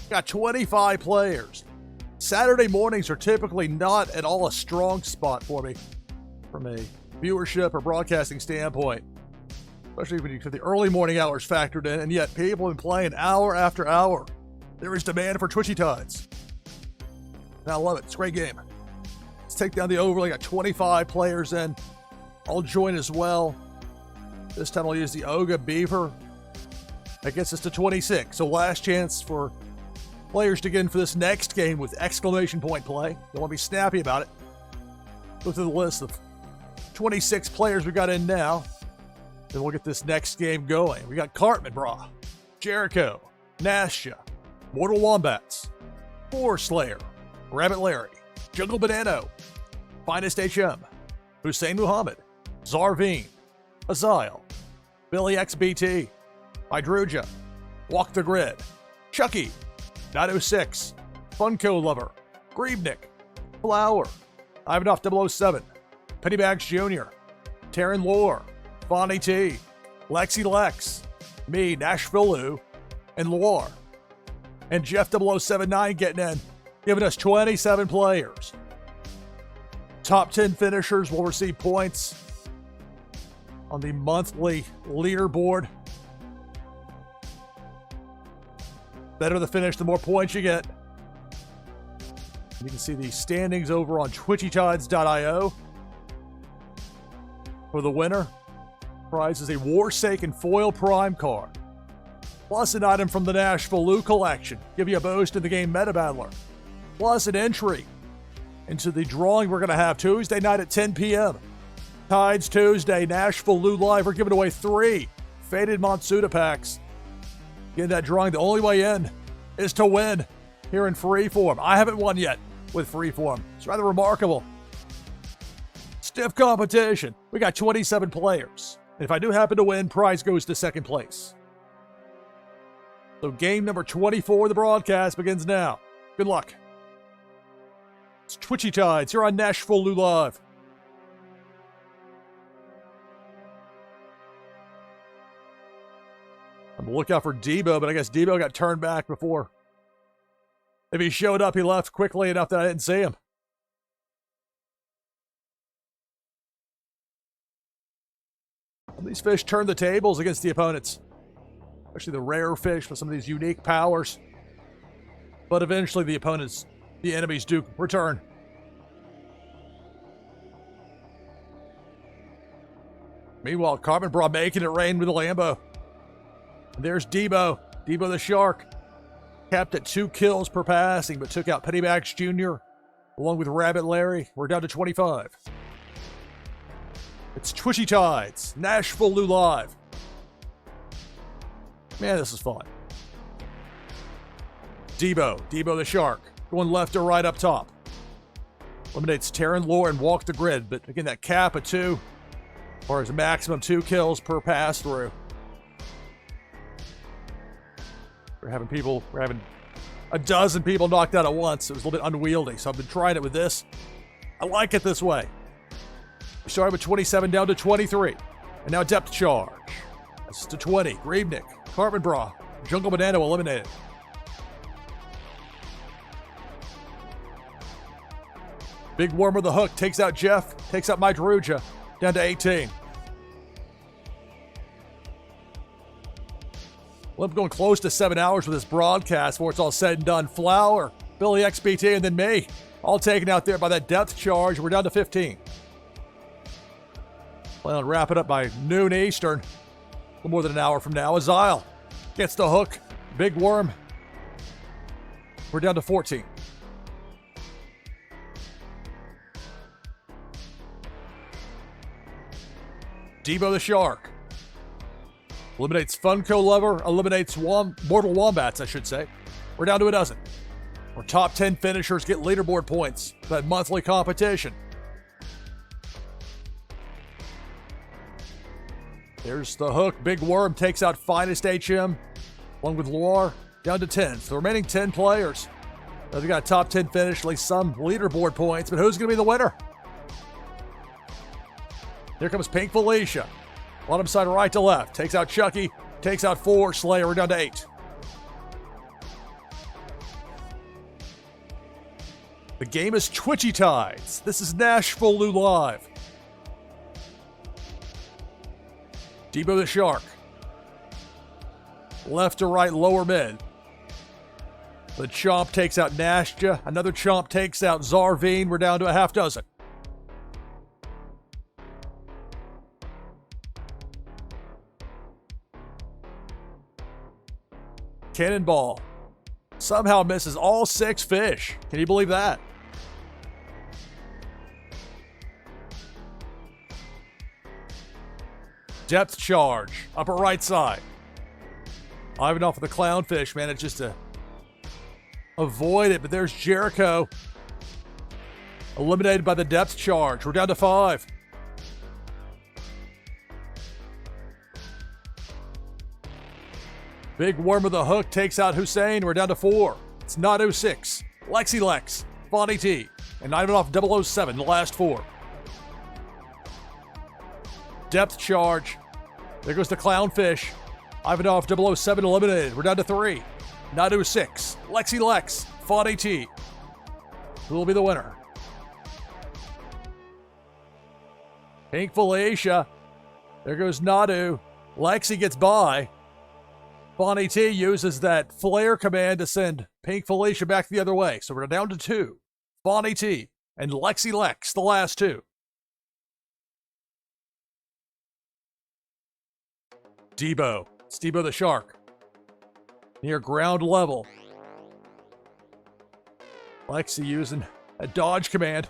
Got 25 players. Saturday mornings are typically not at all a strong spot for me from a viewership or broadcasting standpoint, especially when you get the early morning hours factored in, and yet people have been playing hour after hour. There is demand for Twitchy Tides. And I love it. It's a great game. Let's take down the overlay. Got 25 players in. I'll join as well. This time I'll use the Oga Beaver. That gets us to 26. So last chance for players to get in for this next game with exclamation point play. Don't want to be snappy about it. Go through the list of 26 players we got in now. Then we'll get this next game going. We got Cartman Bra, Jericho, Nasha, Mortal Wombats, Four Slayer, Rabbit Larry, Jungle Banano, Finest HM, Hussein Muhammad, Zarveen, Aziel, Billy XBT, Hydruja, Walk the Grid, Chucky, 906, Funko Lover, Griebnick, Flower, Ivanoff 007, Pennybags Jr., Taryn Lore, Bonnie T, Lexi Lex, me, NashvilleLou, and Loire. And Jeff 0079 getting in, giving us 27 players. Top 10 finishers will receive points on the monthly leaderboard. Better the finish, the more points you get. You can see the standings over on twitchytides.io. For the winner, prize is a Warsaken foil prime card, plus an item from the NashvilleLou collection. Give you a boost in the game Meta Battler, plus an entry into the drawing we're going to have Tuesday night at 10 p.m. Tides Tuesday, NashvilleLou Live. We're giving away 3 Faded Monsuda packs. Get that drawing. The only way in is to win here in Freeform. I haven't won yet with Freeform. It's rather remarkable. Stiff competition. We got 27 players. If I do happen to win, prize goes to second place. So game number 24 of the broadcast begins now. Good luck. It's Twitchy Tides here on NashvilleLou Live. I'm on the lookout for Debo, but I guess Debo got turned back before. If he showed up, he left quickly enough that I didn't see him. These fish turn the tables against the opponents. Especially the rare fish with some of these unique powers. But eventually the enemies do return. Meanwhile, Cartman Bra making it rain with a Lambo. And there's Debo. Debo the Shark. Capped at 2 kills per passing, but took out Pennybags Jr. along with Rabbit Larry. We're down to 25. It's Twitchy Tides, NashvilleLou Live. Man, this is fun. Debo the Shark, going left or right up top. Eliminates Taryn Lore and Walk the Grid, but again, that cap of 2, or is a maximum 2 kills per pass through. We're having a dozen people knocked out at once. It was a little bit unwieldy, so I've been trying it with this. I like it this way. We started with 27 down to 23. And now depth charge. That's to 20. Griebnick, Cartman Bra, Jungle Banana eliminated. Big Worm with the hook takes out Jeff, takes out Hydruja, down to 18. Well, I'm going close to 7 hours with this broadcast before it's all said and done. Flower, Billy XBT, and then me. All taken out there by that depth charge. We're down to 15. Well, I'll wrap it up by noon Eastern. A little more than an hour from now. Aziel gets the hook. Big Worm. We're down to 14. Debo the Shark. Eliminates Funko Lover. Eliminates Mortal Wombats, I should say. We're down to a dozen. Our top 10 finishers get leaderboard points for that monthly competition. There's the hook. Big Worm takes out Finest HM, along with Loire, down to 10. So the remaining 10 players. They've got a top 10 finish, at least some leaderboard points, but who's going to be the winner? Here comes Pink Felicia. Bottom side right to left. Takes out Chucky. Takes out 4. Slayer, we're down to 8. The game is Twitchy Tides. This is NashvilleLou Live. Debo the Shark. Left to right, lower mid. The Chomp takes out Nashja. Another Chomp takes out Zarveen. We're down to a half dozen. Cannonball somehow misses all 6 fish. Can you believe that? Depth charge, upper right side. Ivanov with the clownfish manages to avoid it, but there's Jericho. Eliminated by the depth charge. We're down to 5. Big Worm with a hook takes out Hussein. We're down to 4. It's Nadu 6. Lexi Lex. Fonnie T. And Ivanov 007, the last 4. Depth charge. There goes the clownfish. Ivanov 007 eliminated. We're down to 3. Nadu 6. Lexi Lex. Fonnie T. Who will be the winner? Pink Felicia. There goes Nadu. Lexi gets by. Fonnie T uses that flare command to send Pink Felicia back the other way. So we're down to 2. Fonnie T and Lexi Lex, the last 2. Debo. It's Debo the Shark. Near ground level. Lexi using a dodge command.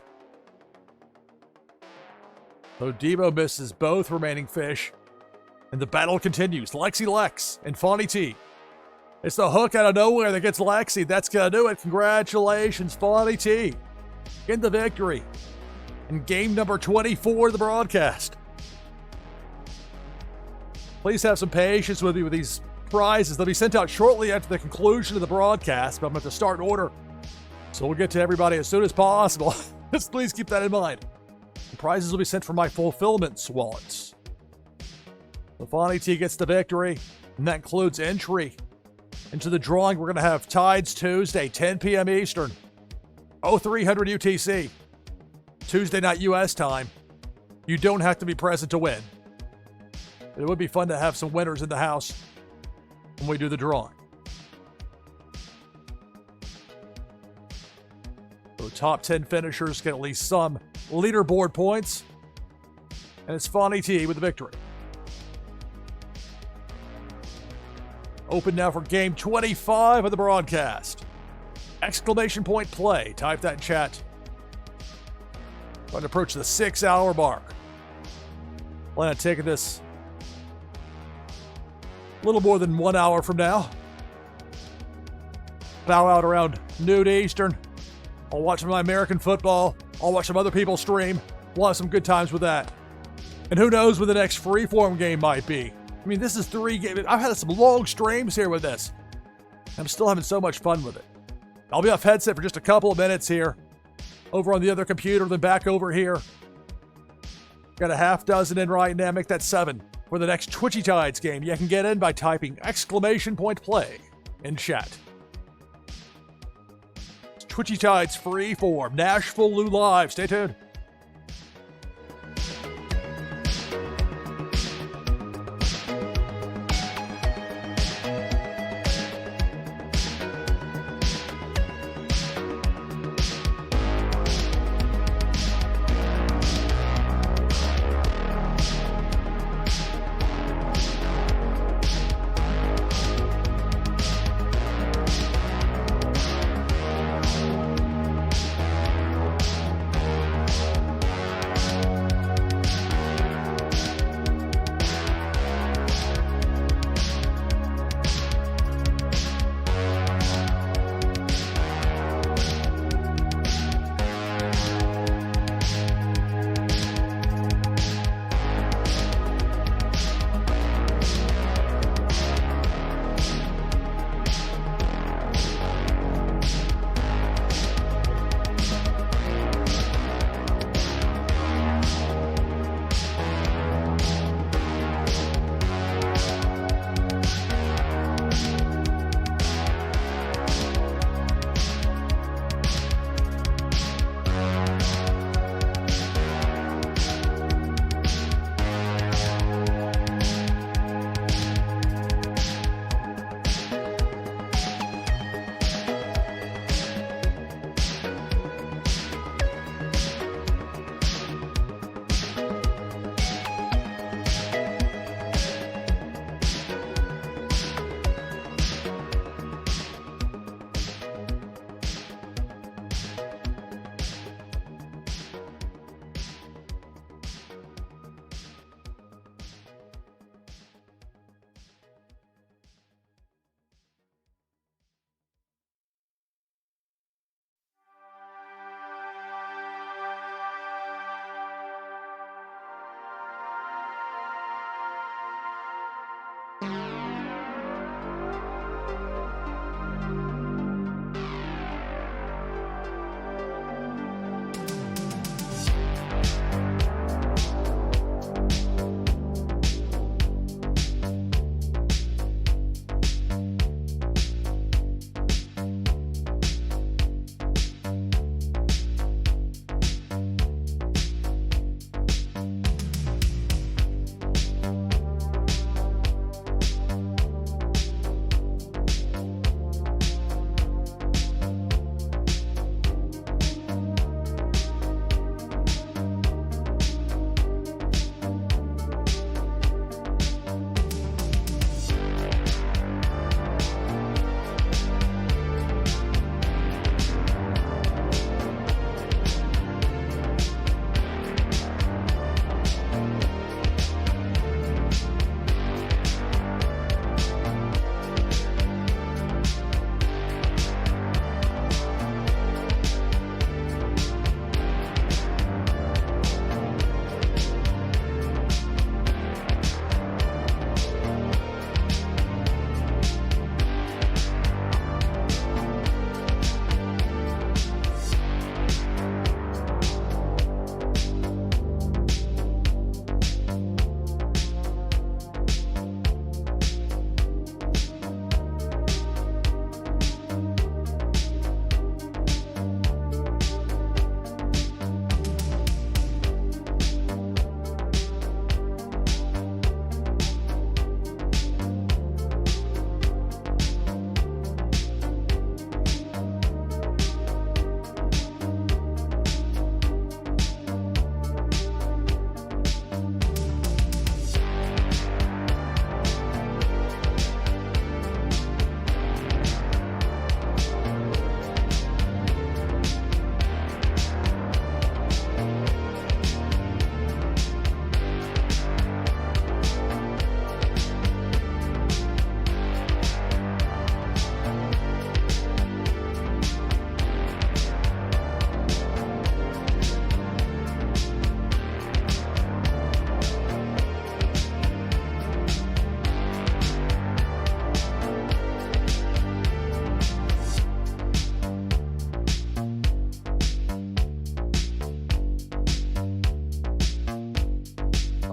So Debo misses both remaining fish. And the battle continues. Lexi Lex and Fonnie T. It's the hook out of nowhere that gets Lexi. That's going to do it. Congratulations, Fonnie T. In the victory. In game number 24 of the broadcast. Please have some patience with me with these prizes. They'll be sent out shortly after the conclusion of the broadcast, but I'm going to start an order. So we'll get to everybody as soon as possible. Just please keep that in mind. The prizes will be sent from my fulfillment wallets. So Fonnie T gets the victory, and that includes entry into the drawing. We're going to have Tides Tuesday, 10 p.m. Eastern, 0300 UTC, Tuesday night U.S. time. You don't have to be present to win. It would be fun to have some winners in the house when we do the drawing. So top 10 finishers get at least some leaderboard points, and it's Fonnie T with the victory. Open now for game 25 of the broadcast. Exclamation point play. Type that in chat. Going to approach the 6-hour mark. Plan on taking this a little more than 1 hour from now. Bow out around noon Eastern. I'll watch some of my American football. I'll watch some other people stream. We'll have some good times with that. And who knows when the next Freeform game might be. I mean, this is 3 games. I've had some long streams here with this. I'm still having so much fun with it. I'll be off headset for just a couple of minutes here. Over on the other computer, then back over here. Got a half dozen in right now. Make that 7 for the next Twitchy Tides game. You can get in by typing exclamation point play in chat. It's Twitchy Tides Freeform. NashvilleLou Live. Stay tuned.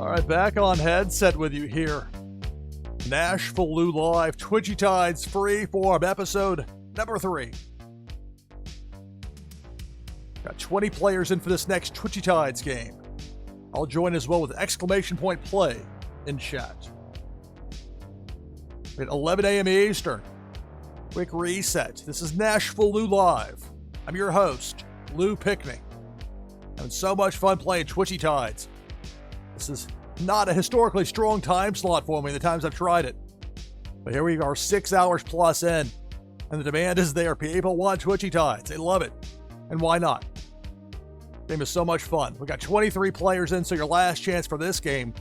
All right, back on headset with you here. NashvilleLou Live, Twitchy Tides, Freeform, episode number 3. Got 20 players in for this next Twitchy Tides game. I'll join as well with exclamation point play in chat. At 11 a.m. Eastern. Quick reset. This is NashvilleLou Live. I'm your host, Lou Pickney. Having so much fun playing Twitchy Tides. This is not a historically strong time slot for me the times I've tried it. But here we are, 6 hours plus in. And the demand is there. People want Twitchy Tides. They love it. And why not? Game is so much fun. We got 23 players in, so your last chance for this game.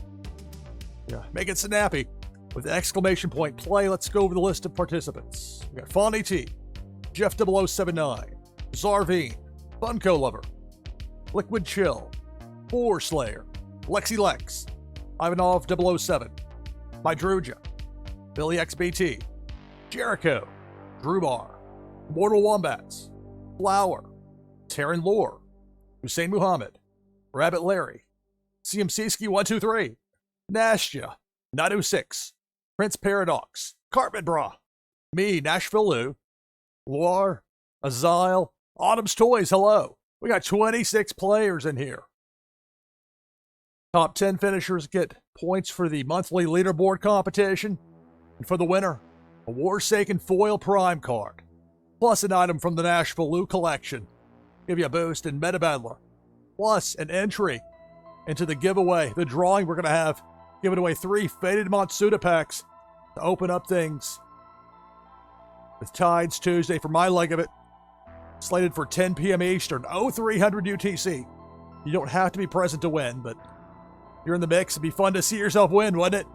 Yeah, make it snappy. With exclamation point play, let's go over the list of participants. We got Fonny T, Jeff 0079, Zarvine, Funko Lover, Liquid Chill, Boar Slayer, Lexi Lex, Ivanov 007, Mydruja, Billy XBT, Jericho, Drewbar, Mortal Wombats, Flower, Taryn Lore, Hussein Muhammad, Rabbit Larry, CMCski 123, Nashja 906, Prince Paradox, Carpet Bra, me, NashvilleLou, Loire, Azile, Autumn's Toys, hello. We got 26 players in here. Top 10 finishers get points for the monthly leaderboard competition. And for the winner, a Warsaken Foil Prime card, plus an item from the NashvilleLou collection. Give you a boost in Meta Battler, plus an entry into the giveaway, the drawing we're going to have, giving away 3 Faded Matsuda packs to open up things with Tides Tuesday for my leg of it. Slated for 10 p.m. Eastern, 0300 UTC. You don't have to be present to win, but you're in the mix. It'd be fun to see yourself win, wouldn't it?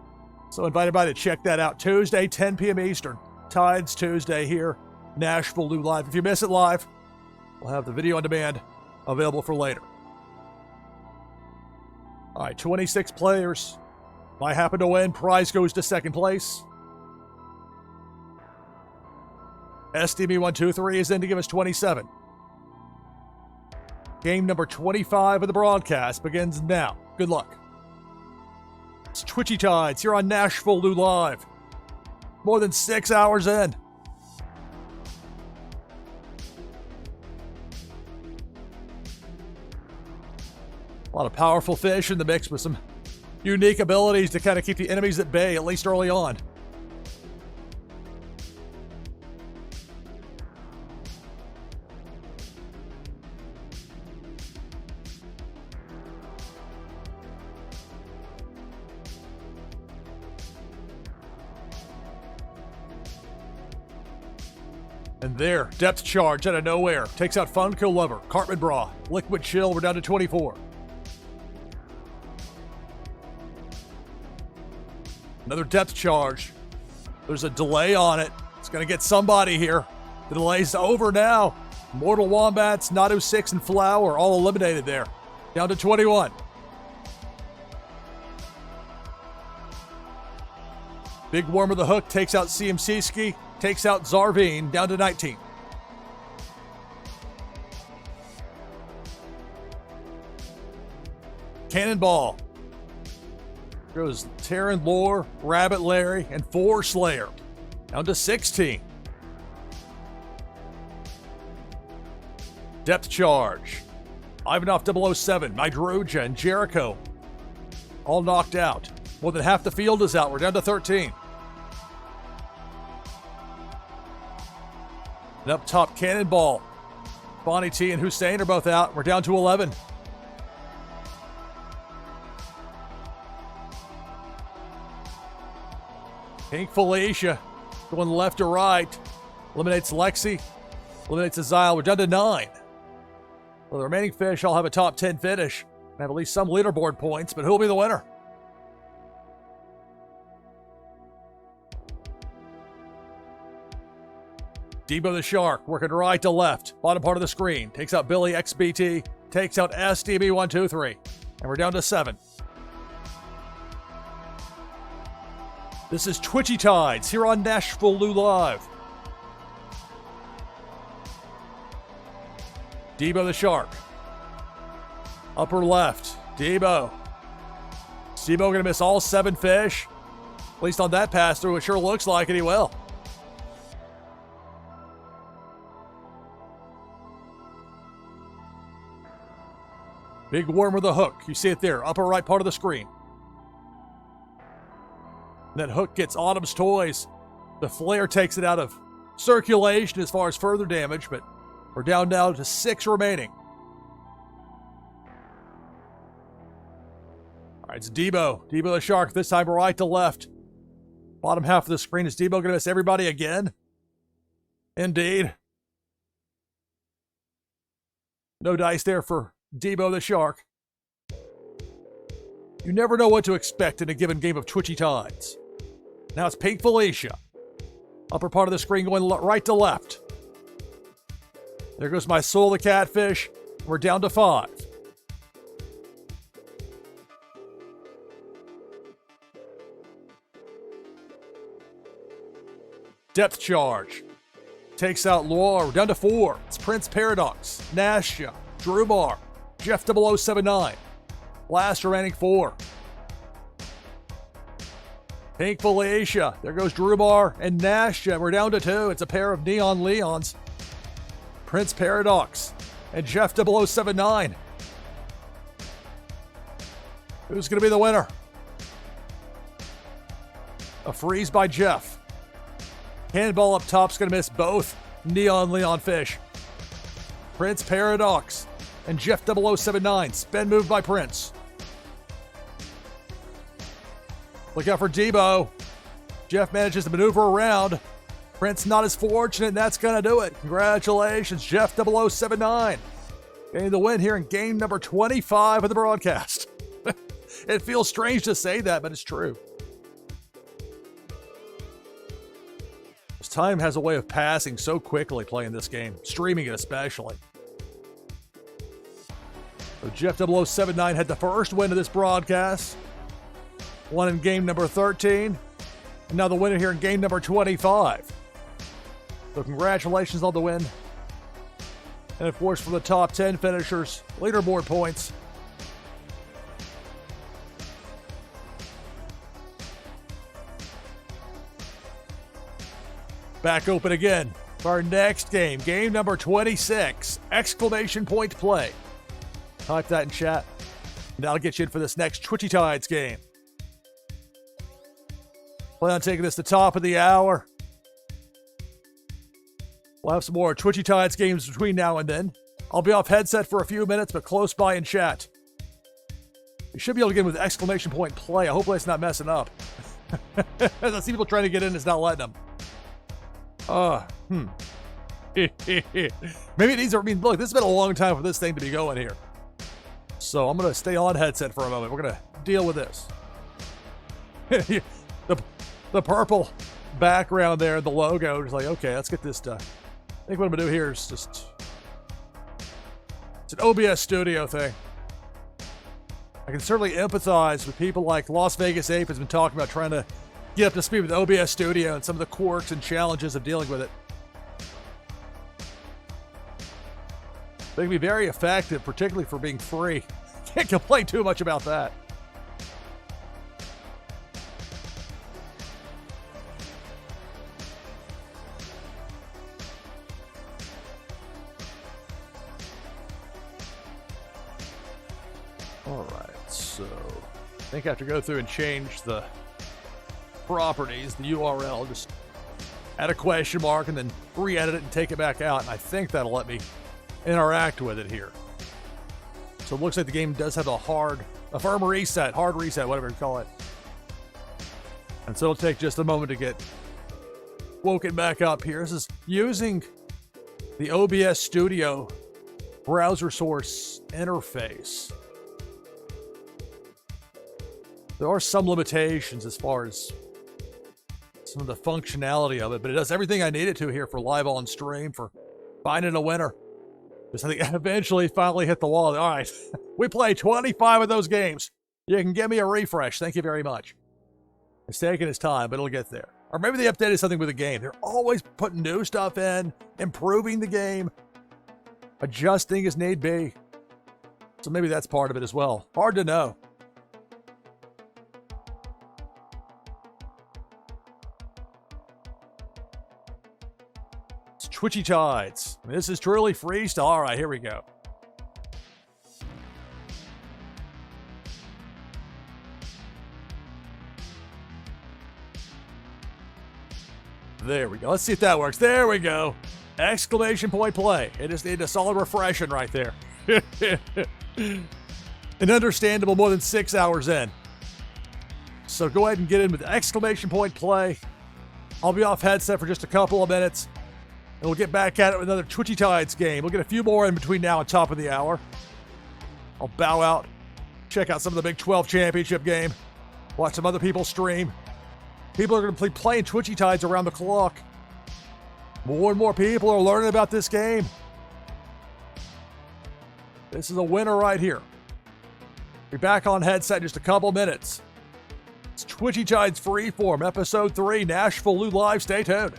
So invite everybody to check that out. Tuesday, 10 p.m. Eastern. Tides Tuesday here, NashvilleLou Live. If you miss it live, we'll have the video on demand available for later. All right, 26 players. If I happen to win, prize goes to second place. SDB123 is in to give us 27. Game number 25 of the broadcast begins now. Good luck. It's Twitchy Tides here on NashvilleLou Live. More than 6 hours in. A lot of powerful fish in the mix with some unique abilities to kind of keep the enemies at bay, at least early on. And there, depth charge out of nowhere. Takes out Funko Lover, Carpet Bra, Liquid Chill, we're down to 24. Another depth charge. There's a delay on it. It's going to get somebody here. The delay's over now. Mortal Wombats, Nadu 6, and Flower all eliminated there. Down to 21. Big Worm of the Hook takes out CMCski. Takes out Zarvine, down to 19. Cannonball. Goes Taryn Lore, Rabbit Larry, and Boar Slayer. Down to 16. Depth charge. Ivanov 007, Mydruja, and Jericho. All knocked out. More than half the field is out. We're down to 13. And up top, Cannonball. Bonnie T and Hussein are both out. We're down to 11. Pink Felicia going left to right. Eliminates Lexi. Eliminates Azile. We're down to 9. Well, the remaining fish all have a top 10 finish. And have at least some leaderboard points, but who'll be the winner? Debo the Shark working right to left. Bottom part of the screen. Takes out Billy XBT. Takes out SDB123. And we're down to 7. This is Twitchy Tides here on NashvilleLou Live. Debo the Shark. Upper left. Debo. Debo going to miss all 7 fish. At least on that pass through, it sure looks like it. He will. Big worm with a hook. You see it there, upper right part of the screen. And that hook gets Autumn's toys. The flare takes it out of circulation as far as further damage, but we're down now to 6 remaining. All right, it's Debo. Debo the Shark, this time right to left. Bottom half of the screen. Is Debo going to miss everybody again? Indeed. No dice there for Debo the Shark. You never know what to expect in a given game of Twitchy Tides. Now it's Pink Felicia. Upper part of the screen going right to left. There goes my Soul the Catfish. We're down to 5. Depth charge. Takes out Loire. We're down to 4. It's Prince Paradox, Nasha, Drewbar, Jeff 0079. Last remaining 4. Pink Felicia. There goes Drewbar and Nasha. We're down to 2. It's a pair of Neon Leons. Prince Paradox and Jeff 0079. Who's going to be the winner? A freeze by Jeff. Cannonball up top's going to miss both Neon Leon fish. Prince Paradox and Jeff 0079. Spin move by Prince. Look out for Debo. Jeff manages to maneuver around. Prince not as fortunate, and that's going to do it. Congratulations, Jeff 0079. Getting the win here in game number 25 of the broadcast. It feels strange to say that, but it's true. Time has a way of passing so quickly playing this game, streaming it especially. So Jeff 0079 had the first win of this broadcast. Won in game number 13. And now the winner here in game number 25. So congratulations on the win. And of course, for the top 10 finishers, leaderboard points. Back open again for our next game. Game number 26. Exclamation point play. Type that in chat. And that'll get you in for this next Twitchy Tides game. Plan on taking this to the top of the hour. We'll have some more Twitchy Tides games between now and then. I'll be off headset for a few minutes, but close by in chat. You should be able to get in with exclamation point play. Hopefully it's not messing up. I see people trying to get in, it's not letting them. Maybe it needs to, look, this has been a long time for this thing to be going here. So I'm going to stay on headset for a moment. We're going to deal with this. the purple background there, the logo, just like, okay, let's get this done. I think what I'm going to do here is just, it's an OBS studio thing. I can certainly empathize with people like Las Vegas Ape has been talking about trying to get up to speed with OBS Studio and some of the quirks and challenges of dealing with it. They can be very effective, particularly for being free. Can't complain too much about that. All right, so I think I have to go through and change the properties, the URL, just add a question mark and then re-edit it and take it back out, and I think that'll let me interact with it here. So it looks like the game does have a firm reset, hard reset, whatever you call it. And so it'll take just a moment to get woken back up here. This is using the OBS Studio browser source interface. There are some limitations as far as some of the functionality of it, but it does everything I need it to here for live on stream, for finding a winner. Just I think eventually finally hit the wall. All right, we play 25 of those games. You can give me a refresh. Thank you very much. It's taking its time, but it'll get there. Or maybe they updated something with the game. They're always putting new stuff in, improving the game, adjusting as need be. So maybe that's part of it as well. Hard to know. It's Twitchy Tides. This is truly freestyle. All right, here we go. There we go. Let's see if that works. There we go. Exclamation point play. It just needed a solid refreshing right there. And understandable more than 6 hours in. So go ahead and get in with exclamation point play. I'll be off headset for just a couple of minutes. And we'll get back at it with another Twitchy Tides game. We'll get a few more in between now and top of the hour. I'll bow out. Check out some of the Big 12 championship game. Watch some other people stream. People are going to be playing Twitchy Tides around the clock. More and more people are learning about this game. This is a winner right here. Be back on headset in just a couple minutes. It's Twitchy Tides Freeform, Episode 3, NashvilleLou Live. Stay tuned.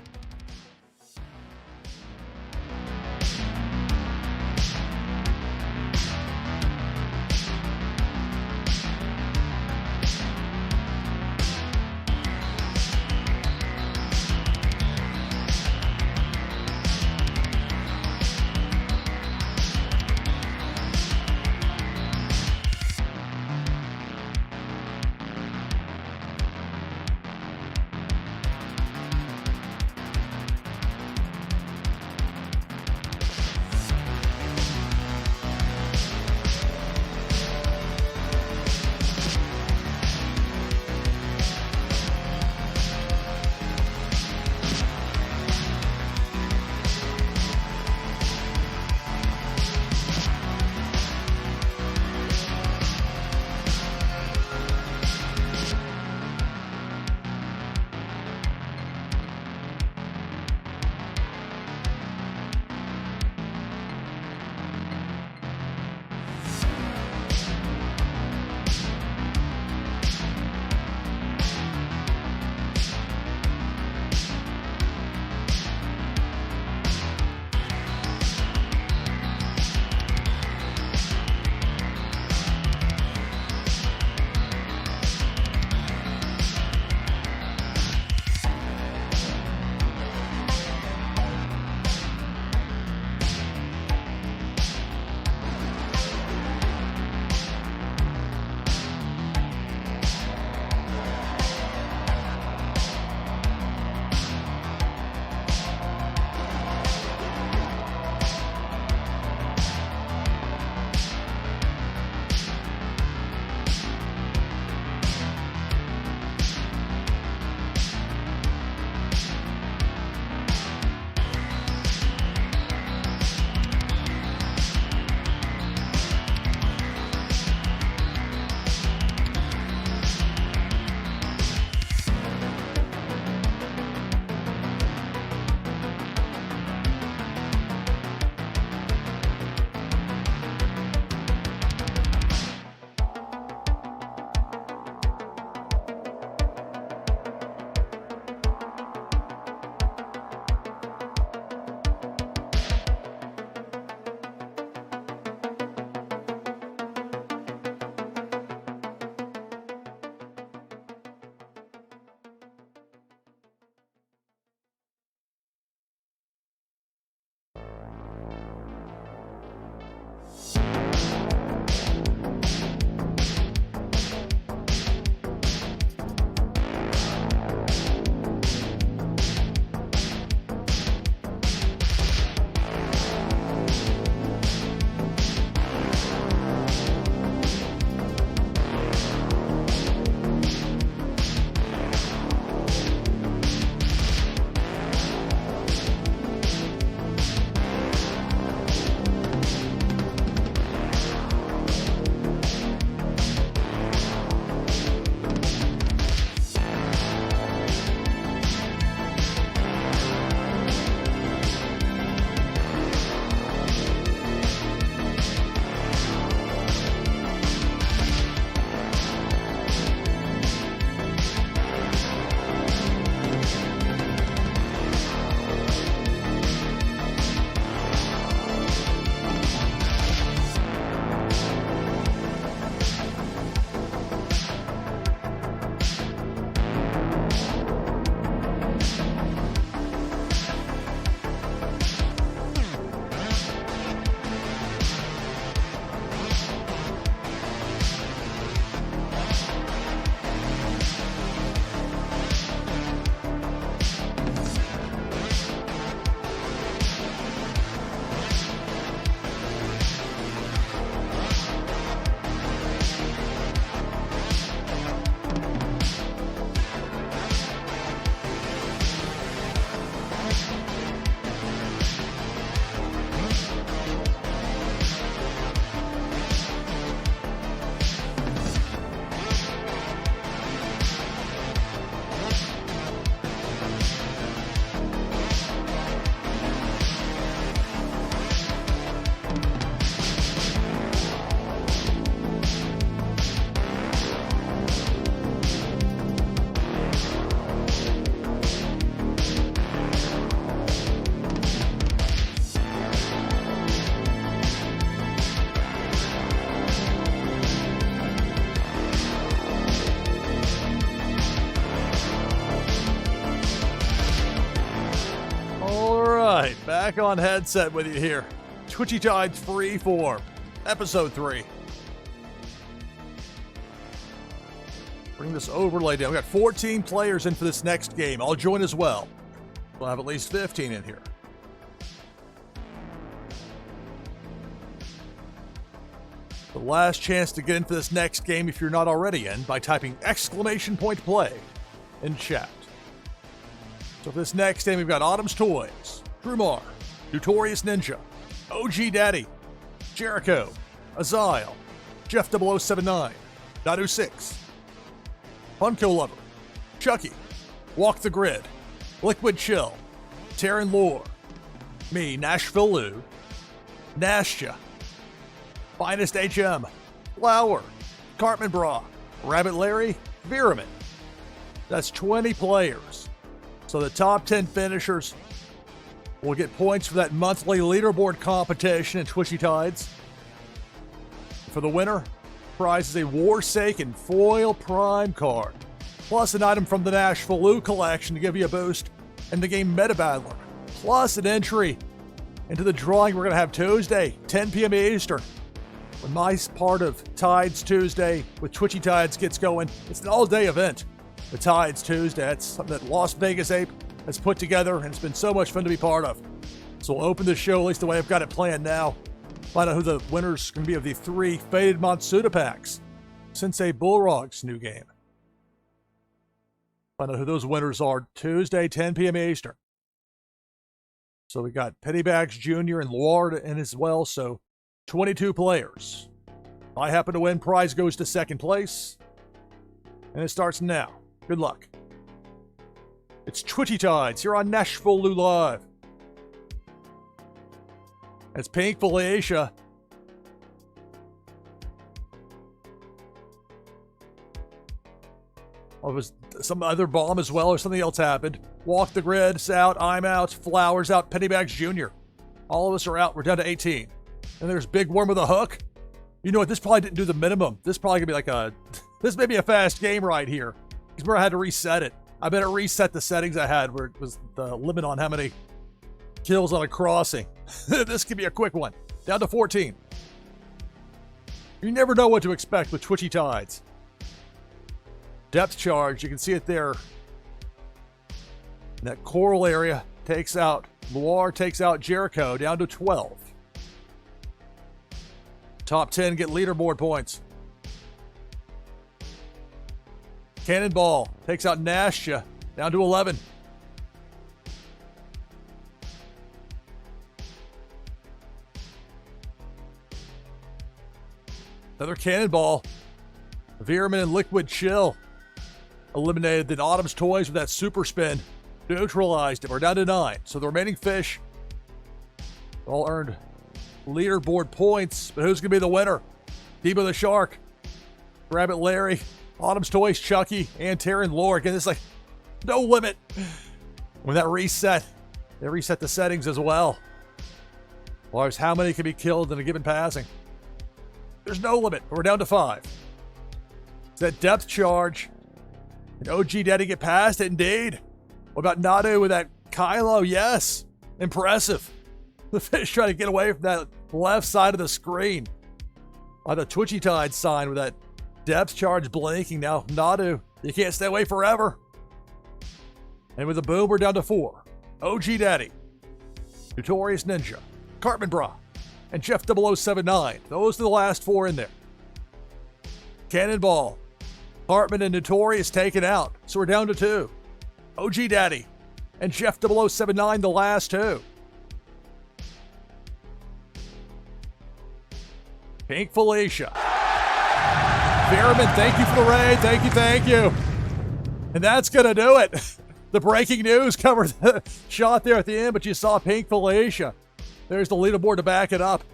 Back on headset with you here. Twitchy Tides Freeform, Episode 3. Bring this overlay down. We got 14 players in for this next game. I'll join as well. We'll have at least 15 in here. The last chance to get in for this next game if you're not already in by typing !play in chat. So for this next game, we've got Autumn's Toys, Drumar, Notorious Ninja, OG Daddy, Jericho, Aziel, Jeff 0079, Nadu 6, Funko Lover, Chucky, Walk the Grid, Liquid Chill, Taryn Lore, me, NashvilleLou, Nashja, Finest HM, Flower, Cartman Bra, Rabbit Larry, Viraman. That's 20 players. So the top 10 finishers will get points for that monthly leaderboard competition in Twitchy Tides. For the winner, prize is a Warsaken Foil Prime card, plus an item from the NashvilleLou collection to give you a boost in the game Meta Battler, plus an entry into the drawing we're going to have Tuesday, 10 p.m. Eastern. When my part of Tides Tuesday with Twitchy Tides gets going, it's an all-day event. The Tides Tuesday, that's something that Las Vegas Ape has put together, and it's been so much fun to be part of. So we'll open the show, at least the way I've got it planned now. Find out who the winners can be of the 3 Faded Monsuda packs. Sensei Bullrog's new game. Find out who those winners are Tuesday, 10 p.m. Eastern. So we got Pettybags Jr. and Loire in as well, so 22 players. If I happen to win, prize goes to second place. And it starts now. Good luck. It's Twitchy Tides here on NashvilleLou Live. It's Pink Felicia. Oh, it was some other bomb as well, or something else happened. Walk the Grid's out, I'm out, Flowers out, Pettybags Jr. All of us are out. We're down to 18. And there's Big Worm with a hook. You know what? This probably didn't do the minimum. This probably gonna be like a... This may be a fast game right here. Because where I had to reset it. I better reset the settings I had where it was the limit on how many kills on a crossing. This could be a quick one. Down to 14. You never know what to expect with Twitchy Tides. Depth charge, you can see it there. And that coral area takes out, Loire takes out Jericho down to 12. Top 10 get leaderboard points. Cannonball takes out Nashja down to 11. Another Cannonball. Viraman and Liquid Chill eliminated the Autumn's Toys with that super spin. Neutralized it. We're down to 9. So the remaining fish all earned leaderboard points. But who's going to be the winner? Debo the Shark, Rabbit Larry, Autumn's Toys, Chucky, and Taryn Lore. Again, it's like no limit. When that reset, they reset the settings as well. As far as how many can be killed in a given passing. There's no limit. We're down to 5. It's that depth charge. And OG Daddy get past it, indeed. What about Nadu with that Kylo? Yes. Impressive. The fish trying to get away from that left side of the screen. By the Twitchy Tide sign with that depth charge blinking. Now, Nadu, you can't stay away forever. And with the boom, we're down to 4. OG Daddy, Notorious Ninja, Cartman Bra, and Jeff 0079. Those are the last 4 in there. Cannonball, Cartman and Notorious taken out. So we're down to 2. OG Daddy and Jeff 0079, the last 2. Pink Felicia. Viraman, thank you for the raid. Thank you. And that's going to do it. The breaking news covered the shot there at the end, but you saw Pink Felicia. There's the leaderboard to back it up.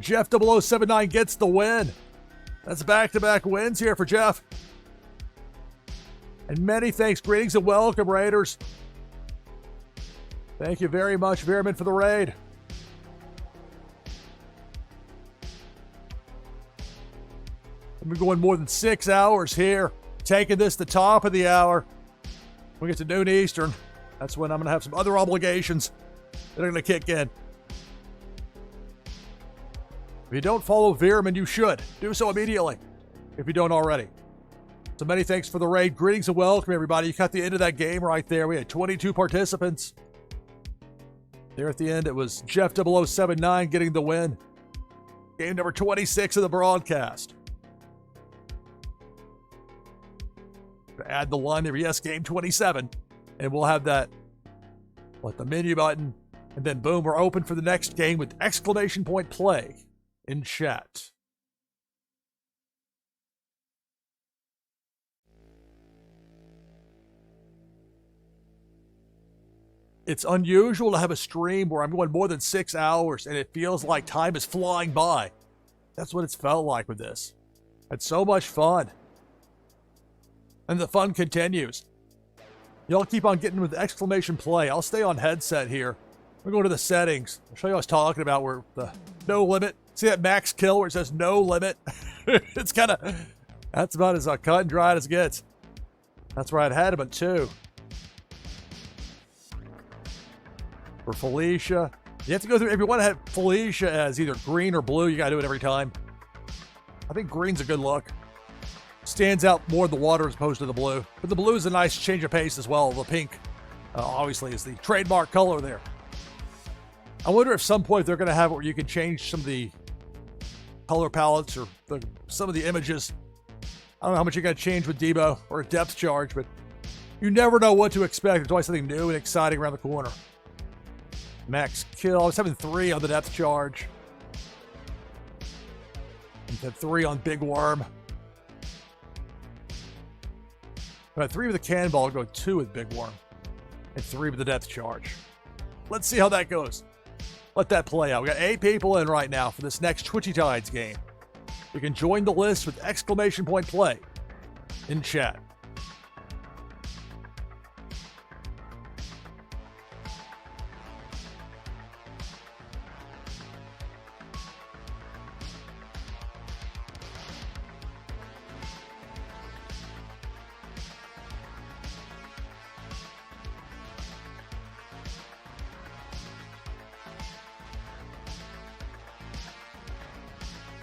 Jeff 0079 gets the win. That's back-to-back wins here for Jeff. And many thanks, greetings, and welcome, Raiders. Thank you very much, Viraman, for the raid. We've been going more than 6 hours here, taking this the top of the hour. We get to noon Eastern. That's when I'm going to have some other obligations. They're going to kick in. If you don't follow Veerman, you should. Do so immediately, if you don't already. So many thanks for the raid. Greetings and welcome, everybody. You caught the end of that game right there. We had 22 participants. There at the end, it was Jeff 0079 getting the win. Game number 26 of the broadcast. Add the line there. Yes, game 27. And we'll have that, the menu button. And then boom, we're open for the next game with exclamation point play in chat. It's unusual to have a stream where I'm going more than 6 hours and it feels like time is flying by. That's what it's felt like with this. Had so much fun. And the fun continues. Y'all keep on getting with exclamation play. I'll stay on headset here. We're going to the settings. I'll show you what I was talking about where the no limit. See that max kill where it says no limit? It's kind of, that's about as cut and dried as it gets. That's where I'd had him at 2. For Felicia. You have to go through, if you want to have Felicia as either green or blue, you got to do it every time. I think green's a good look. Stands out more in the water as opposed to the blue. But the blue is a nice change of pace as well. The pink, obviously, is the trademark color there. I wonder if some point they're going to have it where you can change some of the color palettes or some of the images. I don't know how much you got to change with Debo or a depth charge, but you never know what to expect. There's always something new and exciting around the corner. Max kill. I was having 3 on the depth charge. You had 3 on Big Worm. I had 3 with the cannonball, go 2 with Big Worm. And 3 with the depth charge. Let's see how that goes. Let that play out. We got 8 people in right now for this next Twitchy Tides game. You can join the list with exclamation point play in chat.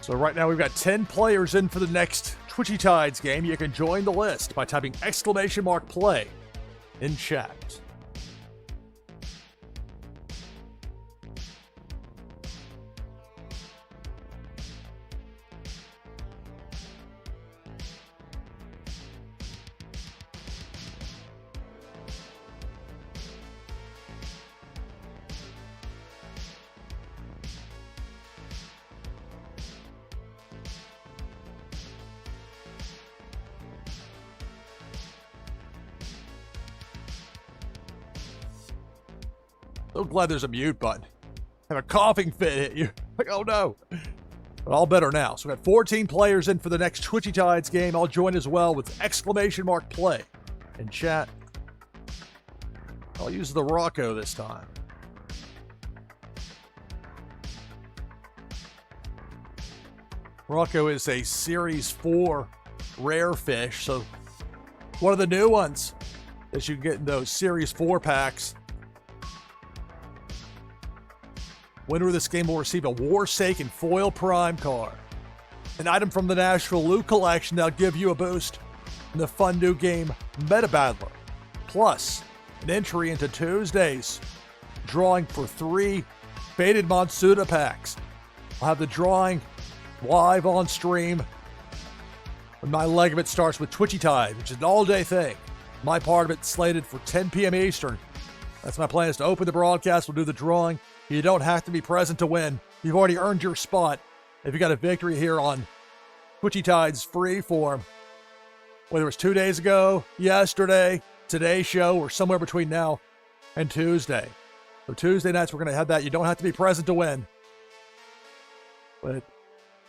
So right now we've got 10 players in for the next Twitchy Tides game. You can join the list by typing exclamation mark play in chat. So glad there's a mute button. Have a coughing fit hit you. Like, oh no. But all better now. So we got 14 players in for the next Twitchy Tides game. I'll join as well with exclamation mark play in chat. I'll use the Rocco this time. Rocco is a Series 4 rare fish. So one of the new ones that you can get in those Series 4 packs. Winner of this game will receive a Warsaken Foil Prime card. An item from the NashvilleLou collection that'll give you a boost in the fun new game Meta Battler. Plus, an entry into Tuesday's drawing for 3 Faded Monsuda packs. I'll have the drawing live on stream. And my leg of it starts with Twitchy Tide, which is an all-day thing. My part of it slated for 10 p.m. Eastern. That's my plan, is to open the broadcast. We'll do the drawing. You don't have to be present to win. You've already earned your spot if you got a victory here on Twitchy Tides Freeform. Whether it was 2 days ago, yesterday, today's show, or somewhere between now and Tuesday. So Tuesday nights, we're going to have that. You don't have to be present to win. But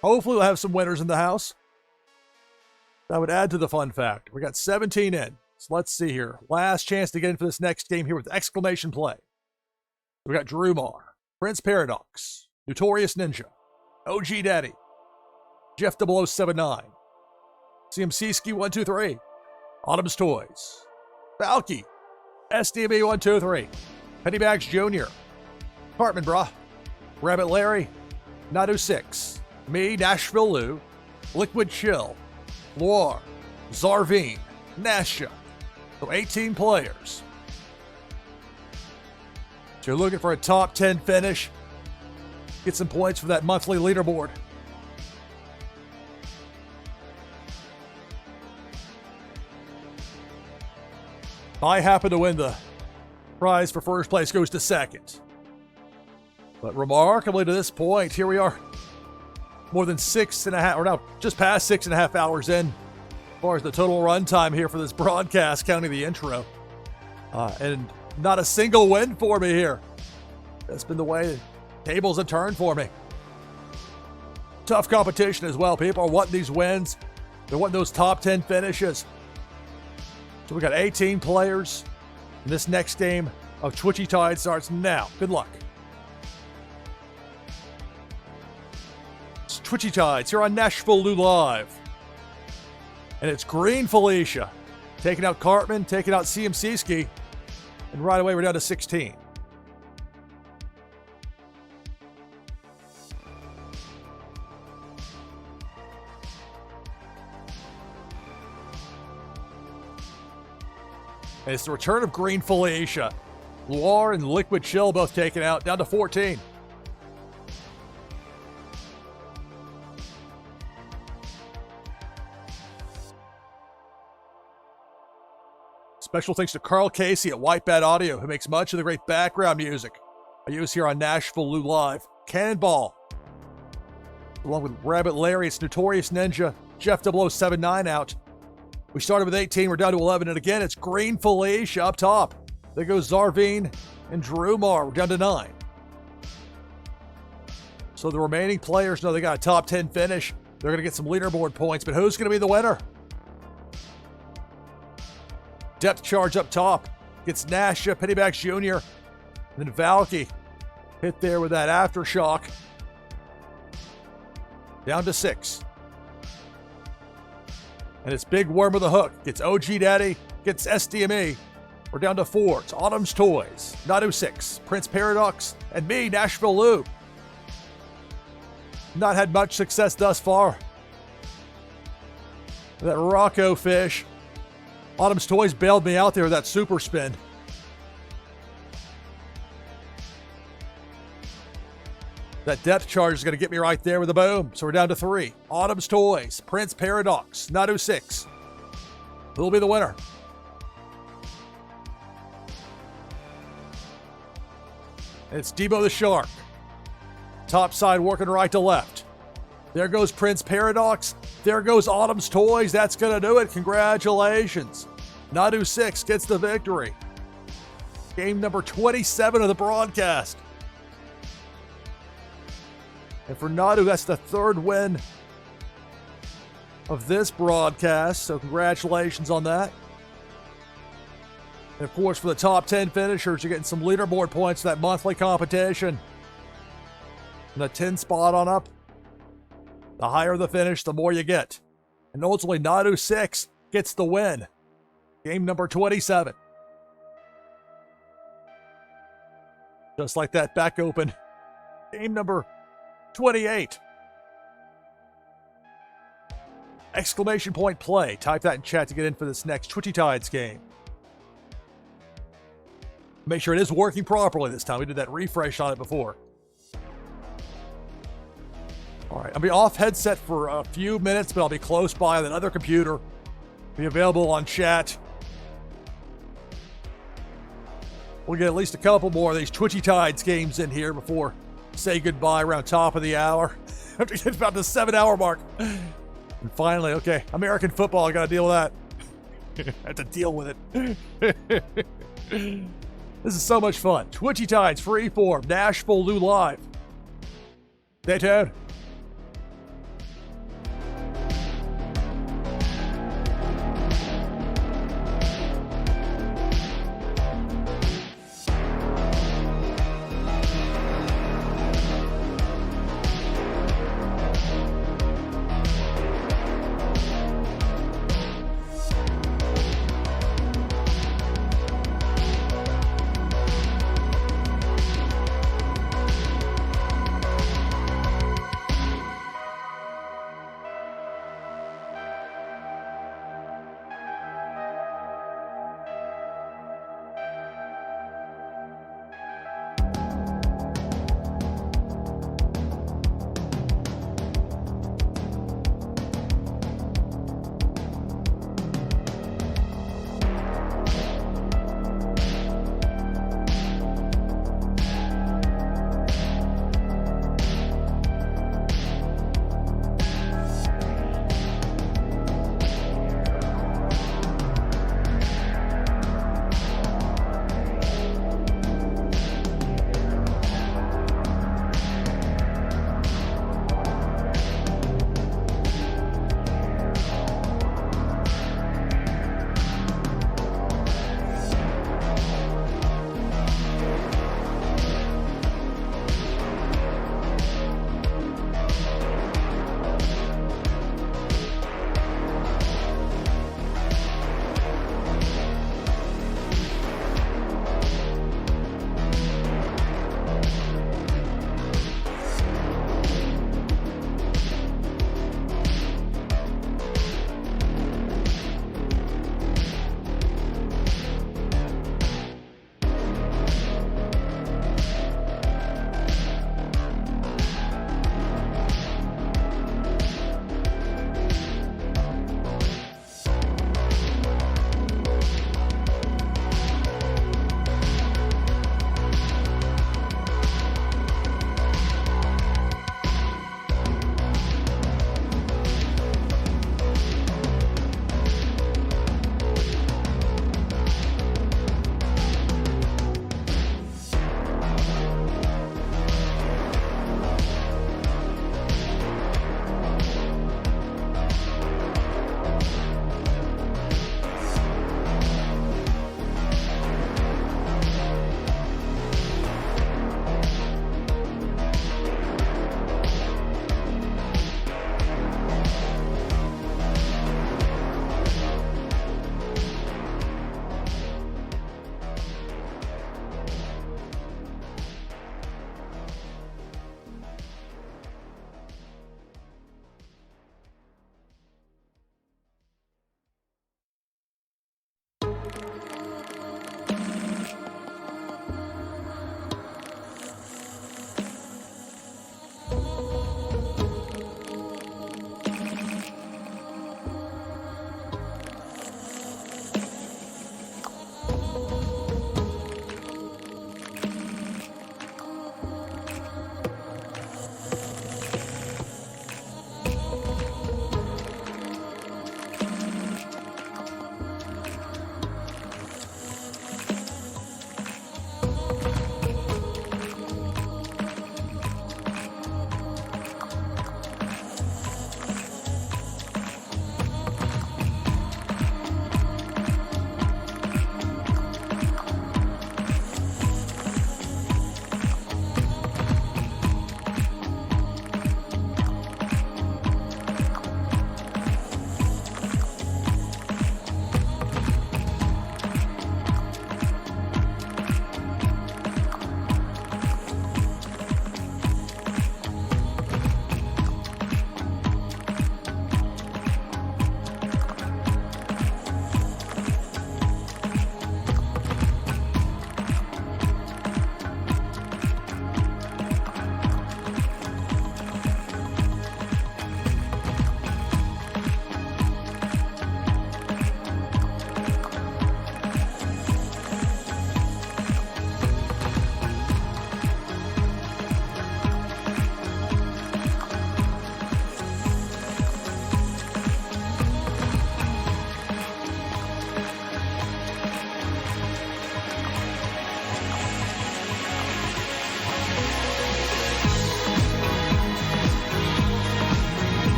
hopefully we'll have some winners in the house. That would add to the fun fact. We got 17 in. So let's see here. Last chance to get in for this next game here with exclamation play. We got Drumar, Prince Paradox, Notorious Ninja, OG Daddy, Jeff 0079, CMC Ski 123, Autumn's Toys, Falky, SDB 123, Pennybags Jr., Cartman, brah. Rabbit Larry, Nadu 6. Me, NashvilleLou, Liquid Chill, Loire, Zarvine, Nasha. So 18 players. So you're looking for a top 10 finish. Get some points for that monthly leaderboard. If I happen to win, the prize for first place goes to second. But remarkably to this point, here we are, more than 6.5, or now just past 6.5 hours in, as far as the total runtime here for this broadcast, counting the intro. And not a single win for me here. That's been the way the tables have turned for me. Tough competition as well. People are wanting these wins. They're wanting those top 10 finishes. So we got 18 players. And this next game of Twitchy Tide starts now. Good luck. It's Twitchy Tides here on NashvilleLou Live. And it's Green Felicia taking out Cartman, taking out CMC Ski. And right away, we're down to 16. And it's the return of Green Felicia. Loire and Liquid Chill both taken out, down to 14. Special thanks to Carl Casey at White Bat Audio, who makes much of the great background music I use here on NashvilleLou Live. Cannonball. Along with Rabbit Larry, it's Notorious Ninja, Jeff 0079 out. We started with 18, we're down to 11, and again, it's Green Felicia up top. There goes Zarvine and Drumar, we're down to 9. So the remaining players know they got a top 10 finish. They're going to get some leaderboard points, but who's going to be the winner? Depth charge up top. Gets Nasha, Pennyback Jr. And then Valky hit there with that aftershock. Down to 6. And it's Big Worm with a hook. Gets OG Daddy. Gets SDME. We're down to 4. It's Autumn's Toys. Nadu 6. Prince Paradox. And me, NashvilleLou. Not had much success thus far. That Rocco fish. Autumn's Toys bailed me out there with that super spin. That depth charge is going to get me right there with a boom. So we're down to 3. Autumn's Toys, Prince Paradox, Nadu 6. Who'll be the winner? It's Debo the Shark. Top side working right to left. There goes Prince Paradox. There goes Autumn's Toys. That's going to do it. Congratulations. Nadu 6 gets the victory. Game number 27 of the broadcast. And for Nadu, that's the 3rd win of this broadcast. So congratulations on that. And of course, for the top 10 finishers, you're getting some leaderboard points for that monthly competition. And the 10 spot on up. The higher the finish, the more you get. And ultimately, Nadu 6 gets the win. Game number 27. Just like that, back open. Game number 28. Exclamation point play. Type that in chat to get in for this next Twitchy Tides game. Make sure it is working properly this time. We did that refresh on it before. All right, I'll be off headset for a few minutes, but I'll be close by on another computer. Be available on chat. We'll get at least a couple more of these Twitchy Tides games in here before say goodbye around top of the hour. I have to get about the 7-hour mark. And finally, okay, American football, I got to deal with that. I have to deal with it. This is so much fun. Twitchy Tides, Freeform, NashvilleLou Live. Stay tuned.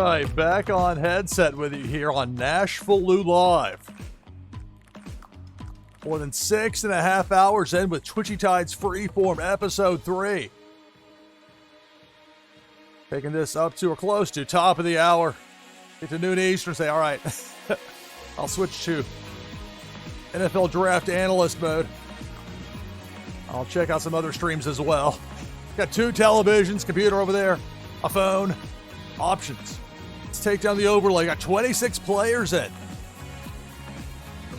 right, back on headset with you here on NashvilleLou Live. More than 6.5 hours in with Twitchy Tides Freeform Episode 3. Taking this up to or close to top of the hour. Get to noon Eastern, say, all right, I'll switch to NFL Draft Analyst mode. I'll check out some other streams as well. Got 2 televisions, computer over there, a phone, options. Let's take down the overlay. Got 26 players in.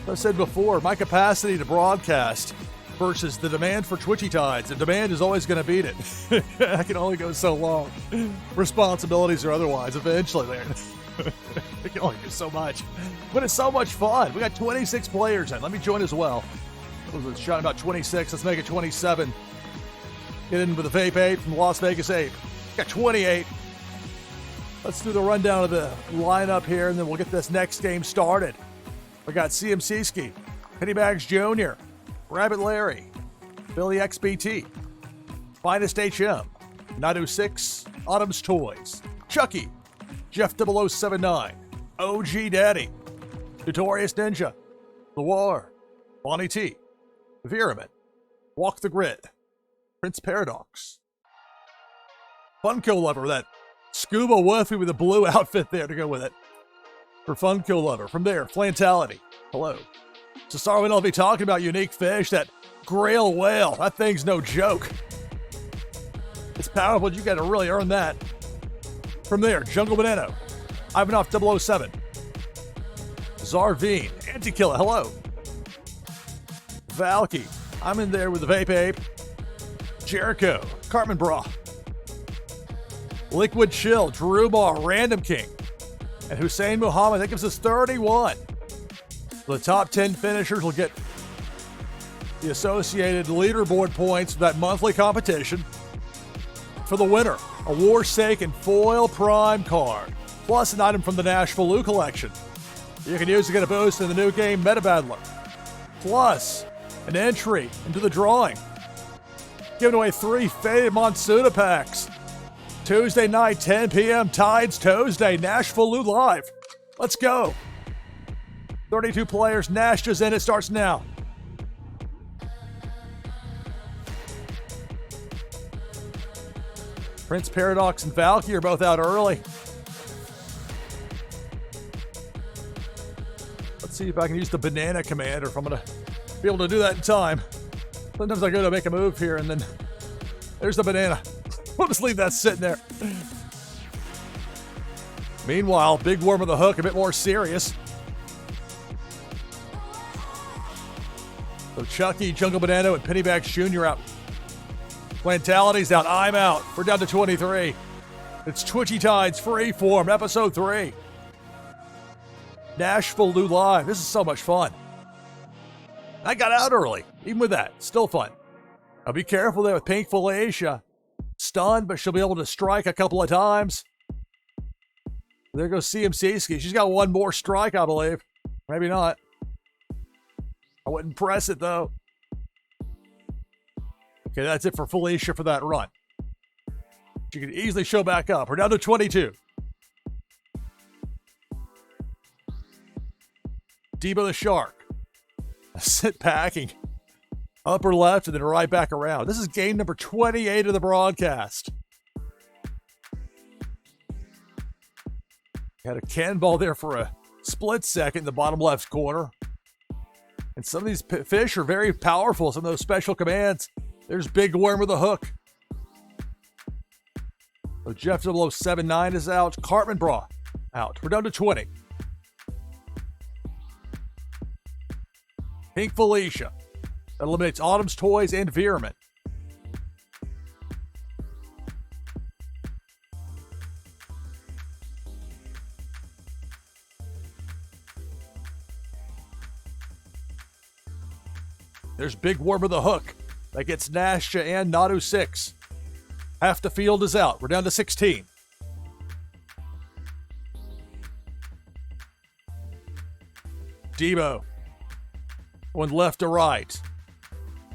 As I said before, my capacity to broadcast versus the demand for Twitchy Tides. The demand is always going to beat it. I can only go so long. Responsibilities or otherwise, eventually there. I can only do so much. But it's so much fun. We got 26 players in. Let me join as well. What was it? Shot about 26. Let's make it 27. Get in with the Vape 8 from Las Vegas 8. Got 28. Let's do the rundown of the lineup here, and then we'll get this next game started. We got CMC-ski, Pennybags Jr., Rabbit Larry, Billy XBT, Finest HM, Nadu 6, Autumn's Toys, Chucky, Jeff 0079, OG Daddy, Notorious Ninja, The War, Bonnie T, Viraman, Walk the Grid, Prince Paradox, Funko Lover, that scuba woofy with a blue outfit there to go with it. For Funko Lover. From there, Flantality. Hello. So sorry, I'll be talking about unique fish, that Grail whale. That thing's no joke. It's powerful. You got to really earn that. From there, Jungle Banana. Ivanov 007. Zarveen. Anti-Killer. Hello. Valky. I'm in there with the Vape Ape. Jericho. Cartman Bra. Liquid Chill. Drew Bar. Random King. And Hussein Muhammad, that gives us 31. The top 10 finishers will get the associated leaderboard points for that monthly competition. For the winner, a Warsaken Foil Prime card, plus an item from the NashvilleLou collection. You can use to get a boost in the new game Meta Battler. Plus, an entry into the drawing. Giving away 3 Faded Monsoona packs. Tuesday night, 10 p.m. Tides Tuesday, NashvilleLou Live. Let's go. 32 players. Nash just in. It starts now. Prince Paradox and Valky are both out early. Let's see if I can use the banana command or if I'm going to be able to do that in time. Sometimes I go to make a move here and then there's the banana. We'll just leave that sitting there. Meanwhile, Big Worm of the Hook, a bit more serious. So Chucky, Jungle Banana, and Pennybags Jr. out. Plantality's out. I'm out. We're down to 23. It's Twitchy Tides Freeform, Episode 3. NashvilleLou Live. This is so much fun. I got out early. Even with that, still fun. Now be careful there with Pink Felicia. Stunned, but she'll be able to strike a couple of times. There goes CMC-ski. She's got one more strike, I believe. Maybe not. I wouldn't press it, though. Okay, that's it for Felicia for that run. She can easily show back up. We're down to 22. Debo the Shark. Sit packing. Upper left and then right back around. This is game number 28 of the broadcast. Had a cannonball there for a split second in the bottom left corner. And some of these fish are very powerful. Some of those special commands. There's Big Worm with a Hook. So Jeff 0079 is out. Cartman Bra out. We're down to 20. Pink Felicia. That eliminates Autumn's Toys and Viraman. There's Big Worm with a Hook. That gets Nasha and Nadu 6. Half the field is out. We're down to 16. Debo. Going left to right.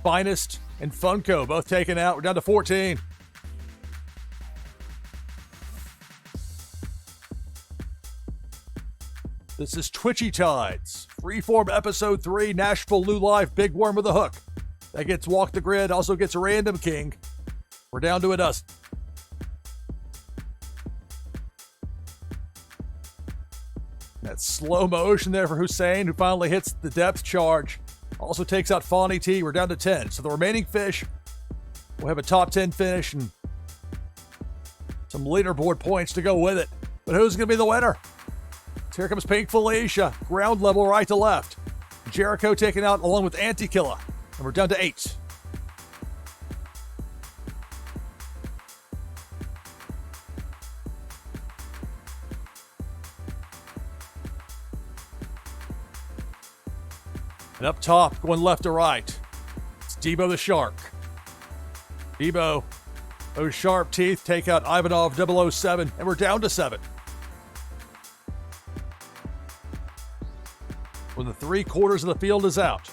Finest and Funko both taken out. We're down to 14. This is Twitchy Tides, Freeform Episode 3, NashvilleLou Live, Big Worm with a Hook. That gets Walk the Grid, also gets a Random King. We're down to a dozen. That slow motion there for Hussein, who finally hits the depth charge. Also takes out Fawny T. We're down to 10. So the remaining fish will have a top 10 finish and some leaderboard points to go with it. But who's going to be the winner? So here comes Pink Felicia, ground level right to left. Jericho taken out along with Anti-Killa. And we're down to 8. And up top, going left to right, it's Debo the Shark. Debo, those sharp teeth take out Ivanov 007, and we're down to 7. When the 3/4 of the field is out,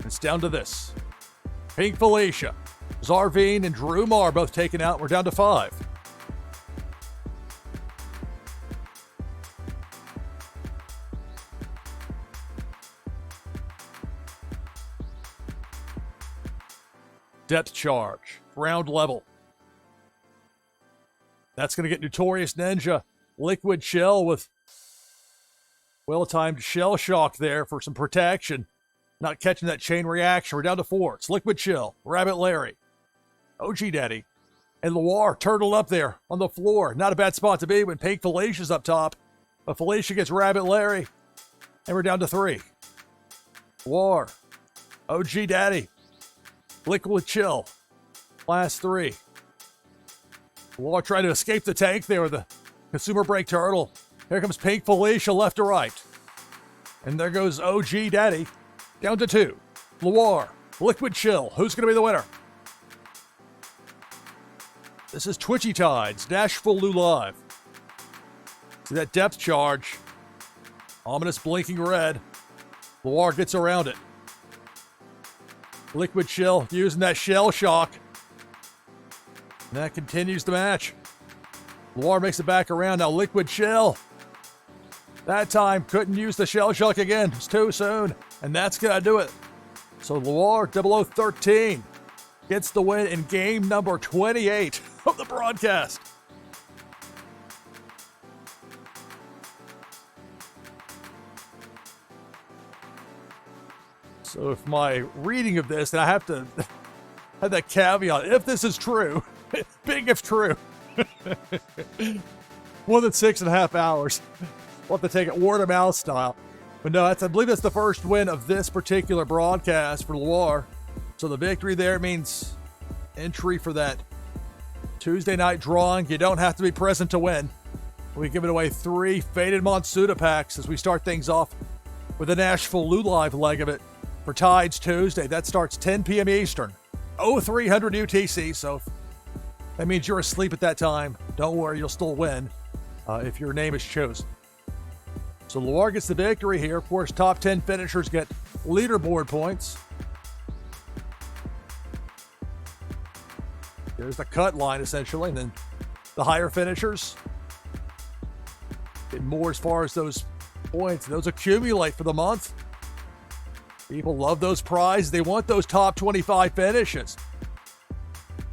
it's down to this. Pink Felicia, Zarveen, and Drew Marr both taken out. We're down to 5. Depth charge, ground level. That's going to get Notorious Ninja, Liquid Chill with well-timed shell shock there for some protection. Not catching that chain reaction. We're down to 4. It's Liquid Chill, Rabbit Larry, OG Daddy, and Loire turtled up there on the floor. Not a bad spot to be when Pink Felicia's up top. But Felicia gets Rabbit Larry, and we're down to 3. Loire, OG Daddy, Liquid Chill, last 3. Loire trying to escape the tank there with the consumer break turtle. Here comes Pink Felicia left to right. And there goes OG Daddy. Down to 2. Loire, Liquid Chill. Who's going to be the winner? This is Twitchy Tides, NashvilleLou Live. See that depth charge. Ominous blinking red. Loire gets around it. Liquid Chill using that shell shock. And that continues the match. Loire makes it back around. Now Liquid Chill. That time couldn't use the shell shock again. It's too soon. And that's going to do it. So Loire 0013 gets the win in game number 28 of the broadcast. So if my reading of this, and I have to have that caveat, if this is true, big if true, more than 6.5 hours. We'll have to take it word of mouth style. But no, I believe that's the first win of this particular broadcast for Loire. So the victory there means entry for that Tuesday night drawing. You don't have to be present to win. We're giving away 3 Faded Monsuda packs as we start things off with the NashvilleLou Live leg of it for Tides Tuesday. That starts 10 p.m. Eastern, 0300 UTC. So if that means you're asleep at that time, don't worry, you'll still win if your name is chosen. So Loire gets the victory here. Of course, top 10 finishers get leaderboard points. There's the cut line, essentially. And then the higher finishers get more as far as those points. Those accumulate for the month. People love those prizes. They want those top 25 finishes.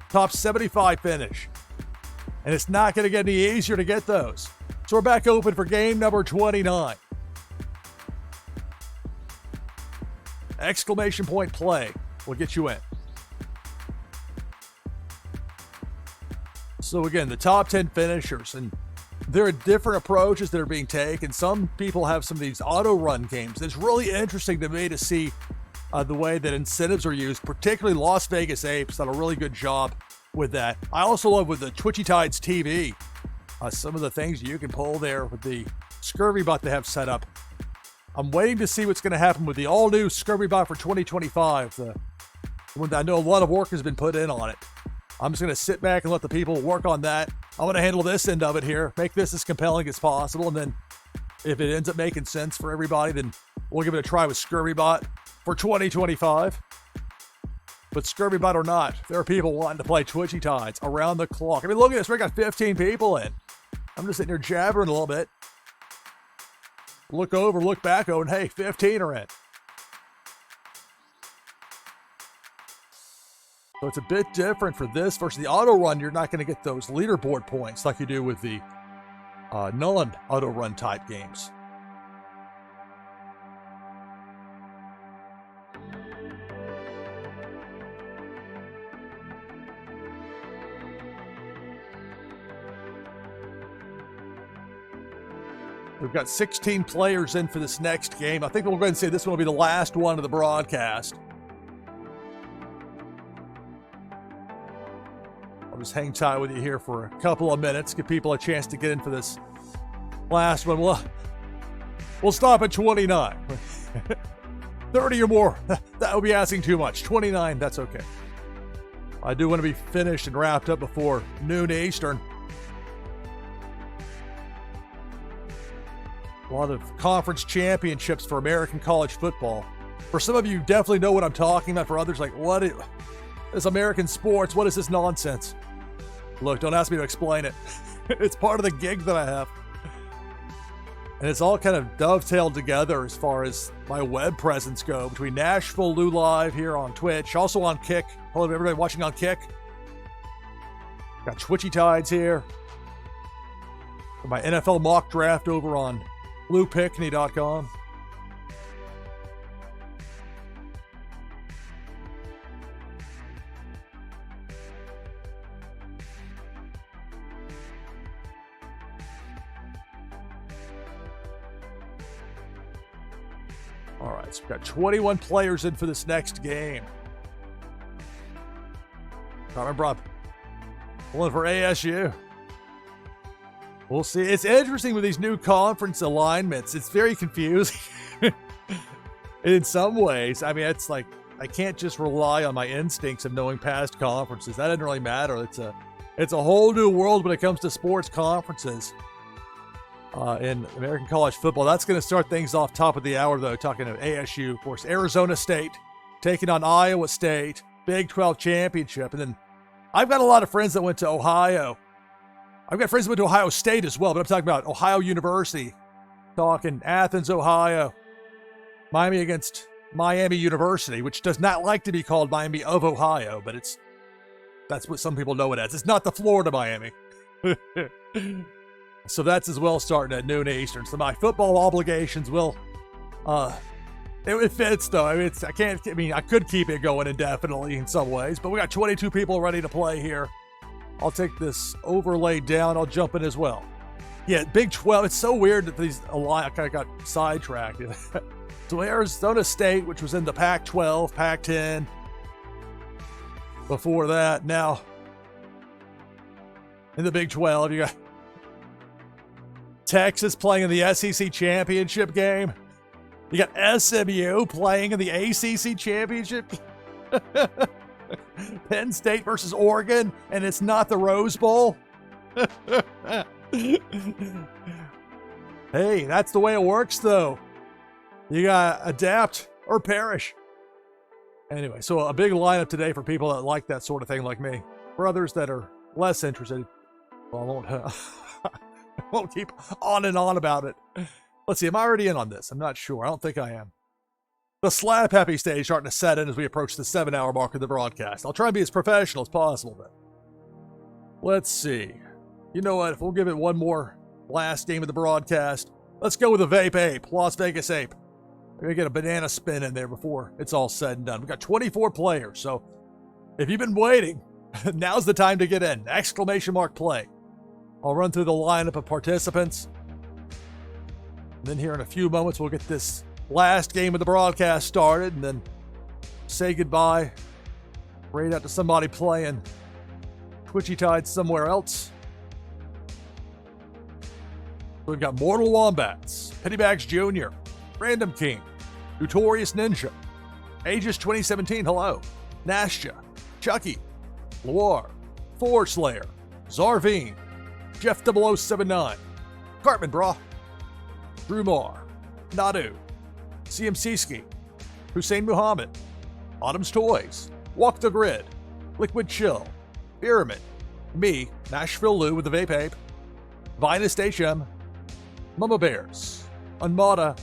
Top 75 finish. And it's not going to get any easier to get those. So we're back open for game number 29. Exclamation point play will get you in. So again, the top 10 finishers, and there are different approaches that are being taken. Some people have some of these auto run games. It's really interesting to me to see the way that incentives are used, particularly Las Vegas Apes done a really good job with that. I also love with the Twitchy Tides TV, some of the things you can pull there with the Scurvy bot they have set up. I'm waiting to see what's going to happen with the all-new Scurvy bot for 2025. The one that I know a lot of work has been put in on it. I'm just going to sit back and let the people work on that. I'm going to handle this end of it here, make this as compelling as possible, and then if it ends up making sense for everybody, then we'll give it a try with Scurvy bot for 2025. But Scurvy bot or not, there are people wanting to play Twitchy Tides around the clock. I mean, look at this. We got 15 people in. I'm just sitting here jabbering a little bit. look over, look back, and hey, 15 are in. So it's a bit different for this versus the auto run. You're not going to get those leaderboard points like you do with the non-auto run type games. We've got 16 players in for this next game. I think we'll go ahead and say this one will be the last one of the broadcast. I'll just hang tight with you here for a couple of minutes, give people a chance to get in for this last one. We'll stop at 29. 30 or more, that would be asking too much. 29, that's okay. I do want to be finished and wrapped up before noon Eastern. A lot of conference championships for American college football. For some of you, definitely know what I'm talking about. For others, like, what is American sports? What is this nonsense? Look, don't ask me to explain it. It's part of the gig that I have. And it's all kind of dovetailed together as far as my web presence go between NashvilleLou Live here on Twitch, also on Kick. Hello to everybody watching on Kick. Got Twitchy Tides here. My NFL mock draft over on Pickney.com. All right, so we've got 21 players in for this next game. I remember I'm pulling for ASU. We'll see. It's interesting with these new conference alignments. It's very confusing. In some ways, I mean, it's like I can't just rely on my instincts of knowing past conferences. That doesn't really matter. It's a whole new world when it comes to sports conferences in American college football. That's going to start things off top of the hour, though, talking about ASU. Of course, Arizona State taking on Iowa State, Big 12 championship. And then I've got a lot of friends that went to Ohio. I've got friends that went to Ohio State as well, but I'm talking about Ohio University. Talking Athens, Ohio. Miami against Miami University, which does not like to be called Miami of Ohio, but that's what some people know it as. It's not the Florida Miami. So that's as well starting at noon Eastern. So my football obligations will, it fits though. I mean, I could keep it going indefinitely in some ways, but we got 22 people ready to play here. I'll take this overlay down. I'll jump in as well. Yeah, Big 12. It's so weird that I kind of got sidetracked. So Arizona State, which was in the Pac-12, Pac-10. Before that, now in the Big 12, you got Texas playing in the SEC championship game. You got SMU playing in the ACC championship. Penn State versus Oregon, and it's not the Rose Bowl. Hey, that's the way it works, though. You gotta adapt or perish. Anyway, so a big lineup today for people that like that sort of thing like me. For others that are less interested, well, I won't keep on and on about it. Let's see, am I already in on this? I'm not sure. I don't think I am. The slap happy stage starting to set in as we approach the 7-hour mark of the broadcast. I'll try and be as professional as possible, but let's see. You know what? If we'll give it one more last game of the broadcast, let's go with a Vape Ape, Las Vegas Ape. Maybe get a banana spin in there before it's all said and done. We've got 24 players, so if you've been waiting, now's the time to get in. Exclamation mark play. I'll run through the lineup of participants. And then here in a few moments, we'll get this last game of the broadcast started and then say goodbye. Raid out to somebody playing Twitchy Tide somewhere else. We've got Mortal Wombats, Pennybags Jr., Random King, Notorious Ninja, Aegis 2017, hello, Nashja, Chucky, Loire, Four Slayer, Zarveen, Jeff 0079, Cartman Bra, Drumar, Nadu, CMC Ski, Hussein Muhammad, Autumn's Toys, Walk the Grid, Liquid Chill, Pyramid, me, NashvilleLou with the Vape Ape, Vinest HM, Mama Bears, Unmata,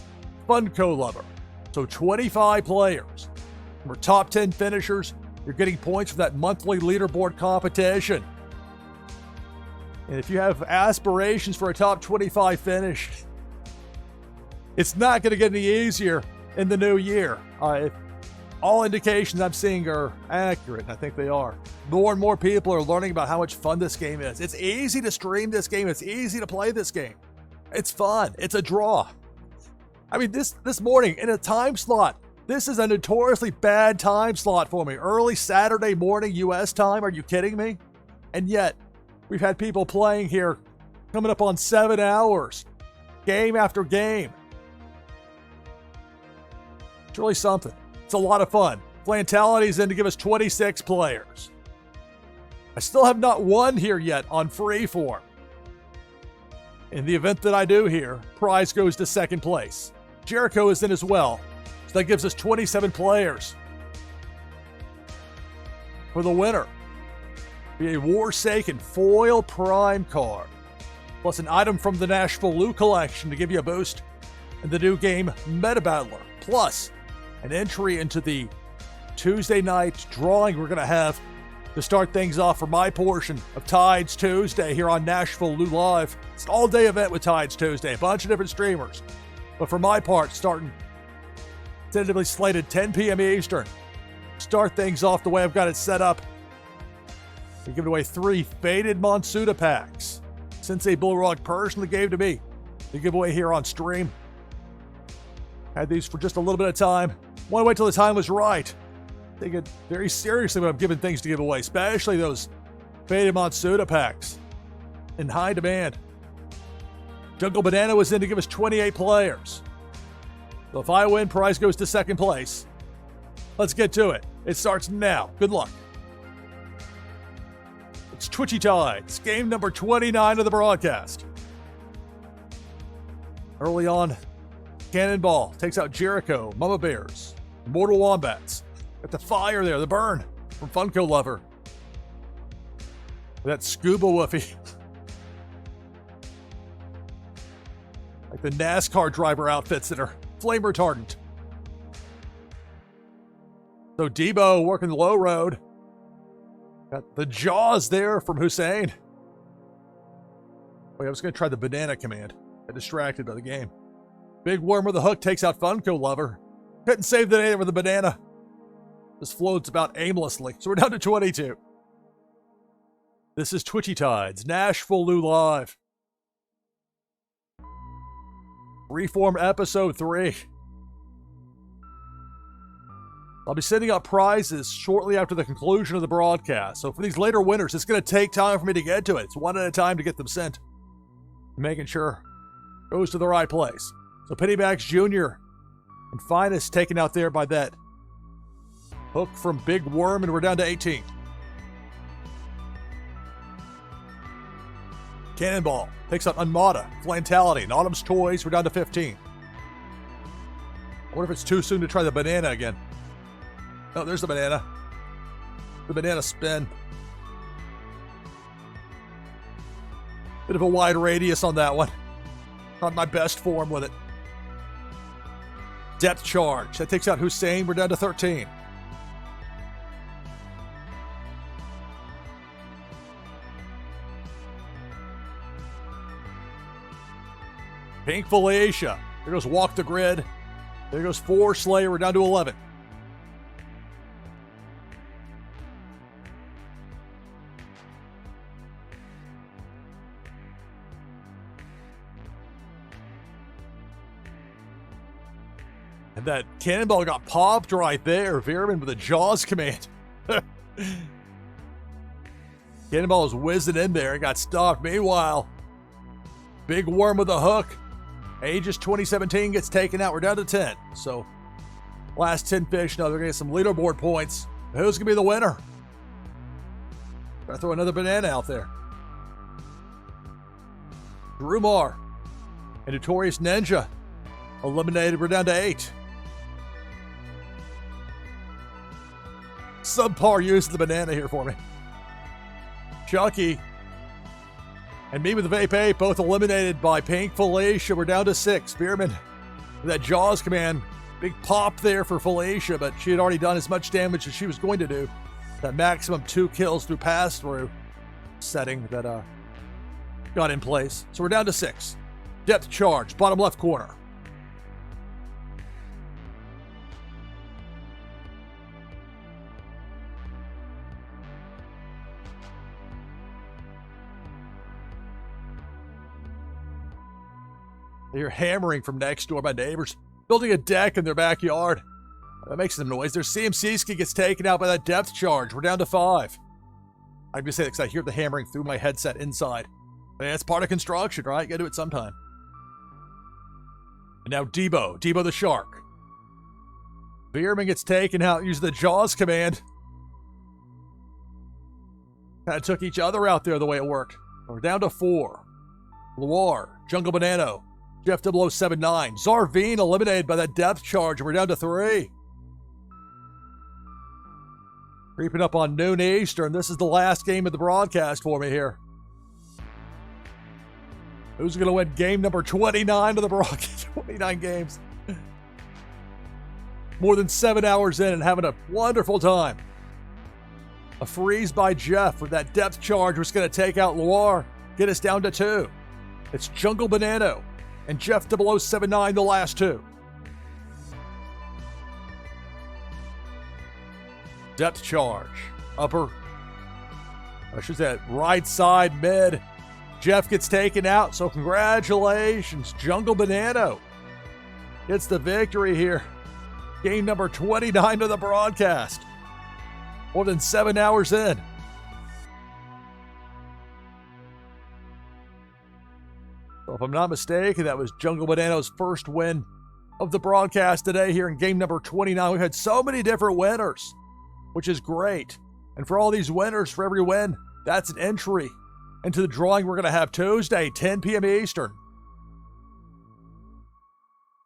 Funko Lover. So 25 players. We're top 10 finishers. You're getting points for that monthly leaderboard competition. And if you have aspirations for a top 25 finish, it's not going to get any easier in the new year. If all indications I'm seeing are accurate, and I think they are. More and more people are learning about how much fun this game is. It's easy to stream this game. It's easy to play this game. It's fun. It's a draw. I mean, this morning in a time slot, this is a notoriously bad time slot for me. Early Saturday morning U.S. time. Are you kidding me? And yet, we've had people playing here coming up on 7 hours, game after game. It's really something. It's a lot of fun. Flantality's in to give us 26 players. I still have not won here yet on Freeform. In the event that I do here, prize goes to second place. Jericho is in as well. So that gives us 27 players. For the winner, be a Warsaken foil prime card, plus an item from the NashvilleLou collection to give you a boost in the new game Meta Battler, plus an entry into the Tuesday night drawing we're going to have to start things off for my portion of Tides Tuesday here on NashvilleLou Live. It's an all-day event with Tides Tuesday, a bunch of different streamers. But for my part, starting tentatively slated 10 p.m. Eastern, start things off the way I've got it set up. We're giving away 3 Faded Monsuda packs. Sensei Bullrog personally gave to me to give away here on stream. Had these for just a little bit of time. Want to wait till the time was right. Take it very seriously when I'm giving things to give away, especially those Faded Monsuda packs in high demand. Jungle Banana was in to give us 28 players. So if I win, prize goes to second place. Let's get to it. It starts now. Good luck. It's Twitchy Tides, game number 29 of the broadcast. Early on, Cannonball takes out Jericho, Mama Bears, Mortal Wombats. Got the fire there, the burn from Funko Lover. That scuba woofie. Like the NASCAR driver outfits that are flame retardant. So Debo working the low road. Got the jaws there from Hussein. Wait, I was going to try the banana command. Got distracted by the game. Big Worm with a hook takes out Funko Lover. Couldn't save the day with the banana. Just floats about aimlessly. So we're down to 22. This is Twitchy Tides, NashvilleLou Live. Freeform Episode 3. I'll be sending out prizes shortly after the conclusion of the broadcast. So for these later winners, it's going to take time for me to get to it. It's one at a time to get them sent. Making sure it goes to the right place. So Pennybags Jr. and Finest taken out there by that hook from Big Worm, and we're down to 18. Cannonball takes out Unmata, Flantality, and Autumn's Toys. We're down to 15. I wonder if it's too soon to try the banana again. Oh, there's the banana. The banana spin. Bit of a wide radius on that one. Not my best form with it. Depth Charge. That takes out Hussein. We're down to 13. Pink Felicia. There goes Walk the Grid. There goes 4 Slayer. We're down to 11. And that Cannonball got popped right there. Veerman with a Jaws command. Cannonball was whizzing in there and got stopped. Meanwhile, Big Worm with a hook. Aegis 2017 gets taken out. We're down to 10. So, last 10 fish. Now they're going to get some leaderboard points. Who's going to be the winner? Gotta throw another banana out there. Drumar and Notorious Ninja eliminated. We're down to 8. Subpar uses the banana here for me. Chucky and me with the Vape 8, both eliminated by Pink Felicia. We're down to 6. Spearman That Jaws command, big pop there for Felicia, but she had already done as much damage as she was going to do. That maximum 2 kills through pass-through setting that got in place. So we're down to 6. Depth charge, bottom left corner. They hear hammering from next door. My neighbors building a deck in their backyard. That makes some noise. Their CMC ski gets taken out by that depth charge. We're down to 5. I'm gonna say that because I hear the hammering through my headset inside. I mean, that's part of construction, right? You gotta do it sometime. And now Debo the shark. Veerman gets taken out using the Jaws command. Kind of took each other out there the way it worked. We're down to 4. Loire, Jungle Banano, Jeff 0079. Zarveen eliminated by that depth charge. We're down to 3. Creeping up on noon Eastern. This is the last game of the broadcast for me here. Who's going to win game number 29 of the broadcast? 29 games. More than 7 hours in and having a wonderful time. A freeze by Jeff with that depth charge was going to take out Loire, get us down to 2. It's Jungle Banano and Jeff 0079, the last 2. Depth charge. Upper, I should say right side mid. Jeff gets taken out, so congratulations. Jungle Banano gets the victory here. Game number 29 of the broadcast. More than 7 hours in. So if I'm not mistaken, that was Jungle Banano's first win of the broadcast today here in game number 29. We've had so many different winners, which is great. And for all these winners, for every win, that's an entry into the drawing we're going to have Tuesday, 10 p.m. Eastern.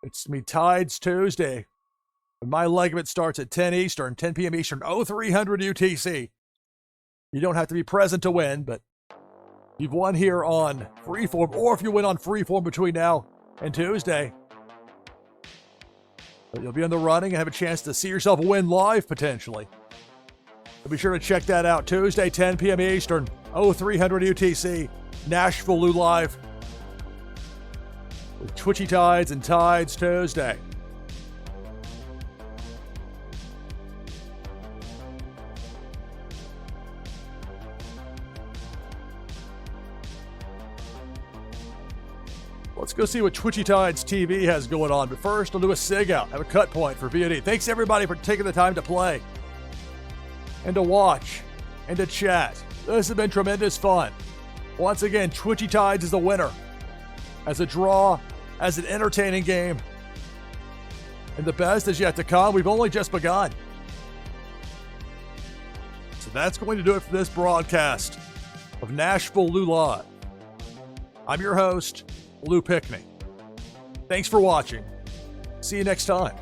It's me Tides Tuesday. And my leg of it starts at 10 Eastern, 10 p.m. Eastern, 0300 UTC. You don't have to be present to win, but you've won here on Freeform, or if you win on Freeform between now and Tuesday, you'll be in the running and have a chance to see yourself win live, potentially. So be sure to check that out. Tuesday, 10 p.m. Eastern, 0300 UTC, NashvilleLou Live with Twitchy Tides and Tides Tuesday. Let's go see what Twitchy Tides TV has going on. But first, I'll do a sig out, have a cut point for VOD. Thanks everybody for taking the time to play and to watch and to chat. This has been tremendous fun. Once again, Twitchy Tides is the winner. As a draw, as an entertaining game. And the best is yet to come. We've only just begun. So that's going to do it for this broadcast of NashvilleLou Live. I'm your host, Lou Pickney. Thanks for watching. See you next time.